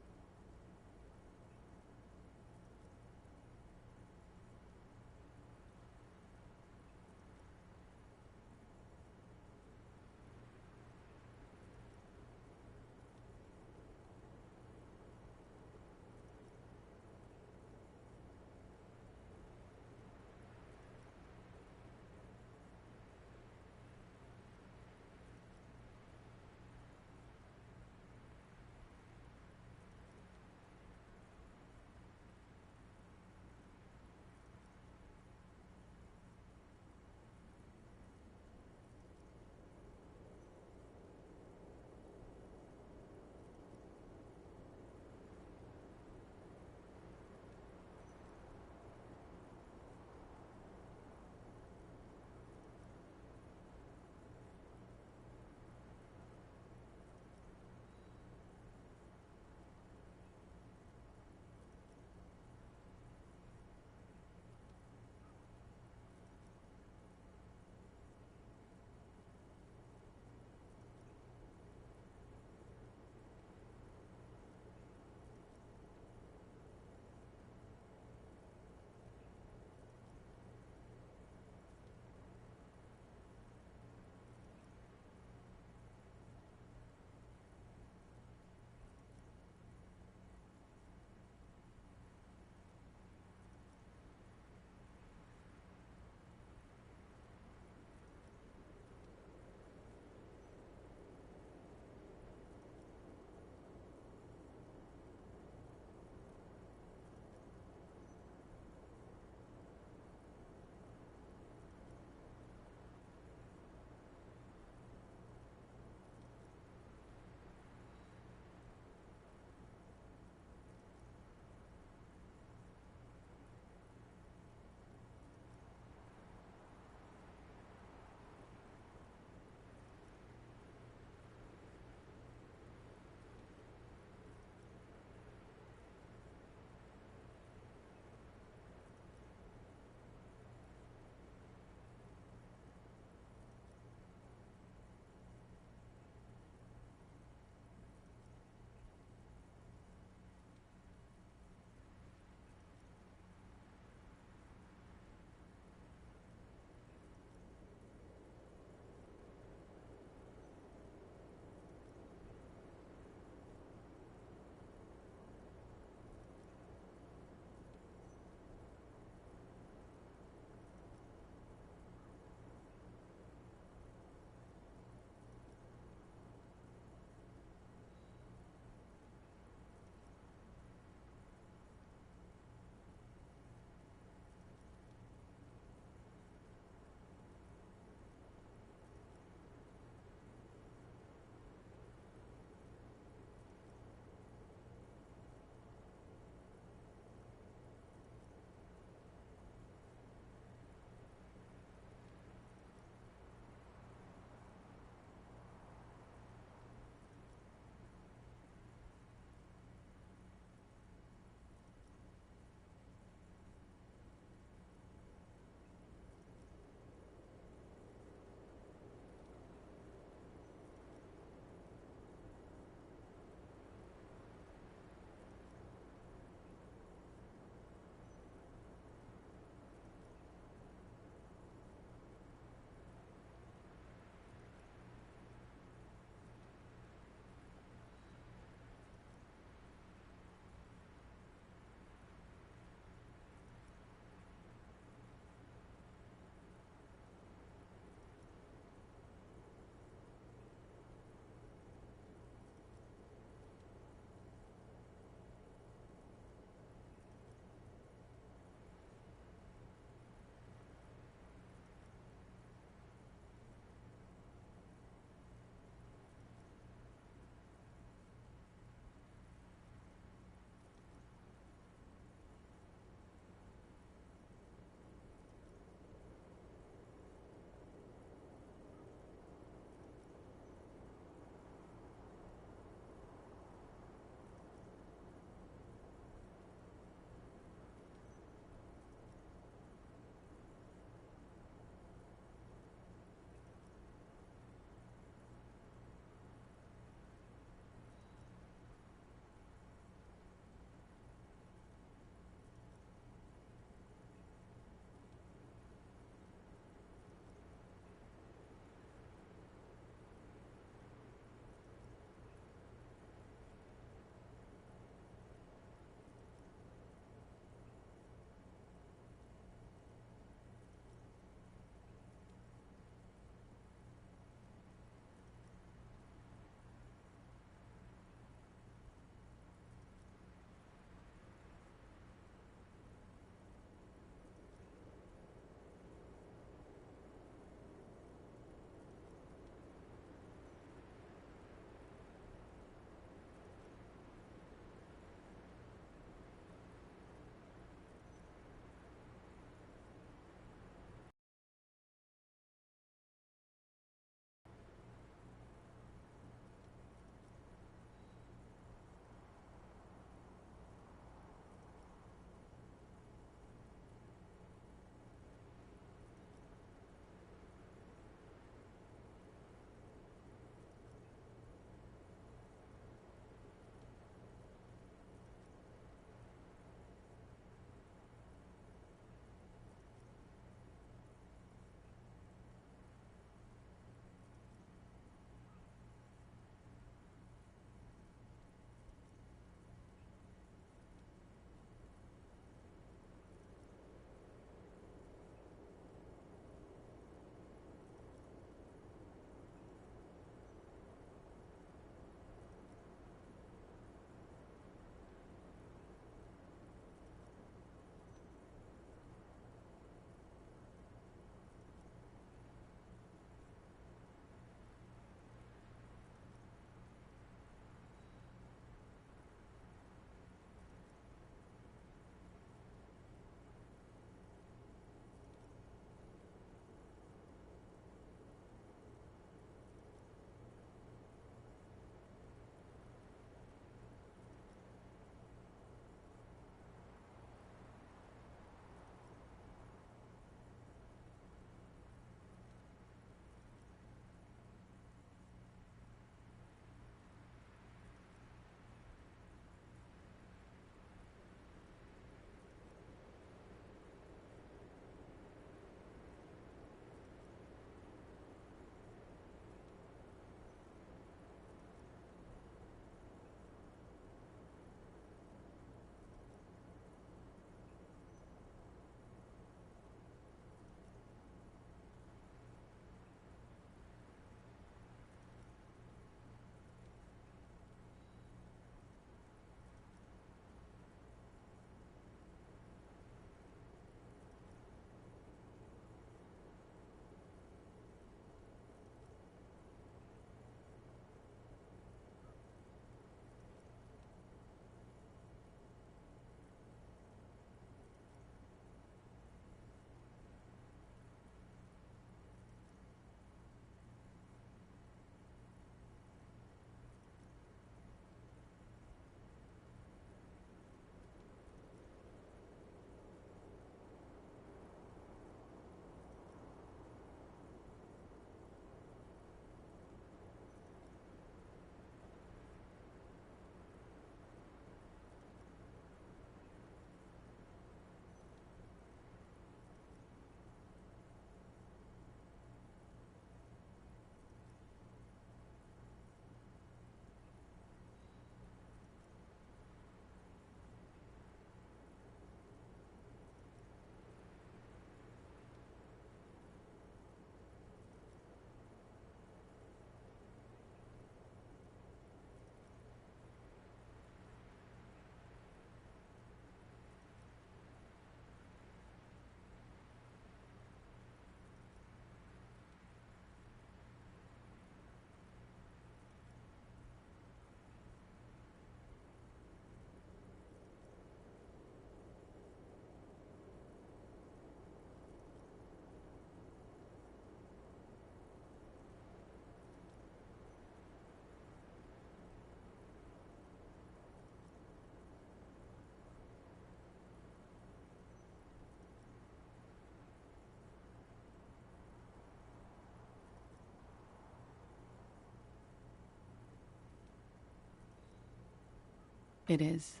It is.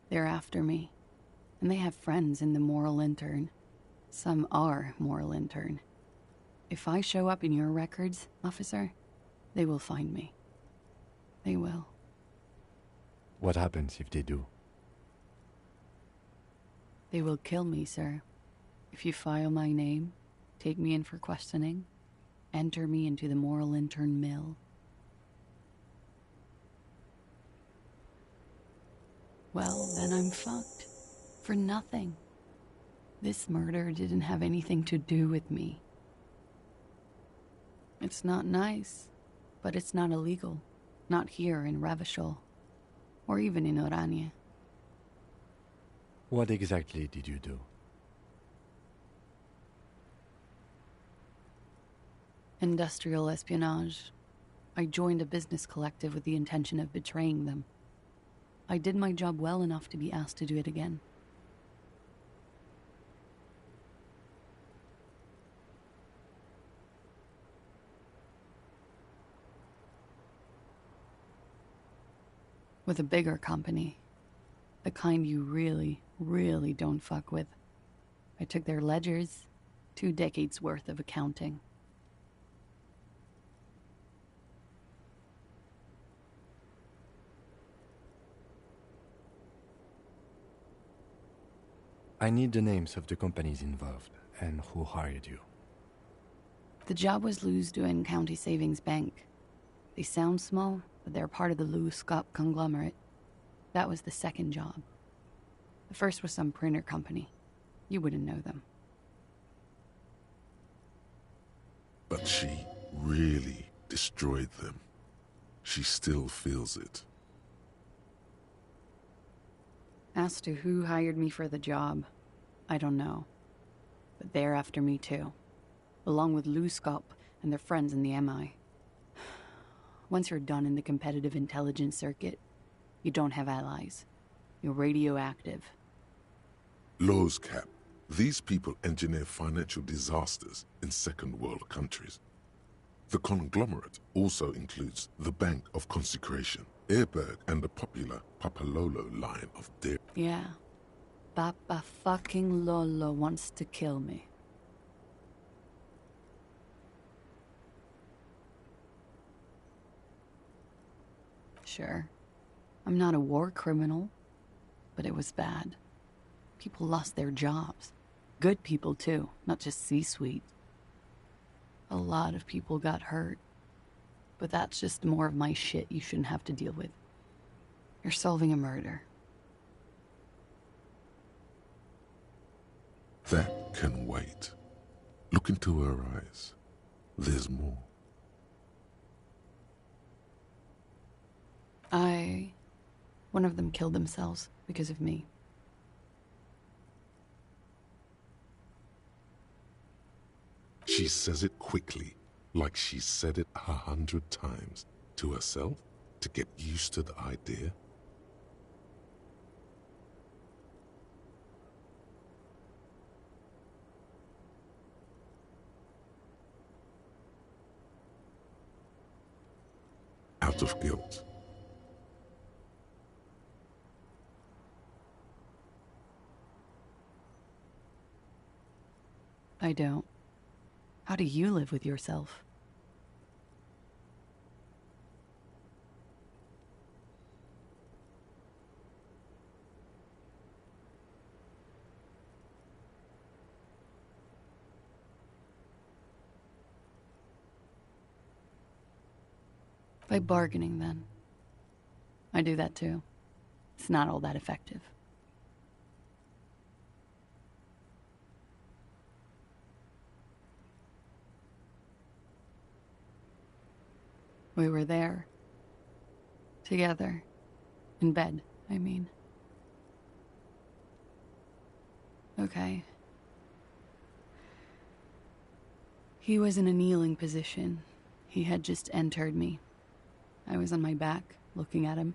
They're after me. And they have friends in the moral intern. Some are moral intern. If I show up in your records, officer, they will find me. They will. What happens if they do? They will kill me, sir. If you file my name, take me in for questioning, enter me into the moral intern mill. Well, then I'm fucked. For nothing. This murder didn't have anything to do with me. It's not nice, but it's not illegal. Not here in Revachol, or even in Orania. What exactly did you do? Industrial espionage. I joined a business collective with the intention of betraying them. I did my job well enough to be asked to do it again. With a bigger company. The kind you really, really don't fuck with. I took their ledgers, 2 decades worth of accounting. I need the names of the companies involved and who hired you. The job was Louis County Savings Bank. They sound small, but they're part of the Louis conglomerate. That was the second job. The first was some printer company. You wouldn't know them. But she really destroyed them. She still feels it. As to who hired me for the job, I don't know. But they're after me too. Along with Louskop and their friends in the MI. Once you're done in the competitive intelligence circuit, you don't have allies. You're radioactive. Laws cap. These people engineer financial disasters in second world countries. The conglomerate also includes the Bank of Consecration, Airberg, and the popular Papalolo line of dairy. Yeah. Papa fucking Lolo wants to kill me. Sure. I'm not a war criminal, but it was bad. People lost their jobs. Good people, too, not just C-suite. A lot of people got hurt. But that's just more of my shit you shouldn't have to deal with. You're solving a murder. That can wait. Look into her eyes. There's more. One of them killed themselves because of me. She says it quickly, like she's said it 100 times. To herself, to get used to the idea. Out of guilt. I don't. How do you live with yourself? By bargaining, then. I do that too. It's not all that effective. We were there. Together. In bed, I mean. Okay. He was in a kneeling position. He had just entered me. I was on my back, looking at him.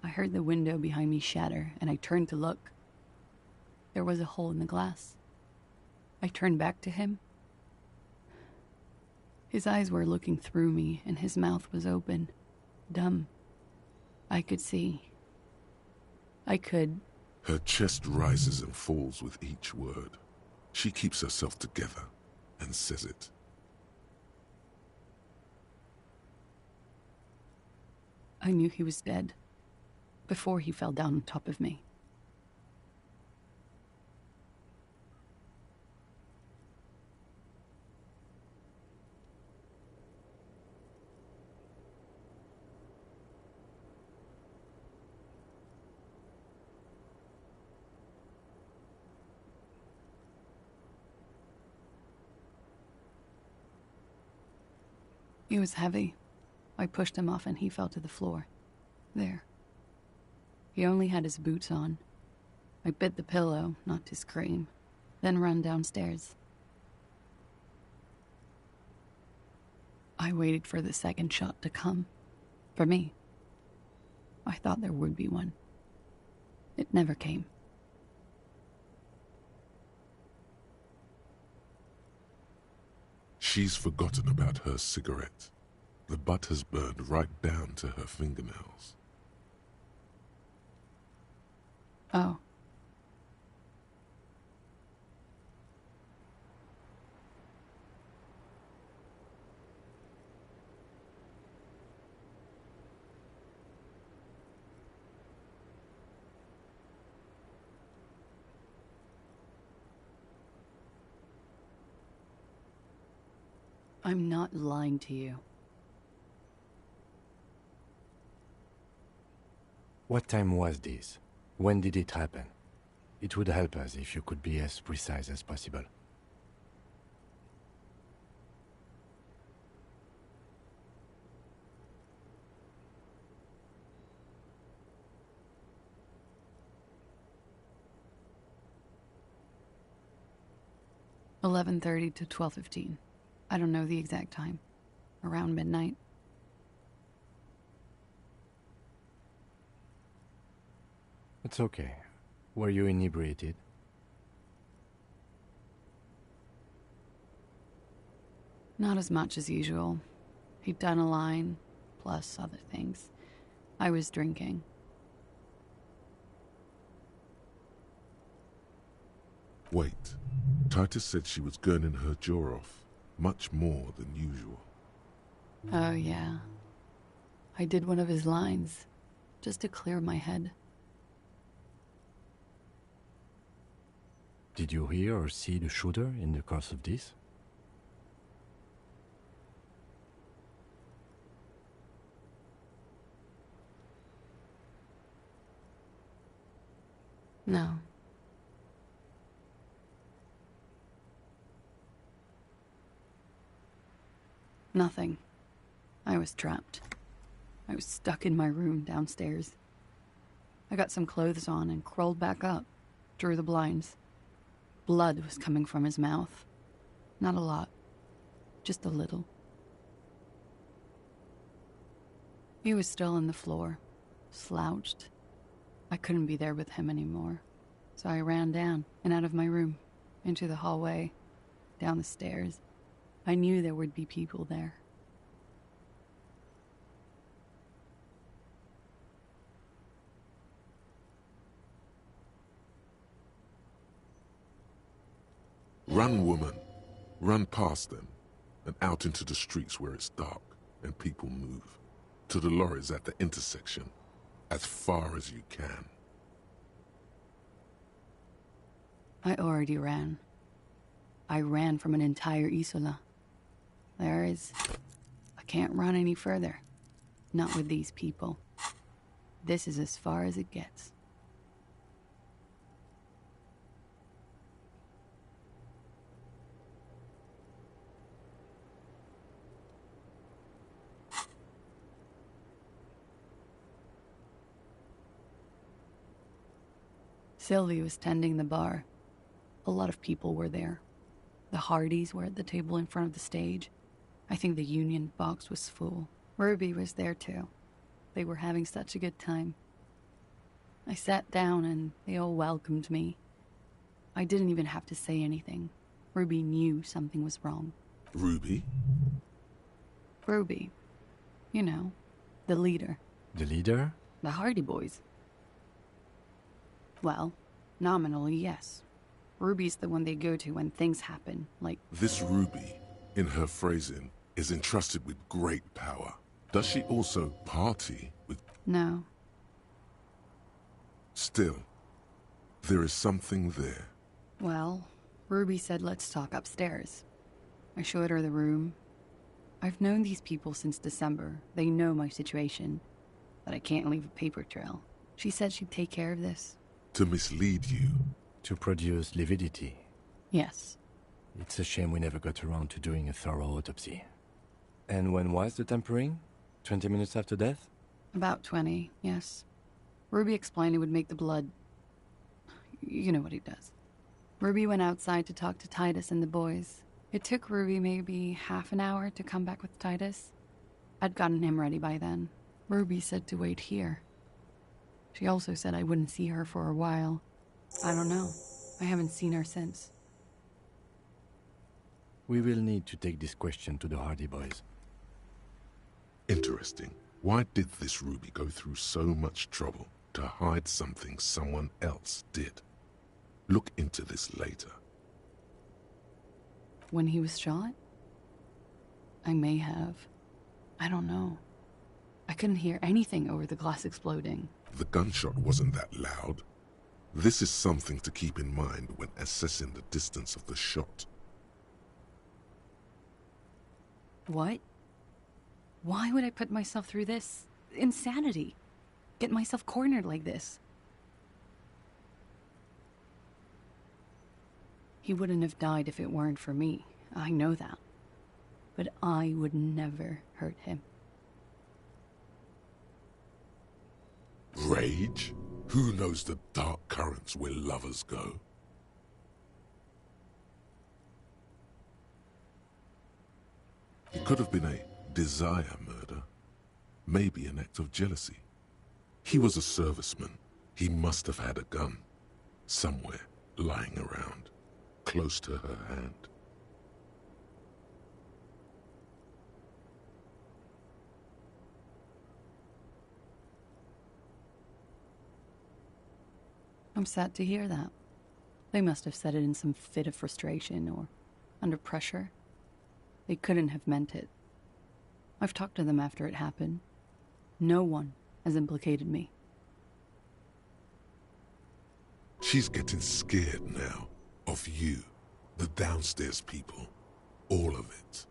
I heard the window behind me shatter, and I turned to look. There was a hole in the glass. I turned back to him. His eyes were looking through me, and his mouth was open. Dumb. I could see. I could. Her chest rises and falls with each word. She keeps herself together and says it. I knew he was dead before he fell down on top of me. He was heavy. I pushed him off and he fell to the floor. There. He only had his boots on. I bit the pillow, not to scream, then ran downstairs. I waited for the second shot to come. For me. I thought there would be one. It never came. She's forgotten about her cigarette. The butt has burned right down to her fingernails. Oh. I'm not lying to you. What time was this? When did it happen? It would help us if you could be as precise as possible. (11:30 to 12:15). I don't know the exact time. Around midnight. It's okay. Were you inebriated? Not as much as usual. He'd done a line, plus other things. I was drinking. Wait. Titus said she was gurning her jaw off, much more than usual. Oh, yeah. I did one of his lines, just to clear my head. Did you hear or see the shooter in the course of this? No. Nothing. I was trapped. I was stuck in my room downstairs. I got some clothes on and crawled back up, drew the blinds. Blood was coming from his mouth. Not a lot. Just a little. He was still on the floor, slouched. I couldn't be there with him anymore, so I ran down and out of my room, into the hallway, down the stairs. I knew there would be people there. Run, woman. Run past them, and out into the streets where it's dark and people move. To the lorries at the intersection, as far as you can. I already ran. I ran from an entire Isola. I can't run any further. Not with these people. This is as far as it gets. Sylvie was tending the bar. A lot of people were there. The Hardys were at the table in front of the stage. I think the Union box was full. Ruby was there too. They were having such a good time. I sat down and they all welcomed me. I didn't even have to say anything. Ruby knew something was wrong. Ruby? Ruby. You know, the leader. The leader? The Hardy Boys. Well, nominally, yes. Ruby's the one they go to when things happen, like... This Ruby, in her phrasing, is entrusted with great power. Does she also party with... No. Still, there is something there. Well, Ruby said let's talk upstairs. I showed her the room. I've known these people since December. They know my situation. That I can't leave a paper trail. She said she'd take care of this. To mislead you. To produce lividity. Yes. It's a shame we never got around to doing a thorough autopsy. And when was the tampering? 20 minutes after death? About 20, yes. Ruby explained it would make the blood... You know what he does. Ruby went outside to talk to Titus and the boys. It took Ruby maybe half an hour to come back with Titus. I'd gotten him ready by then. Ruby said to wait here. She also said I wouldn't see her for a while. I don't know. I haven't seen her since. We will need to take this question to the Hardy boys. Interesting. Why did this Ruby go through so much trouble to hide something someone else did? Look into this later. When he was shot? I may have. I don't know. I couldn't hear anything over the glass exploding. The gunshot wasn't that loud. This is something to keep in mind when assessing the distance of the shot. What? Why would I put myself through this? Insanity. Get myself cornered like this. He wouldn't have died if it weren't for me. I know that. But I would never hurt him. Rage? Who knows the dark currents where lovers go? It could have been a desire murder. Maybe an act of jealousy. He was a serviceman. He must have had a gun. Somewhere, lying around, close to her hand. I'm sad to hear that. They must have said it in some fit of frustration or under pressure. They couldn't have meant it. I've talked to them after it happened. No one has implicated me. She's getting scared now. Of you. The downstairs people. All of it.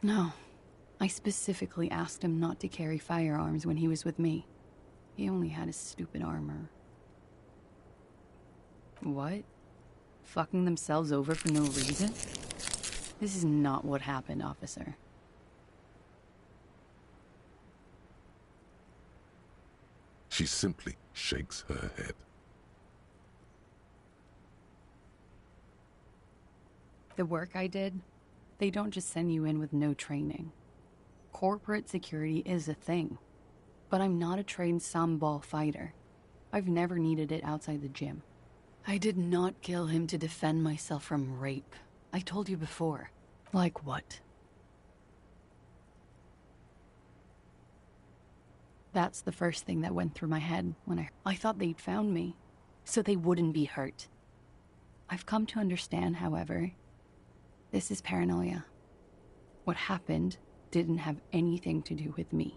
No. I specifically asked him not to carry firearms when he was with me. He only had his stupid armor. What? Fucking themselves over for no reason? This is not what happened, officer. She simply shakes her head. The work I did, they don't just send you in with no training. Corporate security is a thing. But I'm not a trained sambal fighter. I've never needed it outside the gym. I did not kill him to defend myself from rape. I told you before. Like what? That's the first thing that went through my head when I thought they'd found me, so they wouldn't be hurt. I've come to understand, however, this is paranoia. What happened didn't have anything to do with me.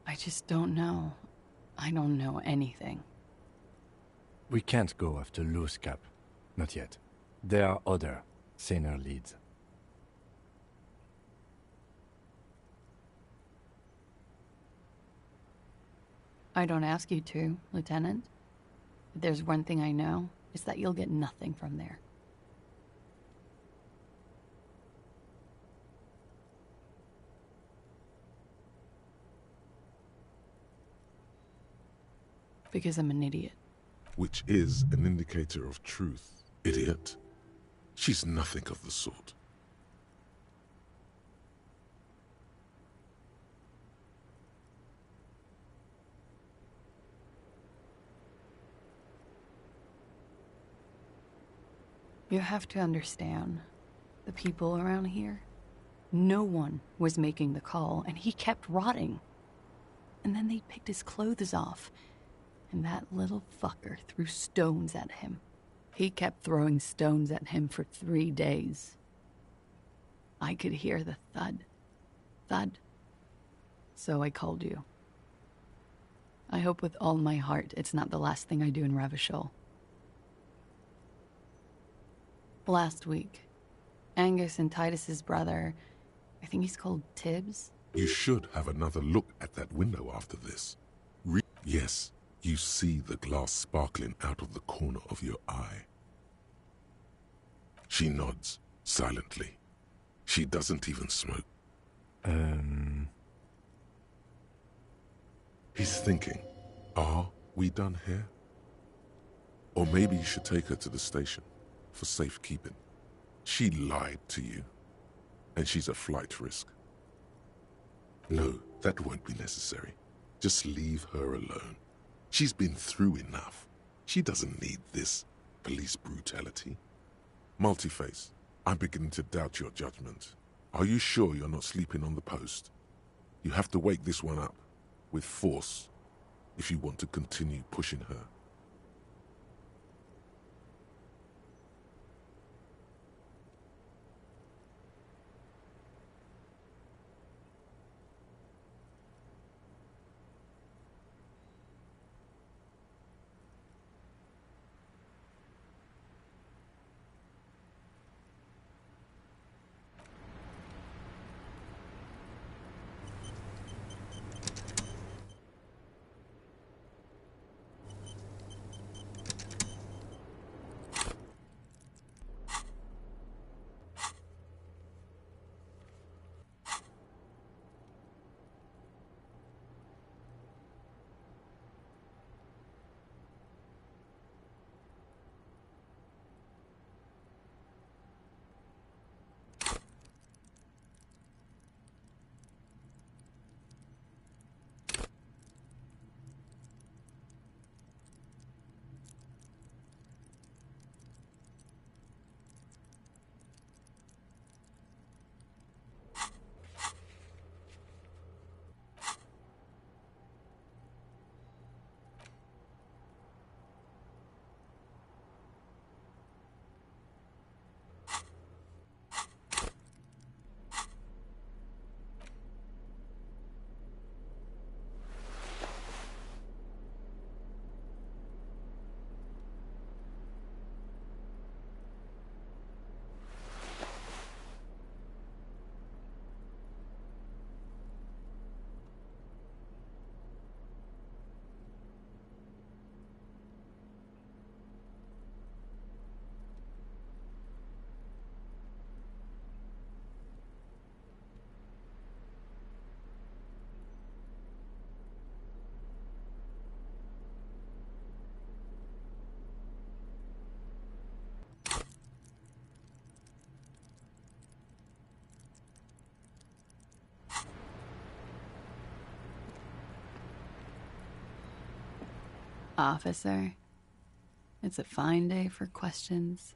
I just don't know. I don't know anything. We can't go after loose cap. Not yet. There are other, saner leads. I don't ask you to, Lieutenant. If there's one thing I know, it's that you'll get nothing from there. Because I'm an idiot. which is an indicator of truth. Idiot. She's nothing of the sort. You have to understand, the people around here, no one was making the call, and he kept rotting. And then they picked his clothes off, and that little fucker threw stones at him. He kept throwing stones at him for 3 days. I could hear the thud, thud. So I called you. I hope with all my heart it's not the last thing I do in Ravishol. Last week, Angus and Titus's brother, I think he's called Tibbs. You should have another look at that window after this. Yes, you see the glass sparkling out of the corner of your eye. She nods, silently. She doesn't even smoke. He's thinking, are we done here? Or maybe you should take her to the station for safekeeping. She lied to you, and she's a flight risk. No, that won't be necessary. Just leave her alone. She's been through enough. She doesn't need this police brutality. Multiface, I'm beginning to doubt your judgment. Are you sure you're not sleeping on the post? You have to wake this one up, with force, if you want to continue pushing her. Officer, it's a fine day for questions.